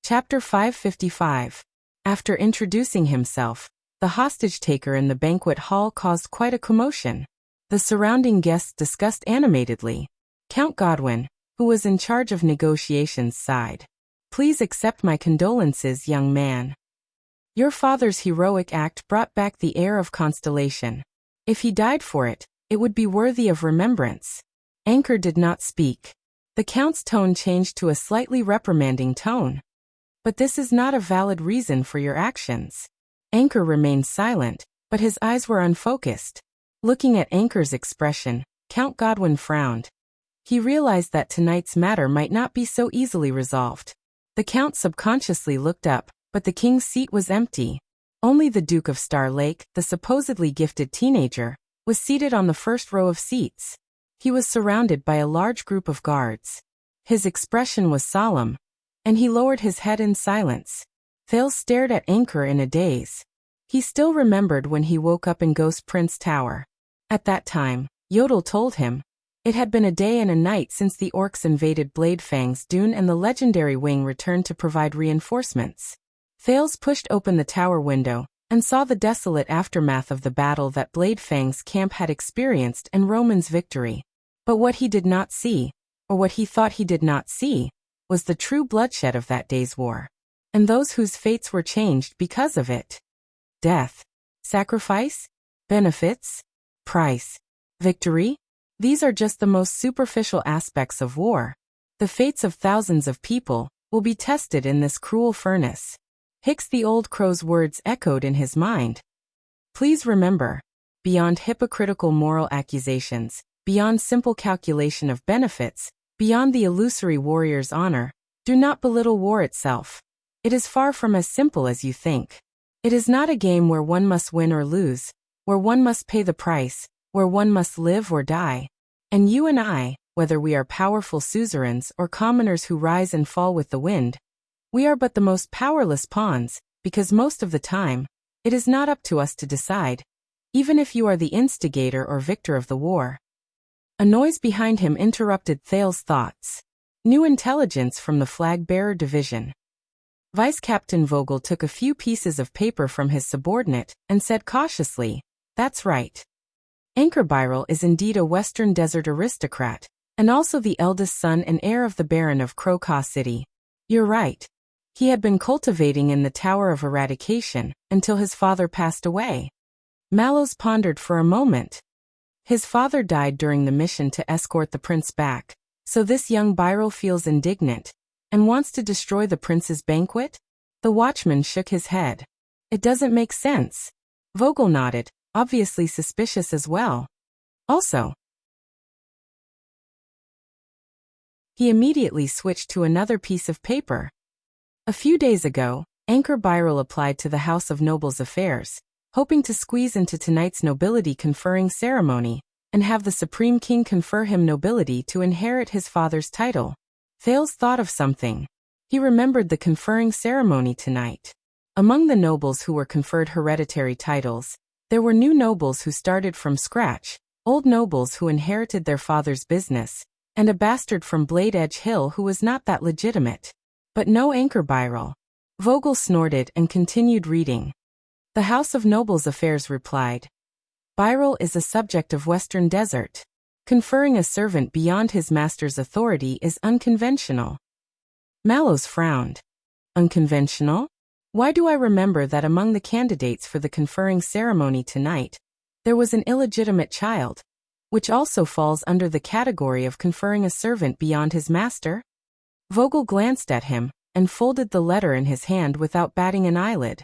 Chapter 555. After introducing himself, the hostage-taker in the banquet hall caused quite a commotion. The surrounding guests discussed animatedly. Count Godwin, who was in charge of negotiations, sighed. Please accept my condolences, young man. Your father's heroic act brought back the heir of Constellation. If he died for it, it would be worthy of remembrance. Anchor did not speak. The Count's tone changed to a slightly reprimanding tone. But this is not a valid reason for your actions. Anchor remained silent, but his eyes were unfocused. Looking at Anchor's expression, Count Godwin frowned. He realized that tonight's matter might not be so easily resolved. The Count subconsciously looked up, but the king's seat was empty. Only the Duke of Star Lake, the supposedly gifted teenager, was seated on the first row of seats. He was surrounded by a large group of guards. His expression was solemn, and he lowered his head in silence. Thales stared at Anchor in a daze. He still remembered when he woke up in Ghost Prince Tower. At that time, Yodel told him, it had been a day and a night since the orcs invaded Bladefang's dune and the legendary wing returned to provide reinforcements. Thales pushed open the tower window and saw the desolate aftermath of the battle that Bladefang's camp had experienced and Roman's victory. But what he did not see, or what he thought he did not see, was the true bloodshed of that day's war, and those whose fates were changed because of it. Death, sacrifice, benefits, price, victory. These are just the most superficial aspects of war. The fates of thousands of people will be tested in this cruel furnace. Hicks the old crow's words echoed in his mind. Please remember, beyond hypocritical moral accusations, beyond simple calculation of benefits, beyond the illusory warrior's honor, do not belittle war itself. It is far from as simple as you think. It is not a game where one must win or lose, where one must pay the price, where one must live or die. And you and I, whether we are powerful suzerains or commoners who rise and fall with the wind, we are but the most powerless pawns, because most of the time, it is not up to us to decide, even if you are the instigator or victor of the war. A noise behind him interrupted Thales' thoughts. New intelligence from the flag-bearer division. Vice Captain Vogel took a few pieces of paper from his subordinate and said cautiously, "That's right. Anchor Byril is indeed a Western Desert aristocrat, and also the eldest son and heir of the Baron of Crocaw City. You're right. He had been cultivating in the Tower of Eradication until his father passed away." Mallows pondered for a moment. His father died during the mission to escort the prince back, so this young Byril feels indignant and wants to destroy the prince's banquet? The watchman shook his head. It doesn't make sense. Vogel nodded, obviously suspicious as well. Also, he immediately switched to another piece of paper. A few days ago, Anchor Byril applied to the House of Nobles Affairs, hoping to squeeze into tonight's nobility conferring ceremony and have the Supreme King confer him nobility to inherit his father's title. Thales thought of something. He remembered the conferring ceremony tonight. Among the nobles who were conferred hereditary titles, there were new nobles who started from scratch, old nobles who inherited their father's business, and a bastard from Blade Edge Hill who was not that legitimate. But no Anchor Byril. Vogel snorted and continued reading. The House of Nobles Affairs replied. Byril is a subject of Western Desert. Conferring a servant beyond his master's authority is unconventional. Mallows frowned. Unconventional? Why do I remember that among the candidates for the conferring ceremony tonight, there was an illegitimate child, which also falls under the category of conferring a servant beyond his master? Vogel glanced at him and folded the letter in his hand without batting an eyelid.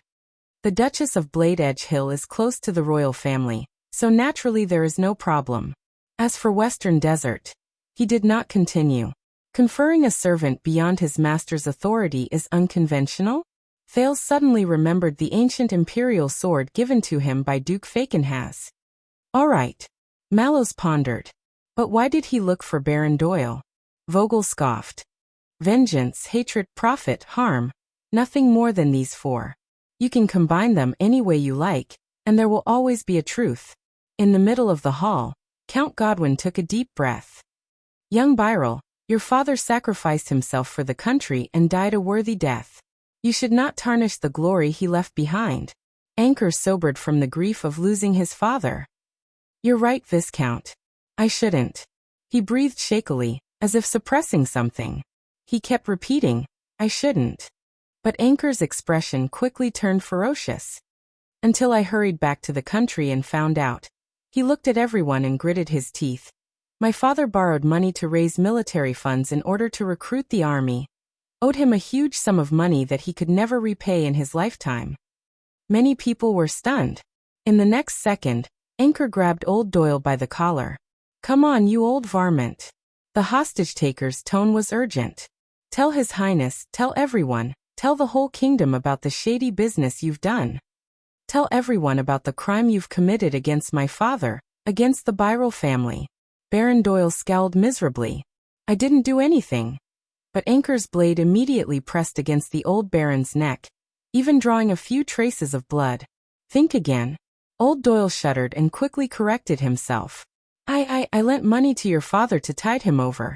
The Duchess of Blade Edge Hill is close to the royal family, so naturally there is no problem. As for Western Desert, he did not continue. Conferring a servant beyond his master's authority is unconventional? Thales suddenly remembered the ancient imperial sword given to him by Duke Fakenhas. All right. Mallows pondered. But why did he look for Baron Doyle? Vogel scoffed. Vengeance, hatred, profit, harm. Nothing more than these four. You can combine them any way you like, and there will always be a truth. In the middle of the hall, Count Godwin took a deep breath. Young Byril, your father sacrificed himself for the country and died a worthy death. You should not tarnish the glory he left behind. Anchor sobered from the grief of losing his father. You're right, Viscount. I shouldn't. He breathed shakily, as if suppressing something. He kept repeating, I shouldn't. But Anchor's expression quickly turned ferocious. Until I hurried back to the country and found out. He looked at everyone and gritted his teeth. My father borrowed money to raise military funds in order to recruit the army. Owed him a huge sum of money that he could never repay in his lifetime. Many people were stunned. In the next second, Anchor grabbed old Doyle by the collar. Come on, you old varmint. The hostage-taker's tone was urgent. Tell His Highness, tell everyone, tell the whole kingdom about the shady business you've done. Tell everyone about the crime you've committed against my father, against the Byril family. Baron Doyle scowled miserably. I didn't do anything. But Anchor's blade immediately pressed against the old baron's neck, even drawing a few traces of blood. Think again. Old Doyle shuddered and quickly corrected himself. I lent money to your father to tide him over.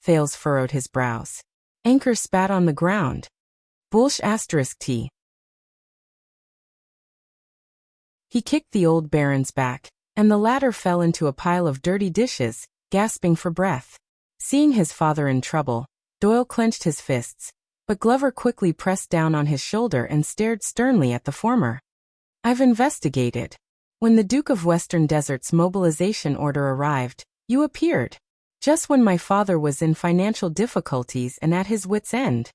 Thales furrowed his brows. Anchor spat on the ground. Bullsh *T. He kicked the old baron's back, and the latter fell into a pile of dirty dishes, gasping for breath. Seeing his father in trouble, Doyle clenched his fists, but Glover quickly pressed down on his shoulder and stared sternly at the former. I've investigated. When the Duke of Western Desert's mobilization order arrived, you appeared. Just when my father was in financial difficulties and at his wits' end.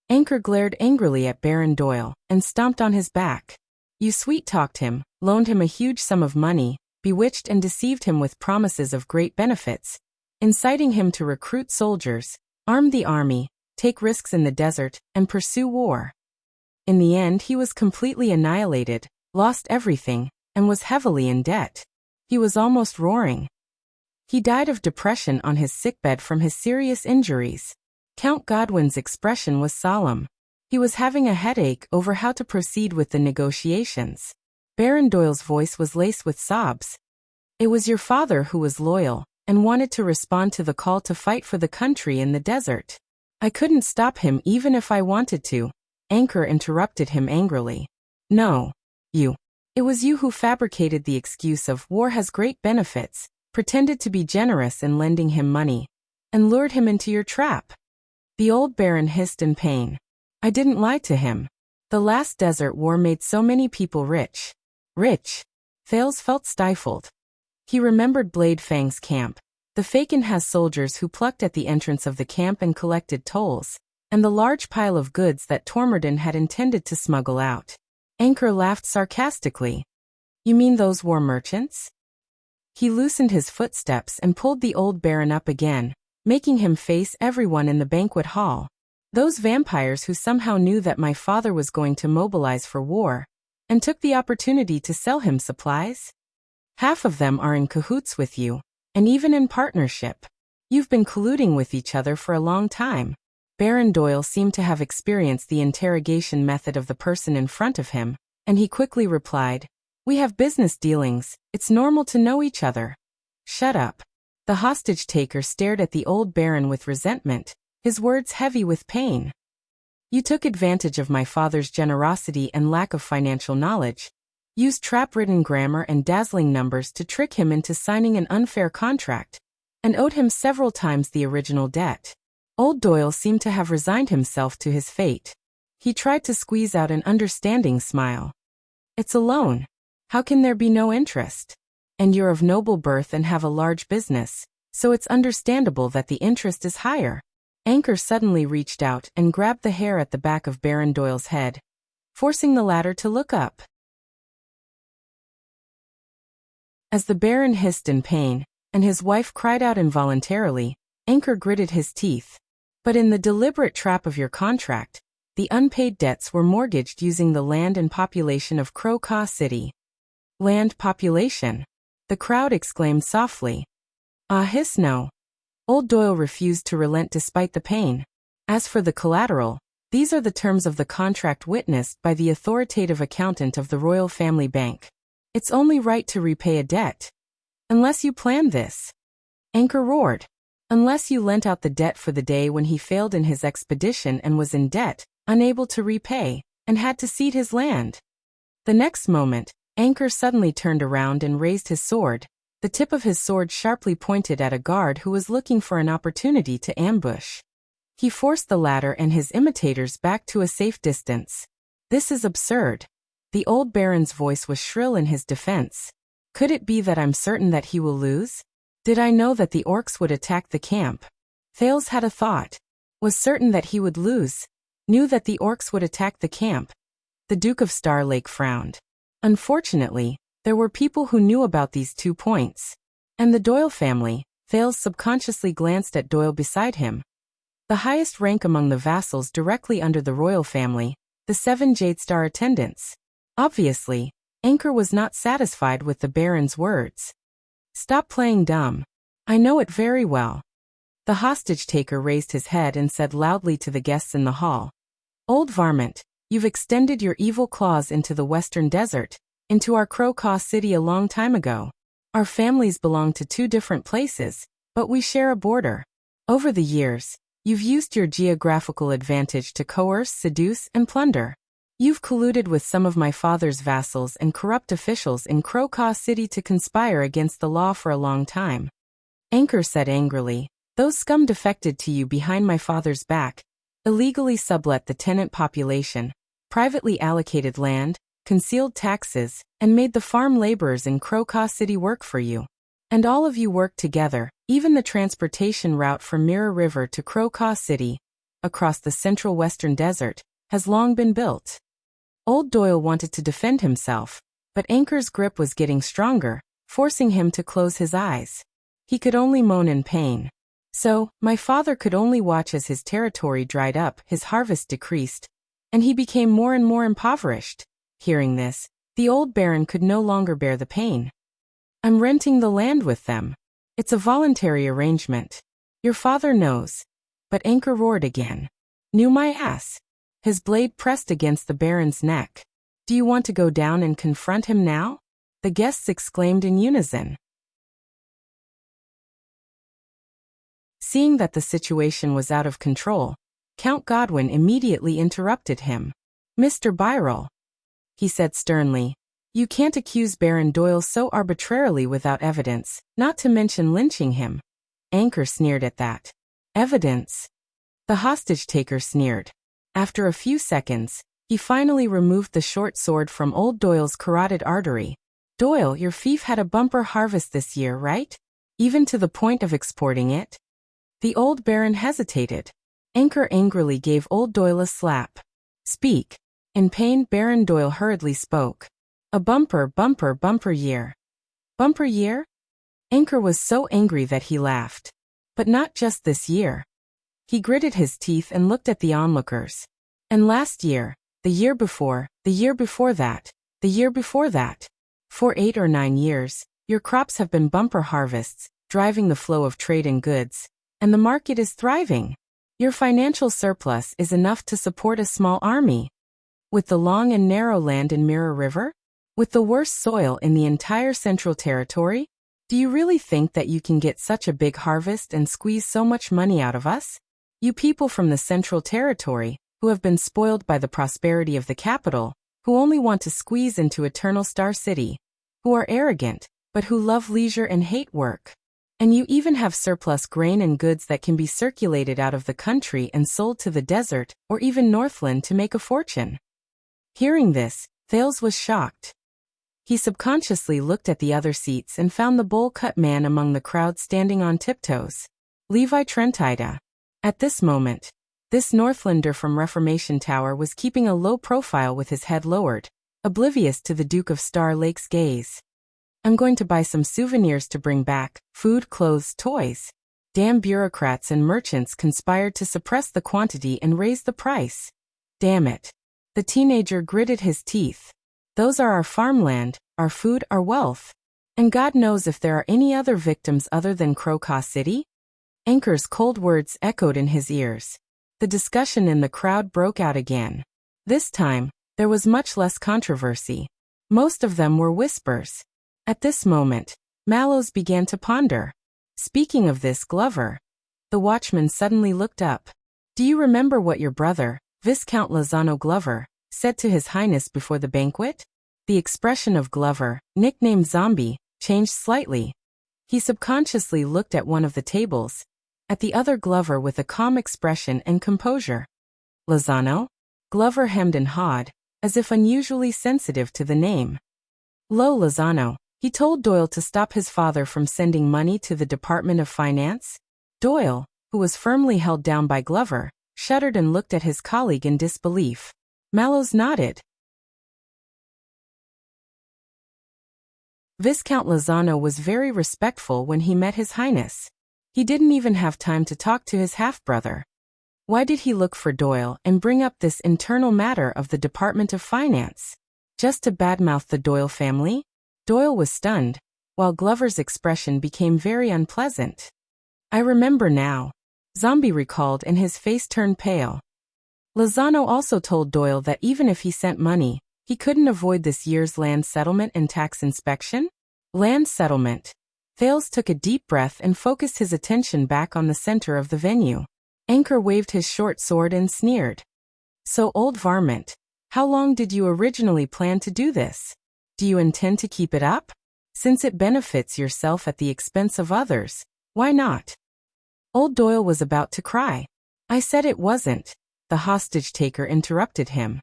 Anchor glared angrily at Baron Doyle and stomped on his back. You sweet-talked him, loaned him a huge sum of money, bewitched and deceived him with promises of great benefits, inciting him to recruit soldiers, arm the army, take risks in the desert, and pursue war. In the end, he was completely annihilated, lost everything, and was heavily in debt. He was almost roaring. He died of depression on his sickbed from his serious injuries. Count Godwin's expression was solemn. He was having a headache over how to proceed with the negotiations. Baron Doyle's voice was laced with sobs. It was your father who was loyal, and wanted to respond to the call to fight for the country in the desert. I couldn't stop him even if I wanted to. Anchor interrupted him angrily. No. You. It was you who fabricated the excuse of war has great benefits, pretended to be generous in lending him money, and lured him into your trap. The old baron hissed in pain. I didn't lie to him. The last desert war made so many people rich. Rich. Thales felt stifled. He remembered Blade Fang's camp. The Faken has soldiers who plucked at the entrance of the camp and collected tolls, and the large pile of goods that Tormorden had intended to smuggle out. Anchor laughed sarcastically. You mean those war merchants? He loosened his footsteps and pulled the old baron up again, making him face everyone in the banquet hall. Those vampires who somehow knew that my father was going to mobilize for war, and took the opportunity to sell him supplies? Half of them are in cahoots with you, and even in partnership. You've been colluding with each other for a long time. Baron Doyle seemed to have experienced the interrogation method of the person in front of him, and he quickly replied, We have business dealings, it's normal to know each other. Shut up. The hostage-taker stared at the old baron with resentment, his words heavy with pain. You took advantage of my father's generosity and lack of financial knowledge, used trap-ridden grammar and dazzling numbers to trick him into signing an unfair contract, and owed him several times the original debt. Old Doyle seemed to have resigned himself to his fate. He tried to squeeze out an understanding smile. It's a loan. How can there be no interest? And you're of noble birth and have a large business, so it's understandable that the interest is higher. Anchor suddenly reached out and grabbed the hair at the back of Baron Doyle's head, forcing the latter to look up. As the Baron hissed in pain, and his wife cried out involuntarily, Anchor gritted his teeth. But in the deliberate trap of your contract, the unpaid debts were mortgaged using the land and population of Crow-Caw City. Land population? The crowd exclaimed softly. Hiss no. Old Doyle refused to relent despite the pain. As for the collateral, these are the terms of the contract witnessed by the authoritative accountant of the Royal Family Bank. It's only right to repay a debt. Unless you planned this. Anchor roared. Unless you lent out the debt for the day when he failed in his expedition and was in debt, unable to repay, and had to cede his land. The next moment, Anchor suddenly turned around and raised his sword, the tip of his sword sharply pointed at a guard who was looking for an opportunity to ambush. He forced the latter and his imitators back to a safe distance. This is absurd. The old baron's voice was shrill in his defense. Could it be that I'm certain that he will lose? Did I know that the orcs would attack the camp? Thales had a thought. Was certain that he would lose. Knew that the orcs would attack the camp. The Duke of Star Lake frowned. Unfortunately, there were people who knew about these 2 points. And the Doyle family. Thales subconsciously glanced at Doyle beside him. The highest rank among the vassals directly under the royal family, the 7 Jadestar attendants. Obviously, Anchor was not satisfied with the Baron's words. Stop playing dumb. I know it very well. The hostage-taker raised his head and said loudly to the guests in the hall. Old varmint, you've extended your evil claws into the western desert, into our Crow-Caw City a long time ago. Our families belong to 2 different places, but we share a border. Over the years, you've used your geographical advantage to coerce, seduce, and plunder. You've colluded with some of my father's vassals and corrupt officials in Crow-Caw City to conspire against the law for a long time. Anchor said angrily, those scum defected to you behind my father's back, illegally sublet the tenant population, privately allocated land, concealed taxes, and made the farm laborers in Crow-Caw City work for you. And all of you worked together, even the transportation route from Mirror River to Crow-Caw City, across the central western desert, has long been built. Old Doyle wanted to defend himself, but Anchor's grip was getting stronger, forcing him to close his eyes. He could only moan in pain. So, my father could only watch as his territory dried up, his harvest decreased, and he became more and more impoverished. Hearing this, the old baron could no longer bear the pain. I'm renting the land with them. It's a voluntary arrangement. Your father knows. But Anchor roared again. Knew my ass. His blade pressed against the baron's neck. Do you want to go down and confront him now? The guests exclaimed in unison. Seeing that the situation was out of control, Count Godwin immediately interrupted him. Mr. Byrell, he said sternly, you can't accuse Baron Doyle so arbitrarily without evidence, not to mention lynching him. Anchor sneered at that. Evidence? The hostage-taker sneered. After a few seconds, he finally removed the short sword from old Doyle's carotid artery. Doyle, your fief had a bumper harvest this year, right? Even to the point of exporting it? The old baron hesitated. Anchor angrily gave old Doyle a slap. Speak. In pain, Baron Doyle hurriedly spoke. A bumper year. Bumper year? Anchor was so angry that he laughed. But not just this year. He gritted his teeth and looked at the onlookers. And last year, the year before, the year before that, the year before that. For 8 or 9 years, your crops have been bumper harvests, driving the flow of trade and goods. And the market is thriving. Your financial surplus is enough to support a small army. With the long and narrow land in Mirror River? With the worst soil in the entire Central Territory? Do you really think that you can get such a big harvest and squeeze so much money out of us? You people from the Central Territory, who have been spoiled by the prosperity of the capital, who only want to squeeze into Eternal Star City, who are arrogant, but who love leisure and hate work. And you even have surplus grain and goods that can be circulated out of the country and sold to the desert or even Northland to make a fortune. Hearing this, Thales was shocked. He subconsciously looked at the other seats and found the bowl-cut man among the crowd standing on tiptoes. Levi Trentida. At this moment, this Northlander from Reformation Tower was keeping a low profile with his head lowered, oblivious to the Duke of Star Lake's gaze. I'm going to buy some souvenirs to bring back, food, clothes, toys. Damn bureaucrats and merchants conspired to suppress the quantity and raise the price. Damn it. The teenager gritted his teeth. Those are our farmland, our food, our wealth. And God knows if there are any other victims other than Crowcaw City? Anchor's cold words echoed in his ears. The discussion in the crowd broke out again. This time, there was much less controversy. Most of them were whispers. At this moment, Mallows began to ponder. Speaking of this, Glover. The watchman suddenly looked up. Do you remember what your brother, Viscount Lozano Glover, said to His Highness before the banquet? The expression of Glover, nicknamed Zombie, changed slightly. He subconsciously looked at one of the tables, at the other Glover with a calm expression and composure. Lozano? Glover hemmed and hawed, as if unusually sensitive to the name. Lo Lozano. He told Doyle to stop his father from sending money to the Department of Finance. Doyle, who was firmly held down by Glover, shuddered and looked at his colleague in disbelief. Mallows nodded. Viscount Lozano was very respectful when he met His Highness. He didn't even have time to talk to his half-brother. Why did he look for Doyle and bring up this internal matter of the Department of Finance? Just to badmouth the Doyle family? Doyle was stunned, while Glover's expression became very unpleasant. I remember now. Zombie recalled and his face turned pale. Lozano also told Doyle that even if he sent money, he couldn't avoid this year's land settlement and tax inspection? Land settlement. Thales took a deep breath and focused his attention back on the center of the venue. Anchor waved his short sword and sneered. So, old varmint, how long did you originally plan to do this? Do you intend to keep it up? Since it benefits yourself at the expense of others, why not? Old Doyle was about to cry. I said it wasn't. The hostage-taker interrupted him.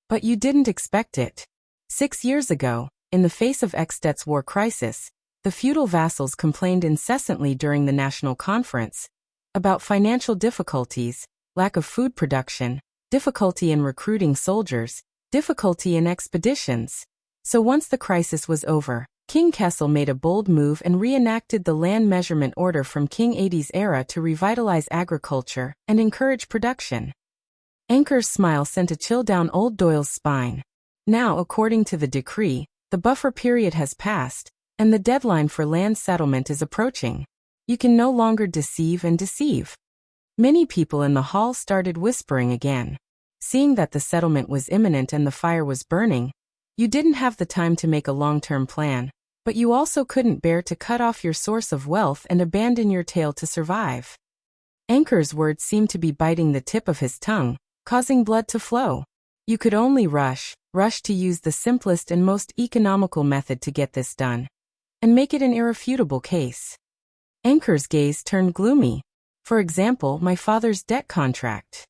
But you didn't expect it. 6 years ago, in the face of Extet's war crisis, the feudal vassals complained incessantly during the national conference about financial difficulties, lack of food production, difficulty in recruiting soldiers, difficulty in expeditions. So once the crisis was over, King Kessel made a bold move and reenacted the land measurement order from King Aidie's era to revitalize agriculture and encourage production. Anchor's smile sent a chill down old Doyle's spine. Now, according to the decree, the buffer period has passed, and the deadline for land settlement is approaching. You can no longer deceive and deceive. Many people in the hall started whispering again. Seeing that the settlement was imminent and the fire was burning, you didn't have the time to make a long-term plan, but you also couldn't bear to cut off your source of wealth and abandon your tail to survive. Anchor's words seemed to be biting the tip of his tongue, causing blood to flow. You could only rush to use the simplest and most economical method to get this done, and make it an irrefutable case. Anchor's gaze turned gloomy. For example, my father's debt contract.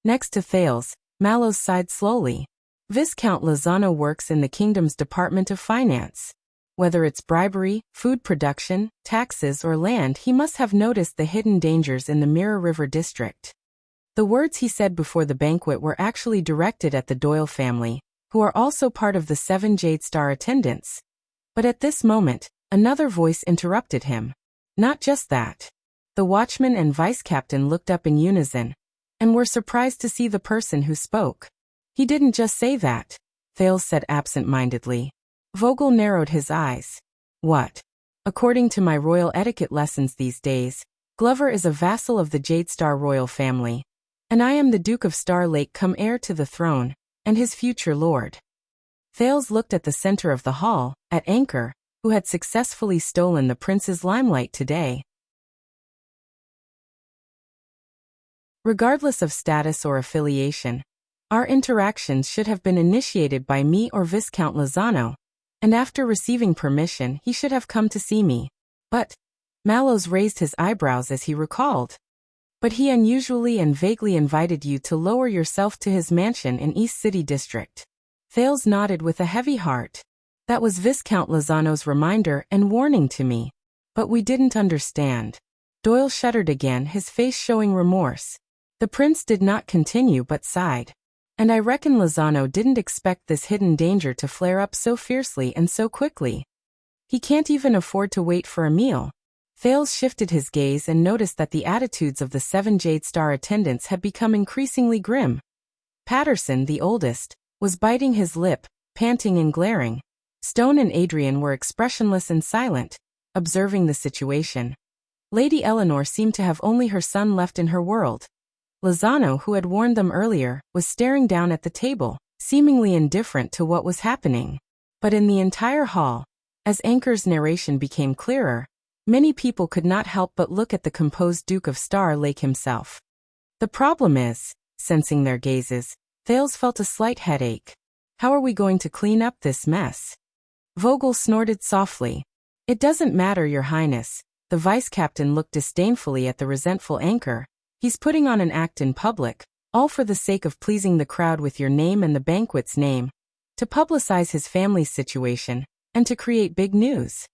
Next to Thales, Mallows sighed slowly. Viscount Lozano works in the kingdom's Department of Finance. Whether it's bribery, food production, taxes, or land, he must have noticed the hidden dangers in the Mirror River district. The words he said before the banquet were actually directed at the Doyle family, who are also part of the 7 Jade Star attendants. But at this moment, another voice interrupted him. Not just that. The watchman and vice-captain looked up in unison, and were surprised to see the person who spoke. He didn't just say that, Thales said absent-mindedly. Vogel narrowed his eyes. What? According to my royal etiquette lessons these days, Glover is a vassal of the Jade Star royal family, and I am the Duke of Star Lake, come heir to the throne, and his future lord. Thales looked at the center of the hall, at Anchor, who had successfully stolen the prince's limelight today. Regardless of status or affiliation, our interactions should have been initiated by me or Viscount Lozano, and after receiving permission he should have come to see me. But, Mallows raised his eyebrows as he recalled. But he unusually and vaguely invited you to lower yourself to his mansion in East City District. Thales nodded with a heavy heart. That was Viscount Lozano's reminder and warning to me. But we didn't understand. Doyle shuddered again, his face showing remorse. The prince did not continue but sighed. And I reckon Lozano didn't expect this hidden danger to flare up so fiercely and so quickly. He can't even afford to wait for a meal. Thales shifted his gaze and noticed that the attitudes of the 7 Jade Star attendants had become increasingly grim. Patterson, the oldest, was biting his lip, panting and glaring. Stone and Adrian were expressionless and silent, observing the situation. Lady Eleanor seemed to have only her son left in her world. Lozano, who had warned them earlier, was staring down at the table, seemingly indifferent to what was happening. But in the entire hall, as Anchor's narration became clearer, many people could not help but look at the composed Duke of Star Lake himself. The problem is, sensing their gazes, Thales felt a slight headache. How are we going to clean up this mess? Vogel snorted softly. It doesn't matter, Your Highness. The vice-captain looked disdainfully at the resentful Anchor. He's putting on an act in public, all for the sake of pleasing the crowd with your name and the banquet's name, to publicize his family's situation, and to create big news.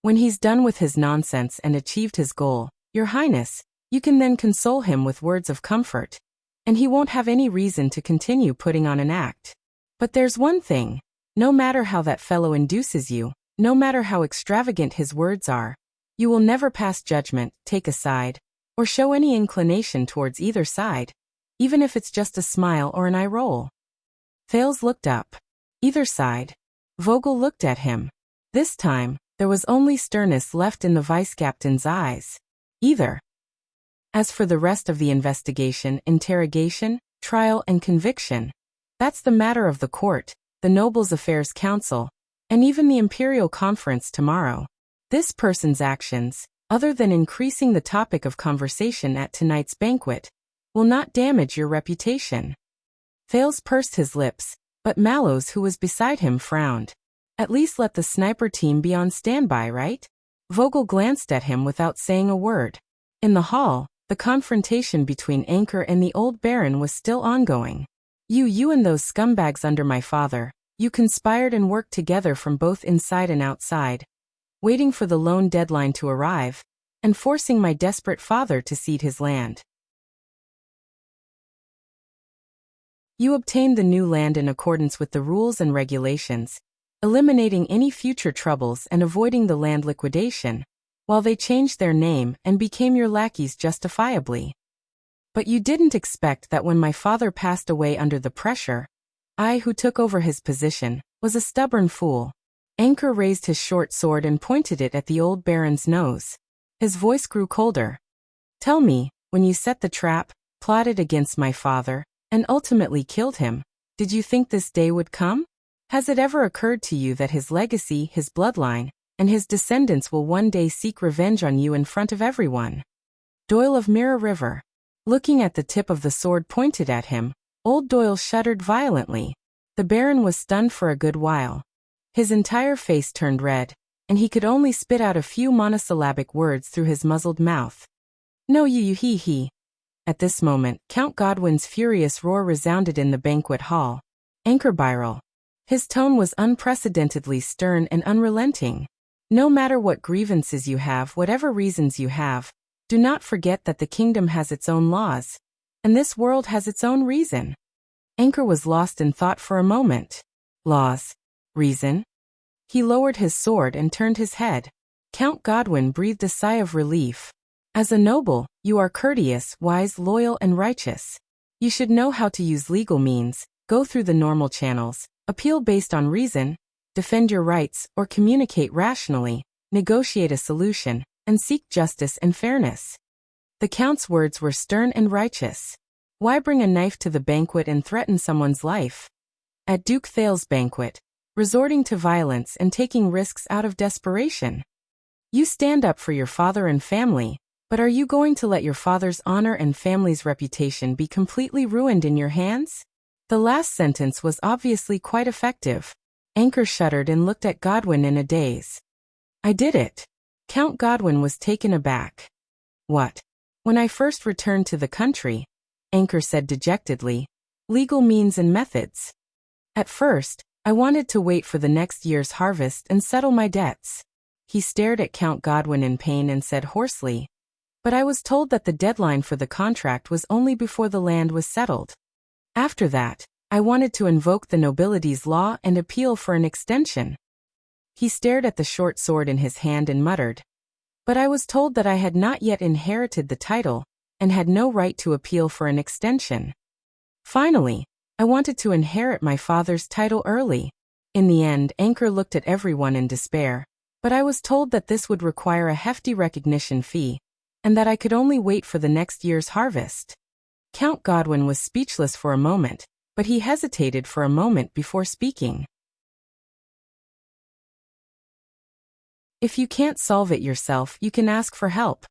When he's done with his nonsense and achieved his goal, Your Highness, you can then console him with words of comfort, and he won't have any reason to continue putting on an act. But there's one thing, no matter how that fellow induces you, no matter how extravagant his words are, you will never pass judgment, take a side, or show any inclination towards either side, even if it's just a smile or an eye roll. Thales looked up. Either side. Vogel looked at him. This time, there was only sternness left in the vice-captain's eyes. Either. As for the rest of the investigation, interrogation, trial and conviction, that's the matter of the court, the Nobles Affairs Council, and even the Imperial Conference tomorrow. This person's actions, other than increasing the topic of conversation at tonight's banquet, will not damage your reputation. Thales pursed his lips, but Mallows, who was beside him, frowned. At least let the sniper team be on standby, right? Vogel glanced at him without saying a word. In the hall, the confrontation between Anchor and the old baron was still ongoing. You and those scumbags under my father, you conspired and worked together from both inside and outside, waiting for the loan deadline to arrive, and forcing my desperate father to cede his land. You obtained the new land in accordance with the rules and regulations, eliminating any future troubles and avoiding the land liquidation, while they changed their name and became your lackeys justifiably. But you didn't expect that when my father passed away under the pressure, I, who took over his position, was a stubborn fool. Anchor raised his short sword and pointed it at the old baron's nose. His voice grew colder. Tell me, when you set the trap, plotted against my father, and ultimately killed him, did you think this day would come? Has it ever occurred to you that his legacy, his bloodline, and his descendants will one day seek revenge on you in front of everyone? Doyle of Mirror River. Looking at the tip of the sword pointed at him, old Doyle shuddered violently. The baron was stunned for a good while. His entire face turned red, and he could only spit out a few monosyllabic words through his muzzled mouth. No, he. At this moment, Count Godwin's furious roar resounded in the banquet hall. Anchor Byral. His tone was unprecedentedly stern and unrelenting. No matter what grievances you have, whatever reasons you have, do not forget that the kingdom has its own laws, and this world has its own reason. Anchor was lost in thought for a moment. Laws? Reason? He lowered his sword and turned his head. Count Godwin breathed a sigh of relief. As a noble, you are courteous, wise, loyal, and righteous. You should know how to use legal means, go through the normal channels, appeal based on reason, defend your rights, or communicate rationally, negotiate a solution, and seek justice and fairness. The Count's words were stern and righteous. Why bring a knife to the banquet and threaten someone's life? At Duke Thal's banquet, resorting to violence and taking risks out of desperation. You stand up for your father and family, but are you going to let your father's honor and family's reputation be completely ruined in your hands? The last sentence was obviously quite effective. Anchor shuddered and looked at Godwin in a daze. I did it. Count Godwin was taken aback. What? When I first returned to the country, Anchor said dejectedly, legal means and methods. At first, I wanted to wait for the next year's harvest and settle my debts. He stared at Count Godwin in pain and said hoarsely, but I was told that the deadline for the contract was only before the land was settled. After that, I wanted to invoke the nobility's law and appeal for an extension. He stared at the short sword in his hand and muttered, but I was told that I had not yet inherited the title and had no right to appeal for an extension. Finally, I wanted to inherit my father's title early. In the end, Anchor looked at everyone in despair, but I was told that this would require a hefty recognition fee, and that I could only wait for the next year's harvest. Count Godwin was speechless for a moment, but he hesitated for a moment before speaking. If you can't solve it yourself, you can ask for help.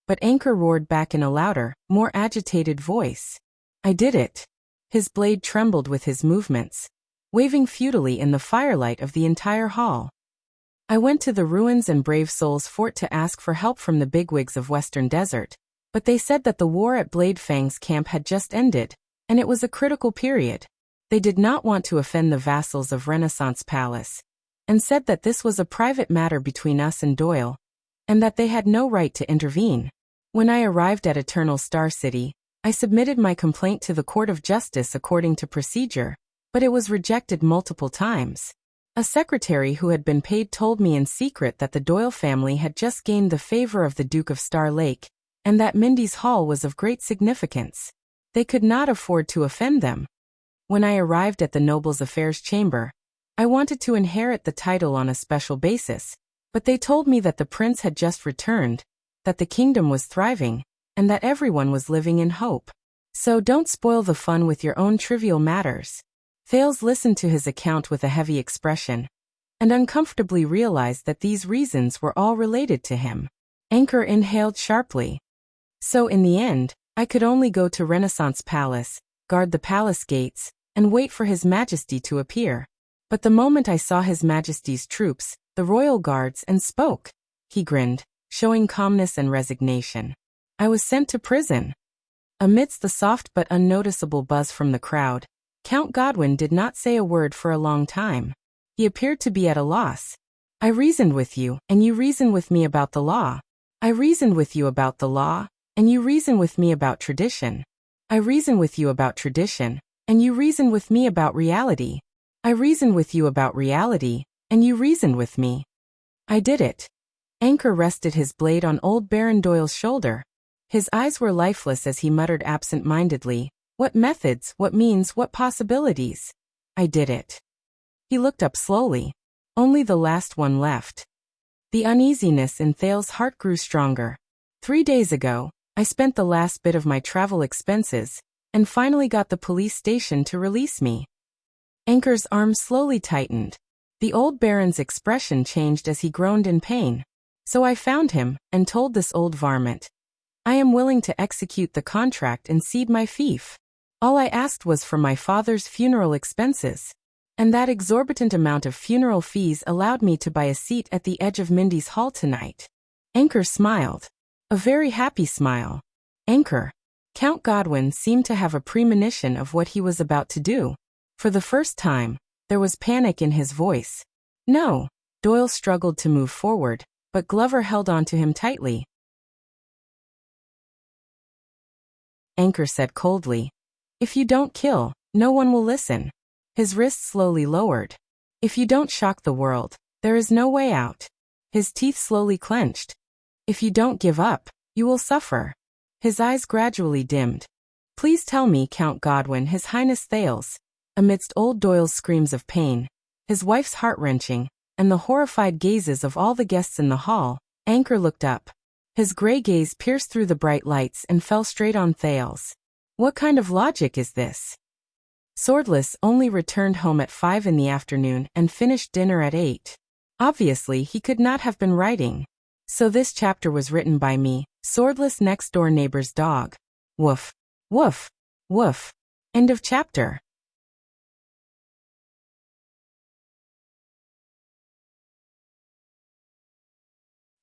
But Anchor roared back in a louder, more agitated voice. I did it. His blade trembled with his movements, waving futilely in the firelight of the entire hall. I went to the Ruins and Brave Souls Fort to ask for help from the bigwigs of Western Desert, but they said that the war at Blade Fang's camp had just ended, and it was a critical period. They did not want to offend the vassals of Renaissance Palace, and said that this was a private matter between us and Doyle, and that they had no right to intervene. When I arrived at Eternal Star City, I submitted my complaint to the Court of Justice according to procedure, but it was rejected multiple times. A secretary who had been paid told me in secret that the Doyle family had just gained the favor of the Duke of Star Lake, and that Mindy's Hall was of great significance. They could not afford to offend them. When I arrived at the Nobles' Affairs Chamber, I wanted to inherit the title on a special basis, but they told me that the prince had just returned, that the kingdom was thriving, and that everyone was living in hope. So don't spoil the fun with your own trivial matters. Thales listened to his account with a heavy expression, and uncomfortably realized that these reasons were all related to him. Anchor inhaled sharply. So in the end, I could only go to Renaissance Palace, guard the palace gates, and wait for His Majesty to appear. But the moment I saw His Majesty's troops, the royal guards, and spoke, he grinned, showing calmness and resignation. I was sent to prison. Amidst the soft but unnoticeable buzz from the crowd, Count Godwin did not say a word for a long time. He appeared to be at a loss. I reasoned with you, and you reasoned with me about the law. I reasoned with you about the law, and you reasoned with me about tradition. I reasoned with you about tradition, and you reasoned with me about reality. I reasoned with you about reality, and you reasoned with me. I did it. Anchor rested his blade on old Baron Doyle's shoulder. His eyes were lifeless as he muttered absent-mindedly, what methods, what means, what possibilities? I did it. He looked up slowly. Only the last one left. The uneasiness in Thal's heart grew stronger. 3 days ago, I spent the last bit of my travel expenses, and finally got the police station to release me. Anchor's arm slowly tightened. The old Baron's expression changed as he groaned in pain. So I found him, and told this old varmint, I am willing to execute the contract and cede my fief. All I asked was for my father's funeral expenses. And that exorbitant amount of funeral fees allowed me to buy a seat at the edge of Mindy's Hall tonight. Anchor smiled. A very happy smile. Anchor. Count Godwin seemed to have a premonition of what he was about to do. For the first time, there was panic in his voice. No. Doyle struggled to move forward, but Glover held on to him tightly. Anchor said coldly, "If you don't kill, no one will listen." His wrists slowly lowered. "If you don't shock the world, there is no way out." His teeth slowly clenched. "If you don't give up, you will suffer." His eyes gradually dimmed. "Please tell me, Count Godwin, His Highness Thales." Amidst old Doyle's screams of pain, his wife's heart-wrenching, and the horrified gazes of all the guests in the hall, Anchor looked up. His gray gaze pierced through the bright lights and fell straight on Thales. "What kind of logic is this?" Swordless only returned home at 5 in the afternoon and finished dinner at 8. Obviously, he could not have been writing. So this chapter was written by me, Swordless next-door neighbor's dog. Woof. Woof. Woof. End of chapter.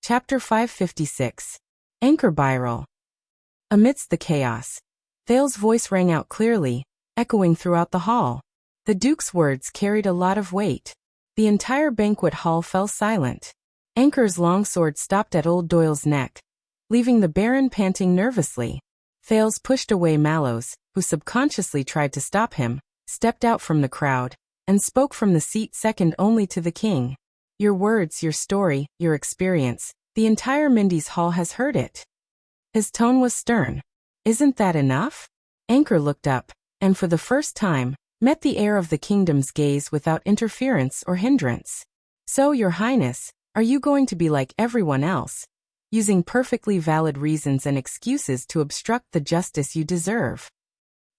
Chapter 556. Anchor Spiral. Amidst the chaos, Thale's voice rang out clearly, echoing throughout the hall. The Duke's words carried a lot of weight. The entire banquet hall fell silent. Anchor's long sword stopped at old Doyle's neck, leaving the Baron panting nervously. Thales pushed away Mallows, who subconsciously tried to stop him, stepped out from the crowd, and spoke from the seat second only to the king. "Your words, your story, your experience, the entire Mindy's Hall has heard it." His tone was stern. "Isn't that enough?" Anchor looked up, and for the first time, met the heir of the kingdom's gaze without interference or hindrance. "So, Your Highness, are you going to be like everyone else, using perfectly valid reasons and excuses to obstruct the justice you deserve?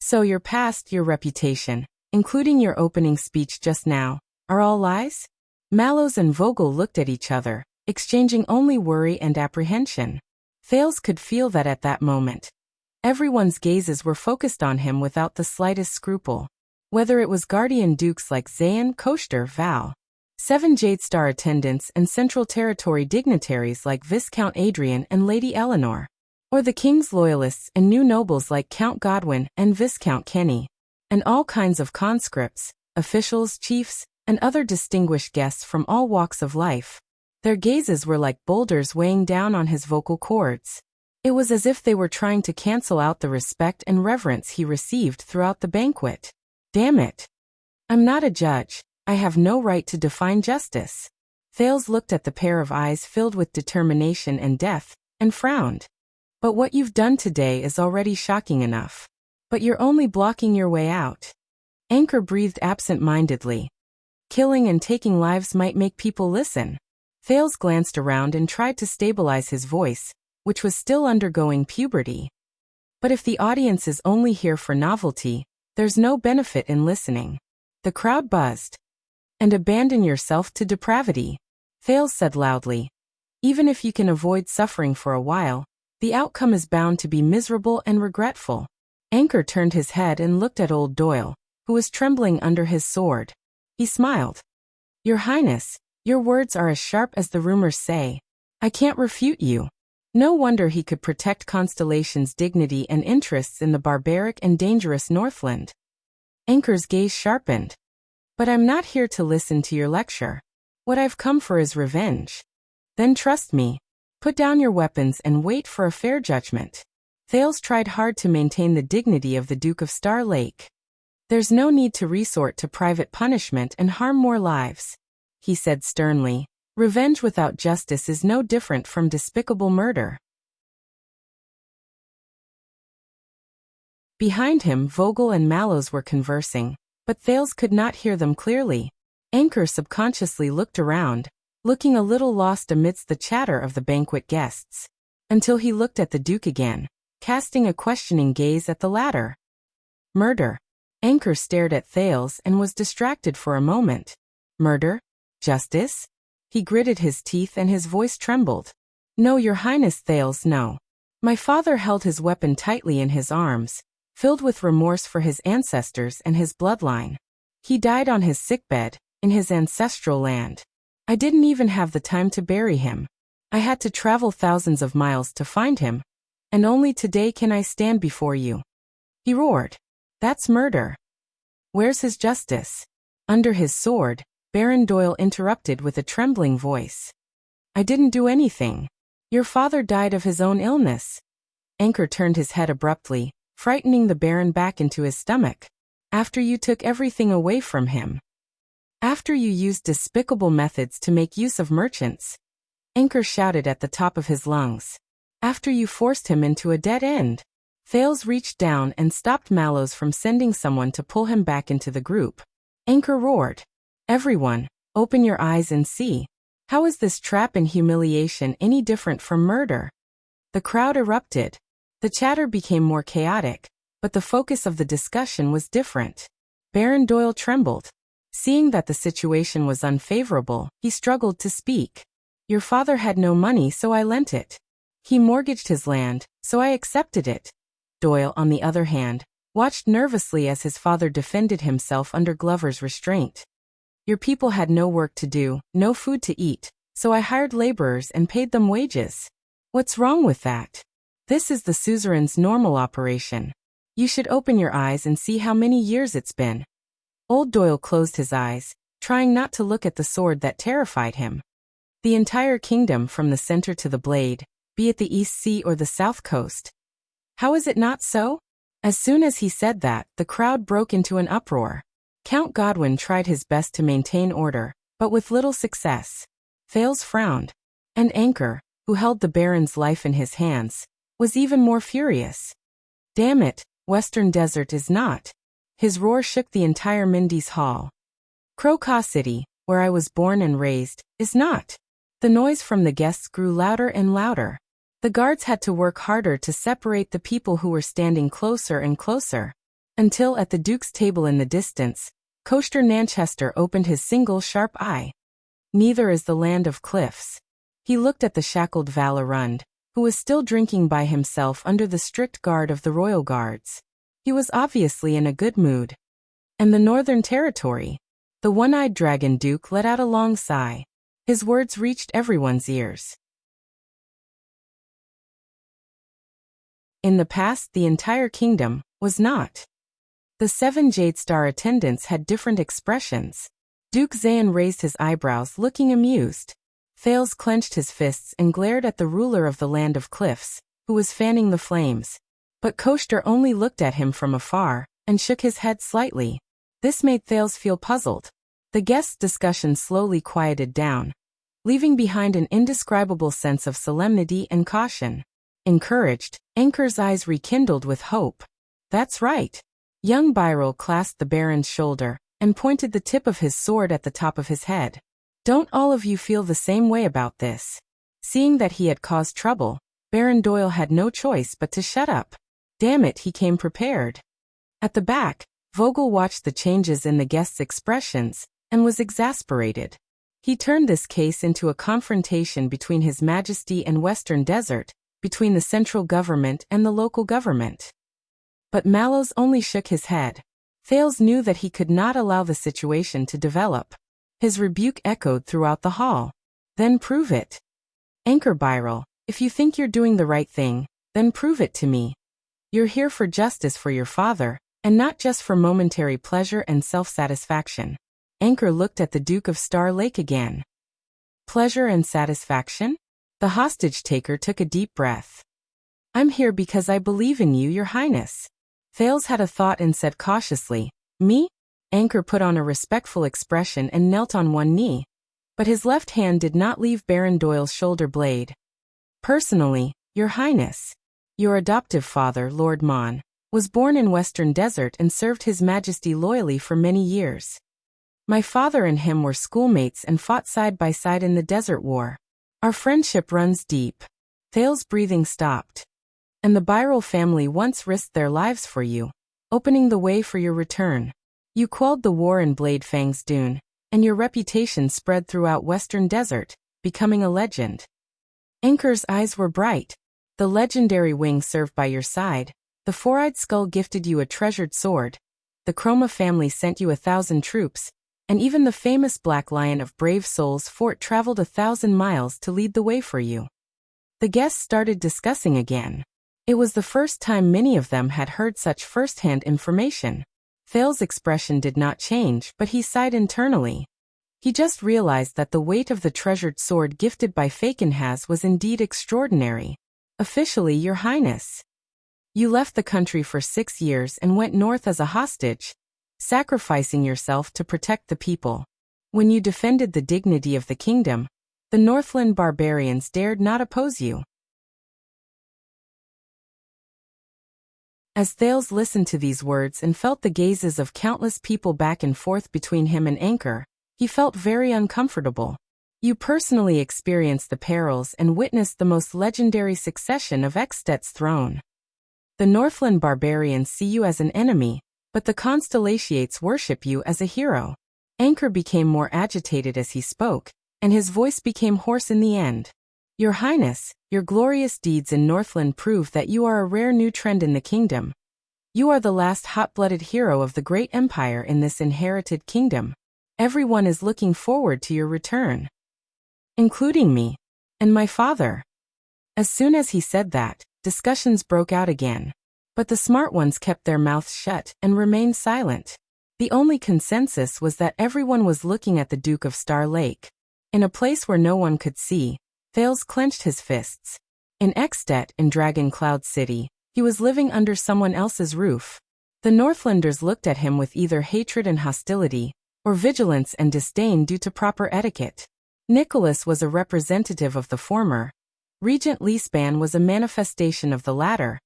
So your past, your reputation, including your opening speech just now, are all lies?" Mallows and Vogel looked at each other, exchanging only worry and apprehension. Thales could feel that at that moment. Everyone's gazes were focused on him without the slightest scruple. Whether it was guardian dukes like Zayn, Koster, Val, 7 Jadestar attendants and Central Territory dignitaries like Viscount Adrian and Lady Eleanor, or the king's loyalists and new nobles like Count Godwin and Viscount Kenny, and all kinds of conscripts, officials, chiefs, and other distinguished guests from all walks of life. Their gazes were like boulders weighing down on his vocal cords. It was as if they were trying to cancel out the respect and reverence he received throughout the banquet. Damn it. I'm not a judge. I have no right to define justice. Thales looked at the pair of eyes filled with determination and death, and frowned. But what you've done today is already shocking enough. But you're only blocking your way out. Anchor breathed absent-mindedly. Killing and taking lives might make people listen. Thales glanced around and tried to stabilize his voice, which was still undergoing puberty. But if the audience is only here for novelty, there's no benefit in listening. The crowd buzzed. "And abandon yourself to depravity," Thales said loudly. "Even if you can avoid suffering for a while, the outcome is bound to be miserable and regretful." Anchor turned his head and looked at old Doyle, who was trembling under his sword. He smiled. "Your Highness, your words are as sharp as the rumors say. I can't refute you." No wonder he could protect Constellation's dignity and interests in the barbaric and dangerous Northland. Anchor's gaze sharpened. "But I'm not here to listen to your lecture. What I've come for is revenge." "Then trust me. Put down your weapons and wait for a fair judgment." Thales tried hard to maintain the dignity of the Duke of Star Lake. "There's no need to resort to private punishment and harm more lives," he said sternly. "Revenge without justice is no different from despicable murder." Behind him, Vogel and Mallows were conversing, but Thales could not hear them clearly. Anchor subconsciously looked around, looking a little lost amidst the chatter of the banquet guests, until he looked at the Duke again, casting a questioning gaze at the latter. "Murder." Anchor stared at Thales and was distracted for a moment. "Murder? Justice?" He gritted his teeth and his voice trembled. "No, Your Highness, Thales, no. My father held his weapon tightly in his arms, filled with remorse for his ancestors and his bloodline. He died on his sickbed, in his ancestral land. I didn't even have the time to bury him. I had to travel thousands of miles to find him, and only today can I stand before you." He roared. "That's murder." Where's his justice? Under his sword, Baron Doyle interrupted with a trembling voice. I didn't do anything. Your father died of his own illness. Anchor turned his head abruptly, frightening the Baron back into his stomach. After you took everything away from him. After you used despicable methods to make use of merchants. Anchor shouted at the top of his lungs. After you forced him into a dead end. Thales reached down and stopped Mallows from sending someone to pull him back into the group. Anchor roared. Everyone, open your eyes and see. How is this trap and humiliation any different from murder? The crowd erupted. The chatter became more chaotic, but the focus of the discussion was different. Baron Doyle trembled. Seeing that the situation was unfavorable, he struggled to speak. Your father had no money, so I lent it. He mortgaged his land, so I accepted it. Doyle, on the other hand, watched nervously as his father defended himself under Glover's restraint. Your people had no work to do, no food to eat, so I hired laborers and paid them wages. What's wrong with that? This is the suzerain's normal operation. You should open your eyes and see how many years it's been. Old Doyle closed his eyes, trying not to look at the sword that terrified him. The entire kingdom from the center to the blade, be it the East Sea or the South Coast. How is it not so? As soon as he said that, the crowd broke into an uproar. Count Godwin tried his best to maintain order, but with little success. Thales frowned. And Anchor, who held the Baron's life in his hands, was even more furious. Damn it, Western Desert is not. His roar shook the entire Mindy's Hall. Crocaw City, where I was born and raised, is not. The noise from the guests grew louder and louder. The guards had to work harder to separate the people who were standing closer and closer. Until at the Duke's table in the distance, Coaster Nanchester opened his single sharp eye. Neither is the land of cliffs. He looked at the shackled Valerund, who was still drinking by himself under the strict guard of the royal guards. He was obviously in a good mood. And the Northern Territory? The one-eyed dragon Duke let out a long sigh. His words reached everyone's ears. In the past, the entire kingdom was not. The 7 Jade Star attendants had different expressions. Duke Zayn raised his eyebrows, looking amused. Thales clenched his fists and glared at the ruler of the Land of Cliffs, who was fanning the flames. But Coaster only looked at him from afar, and shook his head slightly. This made Thales feel puzzled. The guests' discussion slowly quieted down, leaving behind an indescribable sense of solemnity and caution. Encouraged, Anchor's eyes rekindled with hope. That's right. Young Byrrel clasped the Baron's shoulder, and pointed the tip of his sword at the top of his head. Don't all of you feel the same way about this? Seeing that he had caused trouble, Baron Doyle had no choice but to shut up. Damn it, he came prepared. At the back, Vogel watched the changes in the guests' expressions, and was exasperated. He turned this case into a confrontation between His Majesty and Western Desert, between the central government and the local government. But Mallows only shook his head. Thales knew that he could not allow the situation to develop. His rebuke echoed throughout the hall. Then prove it. Anchor Byrrel, if you think you're doing the right thing, then prove it to me. You're here for justice for your father, and not just for momentary pleasure and self-satisfaction. Anchor looked at the Duke of Star Lake again. Pleasure and satisfaction? The hostage-taker took a deep breath. I'm here because I believe in you, Your Highness. Thales had a thought and said cautiously, Me? Anchor put on a respectful expression and knelt on one knee. But his left hand did not leave Baron Doyle's shoulder blade. Personally, Your Highness. Your adoptive father, Lord Mon, was born in Western Desert and served His Majesty loyally for many years. My father and him were schoolmates and fought side by side in the Desert War. Our friendship runs deep. Thales' breathing stopped. And the Byrrel family once risked their lives for you, opening the way for your return. You quelled the war in Blade Fang's Dune, and your reputation spread throughout Western Desert, becoming a legend. Anchor's eyes were bright. The legendary wing served by your side, the four-eyed skull gifted you a treasured sword, the Chroma family sent you 1,000 troops, and even the famous Black Lion of Brave Souls fort traveled 1,000 miles to lead the way for you. The guests started discussing again. It was the first time many of them had heard such first-hand information. Thale's expression did not change, but he sighed internally. He just realized that the weight of the treasured sword gifted by Fakenhas was indeed extraordinary. Officially, Your Highness. You left the country for 6 years and went north as a hostage, sacrificing yourself to protect the people. When you defended the dignity of the kingdom, the Northland barbarians dared not oppose you. As Thales listened to these words and felt the gazes of countless people back and forth between him and Anchor, he felt very uncomfortable. You personally experienced the perils and witnessed the most legendary succession of Ekstedt's throne. The Northland barbarians see you as an enemy, but the Constellations worship you as a hero. Anchor became more agitated as he spoke, and his voice became hoarse in the end. Your Highness, your glorious deeds in Northland prove that you are a rare new trend in the kingdom. You are the last hot-blooded hero of the great empire in this inherited kingdom. Everyone is looking forward to your return. Including me. And my father. As soon as he said that, discussions broke out again. But the smart ones kept their mouths shut and remained silent. The only consensus was that everyone was looking at the Duke of Star Lake. In a place where no one could see, Thales clenched his fists. In Ekstedt, in Dragon Cloud City, he was living under someone else's roof. The Northlanders looked at him with either hatred and hostility, or vigilance and disdain due to proper etiquette. Nicholas was a representative of the former. Regent Leespan was a manifestation of the latter.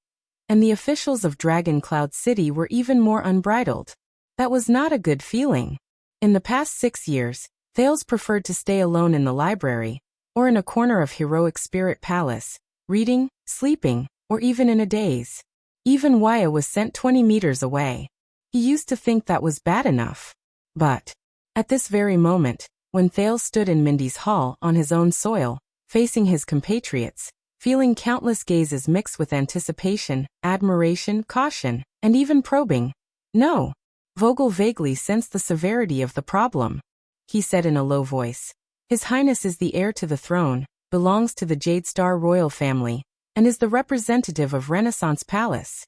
And the officials of Dragon Cloud City were even more unbridled. That was not a good feeling. In the past 6 years, Thales preferred to stay alone in the library, or in a corner of Heroic Spirit Palace, reading, sleeping, or even in a daze. Even Wuxia was sent 20 meters away. He used to think that was bad enough. But, at this very moment, when Thales stood in Mindy's hall on his own soil, facing his compatriots, feeling countless gazes mixed with anticipation, admiration, caution, and even probing. No. Vogel vaguely sensed the severity of the problem. He said in a low voice, His Highness is the heir to the throne, belongs to the Jade Star royal family, and is the representative of Renaissance Palace.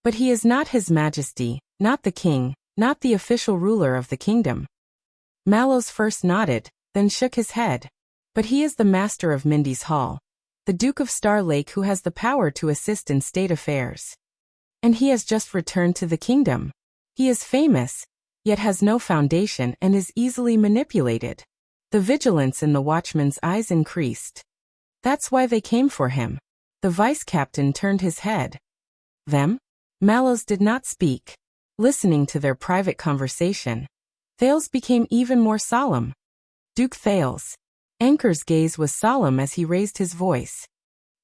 But he is not His Majesty, not the king, not the official ruler of the kingdom. Mallows first nodded, then shook his head. But he is the master of Mindy's Hall, the Duke of Star Lake who has the power to assist in state affairs. And he has just returned to the kingdom. He is famous, yet has no foundation and is easily manipulated. The vigilance in the watchman's eyes increased. That's why they came for him. The vice-captain turned his head. Them? Mallows did not speak. Listening to their private conversation, Thales became even more solemn. Duke Thales. Anchor's gaze was solemn as he raised his voice.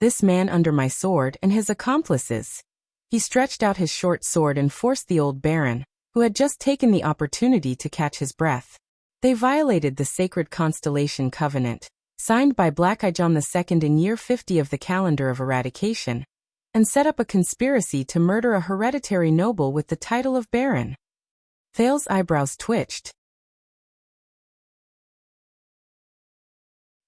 This man under my sword and his accomplices. He stretched out his short sword and forced the old baron, who had just taken the opportunity to catch his breath. They violated the sacred constellation covenant, signed by Black-Eye John II in year 50 of the calendar of eradication, and set up a conspiracy to murder a hereditary noble with the title of baron. Thales' eyebrows twitched.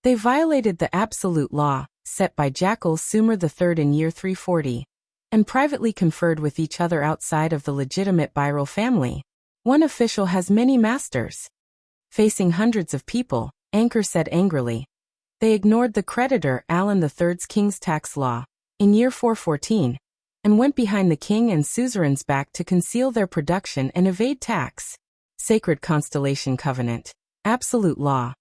They violated the absolute law, set by Jackal Sumer III in year 340, and privately conferred with each other outside of the legitimate Byral family. One official has many masters. Facing hundreds of people, Anchor said angrily. They ignored the creditor Alan III's king's tax law, in year 414, and went behind the king and suzerain's back to conceal their production and evade tax. Sacred Constellation Covenant. Absolute law.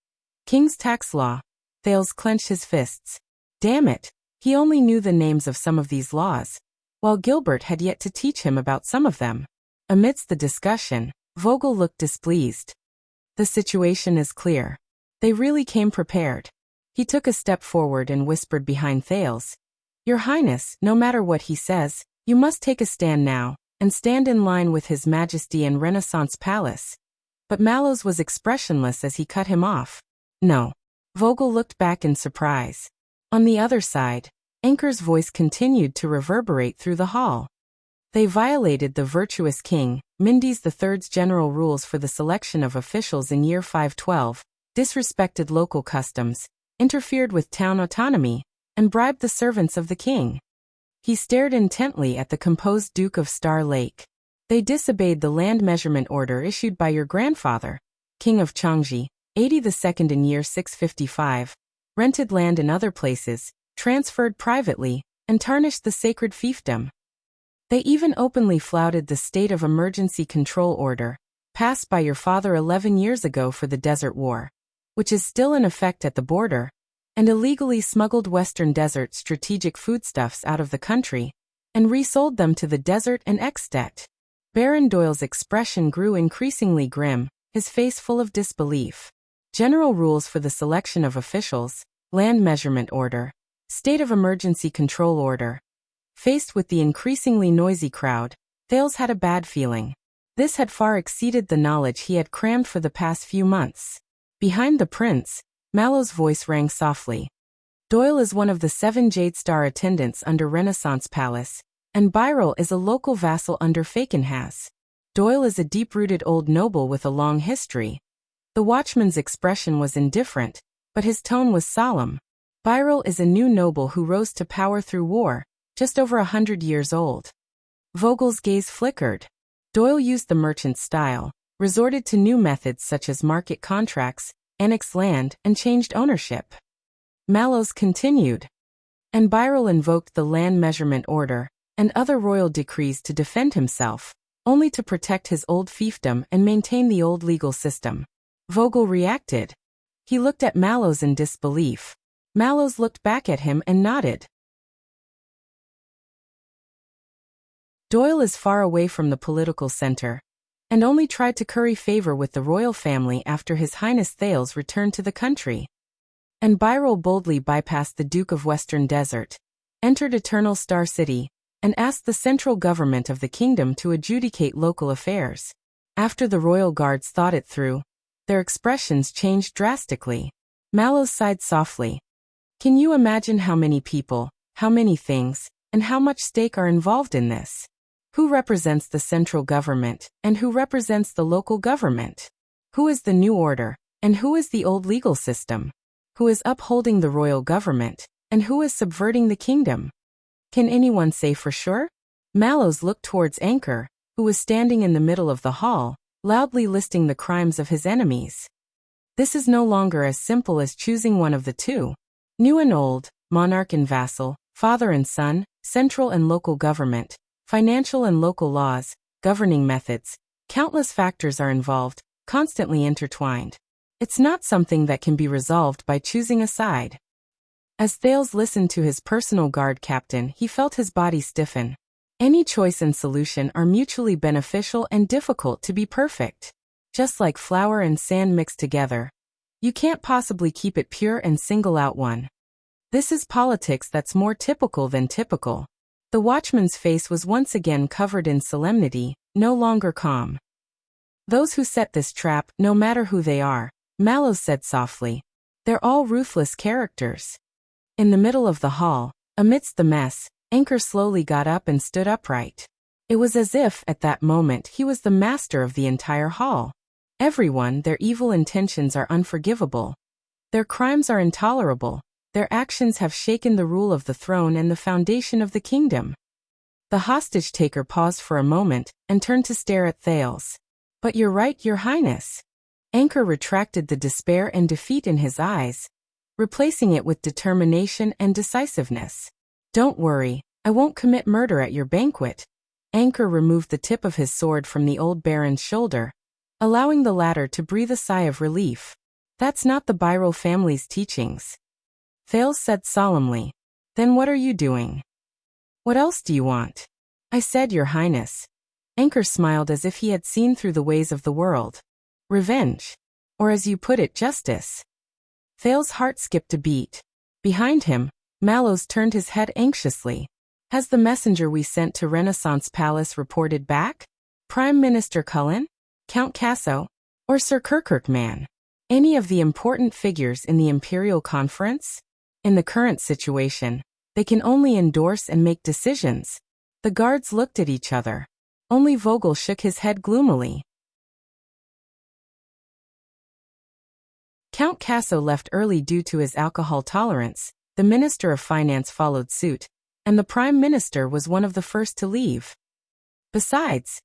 King's tax law. Thales clenched his fists. Damn it, he only knew the names of some of these laws, while Gilbert had yet to teach him about some of them. Amidst the discussion, Vogel looked displeased. The situation is clear. They really came prepared. He took a step forward and whispered behind Thales. Your Highness, no matter what he says, you must take a stand now, and stand in line with His Majesty and Renaissance Palace. But Mallows was expressionless as he cut him off. No. Vogel looked back in surprise. On the other side, Anchor's voice continued to reverberate through the hall. They violated the virtuous king, Mindy's III's general rules for the selection of officials in year 512, disrespected local customs, interfered with town autonomy, and bribed the servants of the king. He stared intently at the composed Duke of Star Lake. They disobeyed the land measurement order issued by your grandfather, King of Changji, 82nd in year 655, rented land in other places, transferred privately, and tarnished the sacred fiefdom. They even openly flouted the state of emergency control order, passed by your father 11 years ago for the Desert War, which is still in effect at the border, and illegally smuggled Western Desert strategic foodstuffs out of the country, and resold them to the desert and Extet. Baron Doyle's expression grew increasingly grim, his face full of disbelief. General rules for the selection of officials, land measurement order, state of emergency control order. Faced with the increasingly noisy crowd, Thales had a bad feeling. This had far exceeded the knowledge he had crammed for the past few months. Behind the prince, Mallow's voice rang softly. Doyle is one of the 7 Jade Star attendants under Renaissance Palace, and Byril is a local vassal under Fakenhas. Doyle is a deep-rooted old noble with a long history. The watchman's expression was indifferent, but his tone was solemn. Byril is a new noble who rose to power through war, just over 100 years old. Vogel's gaze flickered. Doyle used the merchant style, resorted to new methods such as market contracts, annexed land, and changed ownership. Mallows continued. And Byril invoked the land measurement order and other royal decrees to defend himself, only to protect his old fiefdom and maintain the old legal system. Vogel reacted. He looked at Mallows in disbelief. Mallows looked back at him and nodded. Doyle is far away from the political center, and only tried to curry favor with the royal family after His Highness Thales returned to the country. And Byril boldly bypassed the Duke of Western Desert, entered Eternal Star City, and asked the central government of the kingdom to adjudicate local affairs. After the royal guards thought it through, their expressions changed drastically. Mallows sighed softly. Can you imagine how many people, how many things, and how much stake are involved in this? Who represents the central government, and who represents the local government? Who is the new order, and who is the old legal system? Who is upholding the royal government, and who is subverting the kingdom? Can anyone say for sure? Mallows looked towards Anchor, who was standing in the middle of the hall, loudly listing the crimes of his enemies. This is no longer as simple as choosing one of the two. New and old, monarch and vassal, father and son, central and local government, financial and local laws, governing methods, countless factors are involved, constantly intertwined. It's not something that can be resolved by choosing a side. As Thales listened to his personal guard captain, he felt his body stiffen. Any choice and solution are mutually beneficial and difficult to be perfect. Just like flour and sand mixed together. You can't possibly keep it pure and single out one. This is politics that's more typical than typical. The watchman's face was once again covered in solemnity, no longer calm. Those who set this trap, no matter who they are, Mallows said softly. They're all ruthless characters. In the middle of the hall, amidst the mess, Anchor slowly got up and stood upright. It was as if, at that moment, he was the master of the entire hall. Everyone, their evil intentions are unforgivable. Their crimes are intolerable. Their actions have shaken the rule of the throne and the foundation of the kingdom. The hostage-taker paused for a moment and turned to stare at Thales. But you're right, Your Highness. Anchor retracted the despair and defeat in his eyes, replacing it with determination and decisiveness. Don't worry, I won't commit murder at your banquet. Anchor removed the tip of his sword from the old baron's shoulder, allowing the latter to breathe a sigh of relief. That's not the Byril family's teachings. Thales said solemnly. Then what are you doing? What else do you want? I said, Your Highness. Anchor smiled as if he had seen through the ways of the world. Revenge. Or as you put it, justice. Thales' heart skipped a beat. Behind him, Mallows turned his head anxiously. Has the messenger we sent to Renaissance Palace reported back? Prime Minister Cullen? Count Casso? Or Sir Kirkirkman? Any of the important figures in the Imperial Conference? In the current situation, they can only endorse and make decisions. The guards looked at each other. Only Vogel shook his head gloomily. Count Casso left early due to his alcohol tolerance, the Minister of Finance followed suit, and the Prime Minister was one of the first to leave. Besides,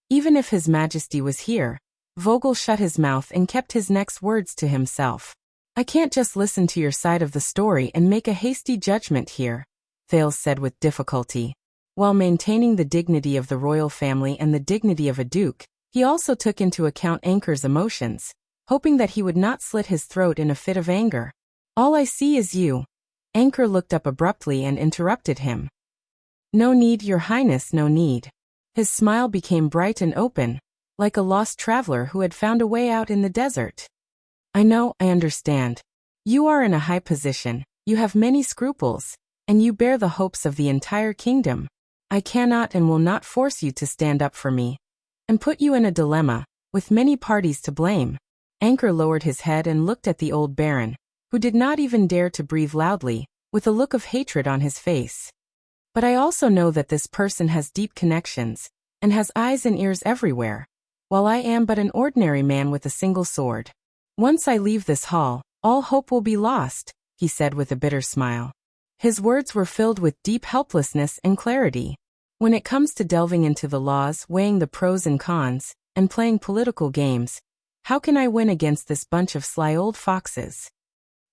Even if His Majesty was here, Vogel shut his mouth and kept his next words to himself. I can't just listen to your side of the story and make a hasty judgment here, Thales said with difficulty. While maintaining the dignity of the royal family and the dignity of a duke, he also took into account Anchor's emotions, hoping that he would not slit his throat in a fit of anger. All I see is you. Anchor looked up abruptly and interrupted him. No need, Your Highness, no need. His smile became bright and open, like a lost traveler who had found a way out in the desert. I know, I understand. You are in a high position, you have many scruples, and you bear the hopes of the entire kingdom. I cannot and will not force you to stand up for me, and put you in a dilemma, with many parties to blame. Anchor lowered his head and looked at the old baron, who did not even dare to breathe loudly, with a look of hatred on his face. But I also know that this person has deep connections, and has eyes and ears everywhere, while I am but an ordinary man with a single sword. Once I leave this hall, all hope will be lost, he said with a bitter smile. His words were filled with deep helplessness and clarity. When it comes to delving into the laws, weighing the pros and cons, and playing political games, how can I win against this bunch of sly old foxes?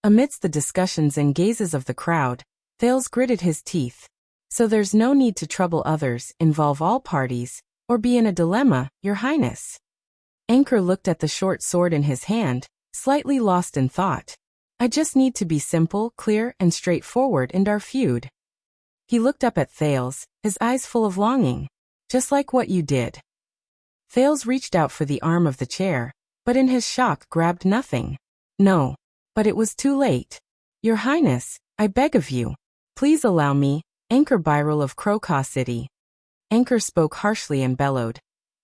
Amidst the discussions and gazes of the crowd, Thales gritted his teeth. So there's no need to trouble others, involve all parties, or be in a dilemma, Your Highness. Anchor looked at the short sword in his hand, slightly lost in thought. I just need to be simple, clear, and straightforward in our feud. He looked up at Thales, his eyes full of longing. Just like what you did. Thales reached out for the arm of the chair, but in his shock grabbed nothing. No. But it was too late. Your Highness, I beg of you. Please allow me, Anchor Byral of Crocaw City. Anchor spoke harshly and bellowed.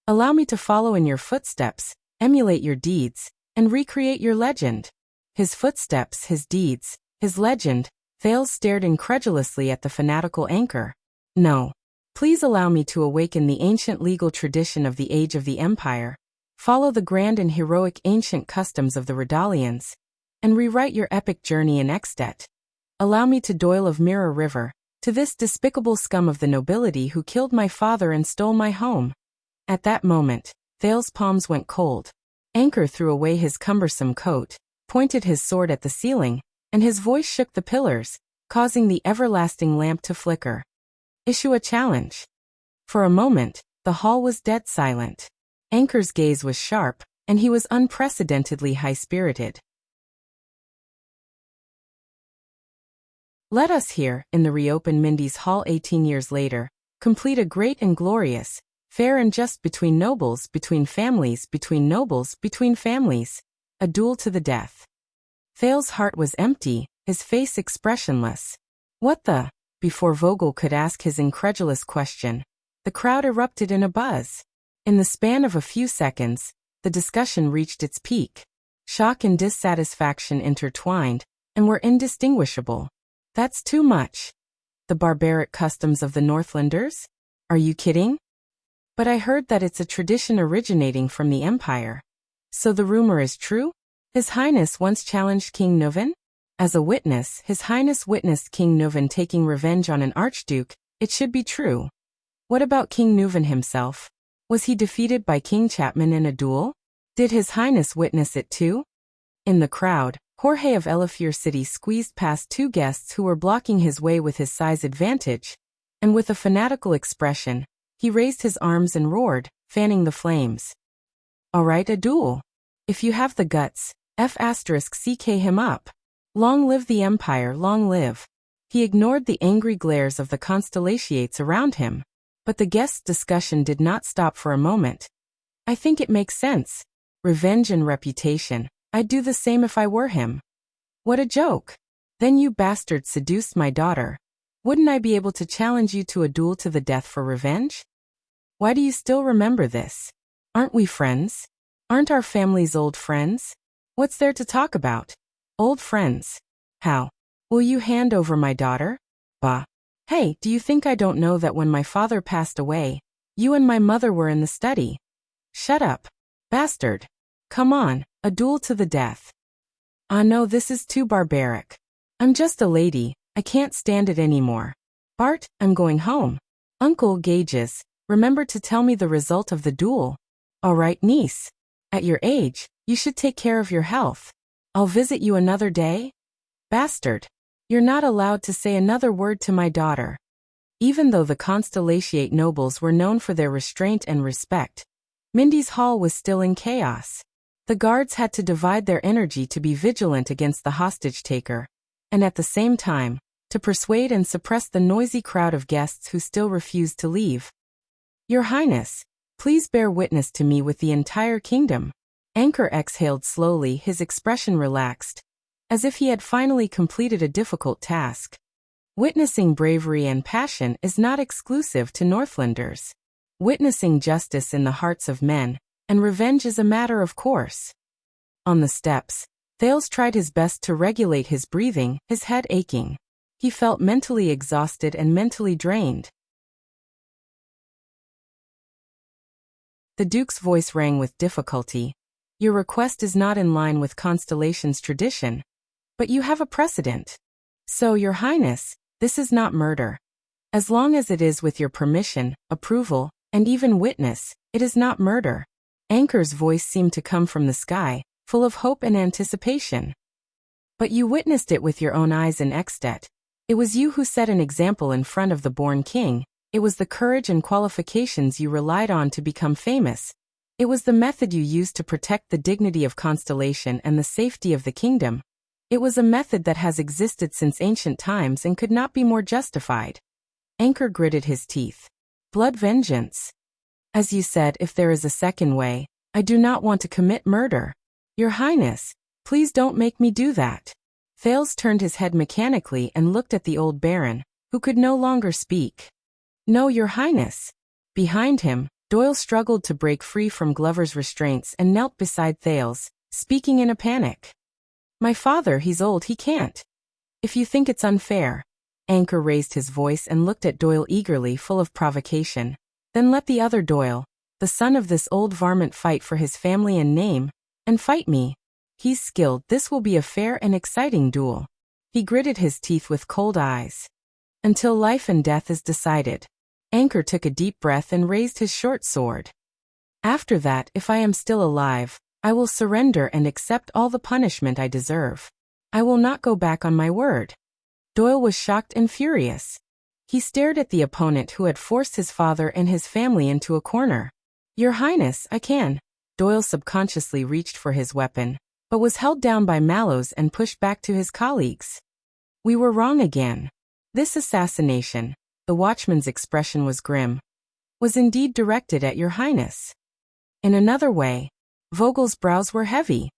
Allow me to follow in your footsteps, emulate your deeds, and recreate your legend. His footsteps, his deeds, his legend. Thales stared incredulously at the fanatical Anchor. No. Please allow me to awaken the ancient legal tradition of the age of the Empire, follow the grand and heroic ancient customs of the Redalians, and rewrite your epic journey in Extet. Allow me to Doyle of Mirror River, to this despicable scum of the nobility who killed my father and stole my home. At that moment, Thales' palms went cold. Anchor threw away his cumbersome coat, pointed his sword at the ceiling, and his voice shook the pillars, causing the everlasting lamp to flicker. Issue a challenge. For a moment, the hall was dead silent. Anchor's gaze was sharp, and he was unprecedentedly high-spirited. Let us here, in the reopened Mindy's Hall 18 years later, complete a great and glorious, fair and just between nobles, between families, between nobles, between families, a duel to the death. Thales' heart was empty, his face expressionless. What the? Before Vogel could ask his incredulous question, the crowd erupted in a buzz. In the span of a few seconds, the discussion reached its peak. Shock and dissatisfaction intertwined, and were indistinguishable. That's too much. The barbaric customs of the Northlanders? Are you kidding? But I heard that it's a tradition originating from the Empire. So the rumor is true? His Highness once challenged King Nuvan? As a witness, His Highness witnessed King Nuvan taking revenge on an archduke. It should be true. What about King Nuvan himself? Was he defeated by King Chapman in a duel? Did His Highness witness it too? In the crowd, Jorge of Elefure City squeezed past two guests who were blocking his way with his size advantage, and with a fanatical expression, he raised his arms and roared, fanning the flames. All right, a duel. If you have the guts, *CK him up. Long live the Empire, long live. He ignored the angry glares of the constellations around him, but the guests' discussion did not stop for a moment. I think it makes sense. Revenge and reputation. I'd do the same if I were him. What a joke. Then you bastards seduced my daughter. Wouldn't I be able to challenge you to a duel to the death for revenge? Why do you still remember this? Aren't we friends? Aren't our families old friends? What's there to talk about? Old friends. How? Will you hand over my daughter? Bah. Hey, do you think I don't know that when my father passed away, you and my mother were in the study? Shut up. Bastard. Come on, a duel to the death. Ah no, this is too barbaric. I'm just a lady, I can't stand it anymore. Bart, I'm going home. Uncle Gages, Remember to tell me the result of the duel. All right, niece. At your age, you should take care of your health. I'll visit you another day? Bastard. You're not allowed to say another word to my daughter. Even though the Constellatiate nobles were known for their restraint and respect, Mindy's hall was still in chaos. The guards had to divide their energy to be vigilant against the hostage-taker, and at the same time, to persuade and suppress the noisy crowd of guests who still refused to leave. Your Highness, please bear witness to me with the entire kingdom. Anchor exhaled slowly, his expression relaxed, as if he had finally completed a difficult task. Witnessing bravery and passion is not exclusive to Northlanders. Witnessing justice in the hearts of men, and revenge is a matter of course. On the steps, Thales tried his best to regulate his breathing, his head aching. He felt mentally exhausted and mentally drained. The Duke's voice rang with difficulty. Your request is not in line with Constellation's tradition, but you have a precedent. So, Your Highness, this is not murder. As long as it is with your permission, approval, and even witness, it is not murder. Anchor's voice seemed to come from the sky, full of hope and anticipation. But you witnessed it with your own eyes in Extet. It was you who set an example in front of the born king. It was the courage and qualifications you relied on to become famous. It was the method you used to protect the dignity of Constellation and the safety of the kingdom. It was a method that has existed since ancient times and could not be more justified. Anchor gritted his teeth. Blood vengeance. As you said, if there is a second way, I do not want to commit murder. Your Highness, please don't make me do that. Thales turned his head mechanically and looked at the old baron, who could no longer speak. No, Your Highness. Behind him, Doyle struggled to break free from Glover's restraints and knelt beside Thales, speaking in a panic. My father, he's old, he can't. If you think it's unfair. Anchor raised his voice and looked at Doyle eagerly, full of provocation. Then let the other Doyle, the son of this old varmint, fight for his family and name, and fight me. He's skilled, this will be a fair and exciting duel. He gritted his teeth with cold eyes. Until life and death is decided. Anchor took a deep breath and raised his short sword. After that, if I am still alive, I will surrender and accept all the punishment I deserve. I will not go back on my word. Doyle was shocked and furious. He stared at the opponent who had forced his father and his family into a corner. Your Highness, I can. Doyle subconsciously reached for his weapon, but was held down by Mallows and pushed back to his colleagues. We were wrong again. This assassination, the watchman's expression was grim, was indeed directed at Your Highness. In another way, Vogel's brows were heavy.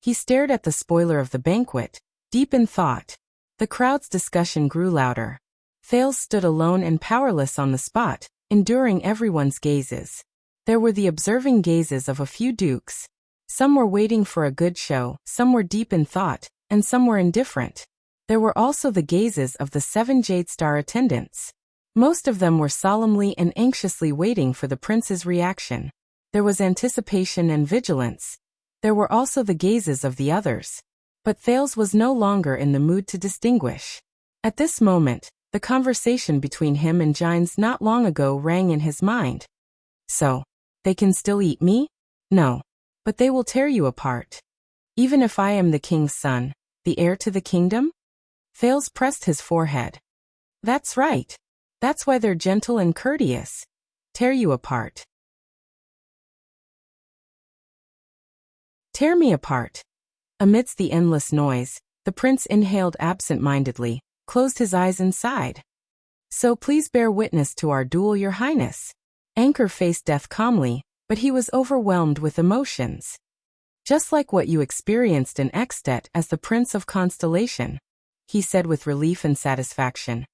He stared at the spoiler of the banquet, deep in thought. The crowd's discussion grew louder. Thales stood alone and powerless on the spot, enduring everyone's gazes. There were the observing gazes of a few dukes. Some were waiting for a good show, some were deep in thought, and some were indifferent. There were also the gazes of the 7 Jade Star attendants. Most of them were solemnly and anxiously waiting for the prince's reaction. There was anticipation and vigilance. There were also the gazes of the others. But Thales was no longer in the mood to distinguish. At this moment, the conversation between him and Gines not long ago rang in his mind. So, they can still eat me? No. But they will tear you apart. Even if I am the king's son, the heir to the kingdom? Thales pressed his forehead. That's right. That's why they're gentle and courteous. Tear you apart. Tear me apart. Amidst the endless noise, the prince inhaled absent-mindedly, closed his eyes and sighed. So please bear witness to our duel, Your Highness. Anchor faced death calmly, but he was overwhelmed with emotions. Just like what you experienced in Extet as the Prince of Constellation, he said with relief and satisfaction.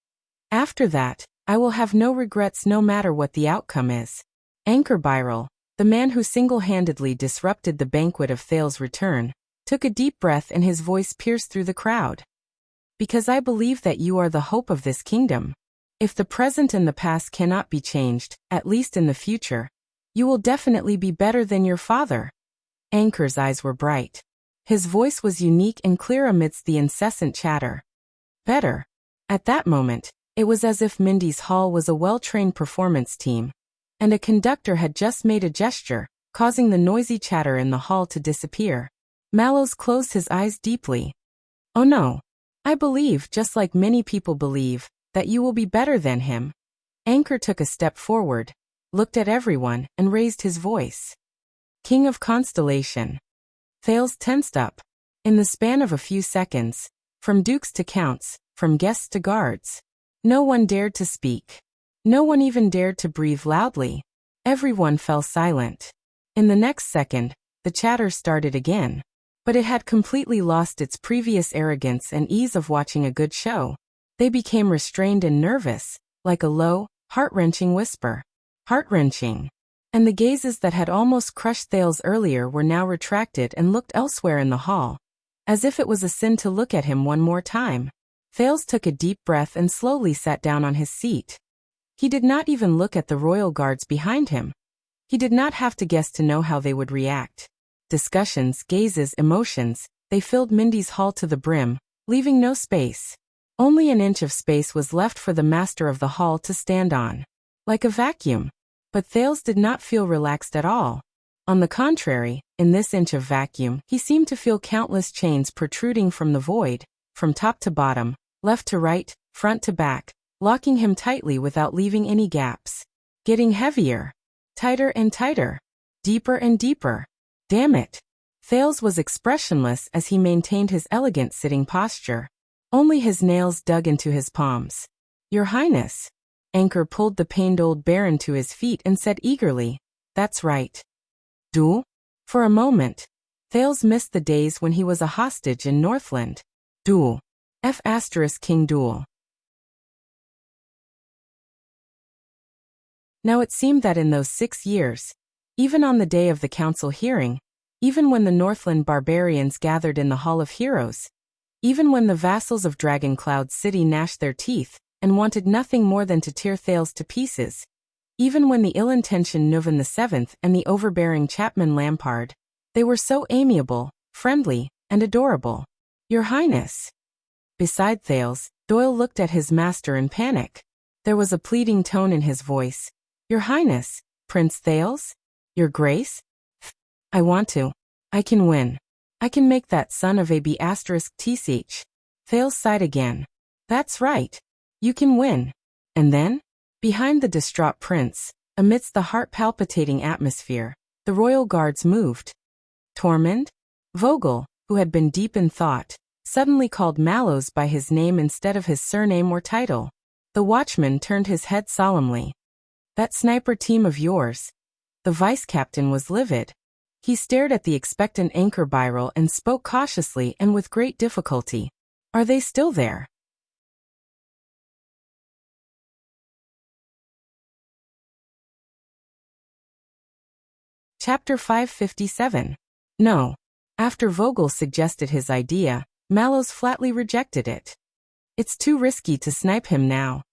After that, I will have no regrets no matter what the outcome is. Anchor Byril, the man who single-handedly disrupted the banquet of Thales' return, took a deep breath and his voice pierced through the crowd. Because I believe that you are the hope of this kingdom. If the present and the past cannot be changed, at least in the future, you will definitely be better than your father. Anchor's eyes were bright. His voice was unique and clear amidst the incessant chatter. Better. At that moment, it was as if Mindy's hall was a well-trained performance team. and a conductor had just made a gesture, causing the noisy chatter in the hall to disappear. Mallows closed his eyes deeply. Oh no. I believe, just like many people believe, that you will be better than him. Anchor took a step forward, looked at everyone, and raised his voice. King of Constellation. Thales tensed up. In the span of a few seconds, from dukes to counts, from guests to guards, no one dared to speak. No one even dared to breathe loudly. Everyone fell silent. In the next second, the chatter started again. But it had completely lost its previous arrogance and ease of watching a good show. They became restrained and nervous, like a low, heart-wrenching whisper. Heart-wrenching. And the gazes that had almost crushed Thales earlier were now retracted and looked elsewhere in the hall, as if it was a sin to look at him one more time. Thales took a deep breath and slowly sat down on his seat. He did not even look at the royal guards behind him. He did not have to guess to know how they would react. Discussions, gazes, emotions, they filled Mindy's hall to the brim, leaving no space. Only an inch of space was left for the master of the hall to stand on. Like a vacuum. But Thales did not feel relaxed at all. On the contrary, in this inch of vacuum, he seemed to feel countless chains protruding from the void, from top to bottom, left to right, front to back, locking him tightly without leaving any gaps. Getting heavier. Tighter and tighter. Deeper and deeper. Damn it. Thales was expressionless as he maintained his elegant sitting posture. Only his nails dug into his palms. Your Highness. Anchor pulled the pained old baron to his feet and said eagerly, That's right. Duel? For a moment, Thales missed the days when he was a hostage in Northland. Duel. King Duel. Now it seemed that in those 6 years, even on the day of the council hearing, even when the Northland barbarians gathered in the Hall of Heroes, even when the vassals of Dragoncloud City gnashed their teeth and wanted nothing more than to tear Thales to pieces, even when the ill-intentioned Nuvan VII and the overbearing Chapman Lampard, they were so amiable, friendly, and adorable. Your Highness. Beside Thales, Doyle looked at his master in panic. There was a pleading tone in his voice. Your Highness, Prince Thales? Your Grace? I want to. I can win. I can make that son of a B***tch. Thales sighed again. That's right. You can win. And then? Behind the distraught prince, amidst the heart-palpitating atmosphere, the royal guards moved. Tormund? Vogel, who had been deep in thought, suddenly called Mallows by his name instead of his surname or title. The watchman turned his head solemnly. That sniper team of yours. The vice-captain was livid. He stared at the expectant Anchor Byrel and spoke cautiously and with great difficulty. Are they still there? Chapter 557. No. After Vogel suggested his idea, Mallows flatly rejected it. It's too risky to snipe him now.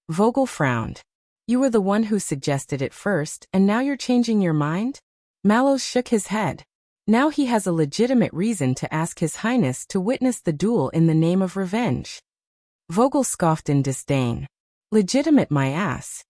Vogel frowned. You were the one who suggested it first, and now you're changing your mind? Mallows shook his head. Now he has a legitimate reason to ask His Highness to witness the duel in the name of revenge. Vogel scoffed in disdain. Legitimate my ass.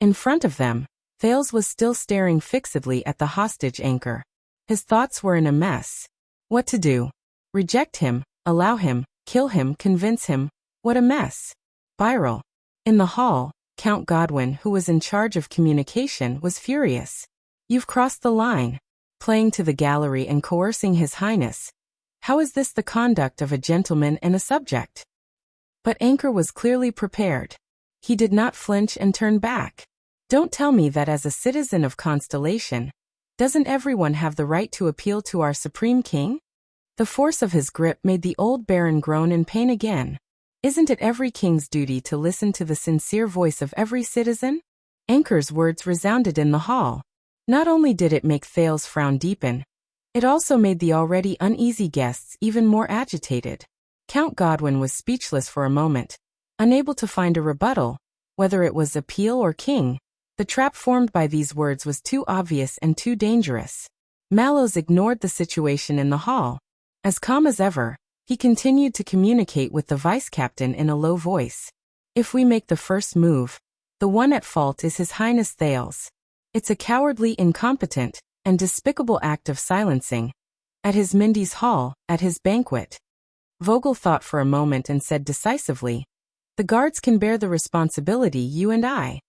In front of them, Thales was still staring fixedly at the hostage Anchor. His thoughts were in a mess. What to do? Reject him, allow him, kill him, convince him. What a mess. Byrel. In the hall, Count Godwin, who was in charge of communication, was furious. You've crossed the line. Playing to the gallery and coercing His Highness. How is this the conduct of a gentleman and a subject? But Anchor was clearly prepared. He did not flinch and turn back. Don't tell me that as a citizen of Constellation, doesn't everyone have the right to appeal to our Supreme King? The force of his grip made the old baron groan in pain again. Isn't it every king's duty to listen to the sincere voice of every citizen? Anchor's words resounded in the hall. Not only did it make Thales frown deepen, it also made the already uneasy guests even more agitated. Count Godwin was speechless for a moment, unable to find a rebuttal, whether it was appeal or king. The trap formed by these words was too obvious and too dangerous. Mallows ignored the situation in the hall. As calm as ever, he continued to communicate with the vice-captain in a low voice. If we make the first move, the one at fault is His Highness Thales. It's a cowardly, incompetent, and despicable act of silencing. At his Mindy's hall, at his banquet. Vogel thought for a moment and said decisively, "The guards can bear the responsibility, you and I.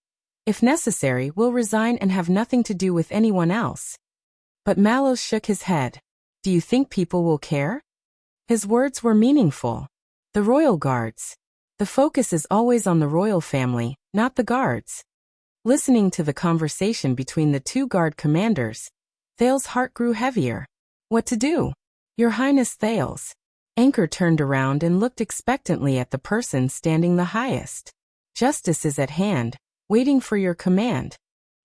If necessary, we'll resign and have nothing to do with anyone else." But Mallows shook his head. "Do you think people will care?" His words were meaningful. The royal guards. The focus is always on the royal family, not the guards. Listening to the conversation between the two guard commanders, Thales' heart grew heavier. What to do? Your Highness Thales. Anchor turned around and looked expectantly at the person standing the highest. Justice is at hand, waiting for your command.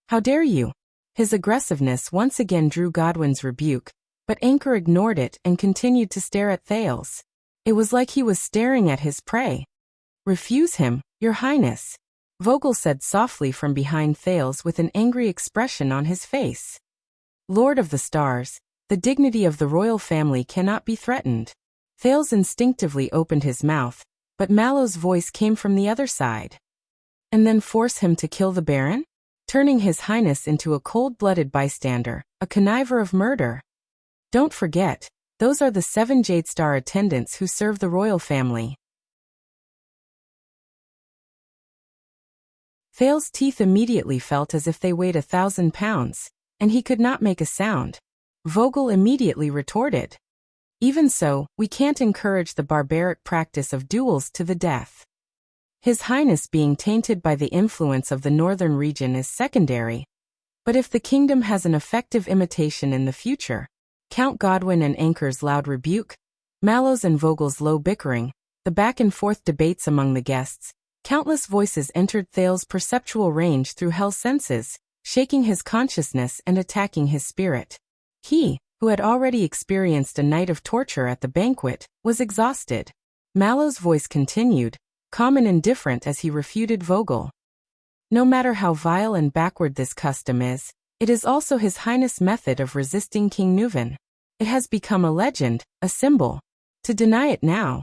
How dare you? His aggressiveness once again drew Godwin's rebuke, but Anchor ignored it and continued to stare at Thales. It was like he was staring at his prey. Refuse him, Your Highness, Vogel said softly from behind Thales with an angry expression on his face. Lord of the Stars, the dignity of the royal family cannot be threatened. Thales instinctively opened his mouth, but Mallows' voice came from the other side. And then force him to kill the Baron? Turning His Highness into a cold-blooded bystander, a conniver of murder. Don't forget, those are the 7 Jadestar attendants who serve the royal family. Thales' teeth immediately felt as if they weighed 1,000 pounds, and he could not make a sound. Vogel immediately retorted. Even so, we can't encourage the barbaric practice of duels to the death. His Highness being tainted by the influence of the northern region is secondary. But if the kingdom has an effective imitation in the future, Count Godwin and Anchor's loud rebuke, Mallows and Vogel's low bickering, the back-and-forth debates among the guests, countless voices entered Thales' perceptual range through Hell's senses, shaking his consciousness and attacking his spirit. He, who had already experienced a night of torture at the banquet, was exhausted. Mallows' voice continued, calm and indifferent as he refuted Vogel. No matter how vile and backward this custom is, it is also His Highness' method of resisting King Nuvan. It has become a legend, a symbol. To deny it now,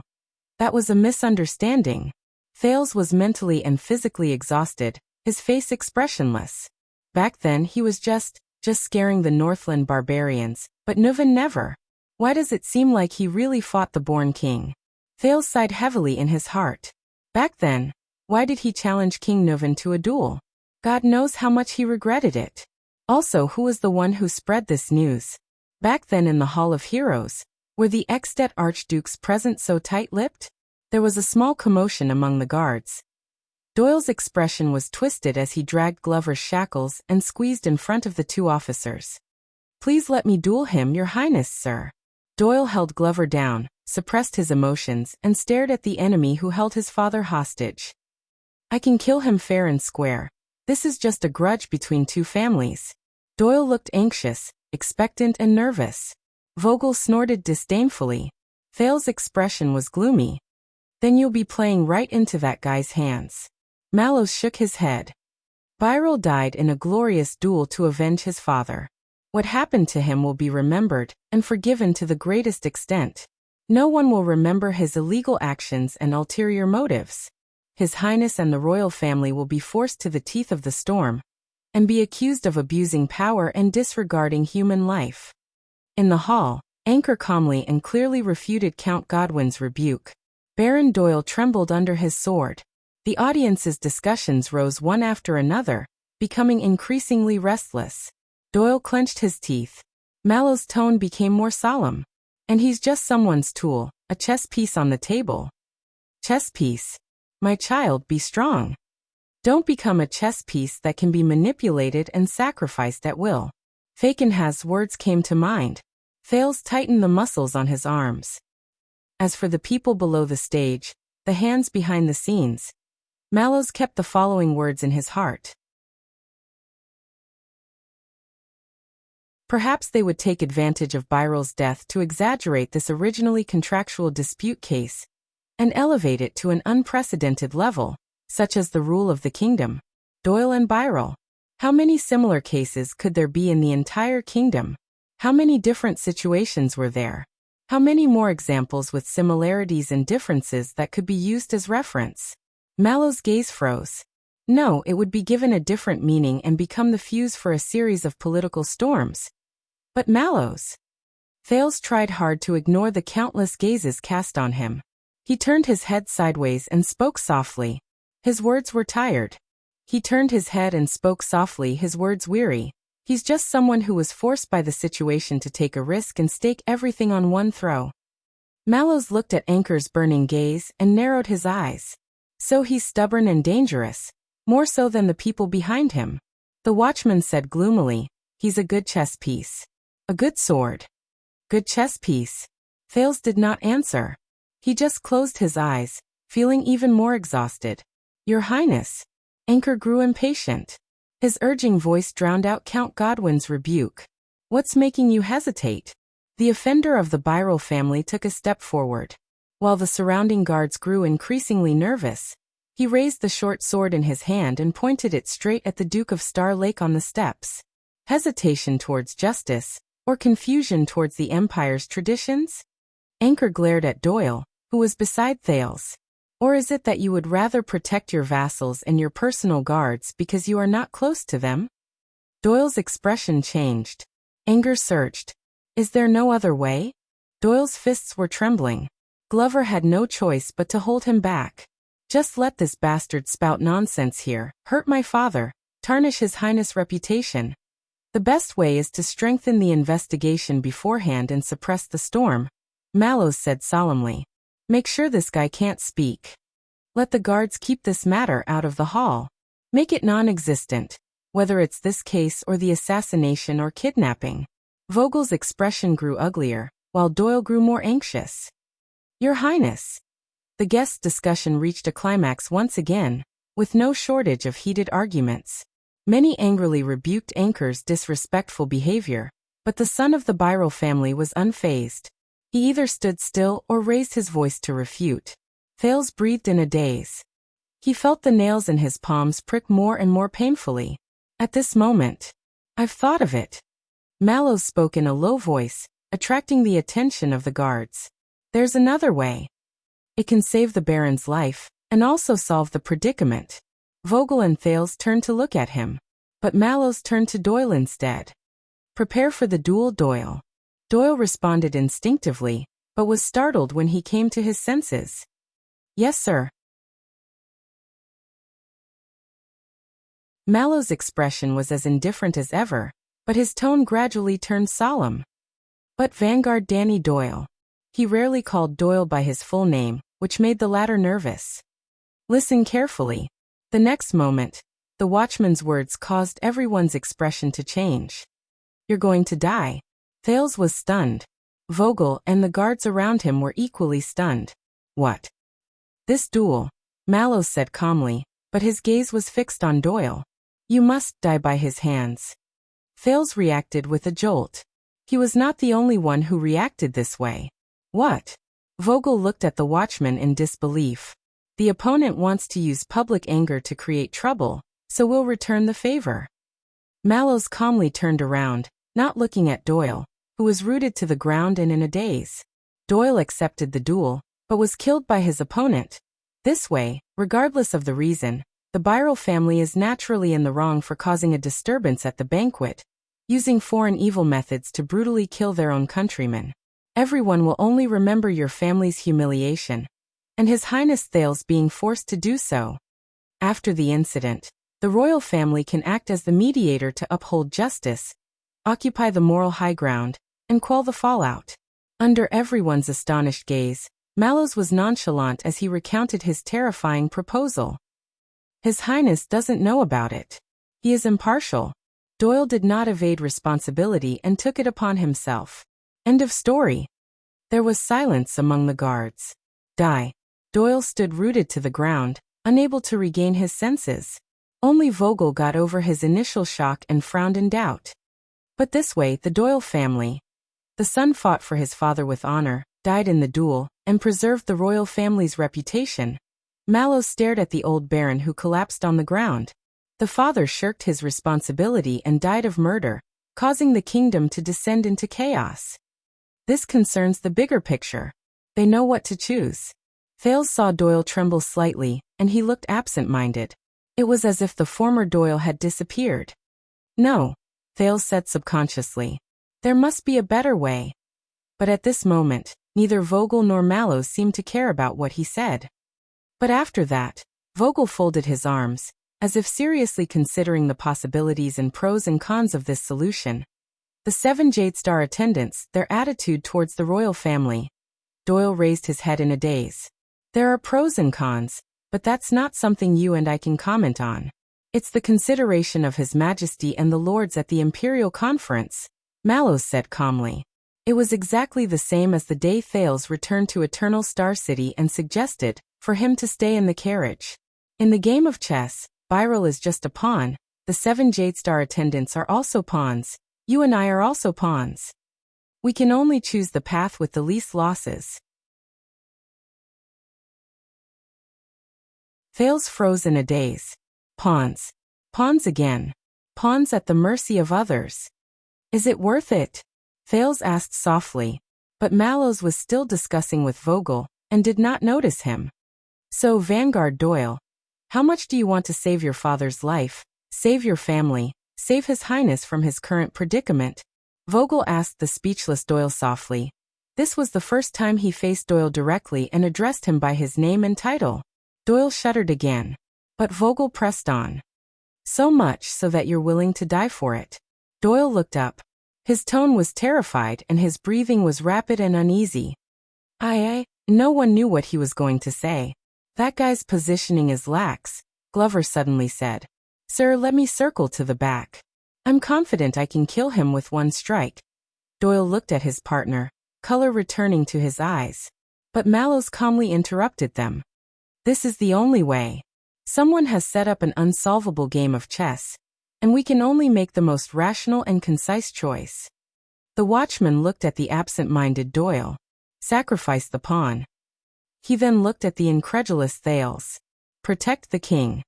that was a misunderstanding. Thales was mentally and physically exhausted, his face expressionless. Back then he was just scaring the Northland barbarians, but Nuvan never. Why does it seem like he really fought the born king? Thales sighed heavily in his heart. Back then, why did he challenge King Nuvan to a duel? God knows how much he regretted it. Also, who was the one who spread this news? Back then in the Hall of Heroes, were the Extet archdukes present so tight-lipped? There was a small commotion among the guards. Doyle's expression was twisted as he dragged Glover's shackles and squeezed in front of the two officers. Please let me duel him, Your Highness, sir. Doyle held Glover down, suppressed his emotions, and stared at the enemy who held his father hostage. I can kill him fair and square. This is just a grudge between two families. Doyle looked anxious, expectant and nervous. Vogel snorted disdainfully. Thales' expression was gloomy. Then you'll be playing right into that guy's hands. Mallows shook his head. Byril died in a glorious duel to avenge his father. What happened to him will be remembered and forgiven to the greatest extent. No one will remember his illegal actions and ulterior motives. His Highness and the royal family will be forced to the teeth of the storm and be accused of abusing power and disregarding human life. In the hall, Anchor calmly and clearly refuted Count Godwin's rebuke. Baron Doyle trembled under his sword. The audience's discussions rose one after another, becoming increasingly restless. Doyle clenched his teeth. Mallows' tone became more solemn. And he's just someone's tool, a chess piece on the table. Chess piece? My child, be strong. Don't become a chess piece that can be manipulated and sacrificed at will. Fakenhaz's words came to mind. Thales tightened the muscles on his arms. As for the people below the stage, the hands behind the scenes, Mallows kept the following words in his heart. Perhaps they would take advantage of Byril's death to exaggerate this originally contractual dispute case and elevate it to an unprecedented level, such as the rule of the kingdom. Doyle and Byril. How many similar cases could there be in the entire kingdom? How many different situations were there? How many more examples with similarities and differences that could be used as reference? Mallows' gaze froze. No, it would be given a different meaning and become the fuse for a series of political storms. But Mallows. Thales tried hard to ignore the countless gazes cast on him. He turned his head sideways and spoke softly. His words were tired. He turned his head and spoke softly, his words weary. He's just someone who was forced by the situation to take a risk and stake everything on one throw. Mallows looked at Anchor's burning gaze and narrowed his eyes. So he's stubborn and dangerous, more so than the people behind him. The watchman said gloomily, he's a good chess piece. A good sword. Good chess piece. Thales did not answer. He just closed his eyes, feeling even more exhausted. Your Highness. Anchor grew impatient. His urging voice drowned out Count Godwin's rebuke. What's making you hesitate? The offender of the Birrell family took a step forward. While the surrounding guards grew increasingly nervous, he raised the short sword in his hand and pointed it straight at the Duke of Star Lake on the steps. Hesitation towards justice, or confusion towards the Empire's traditions? Anchor glared at Doyle, who was beside Thales. Or is it that you would rather protect your vassals and your personal guards because you are not close to them? Doyle's expression changed. Anger surged. Is there no other way? Doyle's fists were trembling. Glover had no choice but to hold him back. Just let this bastard spout nonsense here, hurt my father, tarnish His Highness' reputation. The best way is to strengthen the investigation beforehand and suppress the storm, Mallows said solemnly. Make sure this guy can't speak. Let the guards keep this matter out of the hall. Make it non-existent, whether it's this case or the assassination or kidnapping. Vogel's expression grew uglier, while Doyle grew more anxious. Your Highness. The guests' discussion reached a climax once again, with no shortage of heated arguments. Many angrily rebuked Anchor's disrespectful behavior, but the son of the Birrell family was unfazed. He either stood still or raised his voice to refute. Thales breathed in a daze. He felt the nails in his palms prick more and more painfully. At this moment, I've thought of it. Mallows spoke in a low voice, attracting the attention of the guards. There's another way. It can save the Baron's life, and also solve the predicament. Vogel and Thales turned to look at him, but Mallows turned to Doyle instead. Prepare for the duel, Doyle. Doyle responded instinctively, but was startled when he came to his senses. Yes, sir. Mallows' expression was as indifferent as ever, but his tone gradually turned solemn. But Vanguard Danny Doyle. He rarely called Doyle by his full name, which made the latter nervous. Listen carefully. The next moment, the watchman's words caused everyone's expression to change. You're going to die. Thales was stunned. Vogel and the guards around him were equally stunned. What? This duel, Mallows said calmly, but his gaze was fixed on Doyle. You must die by his hands. Thales reacted with a jolt. He was not the only one who reacted this way. What? Vogel looked at the watchman in disbelief. The opponent wants to use public anger to create trouble, so we'll return the favor. Mallows calmly turned around, not looking at Doyle, who was rooted to the ground and in a daze. Doyle accepted the duel, but was killed by his opponent. This way, regardless of the reason, the Birrell family is naturally in the wrong for causing a disturbance at the banquet, using foreign evil methods to brutally kill their own countrymen. Everyone will only remember your family's humiliation, and His Highness Thales being forced to do so. After the incident, the royal family can act as the mediator to uphold justice, occupy the moral high ground, and quell the fallout. Under everyone's astonished gaze, Mallows was nonchalant as he recounted his terrifying proposal. His Highness doesn't know about it. He is impartial. Doyle did not evade responsibility and took it upon himself. End of story. There was silence among the guards. Die. Doyle stood rooted to the ground, unable to regain his senses. Only Vogel got over his initial shock and frowned in doubt. But this way, the Doyle family. The son fought for his father with honor, died in the duel, and preserved the royal family's reputation. Mallows stared at the old baron who collapsed on the ground. The father shirked his responsibility and died of murder, causing the kingdom to descend into chaos. This concerns the bigger picture. They know what to choose. Thales saw Doyle tremble slightly, and he looked absent-minded. It was as if the former Doyle had disappeared. No, Thales said subconsciously. There must be a better way. But at this moment, neither Vogel nor Mallows seemed to care about what he said. But after that, Vogel folded his arms, as if seriously considering the possibilities and pros and cons of this solution. The 7 Jadestar attendants, their attitude towards the royal family. Doyle raised his head in a daze. There are pros and cons, but that's not something you and I can comment on. It's the consideration of His Majesty and the Lords at the Imperial Conference, Mallows said calmly. It was exactly the same as the day Thales returned to Eternal Star City and suggested for him to stay in the carriage. In the game of chess, Birel is just a pawn, the 7 Jadestar attendants are also pawns, you and I are also pawns. We can only choose the path with the least losses. Thales froze in a daze. Pawns. Pawns again. Pawns at the mercy of others. Is it worth it? Thales asked softly, but Mallows was still discussing with Vogel, and did not notice him. So Vanguard Doyle, how much do you want to save your father's life, save your family, save His Highness from his current predicament? Vogel asked the speechless Doyle softly. This was the first time he faced Doyle directly and addressed him by his name and title. Doyle shuddered again. But Vogel pressed on. So much so that you're willing to die for it. Doyle looked up. His tone was terrified and his breathing was rapid and uneasy. No one knew what he was going to say. That guy's positioning is lax, Glover suddenly said. Sir, let me circle to the back. I'm confident I can kill him with one strike. Doyle looked at his partner, color returning to his eyes. But Mallows calmly interrupted them. This is the only way. Someone has set up an unsolvable game of chess, and we can only make the most rational and concise choice. The watchman looked at the absent-minded Doyle. Sacrifice the pawn. He then looked at the incredulous Thales. Protect the king.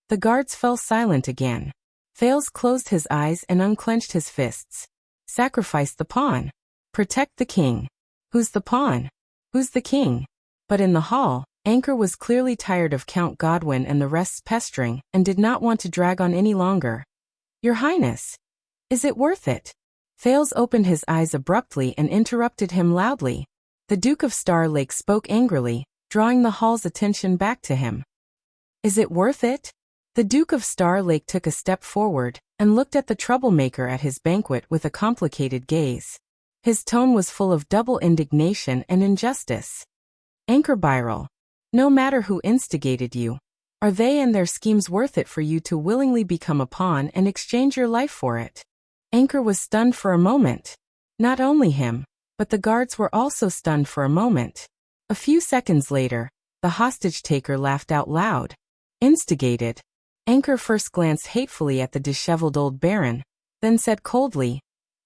The guards fell silent again. Thales closed his eyes and unclenched his fists. Sacrifice the pawn. Protect the king. Who's the pawn? Who's the king? But in the hall, Anchor was clearly tired of Count Godwin and the rest's pestering, and did not want to drag on any longer. Your Highness, is it worth it? Thales opened his eyes abruptly and interrupted him loudly. The Duke of Star Lake spoke angrily, drawing the hall's attention back to him. Is it worth it? The Duke of Star Lake took a step forward, and looked at the troublemaker at his banquet with a complicated gaze. His tone was full of double indignation and injustice. Anchor Birel. No matter who instigated you, are they and their schemes worth it for you to willingly become a pawn and exchange your life for it? Anchor was stunned for a moment. Not only him, but the guards were also stunned for a moment. A few seconds later, the hostage-taker laughed out loud. Instigated. Anchor first glanced hatefully at the disheveled old baron, then said coldly,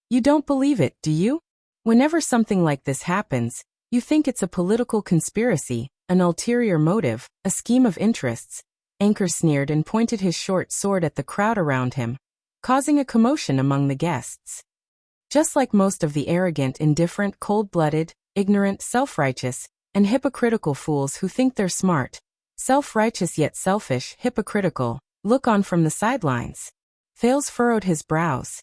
You don't believe it, do you? Whenever something like this happens, you think it's a political conspiracy, an ulterior motive, a scheme of interests. Anchor sneered and pointed his short sword at the crowd around him, causing a commotion among the guests. Just like most of the arrogant, indifferent, cold-blooded, ignorant, self-righteous, and hypocritical fools who think they're smart, self-righteous yet selfish, hypocritical, look on from the sidelines. Thales furrowed his brows.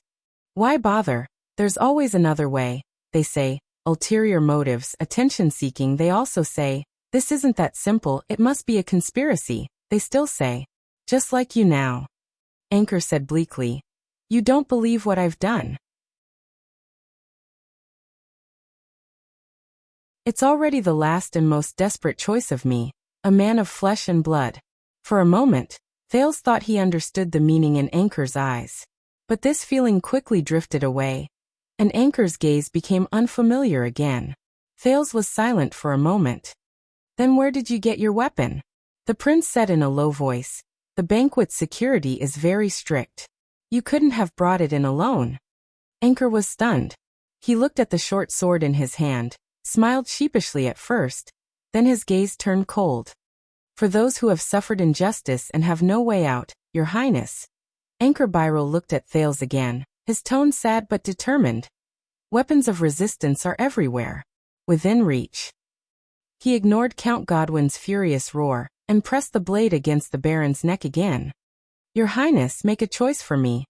Why bother? There's always another way, they say. Ulterior motives, attention-seeking, they also say. This isn't that simple, it must be a conspiracy, they still say. Just like you now. Anchor said bleakly. You don't believe what I've done. It's already the last and most desperate choice of me, a man of flesh and blood. For a moment, Thales thought he understood the meaning in Anchor's eyes. But this feeling quickly drifted away, and Anchor's gaze became unfamiliar again. Thales was silent for a moment. Then where did you get your weapon? The prince said in a low voice. The banquet's security is very strict. You couldn't have brought it in alone. Anchor was stunned. He looked at the short sword in his hand, smiled sheepishly at first, then his gaze turned cold. For those who have suffered injustice and have no way out, Your Highness. Anchor Birel looked at Thales again, his tone sad but determined. Weapons of resistance are everywhere. Within reach. He ignored Count Godwin's furious roar, and pressed the blade against the Baron's neck again. "Your Highness, make a choice for me.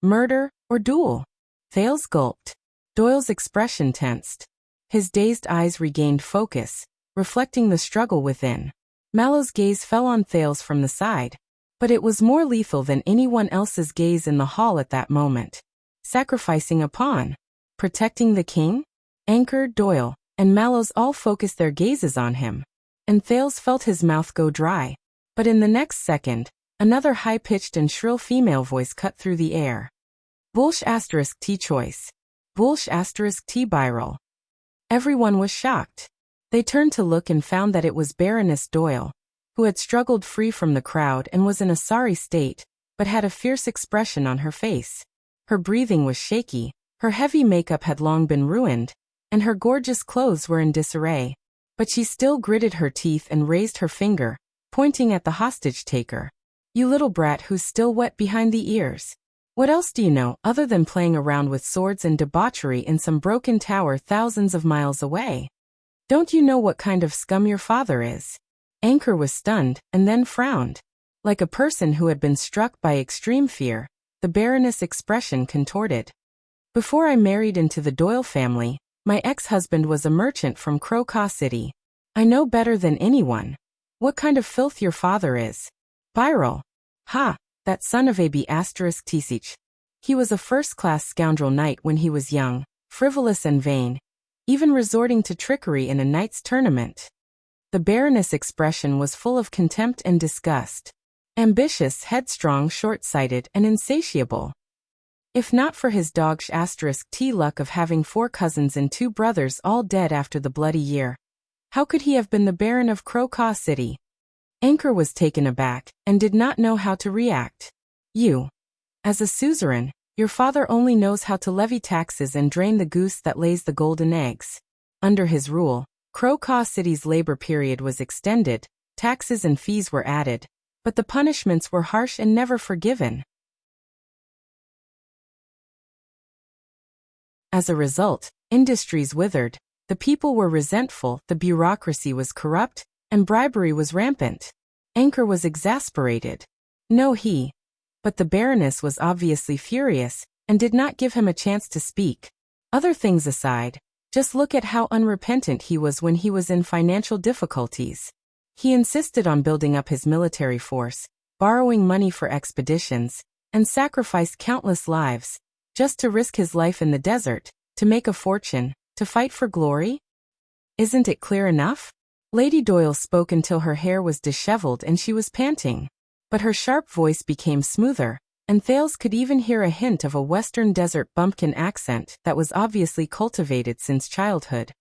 Murder or duel?" Thales gulped. Doyle's expression tensed. His dazed eyes regained focus, reflecting the struggle within. Mallow's gaze fell on Thales from the side, but it was more lethal than anyone else's gaze in the hall at that moment. Sacrificing a pawn? Protecting the king? Anchor, Doyle, and Mallows all focused their gazes on him, and Thales felt his mouth go dry. But in the next second, another high-pitched and shrill female voice cut through the air. "Bulsh * T choice. Bulsh * T Byral." Everyone was shocked. They turned to look and found that it was Baroness Doyle, who had struggled free from the crowd and was in a sorry state, but had a fierce expression on her face. Her breathing was shaky, her heavy makeup had long been ruined, and her gorgeous clothes were in disarray. But she still gritted her teeth and raised her finger, pointing at the hostage-taker. "You little brat who's still wet behind the ears. What else do you know other than playing around with swords and debauchery in some broken tower thousands of miles away? Don't you know what kind of scum your father is?" Anchor was stunned and then frowned. Like a person who had been struck by extreme fear, the Baroness' expression contorted. "Before I married into the Doyle family, my ex-husband was a merchant from Crocaw City. I know better than anyone what kind of filth your father is. Byral. Ha, that son of a B*** Tisich. He was a first-class scoundrel knight when he was young, frivolous and vain, even resorting to trickery in a knight's tournament." The Baroness' expression was full of contempt and disgust. Ambitious, headstrong, short-sighted, and insatiable. If not for his dog *T luck of having 4 cousins and 2 brothers all dead after the bloody year, how could he have been the Baron of Crocaw City? Anchor was taken aback, and did not know how to react. "You. As a suzerain, your father only knows how to levy taxes and drain the goose that lays the golden eggs. Under his rule, Crocaw City's labor period was extended, taxes and fees were added, but the punishments were harsh and never forgiven. As a result, industries withered, the people were resentful, the bureaucracy was corrupt, and bribery was rampant." Anchor was exasperated. No, but the Baroness was obviously furious, and did not give him a chance to speak. Other things aside, just look at how unrepentant he was when he was in financial difficulties. He insisted on building up his military force, borrowing money for expeditions, and sacrificed countless lives, just to risk his life in the desert, to make a fortune, to fight for glory? Isn't it clear enough? Lady Doyle spoke until her hair was disheveled and she was panting. But her sharp voice became smoother, and Thales could even hear a hint of a western desert bumpkin accent that was obviously cultivated since childhood.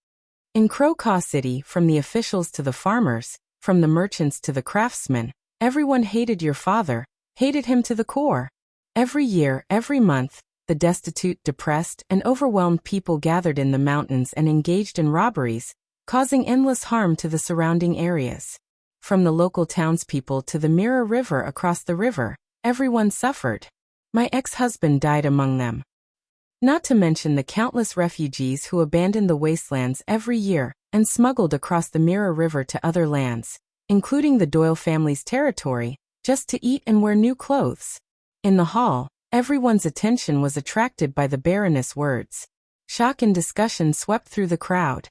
In Crocaw City, from the officials to the farmers, from the merchants to the craftsmen, everyone hated your father, hated him to the core. Every year, every month, the destitute, depressed, and overwhelmed people gathered in the mountains and engaged in robberies, causing endless harm to the surrounding areas. From the local townspeople to the Mirror River across the river, everyone suffered. My ex-husband died among them. Not to mention the countless refugees who abandoned the wastelands every year and smuggled across the Mirror River to other lands, including the Doyle family's territory, just to eat and wear new clothes. In the hall, everyone's attention was attracted by the Baroness' words. Shock and discussion swept through the crowd.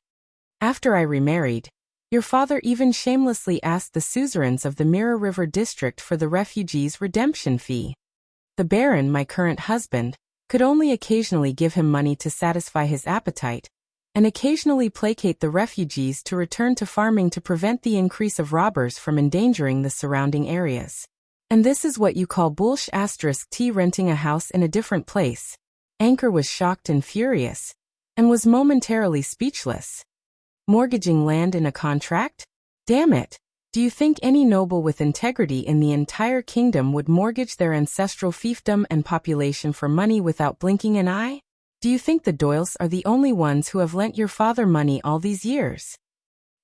"After I remarried, your father even shamelessly asked the suzerains of the Mirror River district for the refugees' redemption fee. The Baron, my current husband, could only occasionally give him money to satisfy his appetite, and occasionally placate the refugees to return to farming to prevent the increase of robbers from endangering the surrounding areas. And this is what you call Bulsh *T renting a house in a different place." Anchor was shocked and furious, and was momentarily speechless. Mortgaging land in a contract? Damn it! Do you think any noble with integrity in the entire kingdom would mortgage their ancestral fiefdom and population for money without blinking an eye? Do you think the Doyles are the only ones who have lent your father money all these years?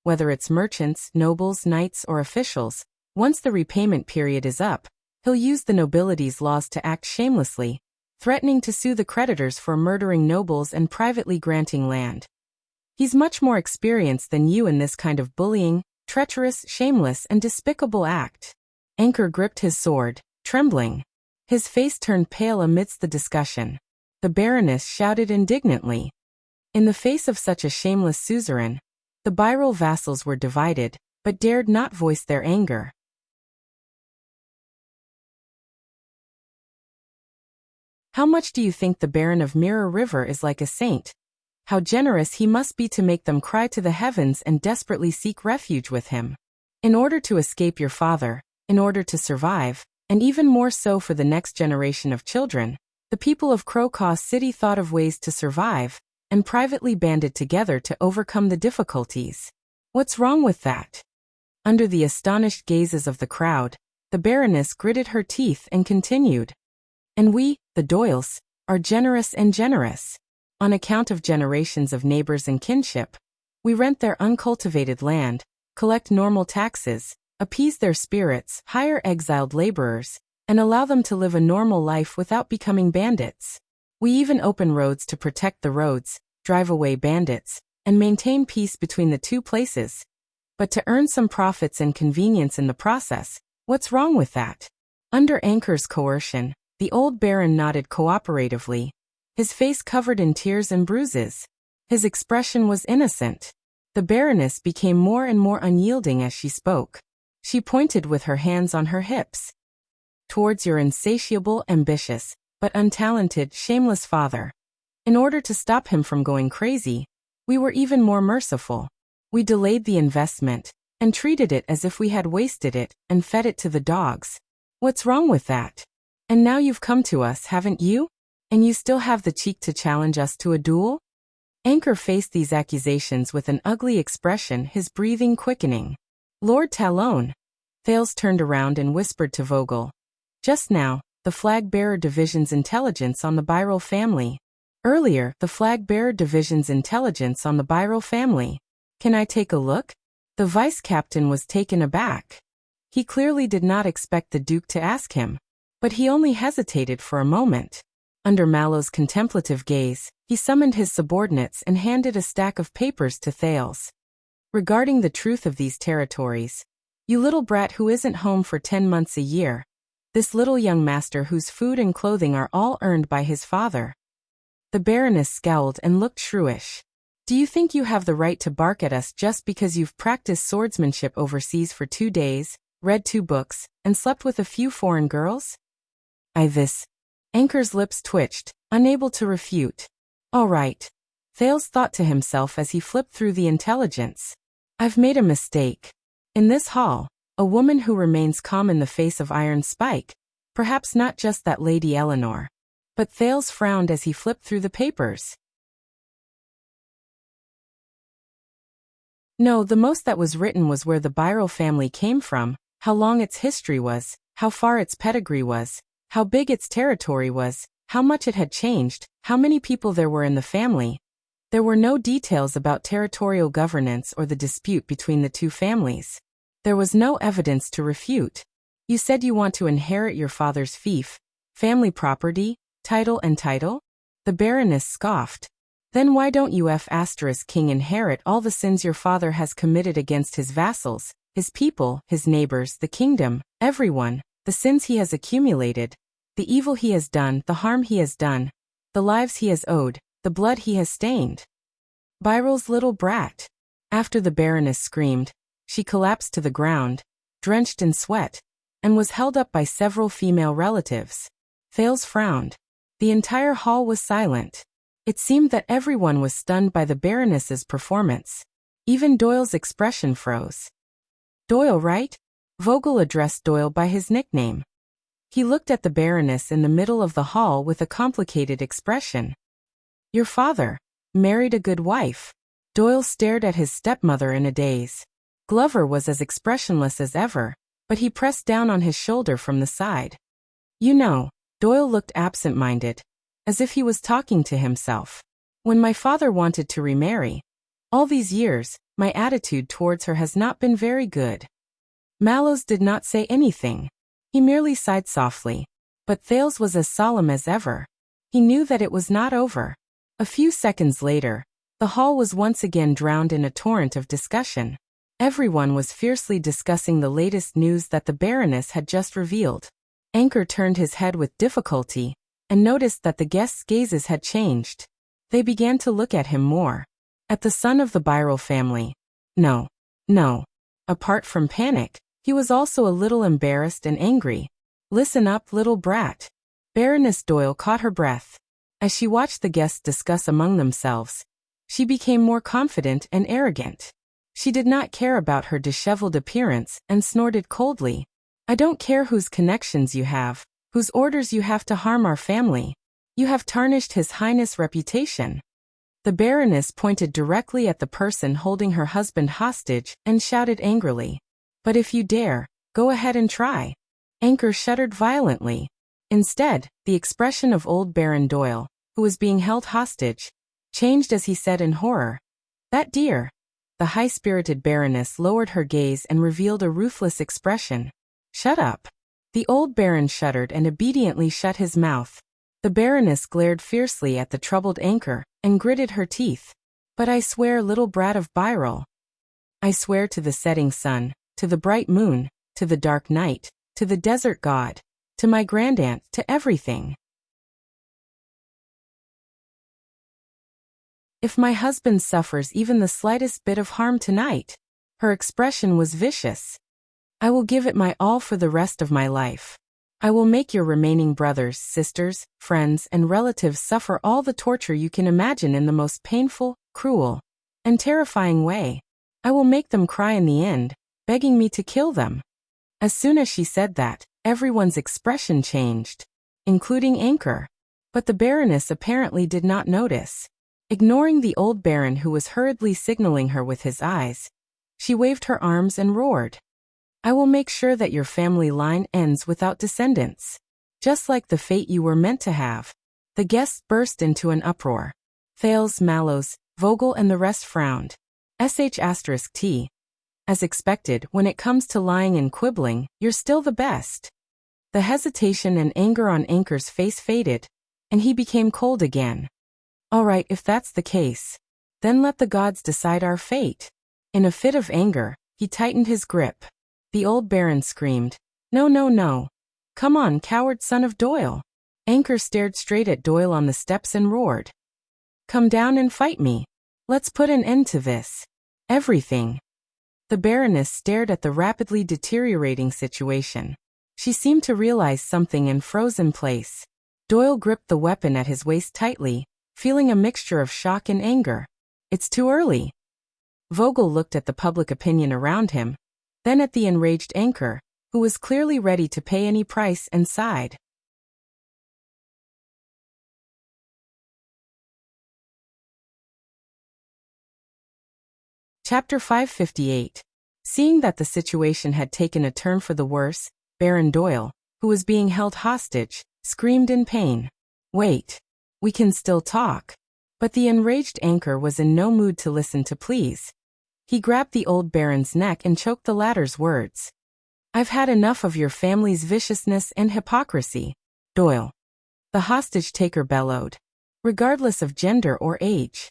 Whether it's merchants, nobles, knights, or officials, once the repayment period is up, he'll use the nobility's laws to act shamelessly, threatening to sue the creditors for murdering nobles and privately granting land. He's much more experienced than you in this kind of bullying, treacherous, shameless, and despicable act. Anchor gripped his sword, trembling. His face turned pale amidst the discussion. The Baroness shouted indignantly. In the face of such a shameless suzerain, the Byril vassals were divided, but dared not voice their anger. How much do you think the Baron of Mirror River is like a saint? How generous he must be to make them cry to the heavens and desperately seek refuge with him. In order to escape your father, in order to survive, and even more so for the next generation of children, the people of Crowcaw City thought of ways to survive, and privately banded together to overcome the difficulties. What's wrong with that? Under the astonished gazes of the crowd, the Baroness gritted her teeth and continued. And we, the Doyles, are generous and generous. On account of generations of neighbors and kinship, we rent their uncultivated land, collect normal taxes, appease their spirits, hire exiled laborers, and allow them to live a normal life without becoming bandits. We even open roads to protect the roads, drive away bandits, and maintain peace between the two places. But to earn some profits and convenience in the process, what's wrong with that? Under Anchor's coercion, the old Baron nodded cooperatively, his face covered in tears and bruises. His expression was innocent. The Baroness became more and more unyielding as she spoke. She pointed with her hands on her hips. Towards your insatiable, ambitious, but untalented, shameless father. In order to stop him from going crazy, we were even more merciful. We delayed the investment, and treated it as if we had wasted it, and fed it to the dogs. What's wrong with that? And now you've come to us, haven't you? And you still have the cheek to challenge us to a duel? Anchor faced these accusations with an ugly expression, his breathing quickening. Lord Talon. Thales turned around and whispered to Vogel. Just now, the Flag-Bearer Division's intelligence on the Byril family. Earlier, the Flag-Bearer Division's intelligence on the Byril family. Can I take a look? The vice-captain was taken aback. He clearly did not expect the Duke to ask him. But he only hesitated for a moment. Under Mallow's contemplative gaze, he summoned his subordinates and handed a stack of papers to Thales. Regarding the truth of these territories, you little brat who isn't home for 10 months a year, this little young master whose food and clothing are all earned by his father. The Baroness scowled and looked shrewish. Do you think you have the right to bark at us just because you've practiced swordsmanship overseas for 2 days, read 2 books, and slept with a few foreign girls? Anchor's lips twitched, unable to refute. All right. Thales thought to himself as he flipped through the intelligence. I've made a mistake. In this hall, a woman who remains calm in the face of iron spike, perhaps not just that Lady Eleanor. But Thales frowned as he flipped through the papers. No, the most that was written was where the Byril family came from, how long its history was, how far its pedigree was, how big its territory was, how much it had changed, how many people there were in the family. There were no details about territorial governance or the dispute between the two families. There was no evidence to refute. You said you want to inherit your father's fief, family property, title and title? The Baroness scoffed. Then why don't you King inherit all the sins your father has committed against his vassals, his people, his neighbors, the kingdom, everyone, the sins he has accumulated, the evil he has done, the harm he has done, the lives he has owed, the blood he has stained. Byril's little brat. After the Baroness screamed, she collapsed to the ground, drenched in sweat, and was held up by several female relatives. Thales frowned. The entire hall was silent. It seemed that everyone was stunned by the Baroness's performance. Even Doyle's expression froze. Doyle, right? Vogel addressed Doyle by his nickname. He looked at the Baroness in the middle of the hall with a complicated expression. Your father married a good wife. Doyle stared at his stepmother in a daze. Glover was as expressionless as ever, but he pressed down on his shoulder from the side. You know, Doyle looked absent-minded, as if he was talking to himself. When my father wanted to remarry, all these years, my attitude towards her has not been very good. Mallows did not say anything. He merely sighed softly. But Thales was as solemn as ever. He knew that it was not over. A few seconds later, the hall was once again drowned in a torrent of discussion. Everyone was fiercely discussing the latest news that the Baroness had just revealed. Anchor turned his head with difficulty and noticed that the guests' gazes had changed. They began to look at him more. At the son of the Birel family. No. Apart from panic, he was also a little embarrassed and angry. Listen up, little brat. Baroness Doyle caught her breath. As she watched the guests discuss among themselves, she became more confident and arrogant. She did not care about her disheveled appearance and snorted coldly. I don't care whose connections you have, whose orders you have to harm our family. You have tarnished His Highness' reputation. The Baroness pointed directly at the person holding her husband hostage and shouted angrily. But if you dare, go ahead and try. Anchor shuddered violently. Instead, the expression of old Baron Doyle, who was being held hostage, changed as he said in horror, "That dear." The high-spirited Baroness lowered her gaze and revealed a ruthless expression. "Shut up." The old Baron shuddered and obediently shut his mouth. The Baroness glared fiercely at the troubled Anchor and gritted her teeth. "But I swear, little brat of Birel. I swear to the setting sun, to the bright moon, to the dark night, to the desert god, to my grandaunt, to everything. If my husband suffers even the slightest bit of harm tonight," her expression was vicious, "I will give it my all for the rest of my life. I will make your remaining brothers, sisters, friends, and relatives suffer all the torture you can imagine in the most painful, cruel, and terrifying way. I will make them cry in the end, begging me to kill them." As soon as she said that, everyone's expression changed, including Anchor. But the Baroness apparently did not notice. Ignoring the old Baron who was hurriedly signaling her with his eyes, she waved her arms and roared. "I will make sure that your family line ends without descendants. Just like the fate you were meant to have." The guests burst into an uproar. Thales, Mallows, Vogel and the rest frowned. *T. As expected, when it comes to lying and quibbling, you're still the best. The hesitation and anger on Anchor's face faded, and he became cold again. "All right, if that's the case, then let the gods decide our fate." In a fit of anger, he tightened his grip. The old Baron screamed, No. Come on, coward son of Doyle." Anchor stared straight at Doyle on the steps and roared. "Come down and fight me. Let's put an end to this. Everything." The Baroness stared at the rapidly deteriorating situation. She seemed to realize something and froze in place. Doyle gripped the weapon at his waist tightly, feeling a mixture of shock and anger. "It's too early." Vogel looked at the public opinion around him, then at the enraged Anchor, who was clearly ready to pay any price, and sighed. Chapter 558. Seeing that the situation had taken a turn for the worse, Baron Doyle, who was being held hostage, screamed in pain. "Wait. We can still talk." But the enraged Anchor was in no mood to listen to pleas. He grabbed the old Baron's neck and choked the latter's words. "I've had enough of your family's viciousness and hypocrisy, Doyle." The hostage-taker bellowed, regardless of gender or age.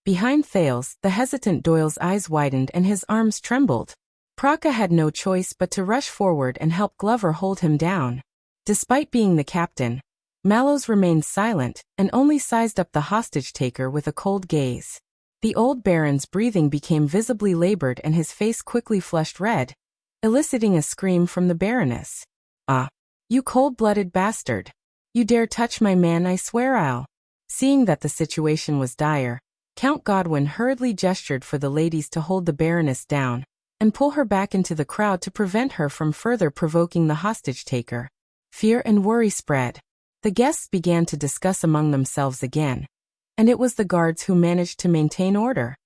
Behind Thales, the hesitant Doyle's eyes widened and his arms trembled. Praka had no choice but to rush forward and help Glover hold him down. Despite being the captain, Mallows remained silent and only sized up the hostage-taker with a cold gaze. The old Baron's breathing became visibly labored and his face quickly flushed red, eliciting a scream from the Baroness. "Ah! You cold-blooded bastard! You dare touch my man, I swear I'll..." Seeing that the situation was dire, Count Godwin hurriedly gestured for the ladies to hold the Baroness down and pull her back into the crowd to prevent her from further provoking the hostage-taker. Fear and worry spread. The guests began to discuss among themselves again, and it was the guards who managed to maintain order.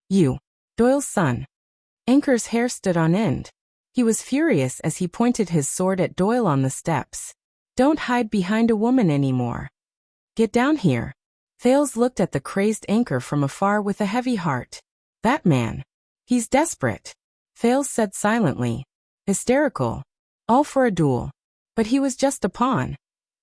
"You, Doyle's son." Anchor's hair stood on end. He was furious as he pointed his sword at Doyle on the steps. "Don't hide behind a woman anymore. Get down here." Thales looked at the crazed Anchor from afar with a heavy heart. "That man. He's desperate," Thales said silently. "Hysterical. All for a duel. But he was just a pawn.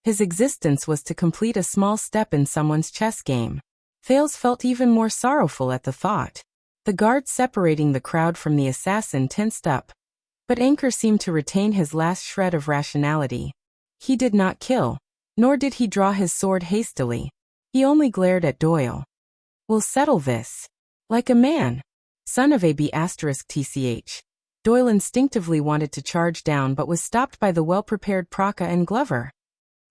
His existence was to complete a small step in someone's chess game." Thales felt even more sorrowful at the thought. The guard separating the crowd from the assassin tensed up. But Anchor seemed to retain his last shred of rationality. He did not kill, nor did he draw his sword hastily. He only glared at Doyle. "We'll settle this. Like a man. Son of AB*TCH. Doyle instinctively wanted to charge down but was stopped by the well-prepared Praka and Glover.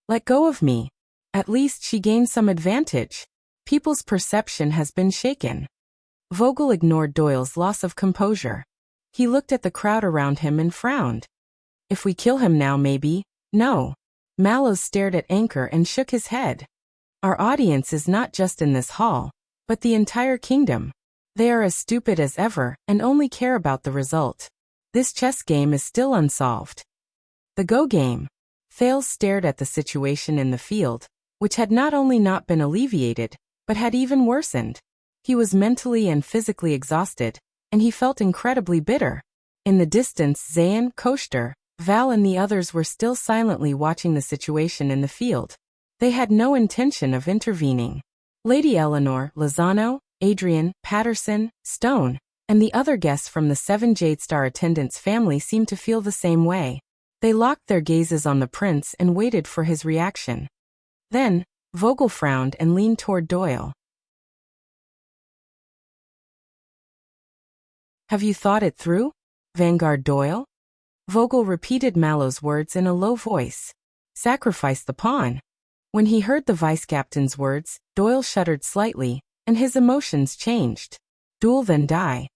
"Let go of me. At least she gained some advantage. People's perception has been shaken." Vogel ignored Doyle's loss of composure. He looked at the crowd around him and frowned. "If we kill him now, maybe." "No." Mallows stared at Anchor and shook his head. "Our audience is not just in this hall, but the entire kingdom. They are as stupid as ever and only care about the result. This chess game is still unsolved." The Go game. Thales stared at the situation in the field, which had not only not been alleviated, but had even worsened. He was mentally and physically exhausted, and he felt incredibly bitter. In the distance, Zayn, Koster, Val and the others were still silently watching the situation in the field. They had no intention of intervening. Lady Eleanor, Lozano, Adrian, Patterson, Stone, and the other guests from the 7 Jadestar attendants' family seemed to feel the same way. They locked their gazes on the prince and waited for his reaction. Then, Vogel frowned and leaned toward Doyle. "Have you thought it through, Vanguard Doyle?" Vogel repeated Mallow's words in a low voice. "Sacrifice the pawn." When he heard the vice-captain's words, Doyle shuddered slightly, and his emotions changed. "Duel then die,"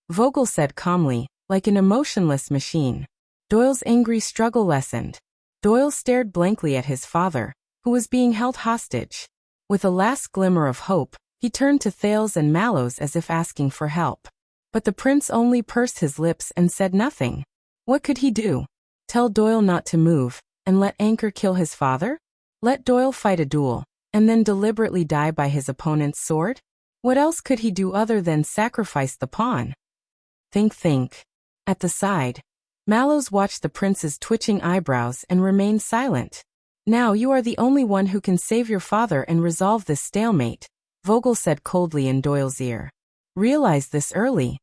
Vogel said calmly, like an emotionless machine. Doyle's angry struggle lessened. Doyle stared blankly at his father, who was being held hostage. With a last glimmer of hope, he turned to Thales and Mallows as if asking for help. But the prince only pursed his lips and said nothing. What could he do? Tell Doyle not to move, and let Anchor kill his father? Let Doyle fight a duel, and then deliberately die by his opponent's sword? What else could he do other than sacrifice the pawn? Think. At the side, Mallows watched the prince's twitching eyebrows and remained silent. "Now you are the only one who can save your father and resolve this stalemate," Vogel said coldly in Doyle's ear. "Realize this early."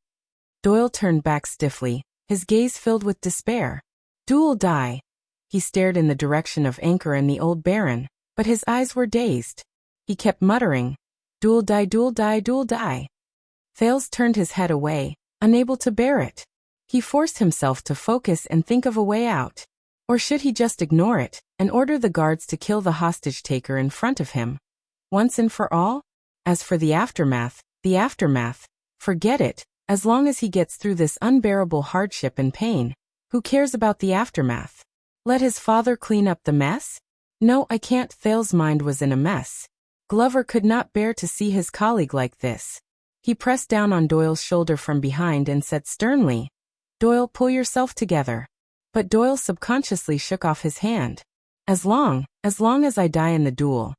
Doyle turned back stiffly, his gaze filled with despair. "Duel die." He stared in the direction of Anchor and the old baron, but his eyes were dazed. He kept muttering, "Duel die, duel die, duel die." Thales turned his head away, unable to bear it. He forced himself to focus and think of a way out. Or should he just ignore it, and order the guards to kill the hostage-taker in front of him? Once and for all? As for the aftermath, forget it. As long as he gets through this unbearable hardship and pain, who cares about the aftermath? Let his father clean up the mess? No, I can't. Thales' mind was in a mess. Glover could not bear to see his colleague like this. He pressed down on Doyle's shoulder from behind and said sternly, "Doyle, pull yourself together." But Doyle subconsciously shook off his hand. As long as I die in the duel,"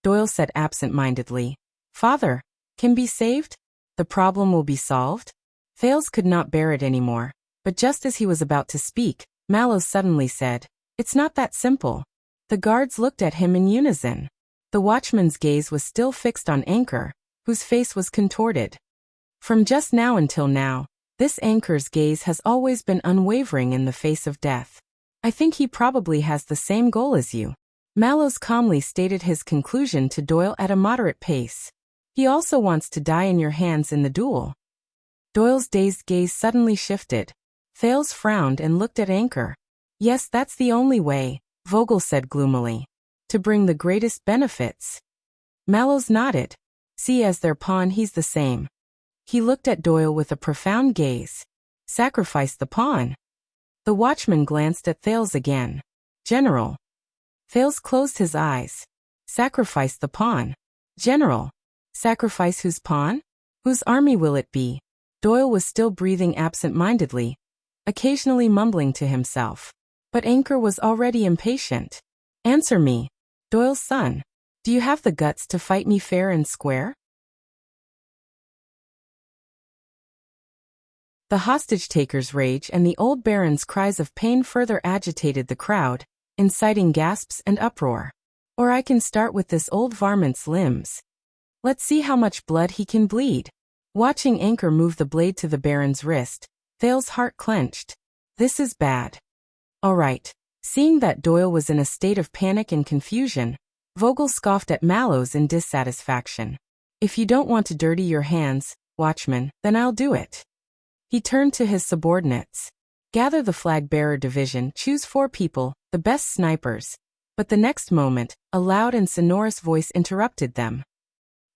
Doyle said absent-mindedly. "Father can be saved? The problem will be solved?" Thales could not bear it anymore, but just as he was about to speak, Mallows suddenly said, "It's not that simple." The guards looked at him in unison. The watchman's gaze was still fixed on Anchor, whose face was contorted. From just now until now, this Anchor's gaze has always been unwavering in the face of death. "I think he probably has the same goal as you." Mallows calmly stated his conclusion to Doyle at a moderate pace. "He also wants to die in your hands in the duel." Doyle's dazed gaze suddenly shifted. Thales frowned and looked at Anchor. "Yes, that's the only way," Vogel said gloomily. "To bring the greatest benefits." Mallows nodded. "See, as their pawn he's the same." He looked at Doyle with a profound gaze. "Sacrifice the pawn." The watchman glanced at Thales again. "General." Thales closed his eyes. "Sacrifice the pawn." "General. Sacrifice whose pawn? Whose army will it be?" Doyle was still breathing absent-mindedly, occasionally mumbling to himself. But Anchor was already impatient. "Answer me. Doyle's son. Do you have the guts to fight me fair and square?" The hostage-taker's rage and the old baron's cries of pain further agitated the crowd, inciting gasps and uproar. "Or I can start with this old varmint's limbs. Let's see how much blood he can bleed." Watching Anchor move the blade to the Baron's wrist, Thale's heart clenched. This is bad. All right. Seeing that Doyle was in a state of panic and confusion, Vogel scoffed at Mallows in dissatisfaction. If you don't want to dirty your hands, watchman, then I'll do it. He turned to his subordinates. Gather the flag-bearer division, choose 4 people, the best snipers. But the next moment, a loud and sonorous voice interrupted them.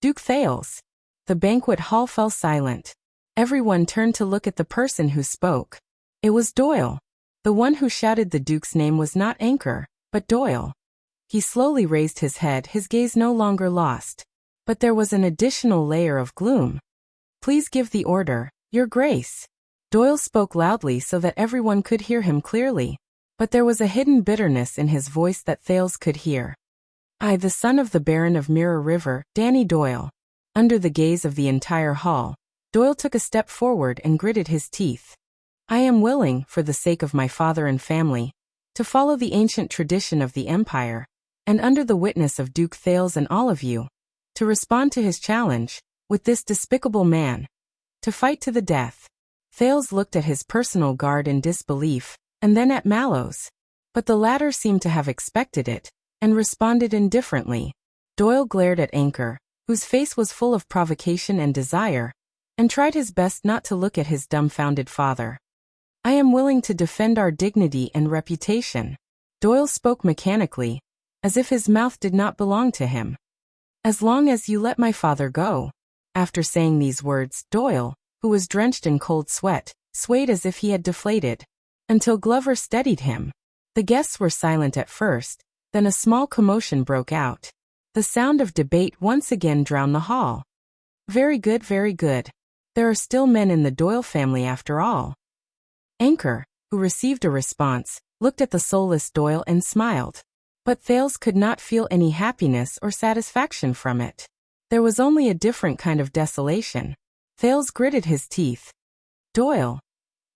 Duke Thales. The banquet hall fell silent. Everyone turned to look at the person who spoke. It was Doyle. The one who shouted the Duke's name was not Anchor, but Doyle. He slowly raised his head, his gaze no longer lost. But there was an additional layer of gloom. Please give the order, Your Grace. Doyle spoke loudly so that everyone could hear him clearly, but there was a hidden bitterness in his voice that Thales could hear. I, the son of the Baron of Mirror River, Danny Doyle. Under the gaze of the entire hall, Doyle took a step forward and gritted his teeth. I am willing, for the sake of my father and family, to follow the ancient tradition of the Empire, and under the witness of Duke Thales and all of you, to respond to his challenge, with this despicable man, to fight to the death. Thales looked at his personal guard in disbelief, and then at Mallows. But the latter seemed to have expected it, and responded indifferently. Doyle glared at Anchor, whose face was full of provocation and desire, and tried his best not to look at his dumbfounded father. I am willing to defend our dignity and reputation. Doyle spoke mechanically, as if his mouth did not belong to him. As long as you let my father go. After saying these words, Doyle, who was drenched in cold sweat, swayed as if he had deflated, until Glover steadied him. The guests were silent at first, then a small commotion broke out. The sound of debate once again drowned the hall. Very good, very good. There are still men in the Doyle family after all. Anchor, who received a response, looked at the soulless Doyle and smiled. But Thales could not feel any happiness or satisfaction from it. There was only a different kind of desolation. Thales gritted his teeth. Doyle.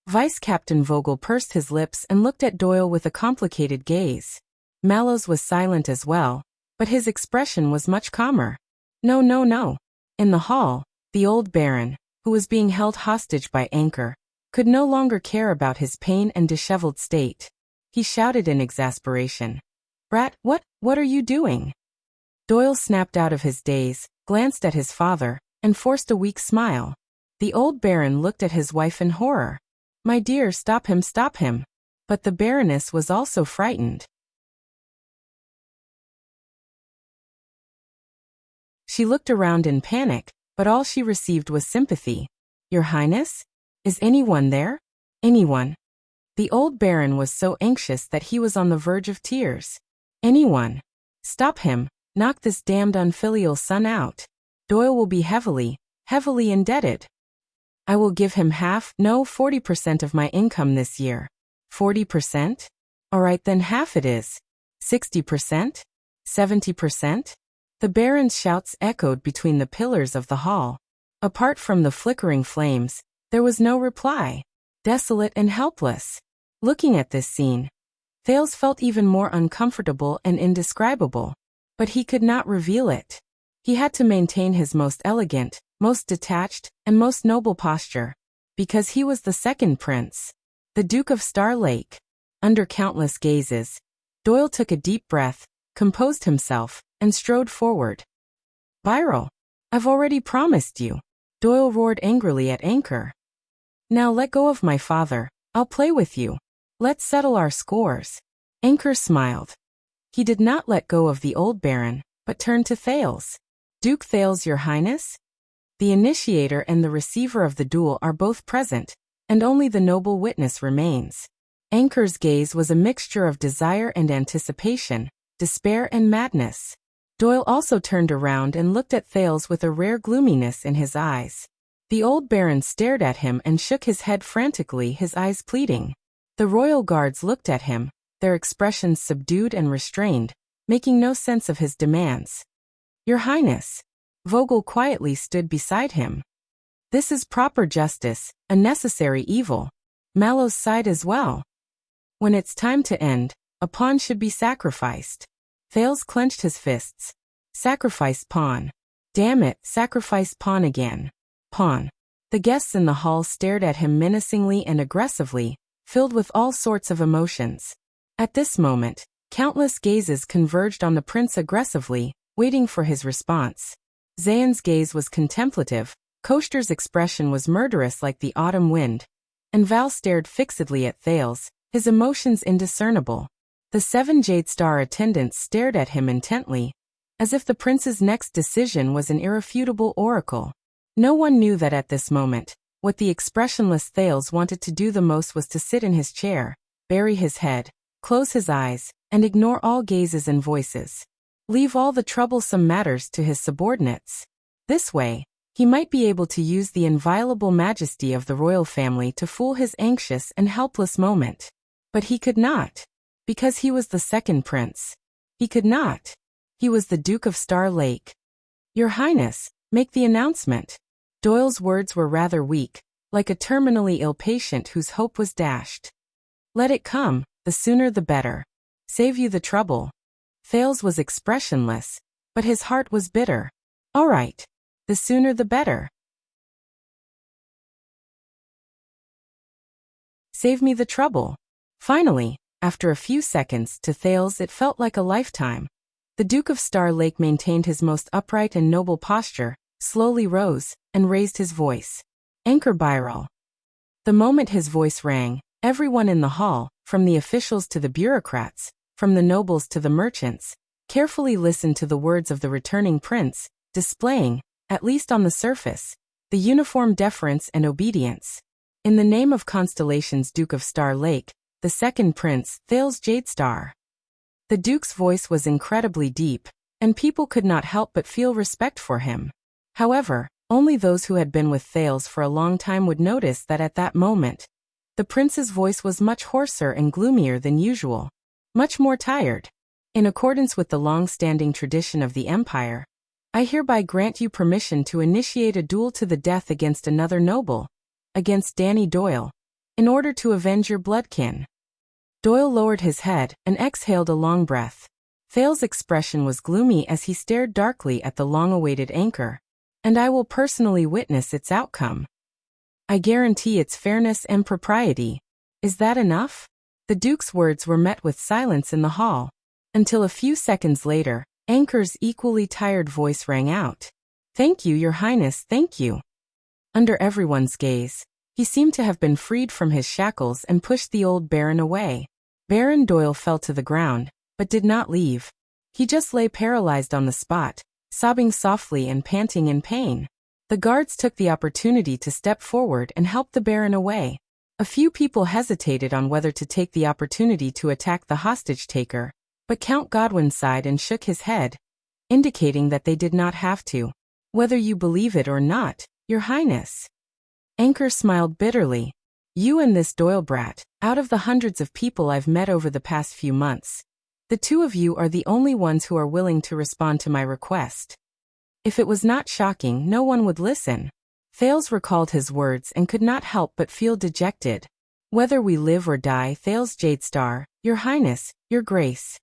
Vice Captain Vogel pursed his lips and looked at Doyle with a complicated gaze. Mallows was silent as well, but his expression was much calmer. No, no, no. In the hall, the old Baron, who was being held hostage by Anchor, could no longer care about his pain and disheveled state. He shouted in exasperation. Brat, what are you doing? Doyle snapped out of his daze, glanced at his father, and forced a weak smile. The old Baron looked at his wife in horror. My dear, stop him, stop him. But the Baroness was also frightened. She looked around in panic, but all she received was sympathy. Your Highness? Is anyone there? Anyone? The old Baron was so anxious that he was on the verge of tears. Anyone? Stop him, knock this damned unfilial son out. Doyle will be heavily indebted. I will give him 40% of my income this year. 40%? All right, then half it is. 60%? 70%? The Baron's shouts echoed between the pillars of the hall. Apart from the flickering flames, there was no reply. Desolate and helpless. Looking at this scene, Thales felt even more uncomfortable and indescribable. But he could not reveal it. He had to maintain his most elegant, most detached, and most noble posture, because he was the second prince, the Duke of Star Lake. Under countless gazes, Doyle took a deep breath, composed himself, and strode forward. Viral, I've already promised you. Doyle roared angrily at Anchor. Now let go of my father, I'll play with you. Let's settle our scores. Anchor smiled. He did not let go of the old Baron, but turned to Thales. Duke Thales, Your Highness? The initiator and the receiver of the duel are both present, and only the noble witness remains. Anchor's gaze was a mixture of desire and anticipation, despair and madness. Doyle also turned around and looked at Thales with a rare gloominess in his eyes. The old Baron stared at him and shook his head frantically, his eyes pleading. The royal guards looked at him, their expressions subdued and restrained, making no sense of his demands. Your Highness. Vogel quietly stood beside him. This is proper justice, a necessary evil. Mallows sighed as well. When it's time to end, a pawn should be sacrificed. Thales clenched his fists. Sacrifice pawn. Damn it, sacrifice pawn again. Pawn. The guests in the hall stared at him menacingly and aggressively, filled with all sorts of emotions. At this moment, countless gazes converged on the prince aggressively, waiting for his response. Zayn's gaze was contemplative, Koshter's expression was murderous like the autumn wind, and Val stared fixedly at Thales, his emotions indiscernible. The 7 Jade Star attendants stared at him intently, as if the prince's next decision was an irrefutable oracle. No one knew that at this moment, what the expressionless Thales wanted to do the most was to sit in his chair, bury his head, close his eyes, and ignore all gazes and voices. Leave all the troublesome matters to his subordinates. This way, he might be able to use the inviolable majesty of the royal family to fool his anxious and helpless moment. But he could not. Because he was the second prince. He could not. He was the Duke of Star Lake. Your Highness, make the announcement. Doyle's words were rather weak, like a terminally ill patient whose hope was dashed. Let it come, the sooner the better. Save you the trouble. Thales was expressionless, but his heart was bitter. All right. The sooner the better. Save me the trouble. Finally, after a few seconds, to Thales it felt like a lifetime. The Duke of Star Lake maintained his most upright and noble posture, slowly rose, and raised his voice. Anchor Byral. The moment his voice rang, everyone in the hall, from the officials to the bureaucrats, from the nobles to the merchants, carefully listened to the words of the returning prince, displaying, at least on the surface, the uniform deference and obedience. In the name of Constellation's Duke of Star Lake, the second prince, Thales Jadestar. The Duke's voice was incredibly deep, and people could not help but feel respect for him. However, only those who had been with Thales for a long time would notice that at that moment, the prince's voice was much hoarser and gloomier than usual, much more tired. In accordance with the long-standing tradition of the Empire, I hereby grant you permission to initiate a duel to the death against another noble, against Danny Doyle, in order to avenge your bloodkin. Doyle lowered his head and exhaled a long breath. Thales' expression was gloomy as he stared darkly at the long-awaited anchor. And I will personally witness its outcome. I guarantee its fairness and propriety. Is that enough? The Duke's words were met with silence in the hall, until a few seconds later, Anchor's equally tired voice rang out. Thank you, Your Highness, thank you. Under everyone's gaze, he seemed to have been freed from his shackles and pushed the old Baron away. Baron Doyle fell to the ground, but did not leave. He just lay paralyzed on the spot, sobbing softly and panting in pain. The guards took the opportunity to step forward and help the Baron away. A few people hesitated on whether to take the opportunity to attack the hostage-taker, but Count Godwin sighed and shook his head, indicating that they did not have to. Whether you believe it or not, Your Highness. Anchor smiled bitterly. You and this Doyle brat, out of the hundreds of people I've met over the past few months, the two of you are the only ones who are willing to respond to my request. If it was not shocking, no one would listen. Thales recalled his words and could not help but feel dejected. Whether we live or die, Thales Jadestar, Your Highness, Your Grace.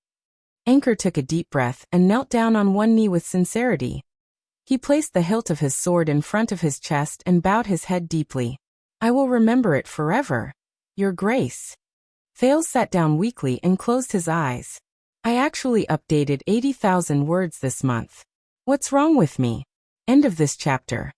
Anchor took a deep breath and knelt down on one knee with sincerity. He placed the hilt of his sword in front of his chest and bowed his head deeply. I will remember it forever. Your Grace. Thales sat down weakly and closed his eyes. I actually updated 80,000 words this month. What's wrong with me? End of this chapter.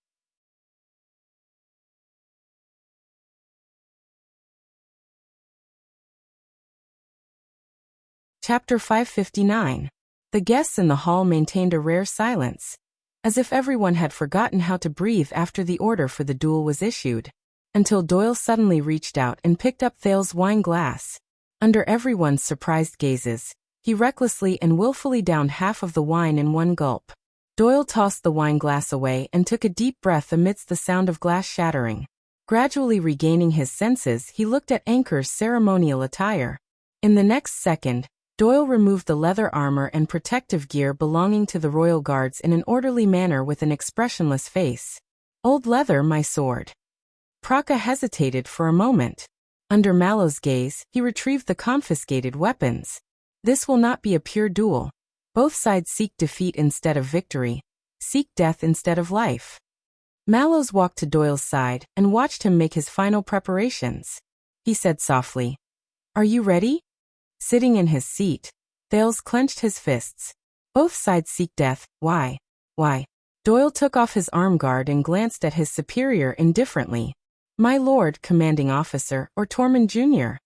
Chapter 559. The guests in the hall maintained a rare silence, as if everyone had forgotten how to breathe after the order for the duel was issued, until Doyle suddenly reached out and picked up Thales' wine glass. Under everyone's surprised gazes, he recklessly and willfully downed half of the wine in one gulp. Doyle tossed the wine glass away and took a deep breath amidst the sound of glass shattering. Gradually regaining his senses, he looked at Anchor's ceremonial attire. In the next second, Doyle removed the leather armor and protective gear belonging to the royal guards in an orderly manner with an expressionless face. Old leather, my sword. Praka hesitated for a moment. Under Mallow's gaze, he retrieved the confiscated weapons. This will not be a pure duel. Both sides seek defeat instead of victory, seek death instead of life. Mallows walked to Doyle's side and watched him make his final preparations. He said softly, "Are you ready?" Sitting in his seat, Thales clenched his fists. Both sides seek death. Why? Why? Doyle took off his arm guard and glanced at his superior indifferently. "My lord, commanding officer, or Tormund Jr.?"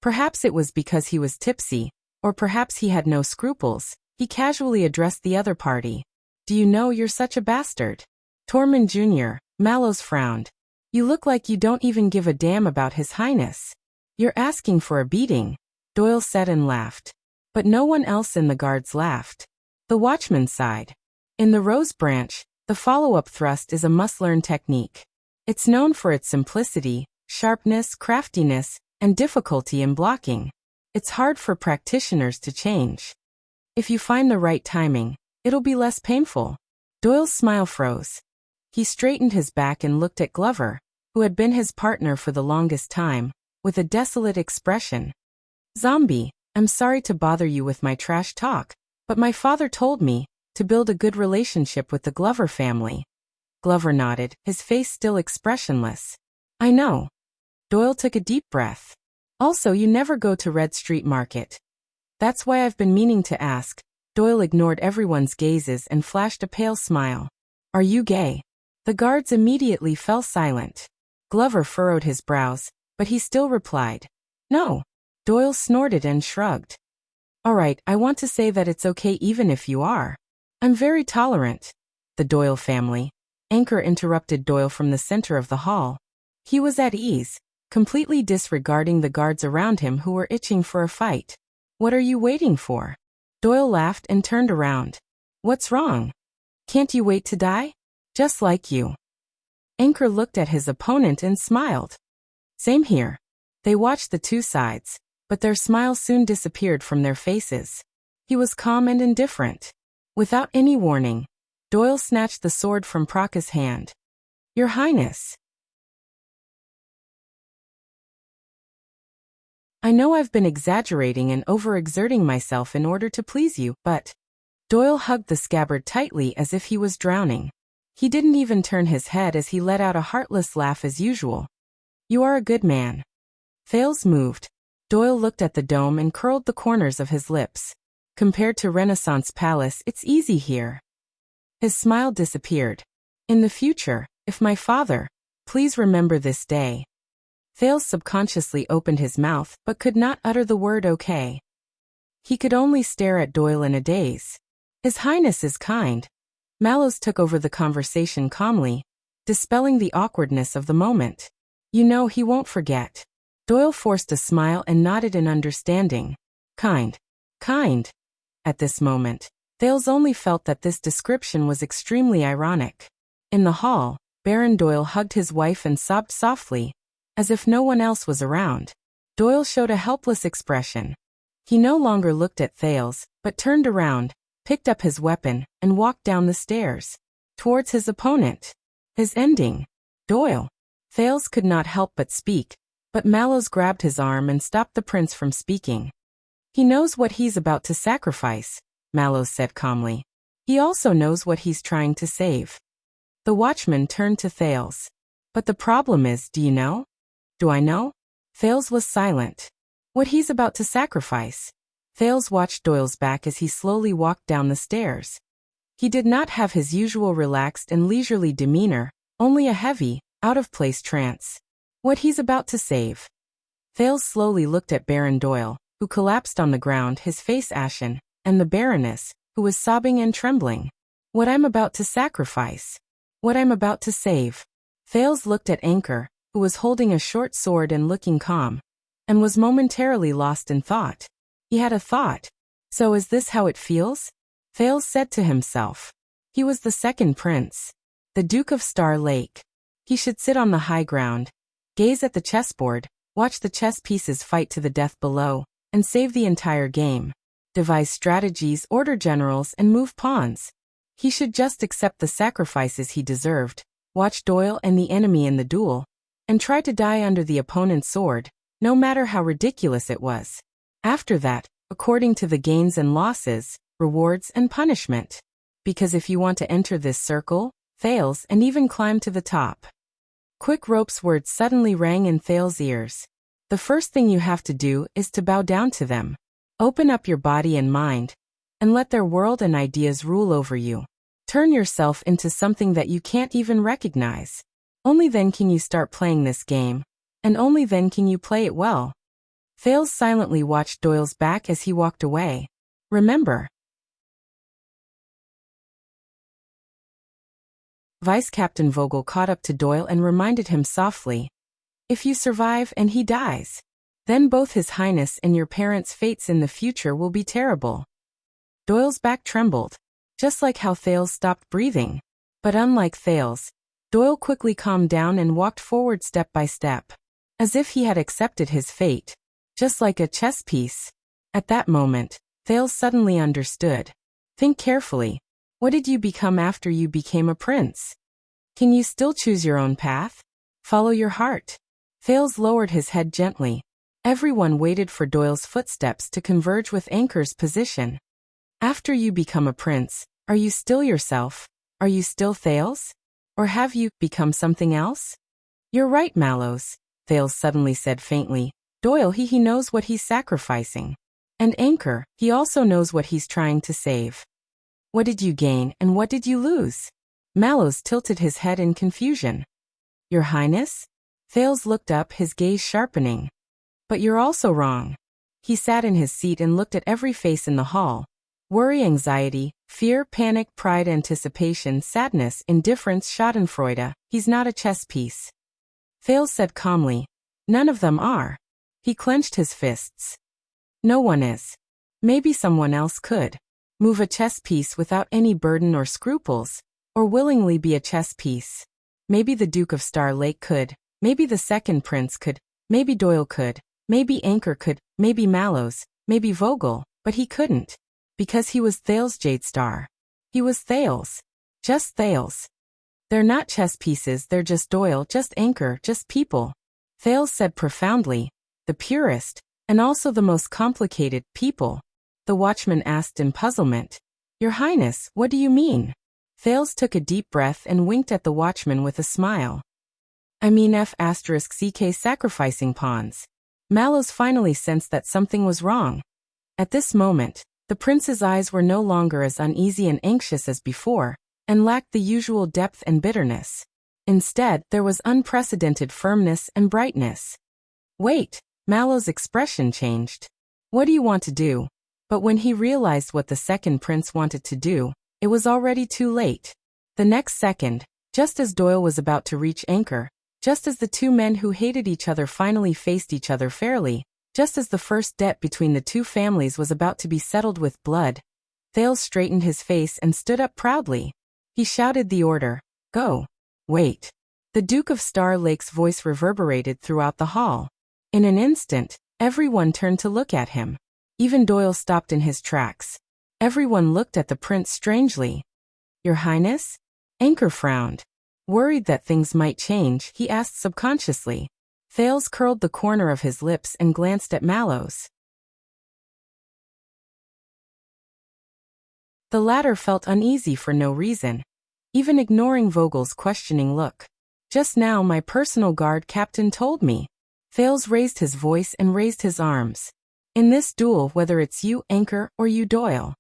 Perhaps it was because he was tipsy, or perhaps he had no scruples. He casually addressed the other party. "Do you know you're such a bastard?" Tormund Jr., Mallows frowned. "You look like you don't even give a damn about His Highness." "You're asking for a beating," Doyle said and laughed. But no one else in the guards laughed. The watchman sighed. In the Rose Branch, the follow-up thrust is a must-learn technique. It's known for its simplicity, sharpness, craftiness, and difficulty in blocking. It's hard for practitioners to change. If you find the right timing, it'll be less painful. Doyle's smile froze. He straightened his back and looked at Glover, who had been his partner for the longest time, with a desolate expression. "Zombie, I'm sorry to bother you with my trash talk, but my father told me to build a good relationship with the Glover family." Glover nodded, his face still expressionless. "I know." Doyle took a deep breath. "Also, you never go to Red Street Market." "That's why I've been meaning to ask." Doyle ignored everyone's gazes and flashed a pale smile. "Are you gay?" The guards immediately fell silent. Glover furrowed his brows, but he still replied, "No." Doyle snorted and shrugged. "All right, I want to say that it's okay even if you are. I'm very tolerant." "The Doyle family." Anchor interrupted Doyle from the center of the hall. He was at ease, completely disregarding the guards around him who were itching for a fight. "What are you waiting for?" Doyle laughed and turned around. "What's wrong? Can't you wait to die? Just like you." Anchor looked at his opponent and smiled. "Same here." They watched the two sides, but their smiles soon disappeared from their faces. He was calm and indifferent. Without any warning, Doyle snatched the sword from Praka's hand. "Your Highness." "I know I've been exaggerating and overexerting myself in order to please you, but..." Doyle hugged the scabbard tightly as if he was drowning. He didn't even turn his head as he let out a heartless laugh as usual. "You are a good man." Thales moved. Doyle looked at the dome and curled the corners of his lips. "Compared to Renaissance Palace, it's easy here." His smile disappeared. "In the future, if my father, please remember this day." Thales subconsciously opened his mouth but could not utter the word okay. He could only stare at Doyle in a daze. "His Highness is kind." Mallows took over the conversation calmly, dispelling the awkwardness of the moment. "You know he won't forget." Doyle forced a smile and nodded in understanding. "Kind. Kind." At this moment, Thales only felt that this description was extremely ironic. In the hall, Baron Doyle hugged his wife and sobbed softly, as if no one else was around. Doyle showed a helpless expression. He no longer looked at Thales, but turned around, picked up his weapon, and walked down the stairs. Towards his opponent. His ending. Doyle. Thales could not help but speak, but Mallows grabbed his arm and stopped the prince from speaking. "He knows what he's about to sacrifice," Mallows said calmly. "He also knows what he's trying to save." The watchman turned to Thales. "But the problem is, do you know?" "Do I know?" Thales was silent. "What he's about to sacrifice." Thales watched Doyle's back as he slowly walked down the stairs. He did not have his usual relaxed and leisurely demeanor, only a heavy, out-of-place trance. "What he's about to save." Thales slowly looked at Baron Doyle, who collapsed on the ground, his face ashen, and the Baroness, who was sobbing and trembling. "What I'm about to sacrifice. What I'm about to save." Thales looked at Anchor, who was holding a short sword and looking calm, and was momentarily lost in thought. He had a thought. "So is this how it feels?" Thales said to himself. He was the second prince, the Duke of Star Lake. He should sit on the high ground, gaze at the chessboard, watch the chess pieces fight to the death below, and save the entire game. Devise strategies, order generals, and move pawns. He should just accept the sacrifices he deserved, watch Doyle and the enemy in the duel, and try to die under the opponent's sword, no matter how ridiculous it was. After that, according to the gains and losses, rewards and punishment. Because if you want to enter this circle, Thales, and even climb to the top. Quick Rope's words suddenly rang in Thales' ears. The first thing you have to do is to bow down to them. Open up your body and mind, and let their world and ideas rule over you. Turn yourself into something that you can't even recognize. Only then can you start playing this game, and only then can you play it well. Thales silently watched Doyle's back as he walked away. Remember. Vice Captain Vogel caught up to Doyle and reminded him softly. If you survive and he dies, then both His Highness and your parents' fates in the future will be terrible. Doyle's back trembled, just like how Thales stopped breathing. But unlike Thales, Doyle quickly calmed down and walked forward step by step, as if he had accepted his fate, just like a chess piece. At that moment, Thales suddenly understood. Think carefully. What did you become after you became a prince? Can you still choose your own path? Follow your heart. Thales lowered his head gently. Everyone waited for Doyle's footsteps to converge with Anchor's position. After you become a prince, are you still yourself? Are you still Thales? Or have you become something else? You're right, Mallows, Thales suddenly said faintly. Doyle, he knows what he's sacrificing. And Anchor, he also knows what he's trying to save. What did you gain and what did you lose? Mallows tilted his head in confusion. Your Highness? Thales looked up, his gaze sharpening. But you're also wrong. He sat in his seat and looked at every face in the hall. Worry, anxiety, fear, panic, pride, anticipation, sadness, indifference, schadenfreude. He's not a chess piece. Thales said calmly. None of them are. He clenched his fists. No one is. Maybe someone else could. Move a chess piece without any burden or scruples, or willingly be a chess piece. Maybe the Duke of Star Lake could, maybe the second prince could, maybe Doyle could, maybe Anchor could, maybe Mallows, maybe Vogel, but he couldn't. Because he was Thales Jadestar. He was Thales. Just Thales. They're not chess pieces, they're just Doyle, just Anchor, just people. Thales said profoundly, the purest, and also the most complicated, people. The watchman asked in puzzlement. Your Highness, what do you mean? Thales took a deep breath and winked at the watchman with a smile. I mean F*CK sacrificing pawns. Mallows finally sensed that something was wrong. At this moment, the prince's eyes were no longer as uneasy and anxious as before, and lacked the usual depth and bitterness. Instead, there was unprecedented firmness and brightness. Wait, Mallows' expression changed. What do you want to do? But when he realized what the second prince wanted to do, it was already too late. The next second, just as Doyle was about to reach Anchor, just as the two men who hated each other finally faced each other fairly, just as the first debt between the two families was about to be settled with blood, Thales straightened his face and stood up proudly. He shouted the order, go. Wait. The Duke of Star Lake's voice reverberated throughout the hall. In an instant, everyone turned to look at him. Even Doyle stopped in his tracks. Everyone looked at the prince strangely. Your Highness? Anchor frowned. Worried that things might change, he asked subconsciously. Thales curled the corner of his lips and glanced at Mallows. The latter felt uneasy for no reason, even ignoring Vogel's questioning look. Just now my personal guard captain told me. Thales raised his voice and raised his arms. In this duel, whether it's you, Anchor, or you, Doyle.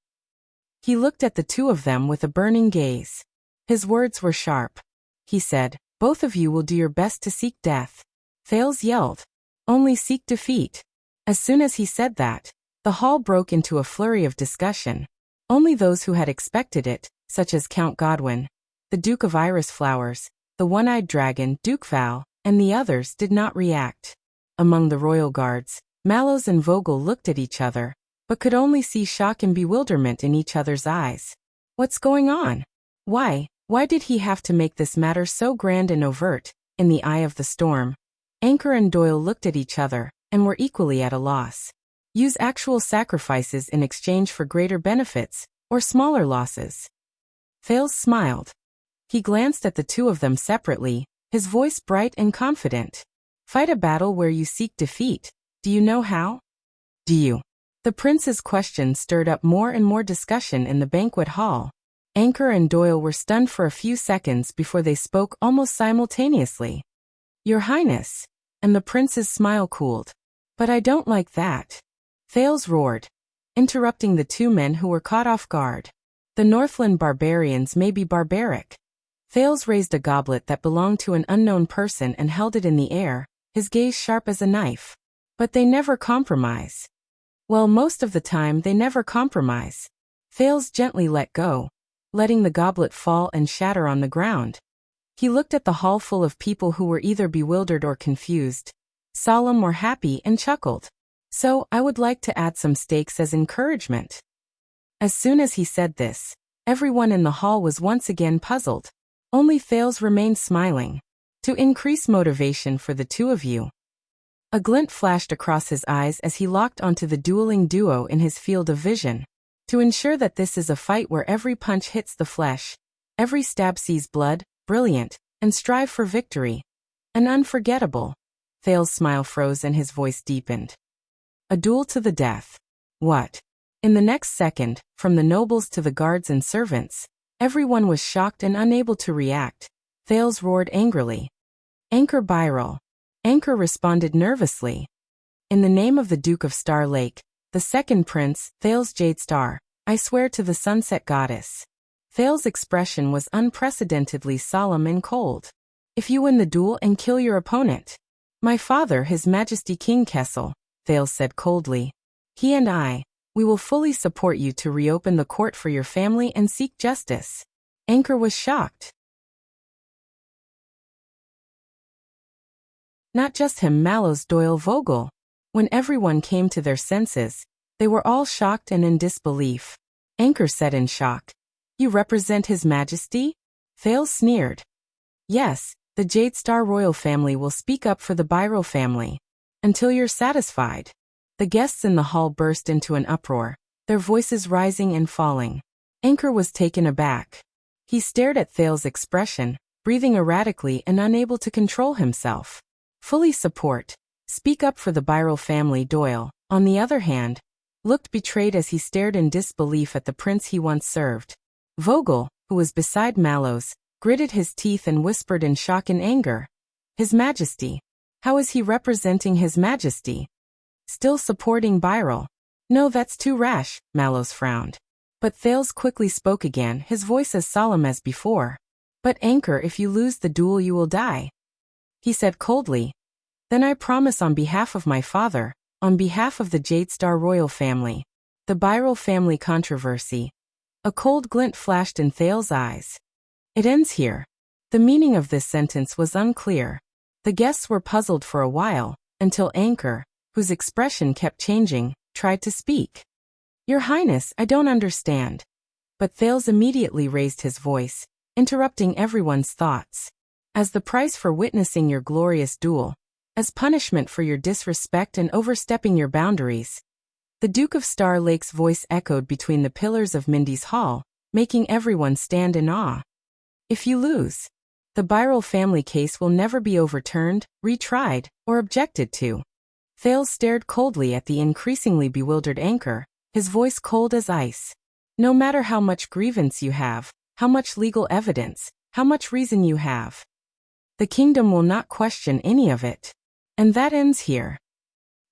He looked at the two of them with a burning gaze. His words were sharp. He said, both of you will do your best to seek death. Thales yelled, only seek defeat. As soon as he said that, the hall broke into a flurry of discussion. Only those who had expected it, such as Count Godwin, the Duke of Iris Flowers, the one-eyed dragon, Duke Val, and the others did not react. Among the royal guards, Mallows and Vogel looked at each other, but could only see shock and bewilderment in each other's eyes. What's going on? Why did he have to make this matter so grand and overt, in the eye of the storm? Anchor and Doyle looked at each other, and were equally at a loss. Use actual sacrifices in exchange for greater benefits, or smaller losses. Thales smiled. He glanced at the two of them separately, his voice bright and confident. Fight a battle where you seek defeat. Do you know how? Do you? The prince's question stirred up more and more discussion in the banquet hall. Anchor and Doyle were stunned for a few seconds before they spoke almost simultaneously. Your Highness. And the prince's smile cooled. But I don't like that. Thales roared, interrupting the two men who were caught off guard. The Northland barbarians may be barbaric. Thales raised a goblet that belonged to an unknown person and held it in the air, his gaze sharp as a knife. But they never compromise. Well, most of the time they never compromise. Thales gently let go, letting the goblet fall and shatter on the ground. He looked at the hall full of people who were either bewildered or confused, solemn or happy, and chuckled. So, I would like to add some stakes as encouragement. As soon as he said this, everyone in the hall was once again puzzled. Only Thales remained smiling. To increase motivation for the two of you. A glint flashed across his eyes as he locked onto the dueling duo in his field of vision. To ensure that this is a fight where every punch hits the flesh, every stab sees blood, brilliant, and strive for victory. An unforgettable. Thales' smile froze and his voice deepened. A duel to the death. What? In the next second, from the nobles to the guards and servants, everyone was shocked and unable to react. Thales roared angrily. Anchor Byrel. Anchor responded nervously. In the name of the Duke of Star Lake, the second prince, Thales Jadestar, I swear to the Sunset Goddess. Thales' expression was unprecedentedly solemn and cold. If you win the duel and kill your opponent. My father, His Majesty King Kessel, Thales said coldly. He and I, we will fully support you to reopen the court for your family and seek justice. Anchor was shocked. Not just him, Mallows, Doyle, Vogel. When everyone came to their senses, they were all shocked and in disbelief. Anchor said in shock. You represent His Majesty? Thales sneered. Yes, the Jadestar royal family will speak up for the Byrel family. Until you're satisfied. The guests in the hall burst into an uproar, their voices rising and falling. Anchor was taken aback. He stared at Thales' expression, breathing erratically and unable to control himself. Fully support. Speak up for the Byrel family. Doyle, on the other hand, looked betrayed as he stared in disbelief at the prince he once served. Vogel, who was beside Mallows, gritted his teeth and whispered in shock and anger. His Majesty. How is he representing His Majesty? Still supporting Byrel? No, that's too rash, Mallows frowned. But Thales quickly spoke again, his voice as solemn as before. But Anchor, if you lose the duel you will die. He said coldly. Then I promise on behalf of my father, on behalf of the Jadestar royal family. The Byrel family controversy. A cold glint flashed in Thales' eyes. It ends here. The meaning of this sentence was unclear. The guests were puzzled for a while, until Anchor, whose expression kept changing, tried to speak. Your Highness, I don't understand. But Thales immediately raised his voice, interrupting everyone's thoughts. As the price for witnessing your glorious duel, as punishment for your disrespect and overstepping your boundaries. The Duke of Star Lake's voice echoed between the pillars of Mindy's hall, making everyone stand in awe. If you lose, the Byrel family case will never be overturned, retried, or objected to. Thales stared coldly at the increasingly bewildered Anchor, his voice cold as ice. No matter how much grievance you have, how much legal evidence, how much reason you have, the kingdom will not question any of it. And that ends here.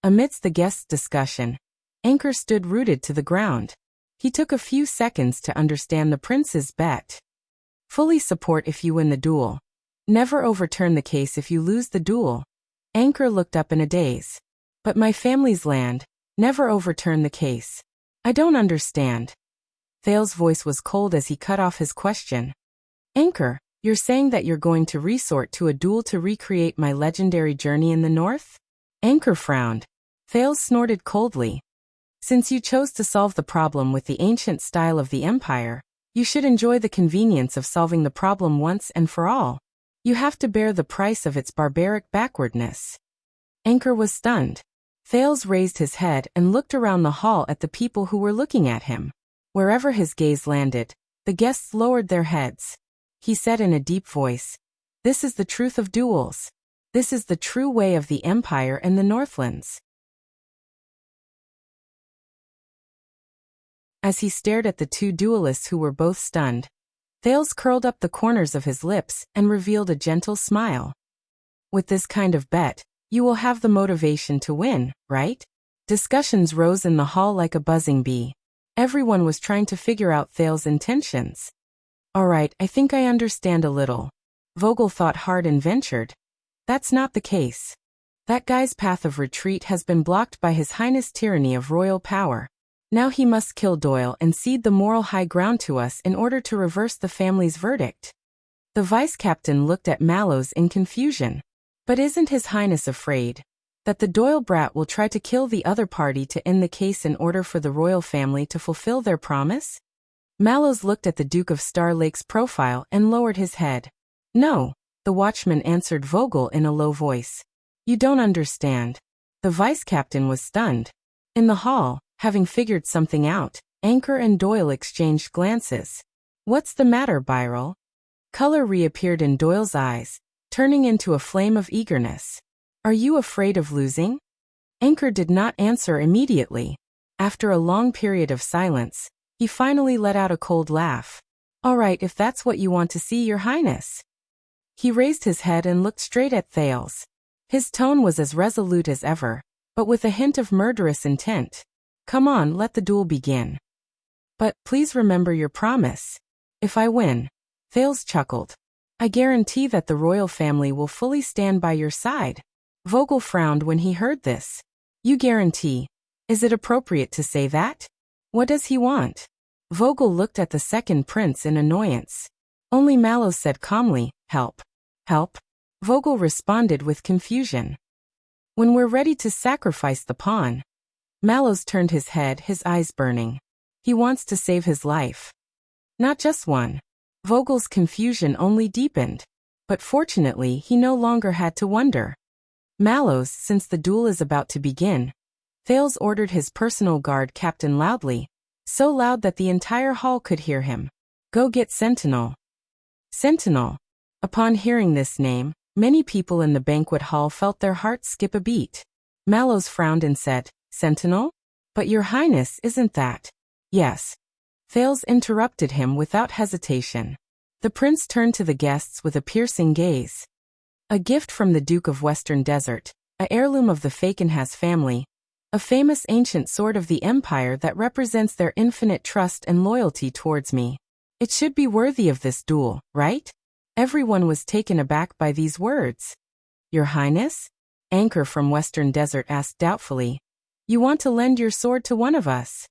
Amidst the guests' discussion, Anchor stood rooted to the ground. He took a few seconds to understand the prince's bet. Fully support if you win the duel. Never overturn the case if you lose the duel. Anchor looked up in a daze. But my family's land, never overturn the case. I don't understand. Thales' voice was cold as he cut off his question. Anchor, you're saying that you're going to resort to a duel to recreate my legendary journey in the north? Anchor frowned. Thales snorted coldly. Since you chose to solve the problem with the ancient style of the Empire, you should enjoy the convenience of solving the problem once and for all. You have to bear the price of its barbaric backwardness. Anchor was stunned. Thales raised his head and looked around the hall at the people who were looking at him. Wherever his gaze landed, the guests lowered their heads. He said in a deep voice, "This is the truth of duels. This is the true way of the Empire and the Northlands." As he stared at the two duelists who were both stunned, Thales curled up the corners of his lips and revealed a gentle smile. With this kind of bet, you will have the motivation to win, right? Discussions rose in the hall like a buzzing bee. Everyone was trying to figure out Thales' intentions. All right, I think I understand a little. Vogel thought hard and ventured. That's not the case. That guy's path of retreat has been blocked by His Highness' tyranny of royal power. Now he must kill Doyle and cede the moral high ground to us in order to reverse the family's verdict. The vice-captain looked at Mallows in confusion. But isn't His Highness afraid that the Doyle brat will try to kill the other party to end the case in order for the royal family to fulfill their promise? Mallows looked at the Duke of Star Lake's profile and lowered his head. No, the watchman answered Vogel in a low voice. You don't understand. The vice-captain was stunned. In the hall, having figured something out, Anchor and Doyle exchanged glances. What's the matter, Birel? Color reappeared in Doyle's eyes, turning into a flame of eagerness. Are you afraid of losing? Anchor did not answer immediately. After a long period of silence, he finally let out a cold laugh. All right, if that's what you want to see, Your Highness. He raised his head and looked straight at Thales. His tone was as resolute as ever, but with a hint of murderous intent. Come on, let the duel begin. But please remember your promise. If I win, Thales chuckled, I guarantee that the royal family will fully stand by your side. Vogel frowned when he heard this. You guarantee. Is it appropriate to say that? What does he want? Vogel looked at the second prince in annoyance. Only Mallows said calmly, help. Help? Vogel responded with confusion. When we're ready to sacrifice the pawn. Mallows turned his head, his eyes burning. He wants to save his life. Not just one. Vogel's confusion only deepened. But fortunately, he no longer had to wonder. Mallows, since the duel is about to begin. Thales ordered his personal guard captain loudly, so loud that the entire hall could hear him. Go get Sentinel. Sentinel. Upon hearing this name, many people in the banquet hall felt their hearts skip a beat. Mallows frowned and said, Sentinel? But Your Highness, isn't that? Yes. Thales interrupted him without hesitation. The prince turned to the guests with a piercing gaze. A gift from the Duke of Western Desert, an heirloom of the Fakenhas family, a famous ancient sword of the Empire that represents their infinite trust and loyalty towards me. It should be worthy of this duel, right? Everyone was taken aback by these words. Your Highness? Anchor from Western Desert asked doubtfully. You want to lend your sword to one of us?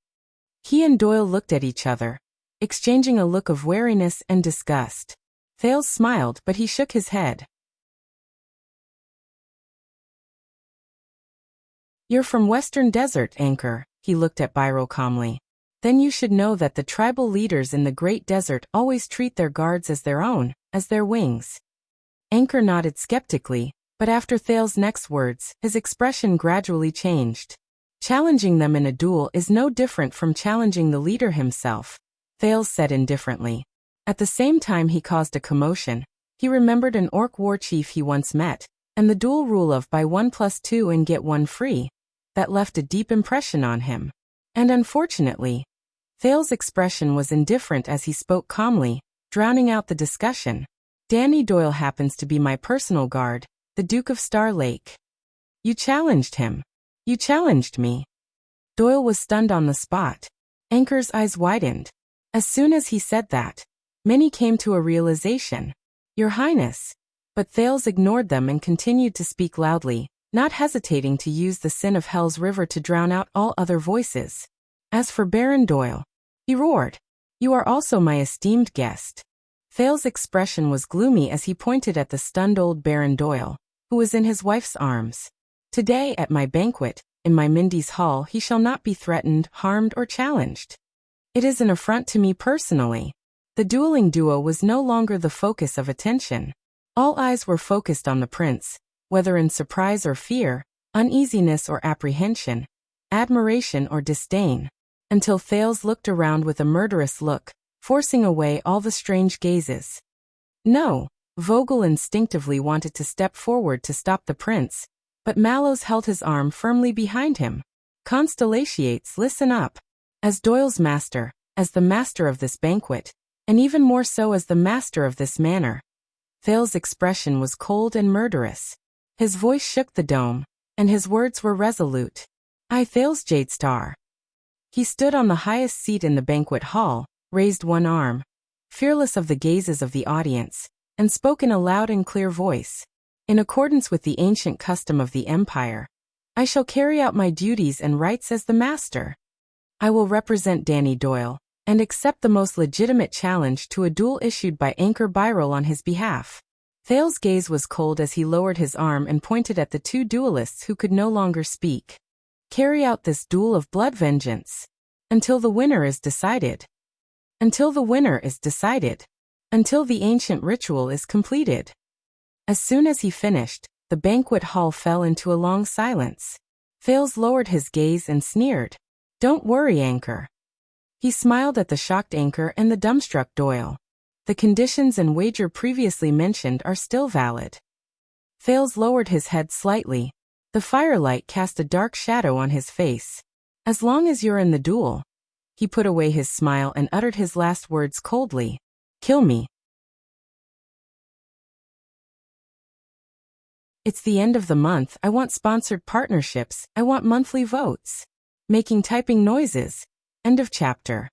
He and Doyle looked at each other, exchanging a look of wariness and disgust. Thales smiled, but he shook his head. You're from Western Desert, Anchor, he looked at Birel calmly. Then you should know that the tribal leaders in the Great Desert always treat their guards as their own, as their wings. Anchor nodded skeptically, but after Thales' next words, his expression gradually changed. Challenging them in a duel is no different from challenging the leader himself, Thales said indifferently. At the same time he caused a commotion. He remembered an orc war chief he once met, and the duel rule of buy 1 + 2 and get 1 free. That left a deep impression on him. And unfortunately, Thales' expression was indifferent as he spoke calmly, drowning out the discussion. Danny Doyle happens to be my personal guard, the Duke of Star Lake. You challenged him. You challenged me. Doyle was stunned on the spot. Anchor's eyes widened. As soon as he said that, many came to a realization. Your Highness. But Thales ignored them and continued to speak loudly, not hesitating to use the sin of Hell's River to drown out all other voices. As for Baron Doyle, he roared, you are also my esteemed guest. Thales' expression was gloomy as he pointed at the stunned old Baron Doyle, who was in his wife's arms. Today at my banquet, in my Mindy's hall, he shall not be threatened, harmed, or challenged. It is an affront to me personally. The dueling duo was no longer the focus of attention. All eyes were focused on the prince, whether in surprise or fear, uneasiness or apprehension, admiration or disdain, until Thales looked around with a murderous look, forcing away all the strange gazes. No, Vogel instinctively wanted to step forward to stop the prince, but Mallows held his arm firmly behind him. Constellations, listen up. As Doyle's master, as the master of this banquet, and even more so as the master of this manor. Thale's expression was cold and murderous. His voice shook the dome, and his words were resolute. I, Thale's Jadestar. He stood on the highest seat in the banquet hall, raised one arm, fearless of the gazes of the audience, and spoke in a loud and clear voice. In accordance with the ancient custom of the empire, I shall carry out my duties and rights as the master. I will represent Danny Doyle, and accept the most legitimate challenge to a duel issued by Anchor Byrell on his behalf. Thale's gaze was cold as he lowered his arm and pointed at the two duelists who could no longer speak. Carry out this duel of blood vengeance. Until the winner is decided. Until the winner is decided. Until the ancient ritual is completed. As soon as he finished, the banquet hall fell into a long silence. Thales lowered his gaze and sneered. Don't worry, Anchor. He smiled at the shocked Anchor and the dumbstruck Doyle. The conditions and wager previously mentioned are still valid. Thales lowered his head slightly. The firelight cast a dark shadow on his face. As long as you're in the duel. He put away his smile and uttered his last words coldly. Kill me. It's the end of the month. I want sponsored partnerships. I want monthly votes. Making typing noises. End of chapter.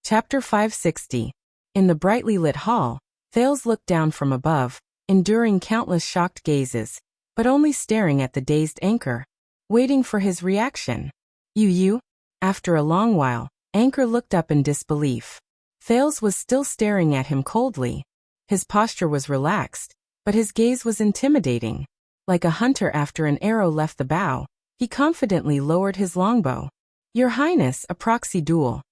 Chapter 560. In the brightly lit hall, Thales looked down from above, enduring countless shocked gazes, but only staring at the dazed Anchor, waiting for his reaction. You? After a long while, Anchor looked up in disbelief. Thales was still staring at him coldly. His posture was relaxed, but his gaze was intimidating. Like a hunter after an arrow left the bow, he confidently lowered his longbow. Your Highness, a proxy duel.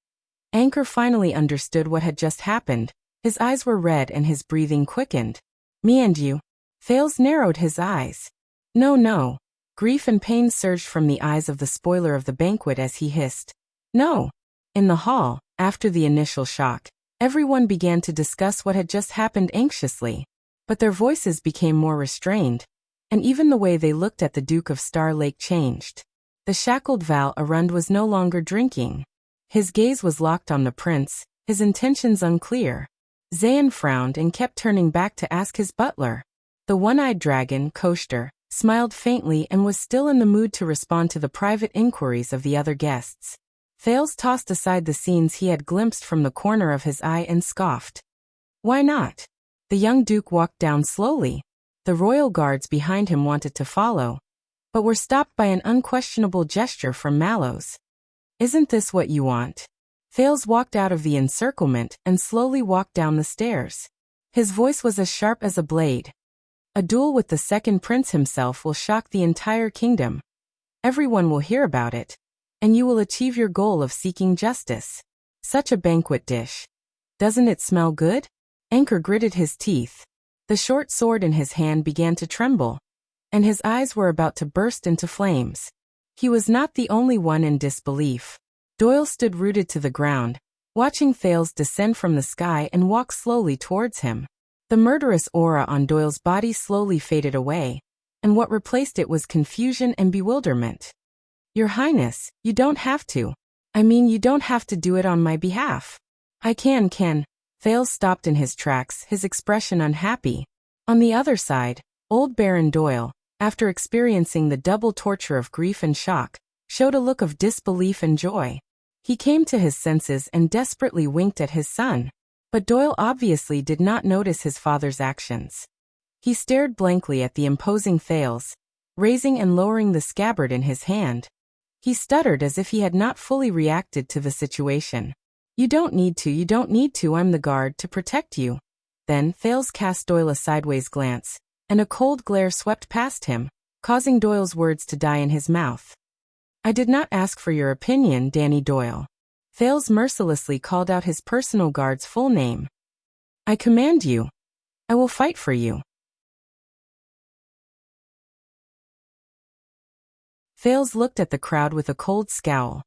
Anchor finally understood what had just happened. His eyes were red and his breathing quickened. Me and you? Thales narrowed his eyes. No. Grief and pain surged from the eyes of the spoiler of the banquet as he hissed. No. In the hall, after the initial shock, everyone began to discuss what had just happened anxiously. But their voices became more restrained, and even the way they looked at the Duke of Star Lake changed. The shackled Val Arund was no longer drinking. His gaze was locked on the prince, his intentions unclear. Zayn frowned and kept turning back to ask his butler. The one-eyed dragon, Koshter, smiled faintly and was still in the mood to respond to the private inquiries of the other guests. Thales tossed aside the scenes he had glimpsed from the corner of his eye and scoffed. Why not? The young duke walked down slowly. The royal guards behind him wanted to follow, but were stopped by an unquestionable gesture from Mallows. Isn't this what you want? Thales walked out of the encirclement and slowly walked down the stairs. His voice was as sharp as a blade. A duel with the second prince himself will shock the entire kingdom. Everyone will hear about it, and you will achieve your goal of seeking justice. Such a banquet dish. Doesn't it smell good? Anchor gritted his teeth. The short sword in his hand began to tremble, and his eyes were about to burst into flames. He was not the only one in disbelief. Doyle stood rooted to the ground, watching Thales descend from the sky and walk slowly towards him. The murderous aura on Doyle's body slowly faded away, and what replaced it was confusion and bewilderment. Your Highness, you don't have to. You don't have to do it on my behalf. I can. Thales stopped in his tracks, his expression unhappy. On the other side, old Baron Doyle, after experiencing the double torture of grief and shock, showed a look of disbelief and joy. He came to his senses and desperately winked at his son. But Doyle obviously did not notice his father's actions. He stared blankly at the imposing Thales, raising and lowering the scabbard in his hand. He stuttered as if he had not fully reacted to the situation. You don't need to, I'm the guard to protect you. Then Thales cast Doyle a sideways glance, and a cold glare swept past him, causing Doyle's words to die in his mouth. I did not ask for your opinion, Danny Doyle. Thales mercilessly called out his personal guard's full name. I command you. I will fight for you. Thales looked at the crowd with a cold scowl.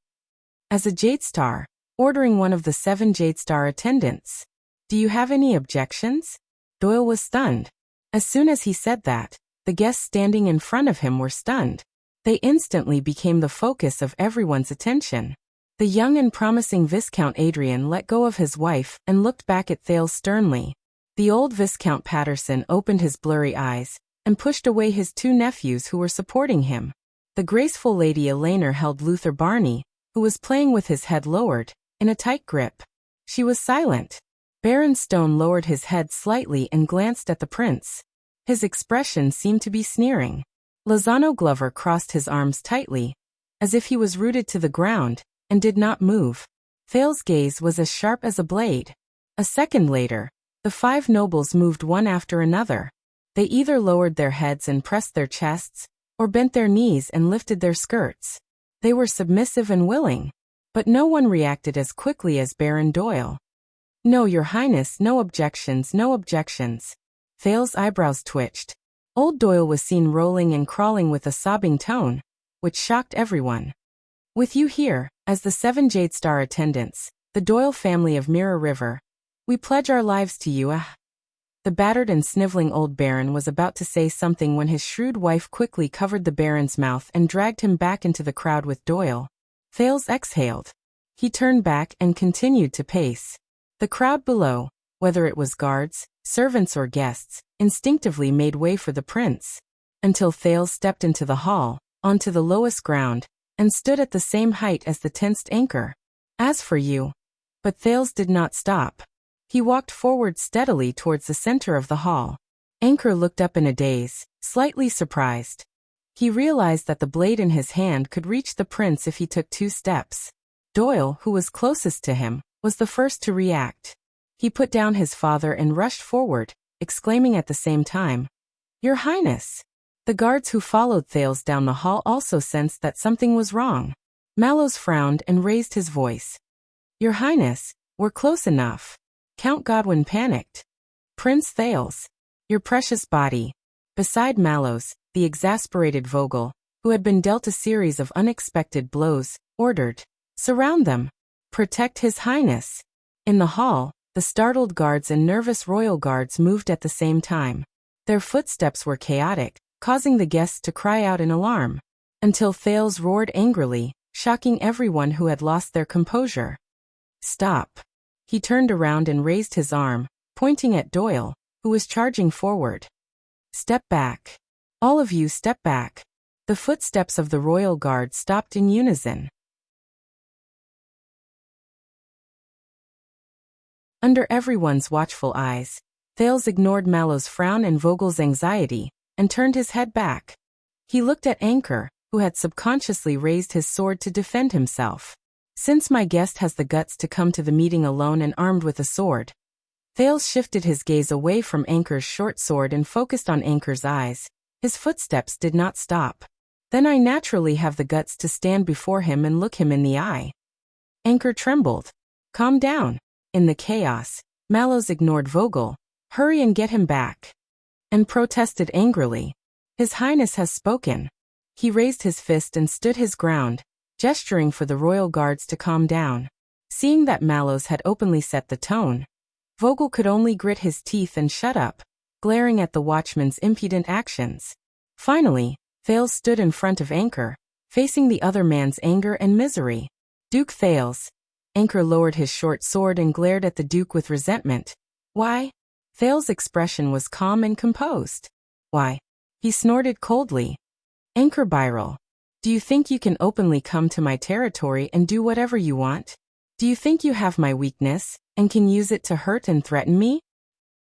As a Jadestar, ordering one of the 7 Jadestar attendants. Do you have any objections? Doyle was stunned. As soon as he said that, the guests standing in front of him were stunned. They instantly became the focus of everyone's attention. The young and promising Viscount Adrian let go of his wife and looked back at Thales sternly. The old Viscount Patterson opened his blurry eyes and pushed away his two nephews who were supporting him. The graceful Lady Elainer held Luther Barney, who was playing with his head lowered, in a tight grip. She was silent. Baron Stone lowered his head slightly and glanced at the prince. His expression seemed to be sneering. Lozano Glover crossed his arms tightly, as if he was rooted to the ground, and did not move. Thales' gaze was as sharp as a blade. A second later, the 5 nobles moved one after another. They either lowered their heads and pressed their chests, or bent their knees and lifted their skirts. They were submissive and willing, but no one reacted as quickly as Baron Doyle. "No, Your Highness, no objections, no objections." Thales' eyebrows twitched. Old Doyle was seen rolling and crawling with a sobbing tone, which shocked everyone. "With you here, as the 7 Jade Star attendants, the Doyle family of Mirror River, we pledge our lives to you." The battered and sniveling old baron was about to say something when his shrewd wife quickly covered the baron's mouth and dragged him back into the crowd with Doyle. Thales exhaled. He turned back and continued to pace. The crowd below, whether it was guards, servants or guests, instinctively made way for the prince, until Thales stepped into the hall, onto the lowest ground, and stood at the same height as the tensed anchor. "As for you..." But Thales did not stop. He walked forward steadily towards the center of the hall. Anchor looked up in a daze, slightly surprised. He realized that the blade in his hand could reach the prince if he took 2 steps. Doyle, who was closest to him, was the first to react. He put down his father and rushed forward, exclaiming at the same time, "Your Highness!" The guards who followed Thales down the hall also sensed that something was wrong. Mallows frowned and raised his voice. "Your Highness, we're close enough." Count Godwin panicked. "Prince Thales, your precious body." Beside Mallows, the exasperated Vogel, who had been dealt a series of unexpected blows, ordered, "Surround them. Protect His Highness." In the hall, the startled guards and nervous royal guards moved at the same time. Their footsteps were chaotic, causing the guests to cry out in alarm, until Thales roared angrily, shocking everyone who had lost their composure. "Stop." He turned around and raised his arm, pointing at Doyle, who was charging forward. "Step back. All of you step back." The footsteps of the royal guard stopped in unison. Under everyone's watchful eyes, Thales ignored Mallow's frown and Vogel's anxiety, and turned his head back. He looked at Anchor, who had subconsciously raised his sword to defend himself. "Since my guest has the guts to come to the meeting alone and armed with a sword." Thales shifted his gaze away from Anchor's short sword and focused on Anchor's eyes. His footsteps did not stop. "Then I naturally have the guts to stand before him and look him in the eye." Anchor trembled. "Calm down." In the chaos, Mallows ignored Vogel. "Hurry and get him back." And protested angrily. "His Highness has spoken." He raised his fist and stood his ground, gesturing for the royal guards to calm down. Seeing that Mallows had openly set the tone, Vogel could only grit his teeth and shut up, glaring at the watchman's impudent actions. Finally, Thales stood in front of Anchor, facing the other man's anger and misery. "Duke Thales." Anchor lowered his short sword and glared at the Duke with resentment. "Why?" Thales' expression was calm and composed. "Why?" He snorted coldly. "Anchor Byrel. Do you think you can openly come to my territory and do whatever you want? Do you think you have my weakness, and can use it to hurt and threaten me?"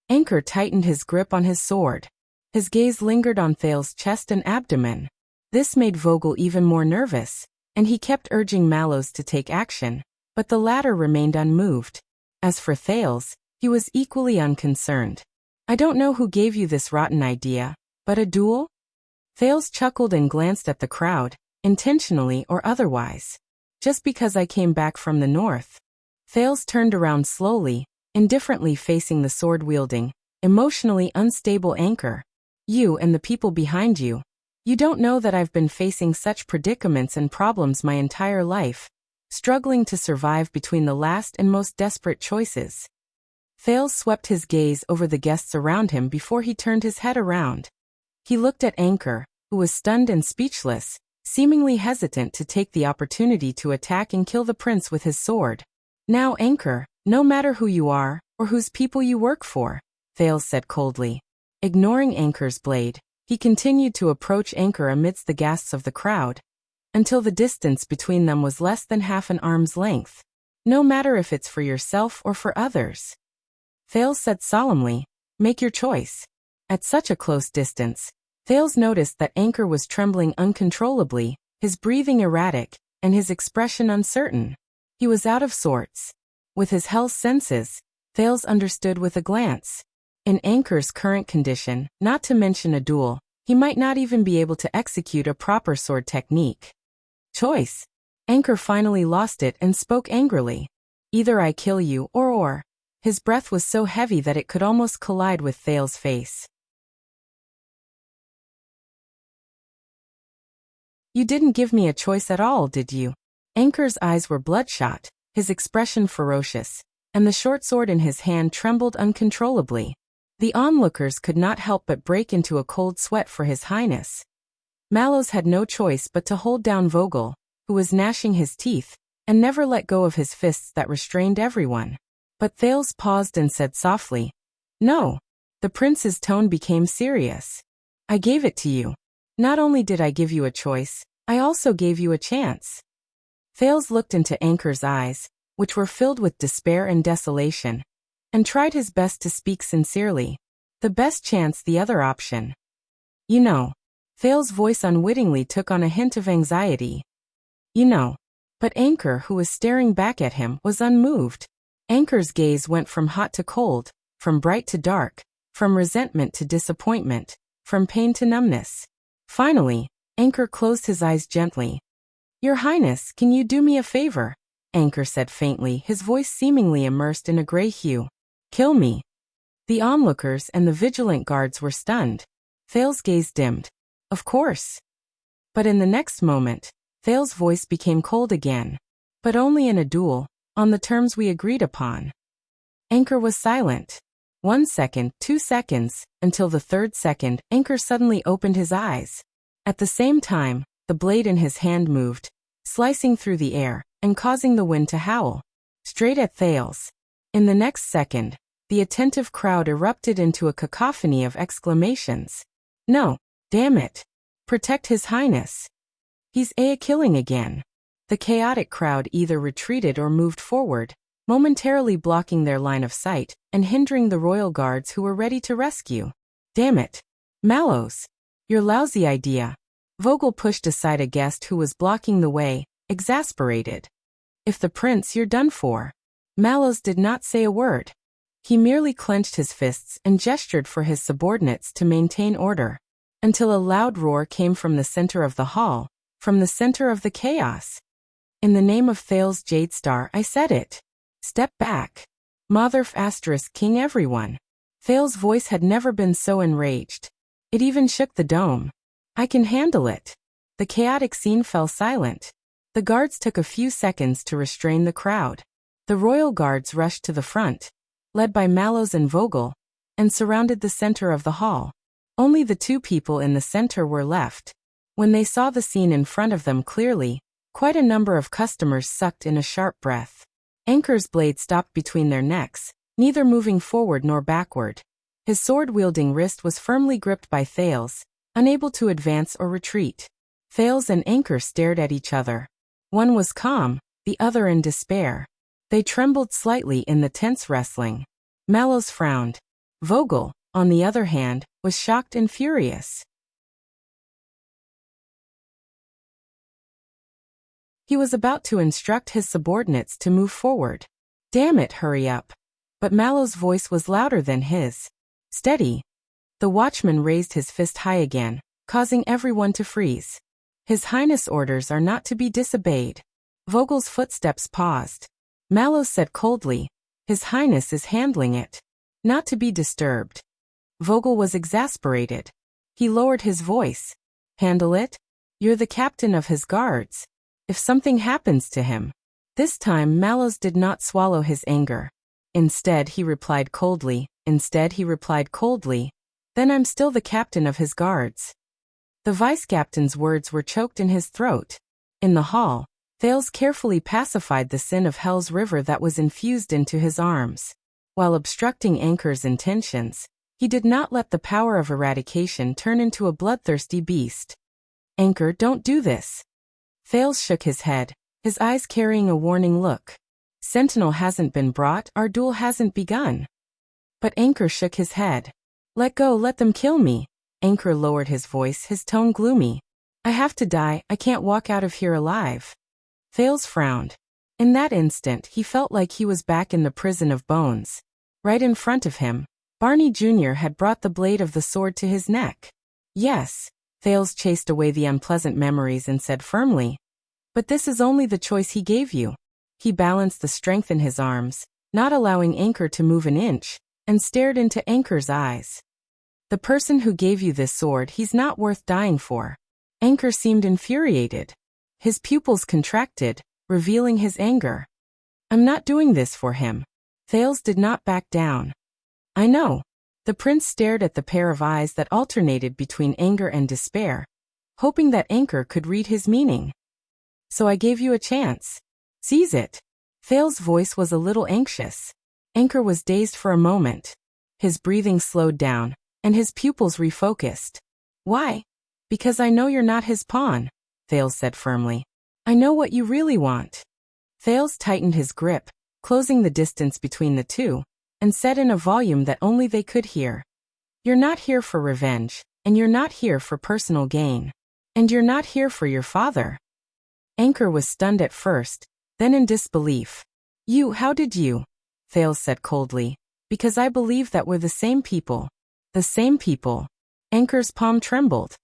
Anchor tightened his grip on his sword. His gaze lingered on Thales' chest and abdomen. This made Vogel even more nervous, and he kept urging Mallows to take action, but the latter remained unmoved. As for Thales, he was equally unconcerned. "I don't know who gave you this rotten idea, but a duel?" Thales chuckled and glanced at the crowd, intentionally or otherwise. "Just because I came back from the north." Thales turned around slowly, indifferently facing the sword-wielding, emotionally unstable Anchor. "You and the people behind you. You don't know that I've been facing such predicaments and problems my entire life, struggling to survive between the last and most desperate choices." Thales swept his gaze over the guests around him before he turned his head around. He looked at Anchor, who was stunned and speechless, seemingly hesitant to take the opportunity to attack and kill the prince with his sword. Now Anchor, no matter who you are, or whose people you work for, Thales said coldly. Ignoring Anchor's blade, he continued to approach Anchor amidst the gasps of the crowd, until the distance between them was less than half an arm's length. No matter if it's for yourself or for others, Thales said solemnly, make your choice. At such a close distance, Thales noticed that Anchor was trembling uncontrollably, his breathing erratic, and his expression uncertain. He was out of sorts. With his hell senses, Thales understood with a glance. In Anchor's current condition, not to mention a duel, he might not even be able to execute a proper sword technique. Choice. Anchor finally lost it and spoke angrily. Either I kill you or. His breath was so heavy that it could almost collide with Thales' face. You didn't give me a choice at all, did you? Anchor's eyes were bloodshot, his expression ferocious, and the short sword in his hand trembled uncontrollably. The onlookers could not help but break into a cold sweat for His Highness. Mallows had no choice but to hold down Vogel, who was gnashing his teeth, and never let go of his fists that restrained everyone. But Thales paused and said softly, no. The prince's tone became serious. I gave it to you. Not only did I give you a choice, I also gave you a chance. Thales looked into Anchor's eyes, which were filled with despair and desolation, and tried his best to speak sincerely. The best chance, the other option. You know. Thales' voice unwittingly took on a hint of anxiety. You know. But Anchor, who was staring back at him, was unmoved. Anchor's gaze went from hot to cold, from bright to dark, from resentment to disappointment, from pain to numbness. Finally, Anchor closed his eyes gently. Your Highness, can you do me a favor? Anchor said faintly, his voice seemingly immersed in a gray hue. Kill me. The onlookers and the vigilant guards were stunned. Thales' gaze dimmed. Of course. But in the next moment, Thales' voice became cold again. But only in a duel, on the terms we agreed upon. Anchor was silent. 1 second, 2 seconds, until the third second, Anchor suddenly opened his eyes. At the same time, the blade in his hand moved, slicing through the air, and causing the wind to howl. Straight at Thales. In the next second, the attentive crowd erupted into a cacophony of exclamations. No, damn it. Protect His Highness. He's killing again. The chaotic crowd either retreated or moved forward, momentarily blocking their line of sight, and hindering the royal guards who were ready to rescue. Damn it. Mallows. Your lousy idea. Vogel pushed aside a guest who was blocking the way, exasperated. If the prince, you're done for. Mallows did not say a word. He merely clenched his fists and gestured for his subordinates to maintain order, until a loud roar came from the center of the hall, from the center of the chaos. In the name of Thales Jadestar, I said it. Step back. Motherf * king everyone. Thales' voice had never been so enraged. It even shook the dome. I can handle it. The chaotic scene fell silent. The guards took a few seconds to restrain the crowd. The royal guards rushed to the front, led by Mallows and Vogel, and surrounded the center of the hall. Only the two people in the center were left. When they saw the scene in front of them clearly, quite a number of customers sucked in a sharp breath. Anchor's blade stopped between their necks, neither moving forward nor backward. His sword-wielding wrist was firmly gripped by Thales, unable to advance or retreat. Thales and Anchor stared at each other. One was calm, the other in despair. They trembled slightly in the tense wrestling. Mallows frowned. Vogel, on the other hand, was shocked and furious. He was about to instruct his subordinates to move forward. Damn it, hurry up. But Mallows' voice was louder than his. Steady. The watchman raised his fist high again, causing everyone to freeze. His Highness' orders are not to be disobeyed. Vogel's footsteps paused. Mallows said coldly, His Highness is handling it. Not to be disturbed. Vogel was exasperated. He lowered his voice. Handle it? You're the captain of his guards. If something happens to him. This time Mallows did not swallow his anger. Instead, he replied coldly. Then I'm still the captain of his guards. The vice-captain's words were choked in his throat. In the hall, Thales carefully pacified the sin of Hell's river that was infused into his arms. While obstructing Anchor's intentions, he did not let the power of eradication turn into a bloodthirsty beast. Anchor, don't do this. Thales shook his head, his eyes carrying a warning look. Sentinel hasn't been brought, our duel hasn't begun. But Anchor shook his head. Let go, let them kill me. Anchor lowered his voice, his tone gloomy. I have to die, I can't walk out of here alive. Thales frowned. In that instant, he felt like he was back in the prison of bones. Right in front of him, Barney Jr. had brought the blade of the sword to his neck. Yes, Thales chased away the unpleasant memories and said firmly. But this is only the choice he gave you. He balanced the strength in his arms, not allowing Anchor to move an inch, and stared into Anchor's eyes. The person who gave you this sword, he's not worth dying for. Anchor seemed infuriated. His pupils contracted, revealing his anger. I'm not doing this for him. Thales did not back down. I know. The prince stared at the pair of eyes that alternated between anger and despair, hoping that Anchor could read his meaning. So I gave you a chance. Seize it. Thales' voice was a little anxious. Anchor was dazed for a moment. His breathing slowed down, and his pupils refocused. Why? Because I know you're not his pawn, Thales said firmly. I know what you really want. Thales tightened his grip, closing the distance between the two, and said in a volume that only they could hear. You're not here for revenge, and you're not here for personal gain. And you're not here for your father. Anchor was stunned at first, then in disbelief. How did you? Thales said coldly. Because I believe that we're the same people. The same people. Anchor's palm trembled.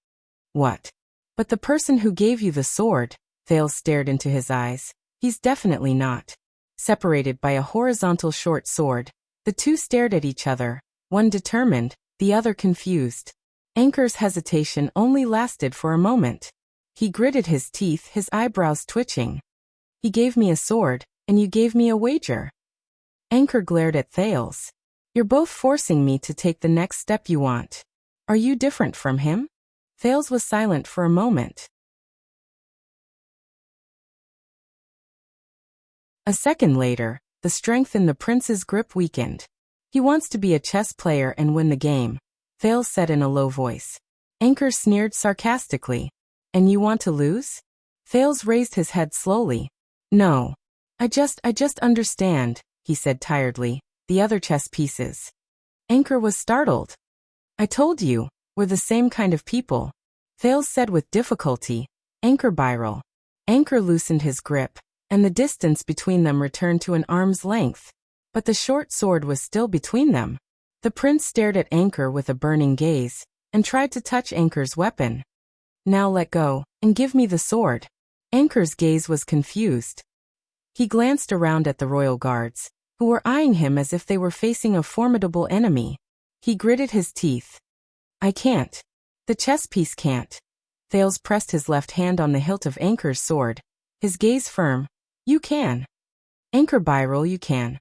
What? But the person who gave you the sword, Thales stared into his eyes. He's definitely not. Separated by a horizontal short sword, the two stared at each other, one determined, the other confused. Anchor's hesitation only lasted for a moment. He gritted his teeth, his eyebrows twitching. He gave me a sword, and you gave me a wager. Anchor glared at Thales. You're both forcing me to take the next step you want. Are you different from him? Thales was silent for a moment. A second later, the strength in the prince's grip weakened. He wants to be a chess player and win the game, Thales said in a low voice. Anchor sneered sarcastically. And you want to lose? Thales raised his head slowly. No. I just understand, he said tiredly, the other chess pieces. Anchor was startled. I told you, we're the same kind of people. Thales said with difficulty. Anchor Byral. Anchor loosened his grip, and the distance between them returned to an arm's length. But the short sword was still between them. The prince stared at Anchor with a burning gaze, and tried to touch Anchor's weapon. Now let go, and give me the sword. Anchor's gaze was confused. He glanced around at the royal guards, who were eyeing him as if they were facing a formidable enemy. He gritted his teeth. I can't. The chess piece can't. Thales pressed his left hand on the hilt of Anchor's sword, his gaze firm. You can. Anchor Byral, you can.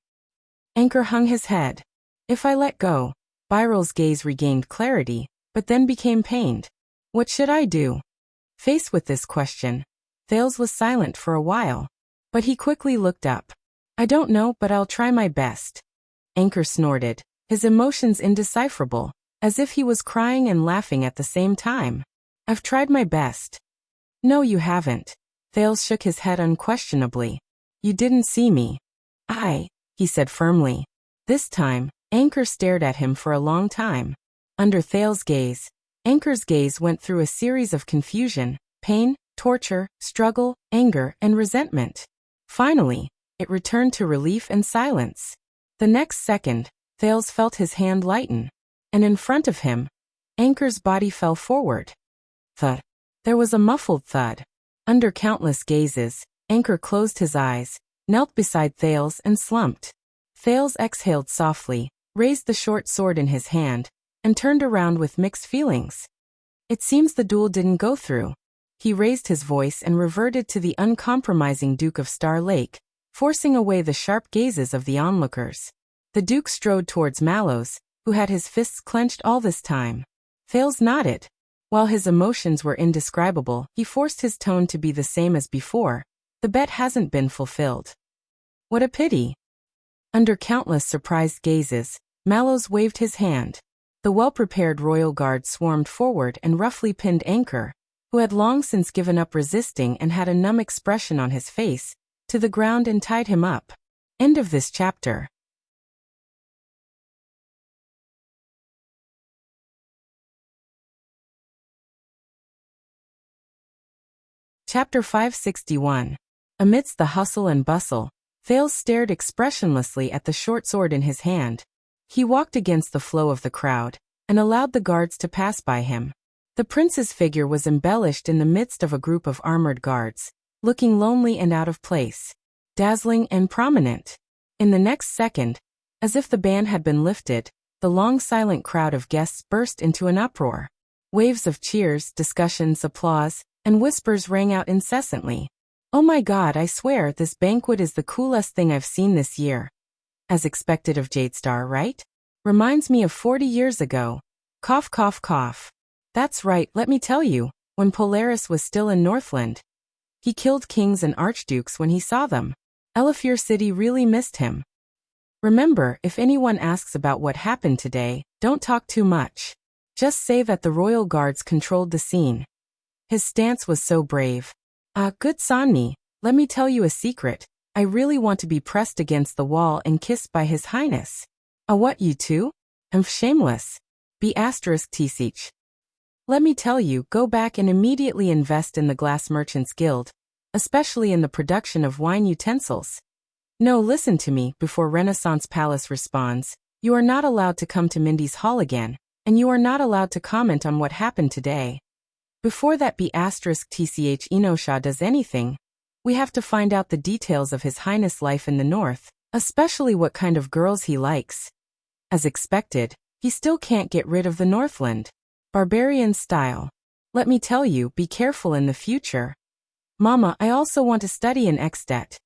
Anchor hung his head. If I let go, Byral's gaze regained clarity, but then became pained. What should I do? Faced with this question, Thales was silent for a while, but he quickly looked up. I don't know, but I'll try my best. Anchor snorted, his emotions indecipherable, as if he was crying and laughing at the same time. I've tried my best. No, you haven't. Thales shook his head unquestionably. You didn't see me. He said firmly. This time, Anchor stared at him for a long time. Under Thales' gaze, Anchor's gaze went through a series of confusion, pain, torture, struggle, anger, and resentment. Finally, it returned to relief and silence. The next second, Thales felt his hand lighten, and in front of him, Anchor's body fell forward. Thud. There was a muffled thud. Under countless gazes, Anchor closed his eyes, knelt beside Thales and slumped. Thales exhaled softly, raised the short sword in his hand, and turned around with mixed feelings. It seems the duel didn't go through. He raised his voice and reverted to the uncompromising Duke of Star Lake, forcing away the sharp gazes of the onlookers. The Duke strode towards Mallows, who had his fists clenched all this time. Thales nodded. While his emotions were indescribable, he forced his tone to be the same as before. The bet hasn't been fulfilled. What a pity. Under countless surprised gazes, Mallows waved his hand. The well-prepared royal guard swarmed forward and roughly pinned Anchor, who had long since given up resisting and had a numb expression on his face, to the ground and tied him up. End of this chapter. Chapter 561. Amidst the hustle and bustle, Thales stared expressionlessly at the short sword in his hand. He walked against the flow of the crowd, and allowed the guards to pass by him. The prince's figure was embellished in the midst of a group of armored guards, looking lonely and out of place, dazzling and prominent. In the next second, as if the ban had been lifted, the long silent crowd of guests burst into an uproar. Waves of cheers, discussions, applause, and whispers rang out incessantly. Oh my God, I swear this banquet is the coolest thing I've seen this year. As expected of Jadestar, right? Reminds me of 40 years ago. Cough, cough, cough. That's right, let me tell you, when Polaris was still in Northland. He killed kings and archdukes when he saw them. Elefir City really missed him. Remember, if anyone asks about what happened today, don't talk too much. Just say that the royal guards controlled the scene. His stance was so brave. Good Sanni, let me tell you a secret. I really want to be pressed against the wall and kissed by His Highness. What, you too? Shameless. Be *tch. Let me tell you, go back and immediately invest in the Glass Merchants Guild, especially in the production of wine utensils. No, listen to me, before Renaissance Palace responds. You are not allowed to come to Mindy's Hall again, and you are not allowed to comment on what happened today. Before that Be *tch Enosha does anything, we have to find out the details of His Highness' life in the north, especially what kind of girls he likes. As expected, he still can't get rid of the Northland. Barbarian style. Let me tell you, be careful in the future. Mama, I also want to study in Extet.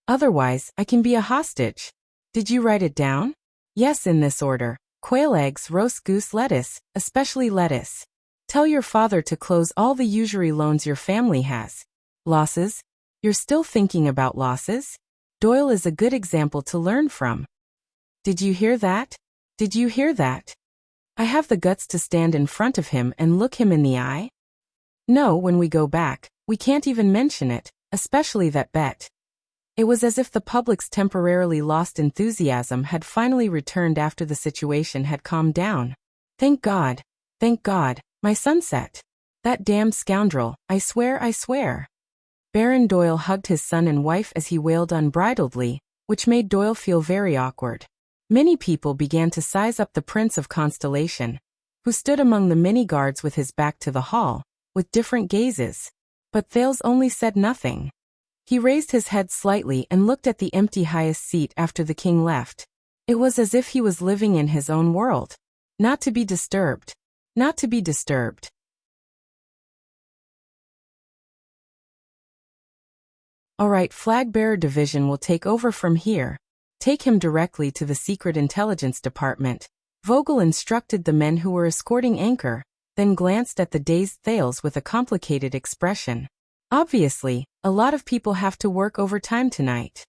Otherwise, I can be a hostage. Did you write it down? Yes, in this order. Quail eggs, roast goose, lettuce, especially lettuce. Tell your father to close all the usury loans your family has. Losses? You're still thinking about losses? Doyle is a good example to learn from. Did you hear that? Did you hear that? I have the guts to stand in front of him and look him in the eye? No, when we go back, we can't even mention it, especially that bet. It was as if the public's temporarily lost enthusiasm had finally returned after the situation had calmed down. Thank God, my sunset. That damned scoundrel, I swear. Baron Doyle hugged his son and wife as he wailed unbridledly, which made Doyle feel very awkward. Many people began to size up the Prince of Constellation, who stood among the many guards with his back to the hall, with different gazes. But Thales only said nothing. He raised his head slightly and looked at the empty highest seat after the king left. It was as if he was living in his own world. Not to be disturbed. Not to be disturbed. Alright, Flag-Bearer Division will take over from here. Take him directly to the Secret Intelligence Department. Vogel instructed the men who were escorting Anchor, then glanced at the dazed Thales with a complicated expression. Obviously, a lot of people have to work overtime tonight.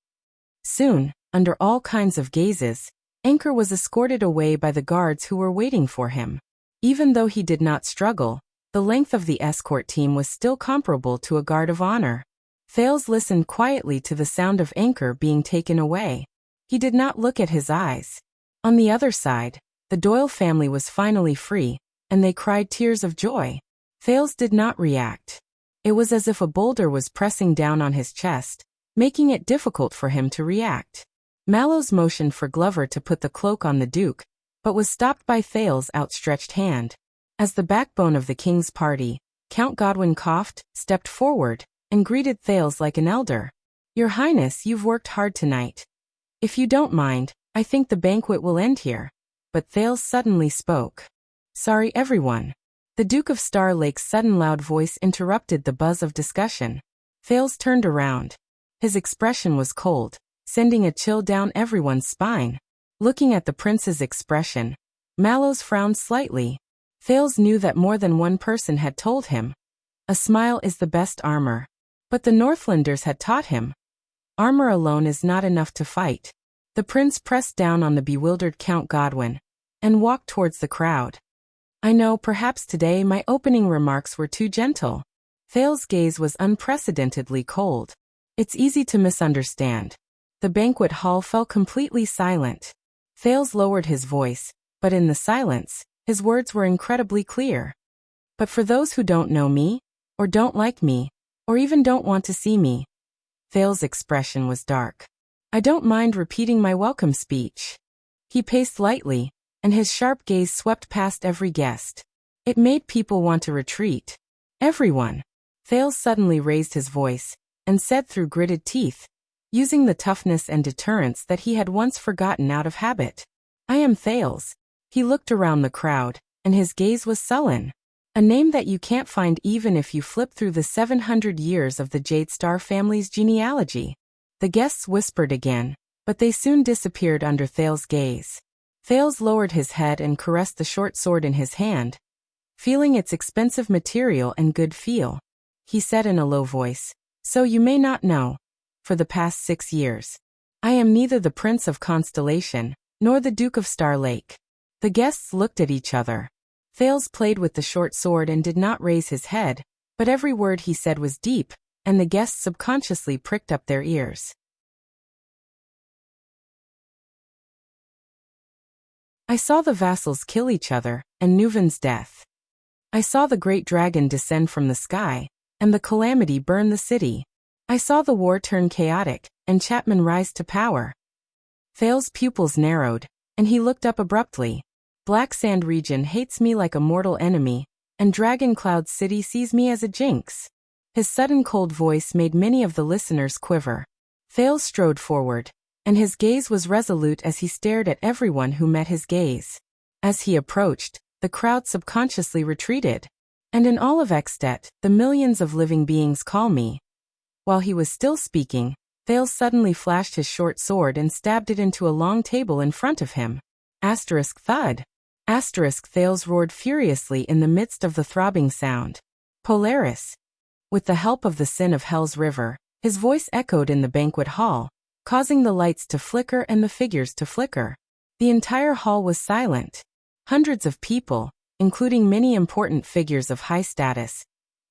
Soon, under all kinds of gazes, Anchor was escorted away by the guards who were waiting for him. Even though he did not struggle, the length of the escort team was still comparable to a guard of honor. Thales listened quietly to the sound of Anchor being taken away. He did not look at his eyes. On the other side, the Doyle family was finally free, and they cried tears of joy. Thales did not react. It was as if a boulder was pressing down on his chest, making it difficult for him to react. Mallows motioned for Glover to put the cloak on the Duke, but was stopped by Thales' outstretched hand. As the backbone of the king's party, Count Godwin coughed, stepped forward, and greeted Thales like an elder. Your Highness, you've worked hard tonight. If you don't mind, I think the banquet will end here. But Thales suddenly spoke. Sorry everyone. The Duke of Star Lake's sudden loud voice interrupted the buzz of discussion. Thales turned around. His expression was cold, sending a chill down everyone's spine. Looking at the prince's expression, Mallows frowned slightly. Thales knew that more than one person had told him, "A smile is the best armor." But the Northlanders had taught him, "Armor alone is not enough to fight." The prince pressed down on the bewildered Count Godwin and walked towards the crowd. "I know perhaps today my opening remarks were too gentle." Thales' gaze was unprecedentedly cold. "It's easy to misunderstand." The banquet hall fell completely silent. Thales lowered his voice, but in the silence, his words were incredibly clear. "But for those who don't know me, or don't like me, or even don't want to see me." Thales' expression was dark. "I don't mind repeating my welcome speech." He paced lightly, and his sharp gaze swept past every guest. It made people want to retreat. "Everyone." Thales suddenly raised his voice, and said through gritted teeth, using the toughness and deterrence that he had once forgotten out of habit, "I am Thales." He looked around the crowd, and his gaze was sullen. "A name that you can't find even if you flip through the 700 years of the Jade Star family's genealogy." The guests whispered again, but they soon disappeared under Thales' gaze. Thales lowered his head and caressed the short sword in his hand, feeling its expensive material and good feel. He said in a low voice, "So you may not know, for the past 6 years, I am neither the Prince of Constellation, nor the Duke of Star Lake." The guests looked at each other. Thales played with the short sword and did not raise his head, but every word he said was deep, and the guests subconsciously pricked up their ears. "I saw the vassals kill each other, and Nuven's death. I saw the great dragon descend from the sky, and the calamity burn the city. I saw the war turn chaotic, and Chapman rise to power." Thales' pupils narrowed, and he looked up abruptly. "Black Sand region hates me like a mortal enemy, and Dragon Cloud City sees me as a jinx." His sudden cold voice made many of the listeners quiver. Thales strode forward, and his gaze was resolute as he stared at everyone who met his gaze. As he approached, the crowd subconsciously retreated. "And in all of Extet, the millions of living beings call me." While he was still speaking, Thales suddenly flashed his short sword and stabbed it into a long table in front of him. Thud. Thales roared furiously in the midst of the throbbing sound. "Polaris." With the help of the Sin of Hell's River, his voice echoed in the banquet hall, causing the lights to flicker and the figures to flicker. The entire hall was silent. Hundreds of people, including many important figures of high status,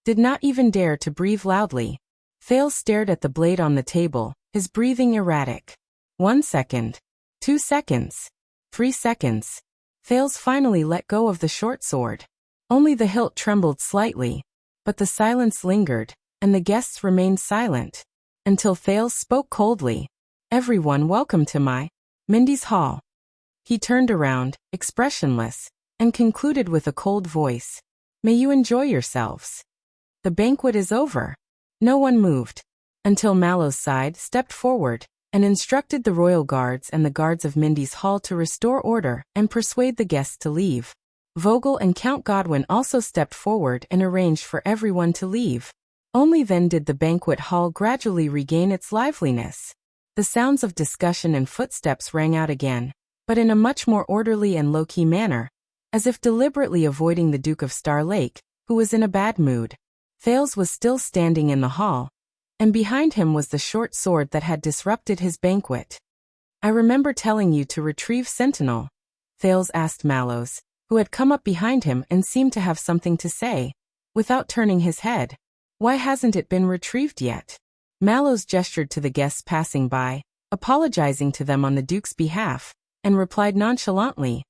did not even dare to breathe loudly. Thales stared at the blade on the table, his breathing erratic. 1 second. 2 seconds. 3 seconds. Thales finally let go of the short sword. Only the hilt trembled slightly, but the silence lingered, and the guests remained silent. Until Thales spoke coldly. "Everyone welcome to my Mindy's Hall." He turned around, expressionless, and concluded with a cold voice, "May you enjoy yourselves. The banquet is over." No one moved, until Mallow's side stepped forward and instructed the royal guards and the guards of Mindy's Hall to restore order and persuade the guests to leave. Vogel and Count Godwin also stepped forward and arranged for everyone to leave. Only then did the banquet hall gradually regain its liveliness. The sounds of discussion and footsteps rang out again, but in a much more orderly and low-key manner, as if deliberately avoiding the Duke of Star Lake, who was in a bad mood. Thales was still standing in the hall, and behind him was the short sword that had disrupted his banquet. "I remember telling you to retrieve Sentinel," Thales asked Mallows, who had come up behind him and seemed to have something to say, without turning his head. "Why hasn't it been retrieved yet?" Mallows gestured to the guests passing by, apologizing to them on the Duke's behalf, and replied nonchalantly,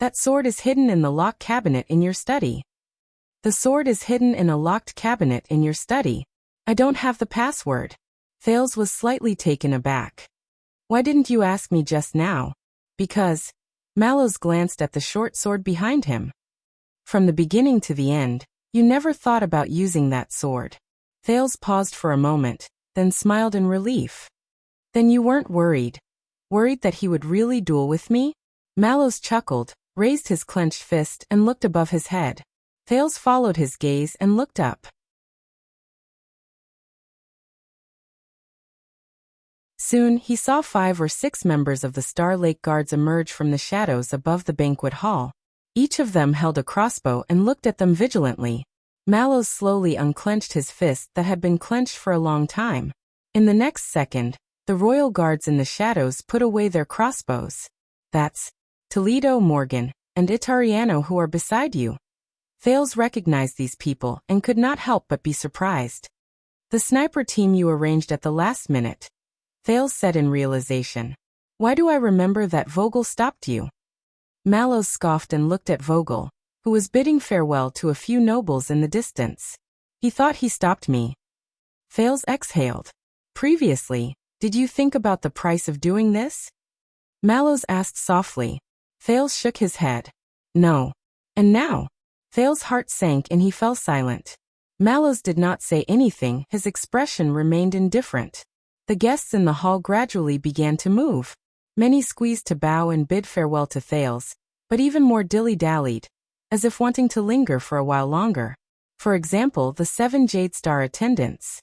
"That sword is hidden in the locked cabinet in your study." "The sword is hidden in a locked cabinet in your study. I don't have the password." Thales was slightly taken aback. "Why didn't you ask me just now?" "Because." Mallows glanced at the short sword behind him. "From the beginning to the end, you never thought about using that sword." Thales paused for a moment, then smiled in relief. "Then you weren't worried? Worried that he would really duel with me?" Mallows chuckled, raised his clenched fist and looked above his head. Thales followed his gaze and looked up. Soon, he saw 5 or 6 members of the Star Lake Guards emerge from the shadows above the banquet hall. Each of them held a crossbow and looked at them vigilantly. Mallows slowly unclenched his fist that had been clenched for a long time. In the next second, the royal guards in the shadows put away their crossbows. That's Toledo, Morgan, and Itariano who are beside you. Thales recognized these people and could not help but be surprised. The sniper team you arranged at the last minute, Thales said in realization. Why do I remember that Vogel stopped you? Mallows scoffed and looked at Vogel, who was bidding farewell to a few nobles in the distance. He thought he stopped me. Thales exhaled. Previously, did you think about the price of doing this? Mallows asked softly. Thales shook his head. No. And now? Thales' heart sank and he fell silent. Mallows did not say anything, his expression remained indifferent. The guests in the hall gradually began to move. Many squeezed to bow and bid farewell to Thales, but even more dilly-dallied, as if wanting to linger for a while longer. For example, the 7 Jade Star attendants.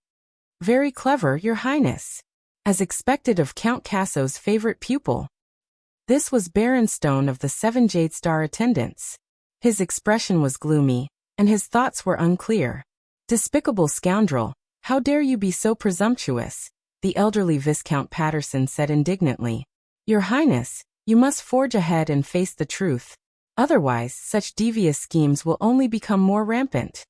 Very clever, Your Highness. As expected of Count Casso's favorite pupil. This was Baron Stone of the 7 Jade Star attendants. His expression was gloomy, and his thoughts were unclear. Despicable scoundrel, how dare you be so presumptuous? The elderly Viscount Patterson said indignantly. Your Highness, you must forge ahead and face the truth. Otherwise, such devious schemes will only become more rampant.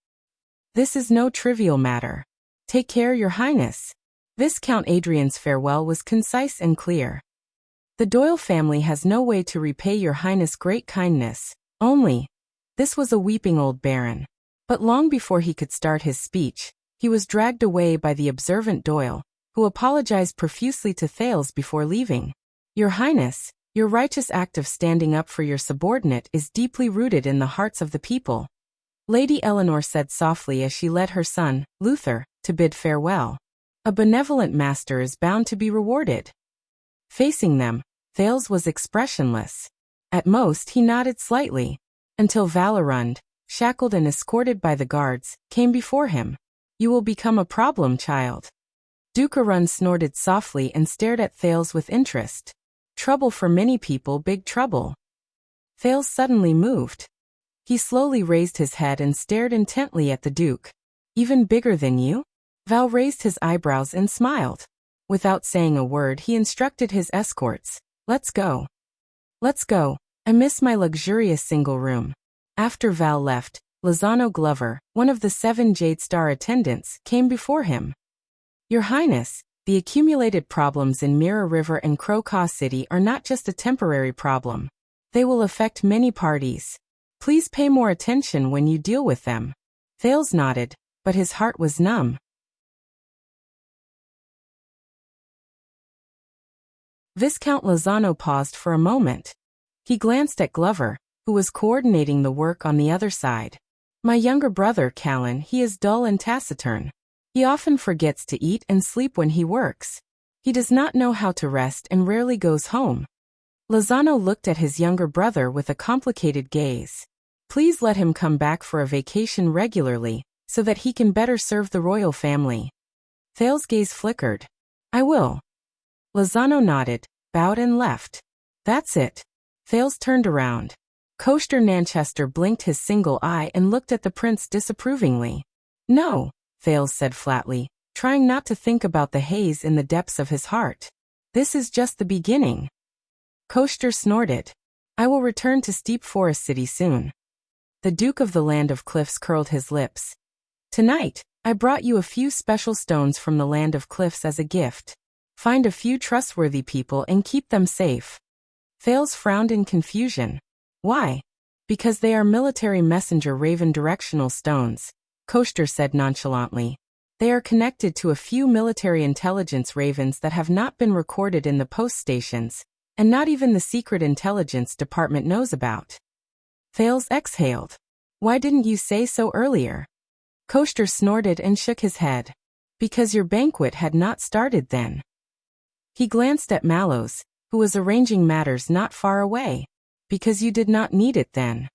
This is no trivial matter. Take care, Your Highness. Viscount Adrian's farewell was concise and clear. The Doyle family has no way to repay Your Highness' great kindness, only. This was a weeping old baron. But long before he could start his speech, he was dragged away by the observant Doyle, who apologized profusely to Thales before leaving. Your Highness, your righteous act of standing up for your subordinate is deeply rooted in the hearts of the people. Lady Eleanor said softly as she led her son, Luther, to bid farewell. A benevolent master is bound to be rewarded. Facing them, Thales was expressionless. At most he nodded slightly, until Valerund, shackled and escorted by the guards, came before him. You will become a problem, child. Duke Arun snorted softly and stared at Thales with interest. Trouble for many people, big trouble. Thales suddenly moved. He slowly raised his head and stared intently at the Duke. Even bigger than you? Val raised his eyebrows and smiled. Without saying a word, he instructed his escorts. Let's go. Let's go. I miss my luxurious single room. After Val left, Lozano Glover, one of the 7 Jade Star attendants, came before him. Your Highness, the accumulated problems in Mirror River and Crocaw City are not just a temporary problem. They will affect many parties. Please pay more attention when you deal with them. Thales nodded, but his heart was numb. Viscount Lozano paused for a moment. He glanced at Glover, who was coordinating the work on the other side. My younger brother, Callan, he is dull and taciturn. He often forgets to eat and sleep when he works. He does not know how to rest and rarely goes home. Lozano looked at his younger brother with a complicated gaze. Please let him come back for a vacation regularly, so that he can better serve the royal family. Thales' gaze flickered. I will. Lozano nodded, bowed and left. That's it. Thales turned around. Coaster Nanchester blinked his single eye and looked at the prince disapprovingly. No, Thales said flatly, trying not to think about the haze in the depths of his heart. This is just the beginning. Coaster snorted. I will return to Steep Forest City soon. The Duke of the Land of Cliffs curled his lips. Tonight, I brought you a few special stones from the Land of Cliffs as a gift. Find a few trustworthy people and keep them safe. Thales frowned in confusion. Why? Because they are military messenger raven directional stones, Coaster said nonchalantly. They are connected to a few military intelligence ravens that have not been recorded in the post stations, and not even the secret intelligence department knows about. Thales exhaled. Why didn't you say so earlier? Coaster snorted and shook his head. Because your banquet had not started then. He glanced at Mallows, who was arranging matters not far away. Because you did not need it then.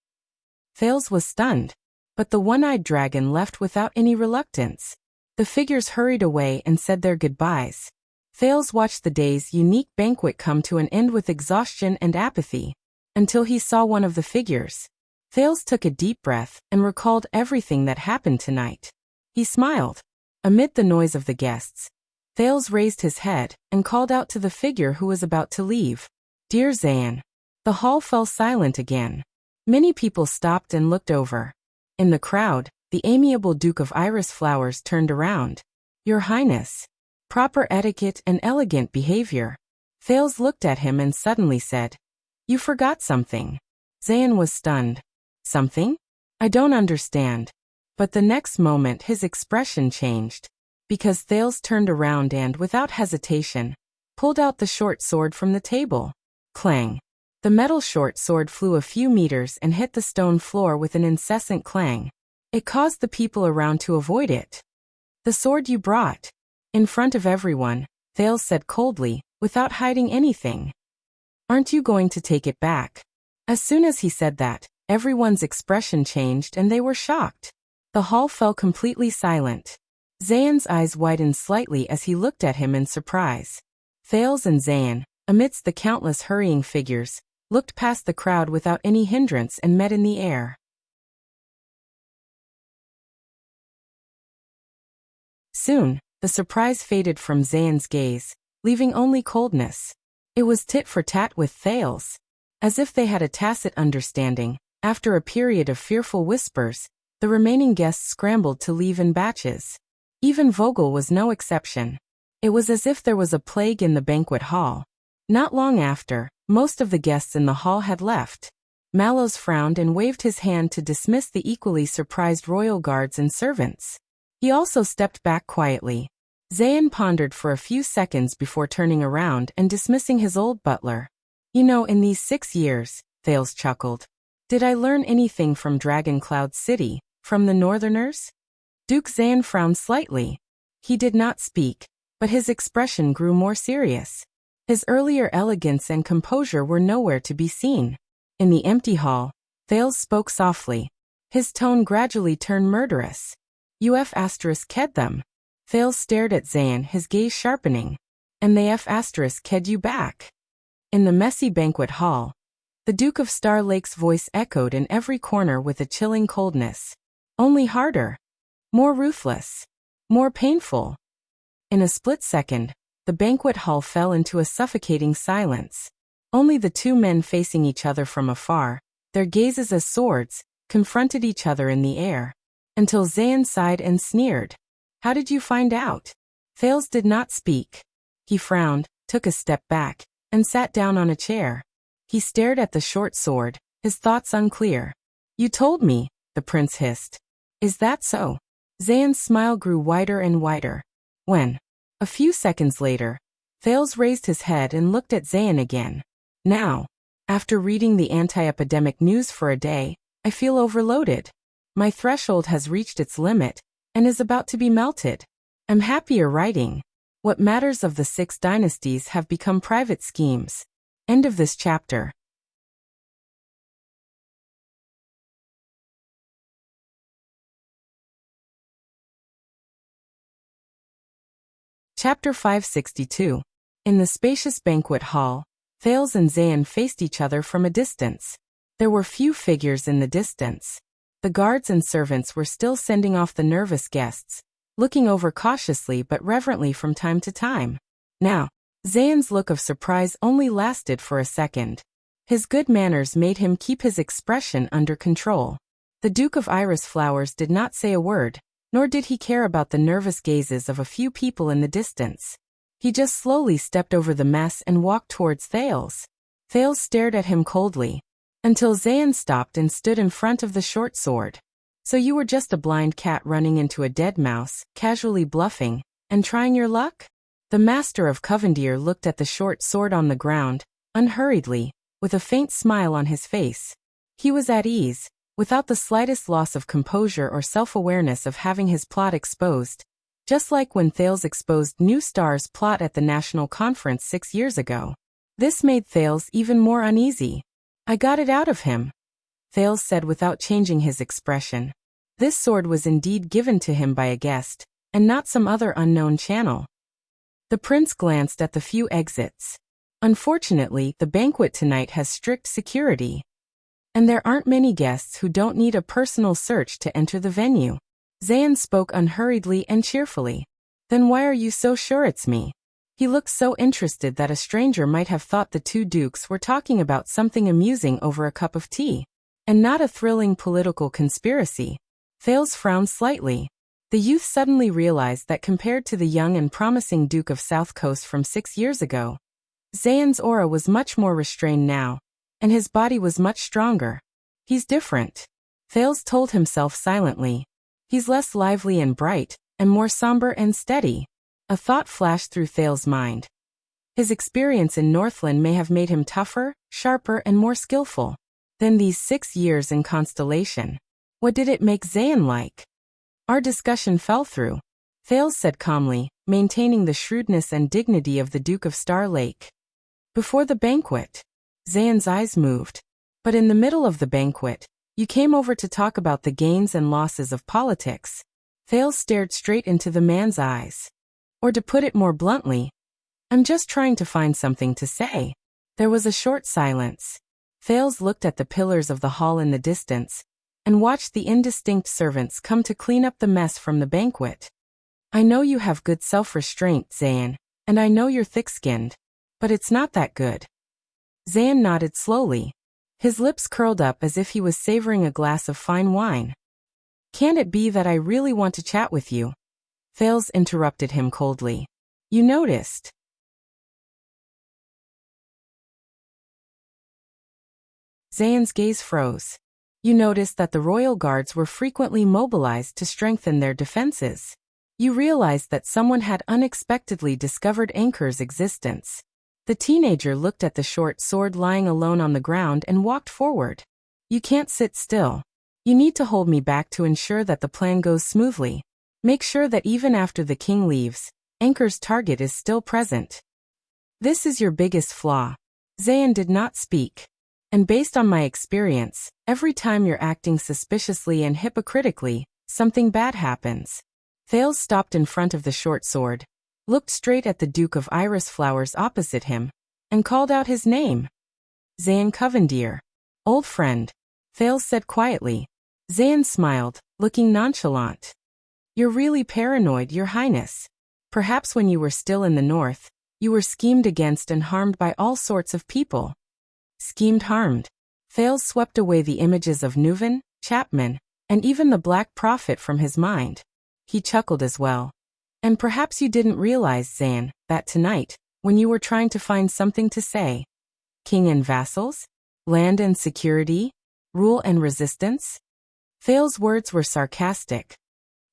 Thales was stunned, but the one-eyed dragon left without any reluctance. The figures hurried away and said their goodbyes. Thales watched the day's unique banquet come to an end with exhaustion and apathy, until he saw one of the figures. Thales took a deep breath and recalled everything that happened tonight. He smiled. Amid the noise of the guests, Thales raised his head and called out to the figure who was about to leave. "Dear Zayn." The hall fell silent again. Many people stopped and looked over. In the crowd, the amiable Duke of Iris Flowers turned around. "Your Highness. Proper etiquette and elegant behavior." Thales looked at him and suddenly said, "You forgot something." Zayn was stunned. "Something? I don't understand." But the next moment his expression changed, because Thales turned around and, without hesitation, pulled out the short sword from the table. Clang! The metal short sword flew a few meters and hit the stone floor with an incessant clang. It caused the people around to avoid it. "The sword you brought." In front of everyone, Thales said coldly, without hiding anything. "Aren't you going to take it back?" As soon as he said that, everyone's expression changed and they were shocked. The hall fell completely silent. Zayn's eyes widened slightly as he looked at him in surprise. Thales and Zayn, amidst the countless hurrying figures, looked past the crowd without any hindrance and met in the air. Soon, the surprise faded from Zayn's gaze, leaving only coldness. It was tit for tat with Thales. As if they had a tacit understanding, after a period of fearful whispers, the remaining guests scrambled to leave in batches. Even Vogel was no exception. It was as if there was a plague in the banquet hall. Not long after, most of the guests in the hall had left. Mallows frowned and waved his hand to dismiss the equally surprised royal guards and servants. He also stepped back quietly. Zayn pondered for a few seconds before turning around and dismissing his old butler. "You know, in these 6 years," Thales chuckled, "did I learn anything from Dragon Cloud City, from the Northerners?" Duke Zayn frowned slightly. He did not speak, but his expression grew more serious. His earlier elegance and composure were nowhere to be seen. In the empty hall, Thales spoke softly. His tone gradually turned murderous. "You ked them." Thales stared at Zayn, his gaze sharpening. "And they ked you back." In the messy banquet hall, the Duke of Star Lake's voice echoed in every corner with a chilling coldness. "Only harder. More ruthless. More painful." In a split second, the banquet hall fell into a suffocating silence. Only the two men facing each other from afar, their gazes as swords, confronted each other in the air. Until Zayn sighed and sneered. "How did you find out?" Thales did not speak. He frowned, took a step back, and sat down on a chair. He stared at the short sword, his thoughts unclear. "You told me," the prince hissed. "Is that so?" Zayn's smile grew wider and wider. When, a few seconds later, Thales raised his head and looked at Zayn again. "Now, after reading the anti-epidemic news for a day, I feel overloaded. My threshold has reached its limit, and is about to be melted. I'm happier writing. What matters of the 6 dynasties have become private schemes." End of this chapter. Chapter 562. In the spacious banquet hall, Thales and Zayn faced each other from a distance. There were few figures in the distance. The guards and servants were still sending off the nervous guests, looking over cautiously but reverently from time to time. Now, Zayn's look of surprise only lasted for a second. His good manners made him keep his expression under control. The Duke of Iris Flowers did not say a word, nor did he care about the nervous gazes of a few people in the distance. He just slowly stepped over the mess and walked towards Thales. Thales stared at him coldly, until Zayn stopped and stood in front of the short sword. "So you were just a blind cat running into a dead mouse, casually bluffing, and trying your luck?" The master of Covendier looked at the short sword on the ground, unhurriedly, with a faint smile on his face. He was at ease, without the slightest loss of composure or self-awareness of having his plot exposed, just like when Thales exposed New Star's plot at the National Conference 6 years ago. This made Thales even more uneasy. "I got it out of him," Thales said without changing his expression. This sword was indeed given to him by a guest, and not some other unknown channel. The prince glanced at the few exits. Unfortunately, the banquet tonight has strict security. And there aren't many guests who don't need a personal search to enter the venue. Zayn spoke unhurriedly and cheerfully. Then why are you so sure it's me? He looked so interested that a stranger might have thought the two dukes were talking about something amusing over a cup of tea, and not a thrilling political conspiracy. Thales frowned slightly. The youth suddenly realized that compared to the young and promising Duke of South Coast from 6 years ago, Zayn's aura was much more restrained now, and his body was much stronger. He's different. Thales told himself silently. He's less lively and bright, and more somber and steady. A thought flashed through Thales' mind. His experience in Northland may have made him tougher, sharper, and more skillful than these 6 years in Constellation. What did it make Zayn like? Our discussion fell through, Thales said calmly, maintaining the shrewdness and dignity of the Duke of Star Lake. Before the banquet, Zayn's eyes moved. But in the middle of the banquet, you came over to talk about the gains and losses of politics. Thales stared straight into the man's eyes. Or to put it more bluntly, I'm just trying to find something to say. There was a short silence. Thales looked at the pillars of the hall in the distance, and watched the indistinct servants come to clean up the mess from the banquet. I know you have good self-restraint, Zayn, and I know you're thick-skinned, but it's not that good. Zayn nodded slowly. His lips curled up as if he was savoring a glass of fine wine. Can't it be that I really want to chat with you? Thales interrupted him coldly. You noticed. Zayn's gaze froze. You noticed that the royal guards were frequently mobilized to strengthen their defenses. You realized that someone had unexpectedly discovered Anchor's existence. The teenager looked at the short sword lying alone on the ground and walked forward. You can't sit still. You need to hold me back to ensure that the plan goes smoothly. Make sure that even after the king leaves, Anchor's target is still present. This is your biggest flaw. Zayn did not speak. And based on my experience, every time you're acting suspiciously and hypocritically, something bad happens. Thales stopped in front of the short sword, looked straight at the Duke of Iris Flowers opposite him, and called out his name. Zayn Covendier. Old friend. Thales said quietly. Zayn smiled, looking nonchalant. You're really paranoid, Your Highness. Perhaps when you were still in the north, you were schemed against and harmed by all sorts of people. Schemed, harmed. Thales swept away the images of Nuven, Chapman, and even the Black Prophet from his mind. He chuckled as well. And perhaps you didn't realize, Zayn, that tonight, when you were trying to find something to say, king and vassals? Land and security? Rule and resistance? Thales' words were sarcastic.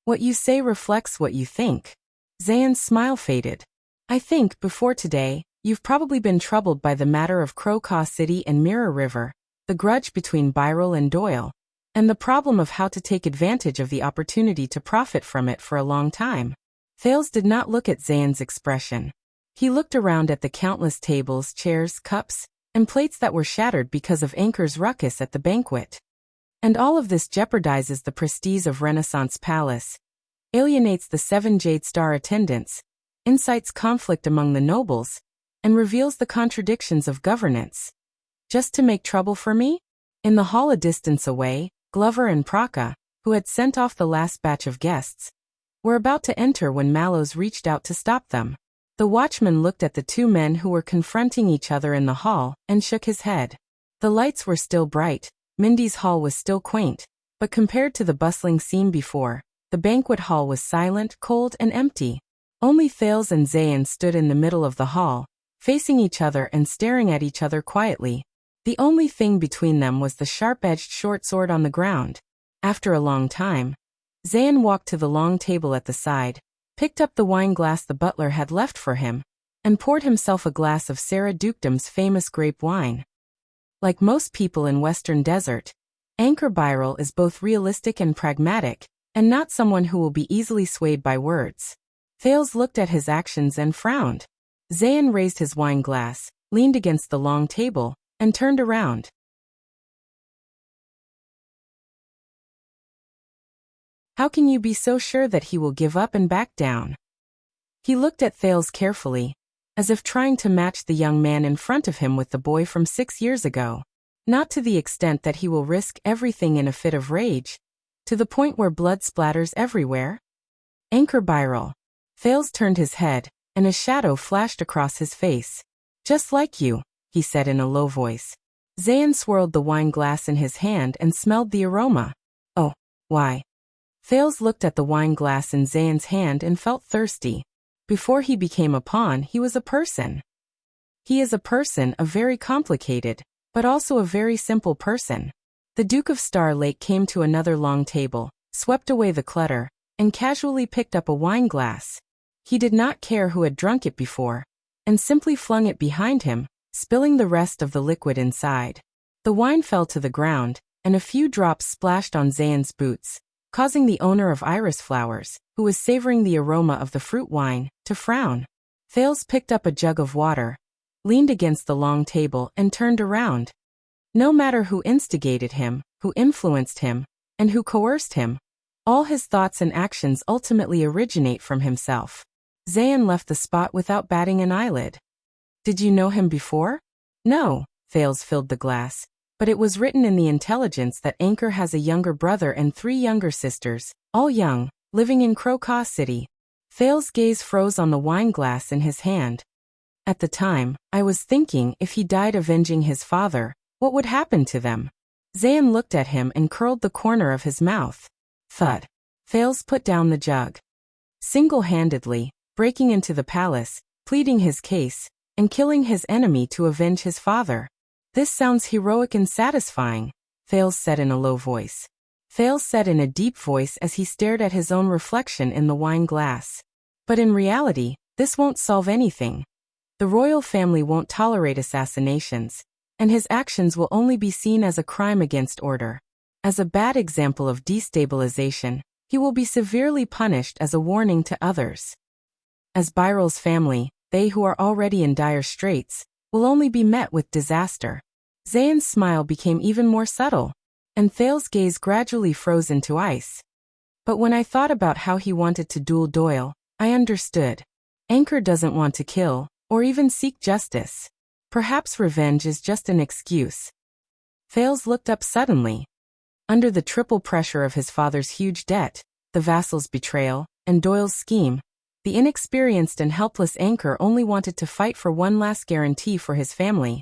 What you say reflects what you think. Zayn's smile faded. I think, before today, you've probably been troubled by the matter of Crocaw City and Mirror River, the grudge between Byril and Doyle, and the problem of how to take advantage of the opportunity to profit from it for a long time. Thales did not look at Zayn's expression. He looked around at the countless tables, chairs, cups, and plates that were shattered because of Anchor's ruckus at the banquet. And all of this jeopardizes the prestige of Renaissance Palace, alienates the 7 Jade Star attendants, incites conflict among the nobles, and reveals the contradictions of governance. Just to make trouble for me? In the hall a distance away, Glover and Praka, who had sent off the last batch of guests, were about to enter when Mallows reached out to stop them. The watchman looked at the two men who were confronting each other in the hall and shook his head. The lights were still bright, Mindy's hall was still quaint, but compared to the bustling scene before, the banquet hall was silent, cold, and empty. Only Thales and Zayn stood in the middle of the hall, facing each other and staring at each other quietly. The only thing between them was the sharp-edged short sword on the ground. After a long time, Zayn walked to the long table at the side, picked up the wine glass the butler had left for him, and poured himself a glass of Sarah Dukedom's famous grape wine. Like most people in Western Desert, Anchor Byril is both realistic and pragmatic, and not someone who will be easily swayed by words. Thales looked at his actions and frowned. Zayn raised his wine glass, leaned against the long table, and turned around. How can you be so sure that he will give up and back down? He looked at Thales carefully, as if trying to match the young man in front of him with the boy from 6 years ago. Not to the extent that he will risk everything in a fit of rage, to the point where blood splatters everywhere. Anchor Byral. Thales turned his head, and a shadow flashed across his face. Just like you, he said in a low voice. Zayn swirled the wine glass in his hand and smelled the aroma. Oh, why? Thales looked at the wine glass in Zayn's hand and felt thirsty. Before he became a pawn, he was a person. He is a person, a very complicated, but also a very simple person. The Duke of Star Lake came to another long table, swept away the clutter, and casually picked up a wine glass. He did not care who had drunk it before, and simply flung it behind him, spilling the rest of the liquid inside. The wine fell to the ground, and a few drops splashed on Zayn's boots, causing the owner of Iris Flowers, who was savoring the aroma of the fruit wine, to frown. Thales picked up a jug of water, leaned against the long table and turned around. No matter who instigated him, who influenced him, and who coerced him, all his thoughts and actions ultimately originate from himself. Zayn left the spot without batting an eyelid. Did you know him before? No, Thales filled the glass, but it was written in the intelligence that Anchor has a younger brother and 3 younger sisters, all young, living in Crowcaw City. Thales' gaze froze on the wine glass in his hand. At the time, I was thinking if he died avenging his father, what would happen to them? Zayn looked at him and curled the corner of his mouth. Thud. Thales put down the jug. Single-handedly, breaking into the palace, pleading his case, and killing his enemy to avenge his father. This sounds heroic and satisfying, Thales said in a low voice. Thales said in a deep voice as he stared at his own reflection in the wine glass. But in reality, this won't solve anything. The royal family won't tolerate assassinations, and his actions will only be seen as a crime against order. As a bad example of destabilization, he will be severely punished as a warning to others. As Byral's family, they who are already in dire straits, will only be met with disaster. Zayn's smile became even more subtle, and Thales' gaze gradually froze into ice. But when I thought about how he wanted to duel Doyle, I understood. Anchor doesn't want to kill, or even seek justice. Perhaps revenge is just an excuse. Thales looked up suddenly. Under the triple pressure of his father's huge debt, the vassal's betrayal, and Doyle's scheme, the inexperienced and helpless Anchor only wanted to fight for one last guarantee for his family.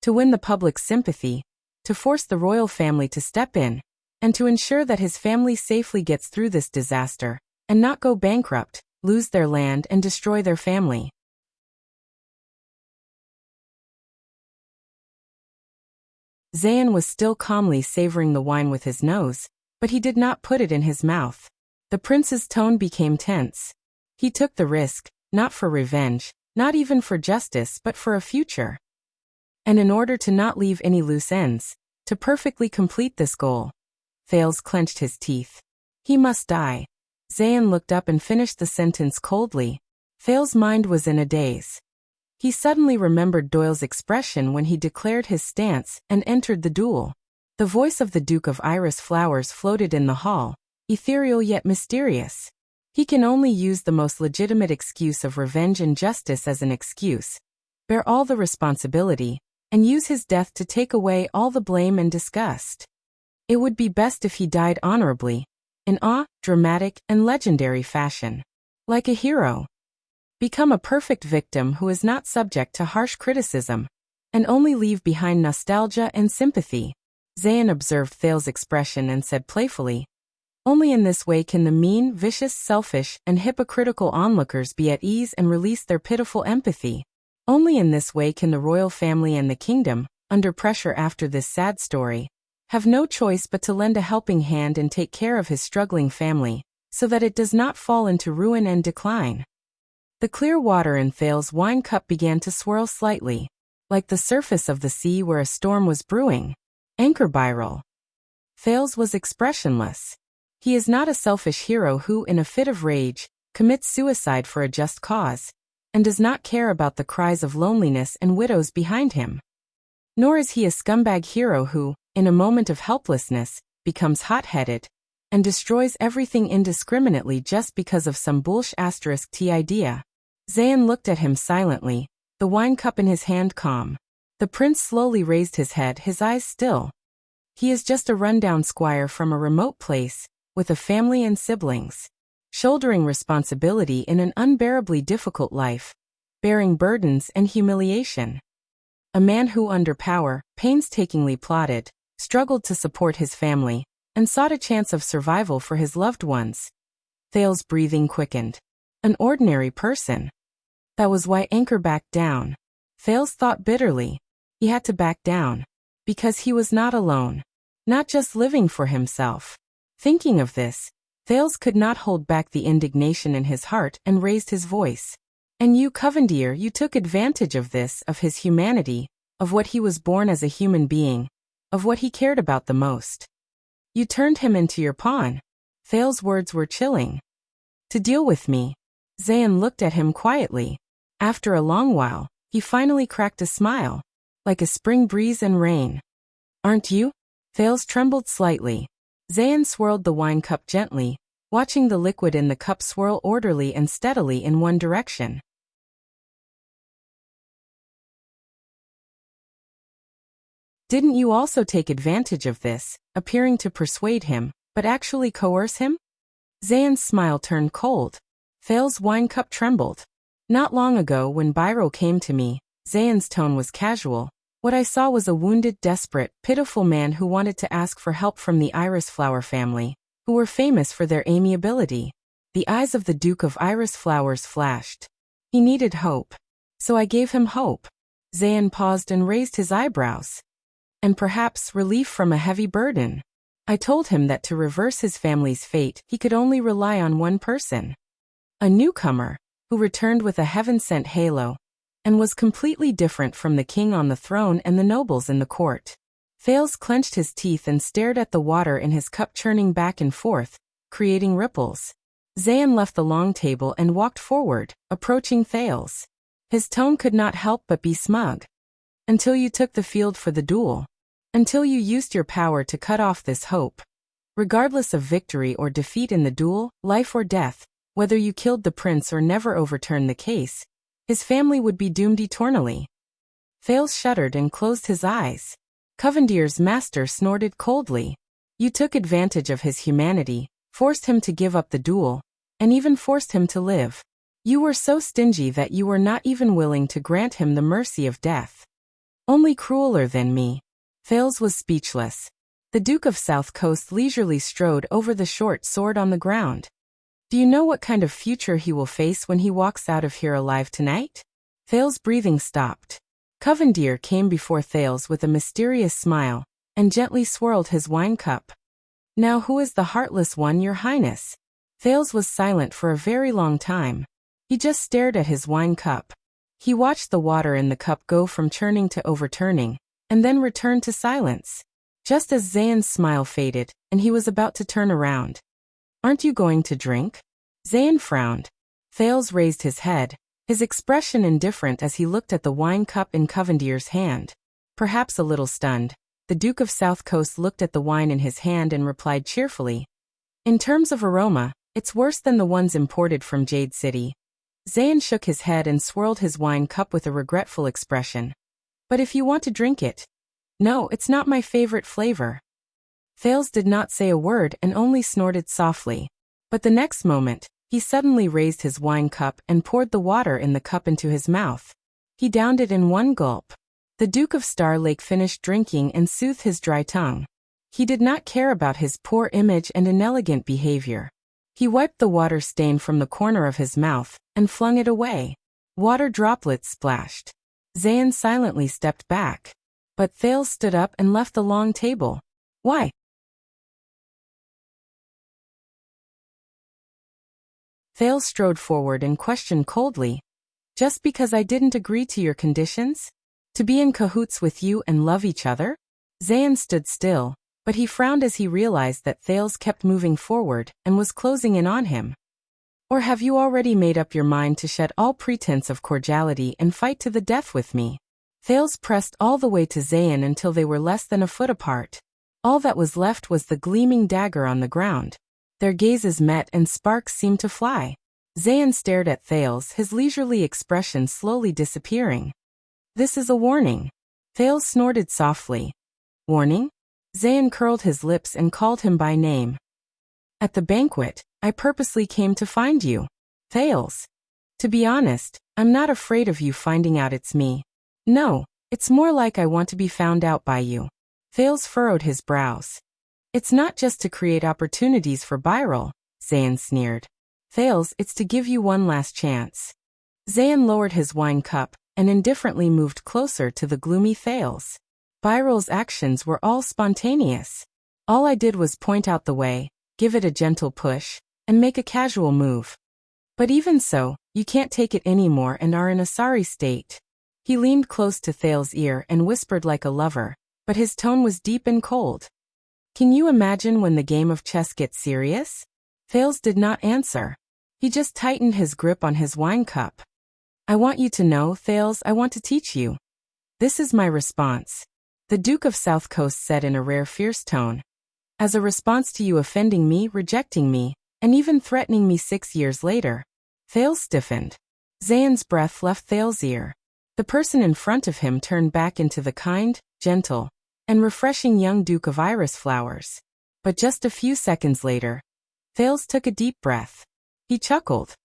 To win the public's sympathy, to force the royal family to step in, and to ensure that his family safely gets through this disaster, and not go bankrupt, lose their land and destroy their family. Zayn was still calmly savoring the wine with his nose, but he did not put it in his mouth. The prince's tone became tense. He took the risk, not for revenge, not even for justice, but for a future. And in order to not leave any loose ends, to perfectly complete this goal, Thales clenched his teeth. He must die. Zayn looked up and finished the sentence coldly. Thales' mind was in a daze. He suddenly remembered Doyle's expression when he declared his stance and entered the duel. The voice of the Duke of Iris Flowers floated in the hall, ethereal yet mysterious. He can only use the most legitimate excuse of revenge and justice as an excuse, bear all the responsibility, and use his death to take away all the blame and disgust. It would be best if he died honorably, in dramatic, and legendary fashion. Like a hero. Become a perfect victim who is not subject to harsh criticism, and only leave behind nostalgia and sympathy. Zayn observed Thales' expression and said playfully, "Only in this way can the mean, vicious, selfish, and hypocritical onlookers be at ease and release their pitiful empathy. Only in this way can the royal family and the kingdom, under pressure after this sad story, have no choice but to lend a helping hand and take care of his struggling family, so that it does not fall into ruin and decline." The clear water in Thales' wine cup began to swirl slightly, like the surface of the sea where a storm was brewing. Anchor Byral. Thales was expressionless. He is not a selfish hero who, in a fit of rage, commits suicide for a just cause, and does not care about the cries of loneliness and widows behind him. Nor is he a scumbag hero who, in a moment of helplessness, becomes hot-headed, and destroys everything indiscriminately just because of some bullsh*t idea. Zayn looked at him silently, the wine cup in his hand calm. The prince slowly raised his head, his eyes still. He is just a rundown squire from a remote place, with a family and siblings, shouldering responsibility in an unbearably difficult life, bearing burdens and humiliation. A man who under power, painstakingly plotted, struggled to support his family, and sought a chance of survival for his loved ones. Thal's breathing quickened. An ordinary person. That was why Anchor backed down. Thales thought bitterly. He had to back down. Because he was not alone. Not just living for himself. Thinking of this, Thales could not hold back the indignation in his heart and raised his voice. And you, Covendier, you took advantage of this, of his humanity, of what he was born as a human being, of what he cared about the most. You turned him into your pawn. Thales' words were chilling. To deal with me. Zayn looked at him quietly. After a long while, he finally cracked a smile. Like a spring breeze and rain. Aren't you? Thales trembled slightly. Zayn swirled the wine cup gently, watching the liquid in the cup swirl orderly and steadily in one direction. Didn't you also take advantage of this, appearing to persuade him, but actually coerce him? Zayn's smile turned cold. Thales' wine cup trembled. Not long ago when Byro came to me, Zayn's tone was casual. What I saw was a wounded, desperate, pitiful man who wanted to ask for help from the Iris Flower family, who were famous for their amiability. The eyes of the Duke of Iris Flowers flashed. He needed hope. So I gave him hope. Zayn paused and raised his eyebrows. And perhaps relief from a heavy burden. I told him that to reverse his family's fate, he could only rely on one person. A newcomer, who returned with a heaven-sent halo, and was completely different from the king on the throne and the nobles in the court. Thales clenched his teeth and stared at the water in his cup churning back and forth, creating ripples. Zayn left the long table and walked forward, approaching Thales. His tone could not help but be smug. Until you took the field for the duel. Until you used your power to cut off this hope. Regardless of victory or defeat in the duel, life or death, whether you killed the prince or never overturned the case, his family would be doomed eternally. Thales shuddered and closed his eyes. Covendier's master snorted coldly. You took advantage of his humanity, forced him to give up the duel, and even forced him to live. You were so stingy that you were not even willing to grant him the mercy of death. Only crueler than me. Thales was speechless. The Duke of South Coast leisurely strode over the short sword on the ground. Do you know what kind of future he will face when he walks out of here alive tonight? Thales' breathing stopped. Covendier came before Thales with a mysterious smile, and gently swirled his wine cup. Now who is the heartless one, your highness? Thales was silent for a very long time. He just stared at his wine cup. He watched the water in the cup go from churning to overturning, and then returned to silence. Just as Zayn's smile faded, and he was about to turn around. Aren't you going to drink? Zayn frowned. Thales raised his head, his expression indifferent as he looked at the wine cup in Covendier's hand. Perhaps a little stunned, the Duke of South Coast looked at the wine in his hand and replied cheerfully. In terms of aroma, it's worse than the ones imported from Jade City. Zayn shook his head and swirled his wine cup with a regretful expression. But if you want to drink it. No, it's not my favorite flavor. Thales did not say a word and only snorted softly. But the next moment, he suddenly raised his wine cup and poured the water in the cup into his mouth. He downed it in one gulp. The Duke of Star Lake finished drinking and soothed his dry tongue. He did not care about his poor image and inelegant behavior. He wiped the water stain from the corner of his mouth and flung it away. Water droplets splashed. Zayn silently stepped back. But Thales stood up and left the long table. Why? Thales strode forward and questioned coldly. Just because I didn't agree to your conditions? To be in cahoots with you and love each other? Zayn stood still, but he frowned as he realized that Thales kept moving forward and was closing in on him. Or have you already made up your mind to shed all pretense of cordiality and fight to the death with me? Thales pressed all the way to Zayn until they were less than a foot apart. All that was left was the gleaming dagger on the ground. Their gazes met and sparks seemed to fly. Zayn stared at Thales, his leisurely expression slowly disappearing. This is a warning. Thales snorted softly. Warning? Zayn curled his lips and called him by name. At the banquet, I purposely came to find you. Thales. To be honest, I'm not afraid of you finding out it's me. No, it's more like I want to be found out by you. Thales furrowed his brows. It's not just to create opportunities for Byril, Zayn sneered. Thales, it's to give you one last chance. Zayn lowered his wine cup and indifferently moved closer to the gloomy Thales. Byril's actions were all spontaneous. All I did was point out the way, give it a gentle push, and make a casual move. But even so, you can't take it anymore and are in a sorry state. He leaned close to Thales' ear and whispered like a lover, but his tone was deep and cold. Can you imagine when the game of chess gets serious? Thales did not answer. He just tightened his grip on his wine cup. I want you to know, Thales, I want to teach you. This is my response. The Duke of South Coast said in a rare fierce tone. As a response to you offending me, rejecting me, and even threatening me 6 years later. Thales stiffened. Zayn's breath left Thales' ear. The person in front of him turned back into the kind, gentle, and refreshing young Duke of Iris flowers. But just a few seconds later, Thales took a deep breath. He chuckled.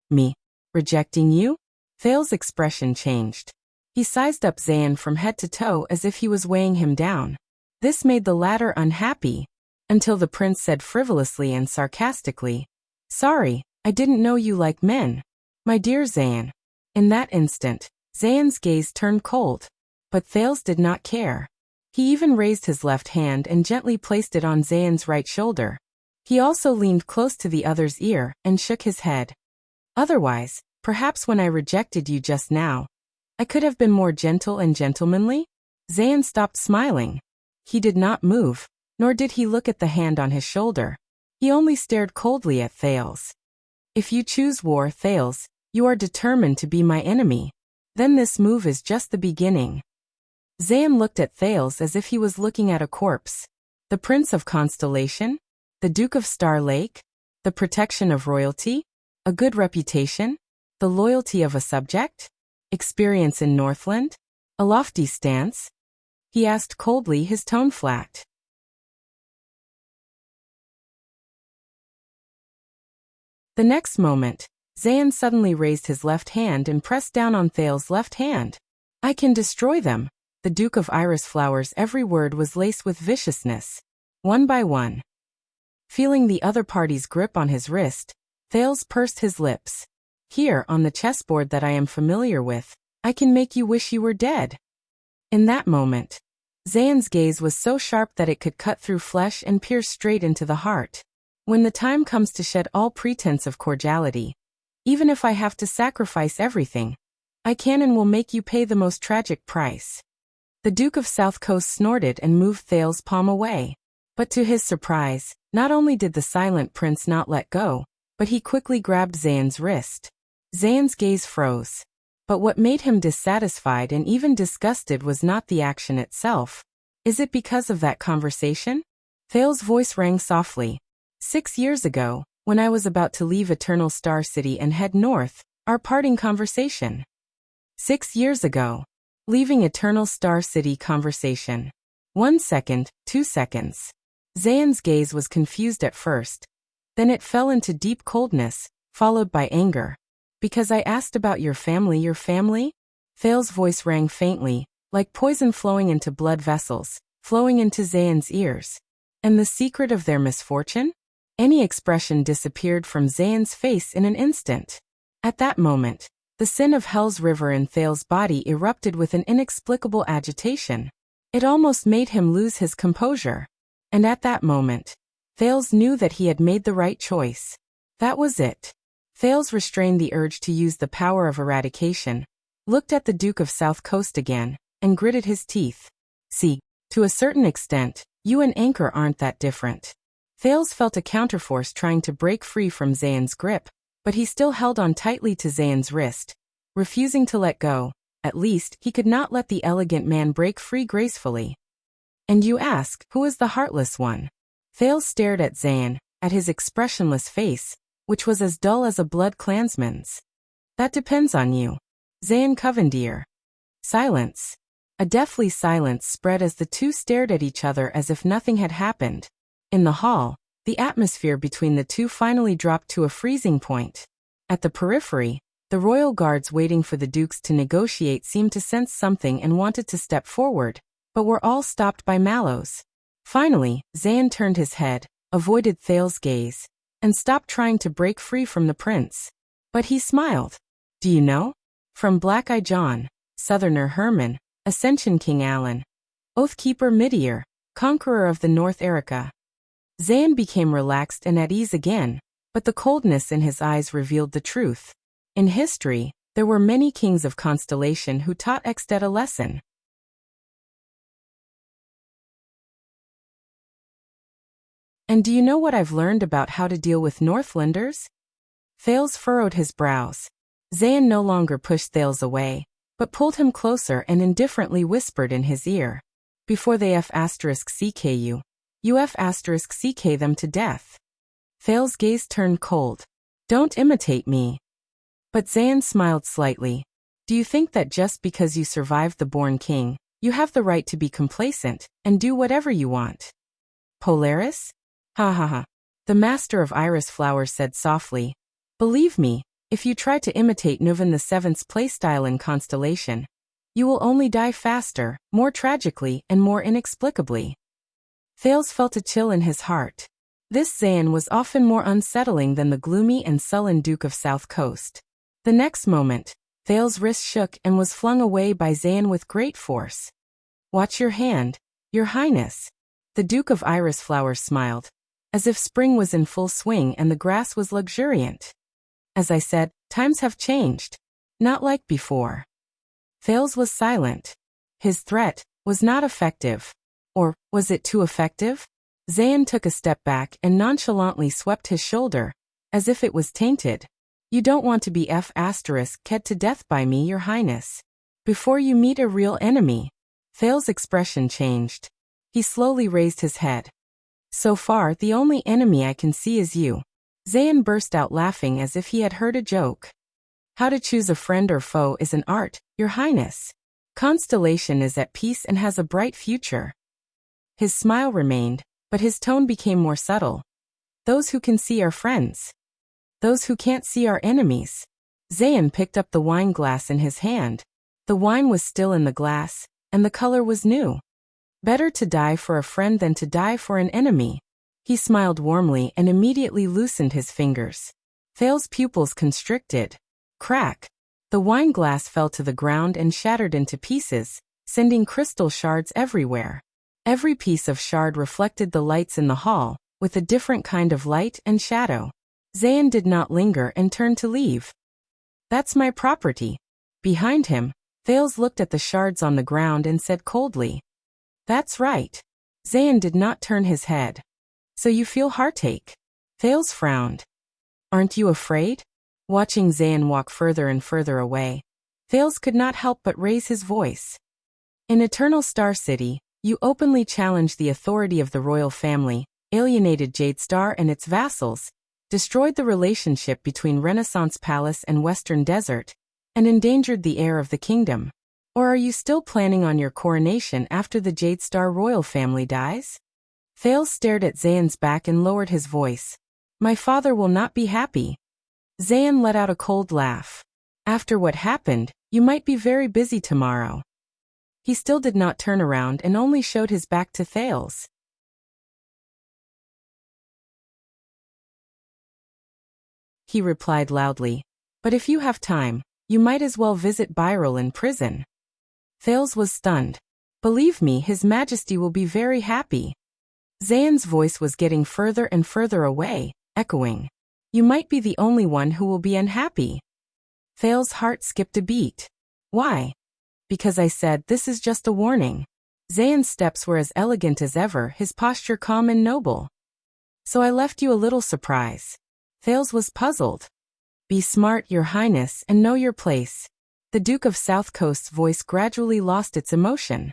Me? Rejecting you? Thales' expression changed. He sized up Zayn from head to toe as if he was weighing him down. This made the latter unhappy, until the prince said frivolously and sarcastically, Sorry, I didn't know you like men. My dear Zayn. In that instant, Zayn's gaze turned cold. But Thales did not care. He even raised his left hand and gently placed it on Zayn's right shoulder. He also leaned close to the other's ear and shook his head. Otherwise, perhaps when I rejected you just now, I could have been more gentle and gentlemanly? Zayn stopped smiling. He did not move, nor did he look at the hand on his shoulder. He only stared coldly at Thales. If you choose war, Thales, you are determined to be my enemy. Then this move is just the beginning. Zayn looked at Thales as if he was looking at a corpse. The Prince of Constellation? The Duke of Star Lake? The protection of royalty? A good reputation? The loyalty of a subject? Experience in Northland? A lofty stance? He asked coldly, his tone flat. The next moment, Zayn suddenly raised his left hand and pressed down on Thales' left hand. I can destroy them. The Duke of Iris Flower's every word was laced with viciousness. One by one. Feeling the other party's grip on his wrist, Thales pursed his lips. Here, on the chessboard that I am familiar with, I can make you wish you were dead. In that moment, Zayn's gaze was so sharp that it could cut through flesh and pierce straight into the heart. When the time comes to shed all pretense of cordiality, even if I have to sacrifice everything, I can and will make you pay the most tragic price. The Duke of South Coast snorted and moved Thales' palm away. But to his surprise, not only did the silent prince not let go, but he quickly grabbed Zayn's wrist. Zayn's gaze froze. But what made him dissatisfied and even disgusted was not the action itself. Is it because of that conversation? Thales' voice rang softly. 6 years ago, when I was about to leave Eternal Star City and head north, our parting conversation. 6 years ago. Leaving Eternal Star City conversation. 1 second, 2 seconds. Zayn's gaze was confused at first. Then it fell into deep coldness, followed by anger. Because I asked about your family? Thales' voice rang faintly, like poison flowing into blood vessels, flowing into Zayn's ears. And the secret of their misfortune? Any expression disappeared from Zayn's face in an instant. At that moment, the sin of Hell's River in Thales' body erupted with an inexplicable agitation. It almost made him lose his composure. And at that moment, Thales knew that he had made the right choice. That was it. Thales restrained the urge to use the power of eradication, looked at the Duke of South Coast again, and gritted his teeth. See, to a certain extent, you and Anchor aren't that different. Thales felt a counterforce trying to break free from Zayn's grip, but he still held on tightly to Zayn's wrist, refusing to let go. At least, he could not let the elegant man break free gracefully. And you ask, who is the heartless one? Thales stared at Zayn, at his expressionless face, which was as dull as a blood clansman's. That depends on you. Zayn Covendier. Silence. A deathly silence spread as the two stared at each other as if nothing had happened. In the hall, the atmosphere between the two finally dropped to a freezing point. At the periphery, the royal guards waiting for the dukes to negotiate seemed to sense something and wanted to step forward, but were all stopped by Mallows. Finally, Zayn turned his head, avoided Thales's gaze, and stopped trying to break free from the prince. But he smiled. Do you know? From Black-Eye John, Southerner Herman, Ascension King Alan, Oathkeeper Midier, Conqueror of the North Erica. Zayn became relaxed and at ease again, but the coldness in his eyes revealed the truth. In history, there were many kings of Constellation who taught Exted a lesson. And do you know what I've learned about how to deal with Northlanders? Thales furrowed his brows. Zayn no longer pushed Thales away, but pulled him closer and indifferently whispered in his ear. Before they F***ck you, you F***ck them to death. Thales' gaze turned cold. Don't imitate me. But Zayn smiled slightly. Do you think that just because you survived the Born King, you have the right to be complacent and do whatever you want? Polaris? Ha ha ha. The master of iris flowers said softly. Believe me, if you try to imitate Nuvan VII's playstyle in Constellation, you will only die faster, more tragically, and more inexplicably. Thales felt a chill in his heart. This Zayn was often more unsettling than the gloomy and sullen Duke of South Coast. The next moment, Thales' wrist shook and was flung away by Zayn with great force. Watch your hand, Your Highness. The Duke of Iris Flowers smiled, as if spring was in full swing and the grass was luxuriant. As I said, times have changed. Not like before. Thales was silent. His threat was not effective. Or, was it too effective? Zayn took a step back and nonchalantly swept his shoulder, as if it was tainted. You don't want to be F***ked to death by me, Your Highness. Before you meet a real enemy. Thales' expression changed. He slowly raised his head. So far, the only enemy I can see is you. Zayn burst out laughing as if he had heard a joke. How to choose a friend or foe is an art, Your Highness. Constellation is at peace and has a bright future. His smile remained, but his tone became more subtle. Those who can see are friends. Those who can't see are enemies. Zayn picked up the wine glass in his hand. The wine was still in the glass, and the color was new. Better to die for a friend than to die for an enemy. He smiled warmly and immediately loosened his fingers. Thales' pupils constricted. Crack. The wine glass fell to the ground and shattered into pieces, sending crystal shards everywhere. Every piece of shard reflected the lights in the hall, with a different kind of light and shadow. Zayn did not linger and turned to leave. That's my property. Behind him, Thales looked at the shards on the ground and said coldly. That's right. Zayn did not turn his head. So you feel heartache? Thales frowned. Aren't you afraid? Watching Zayn walk further and further away, Thales could not help but raise his voice. In Eternal Star City, you openly challenged the authority of the royal family, alienated Jadestar and its vassals, destroyed the relationship between Renaissance Palace and Western Desert, and endangered the heir of the kingdom. Or are you still planning on your coronation after the Jadestar royal family dies? Thales stared at Zayn's back and lowered his voice. My father will not be happy. Zayn let out a cold laugh. After what happened, you might be very busy tomorrow. He still did not turn around and only showed his back to Thales. He replied loudly, but if you have time, you might as well visit Byril in prison. Thales was stunned. Believe me, His Majesty will be very happy. Zayn's voice was getting further and further away, echoing. You might be the only one who will be unhappy. Thales' heart skipped a beat. Why? Because I said this is just a warning. Zayn's steps were as elegant as ever, his posture calm and noble. So I left you a little surprise. Thales was puzzled. Be smart, Your Highness, and know your place. The Duke of South Coast's voice gradually lost its emotion.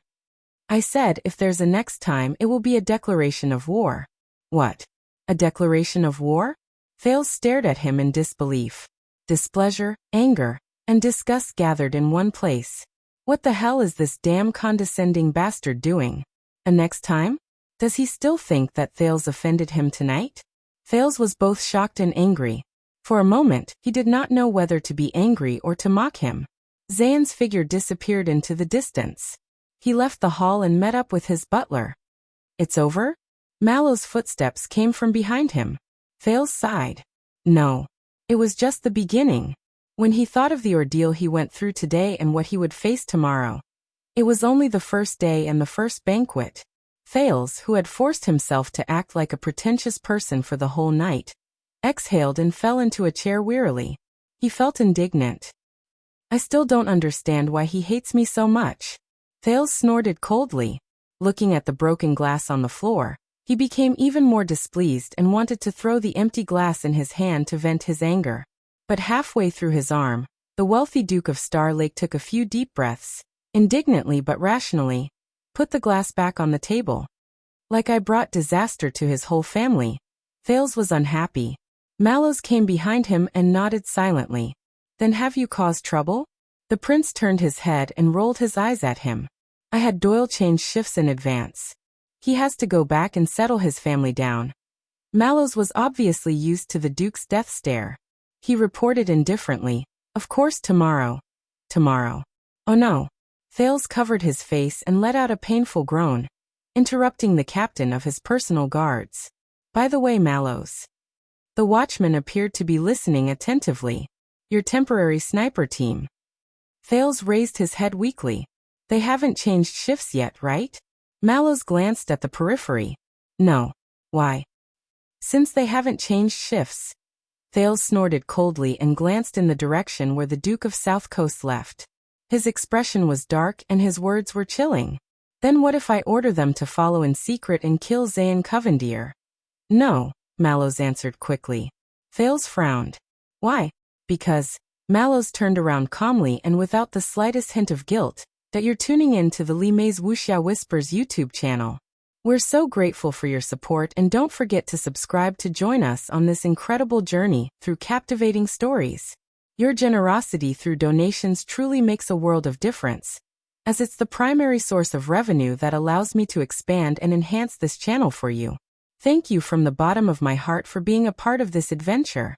I said if there's a next time it will be a declaration of war. What? A declaration of war? Thales stared at him in disbelief. Displeasure, anger, and disgust gathered in one place. What the hell is this damn condescending bastard doing? And next time? Does he still think that Thales offended him tonight? Thales was both shocked and angry. For a moment, he did not know whether to be angry or to mock him. Zayn's figure disappeared into the distance. He left the hall and met up with his butler. It's over? Mallow's footsteps came from behind him. Thales sighed. No. It was just the beginning. When he thought of the ordeal he went through today and what he would face tomorrow. It was only the first day and the first banquet. Thales, who had forced himself to act like a pretentious person for the whole night, exhaled and fell into a chair wearily. He felt indignant. I still don't understand why he hates me so much. Thales snorted coldly. Looking at the broken glass on the floor, he became even more displeased and wanted to throw the empty glass in his hand to vent his anger. But halfway through his arm, the wealthy Duke of Star Lake took a few deep breaths, indignantly but rationally, put the glass back on the table. Like I brought disaster to his whole family. Thales was unhappy. Mallows came behind him and nodded silently. Then have you caused trouble? The prince turned his head and rolled his eyes at him. I had Doyle change shifts in advance. He has to go back and settle his family down. Mallows was obviously used to the Duke's death stare. He reported indifferently, of course tomorrow. Tomorrow. Oh no. Thales covered his face and let out a painful groan, interrupting the captain of his personal guards. By the way, Mallows. The watchman appeared to be listening attentively. Your temporary sniper team. Thales raised his head weakly. They haven't changed shifts yet, right? Mallows glanced at the periphery. No. Why? Since they haven't changed shifts. Thales snorted coldly and glanced in the direction where the Duke of South Coast left. His expression was dark and his words were chilling. Then what if I order them to follow in secret and kill Zayn Covendier? No, Mallows answered quickly. Thales frowned. Why? Because, Mallows turned around calmly and without the slightest hint of guilt, that you're tuning in to the Li Mei's Wuxia Whispers YouTube channel. We're so grateful for your support and don't forget to subscribe to join us on this incredible journey through captivating stories. Your generosity through donations truly makes a world of difference, as it's the primary source of revenue that allows me to expand and enhance this channel for you. Thank you from the bottom of my heart for being a part of this adventure.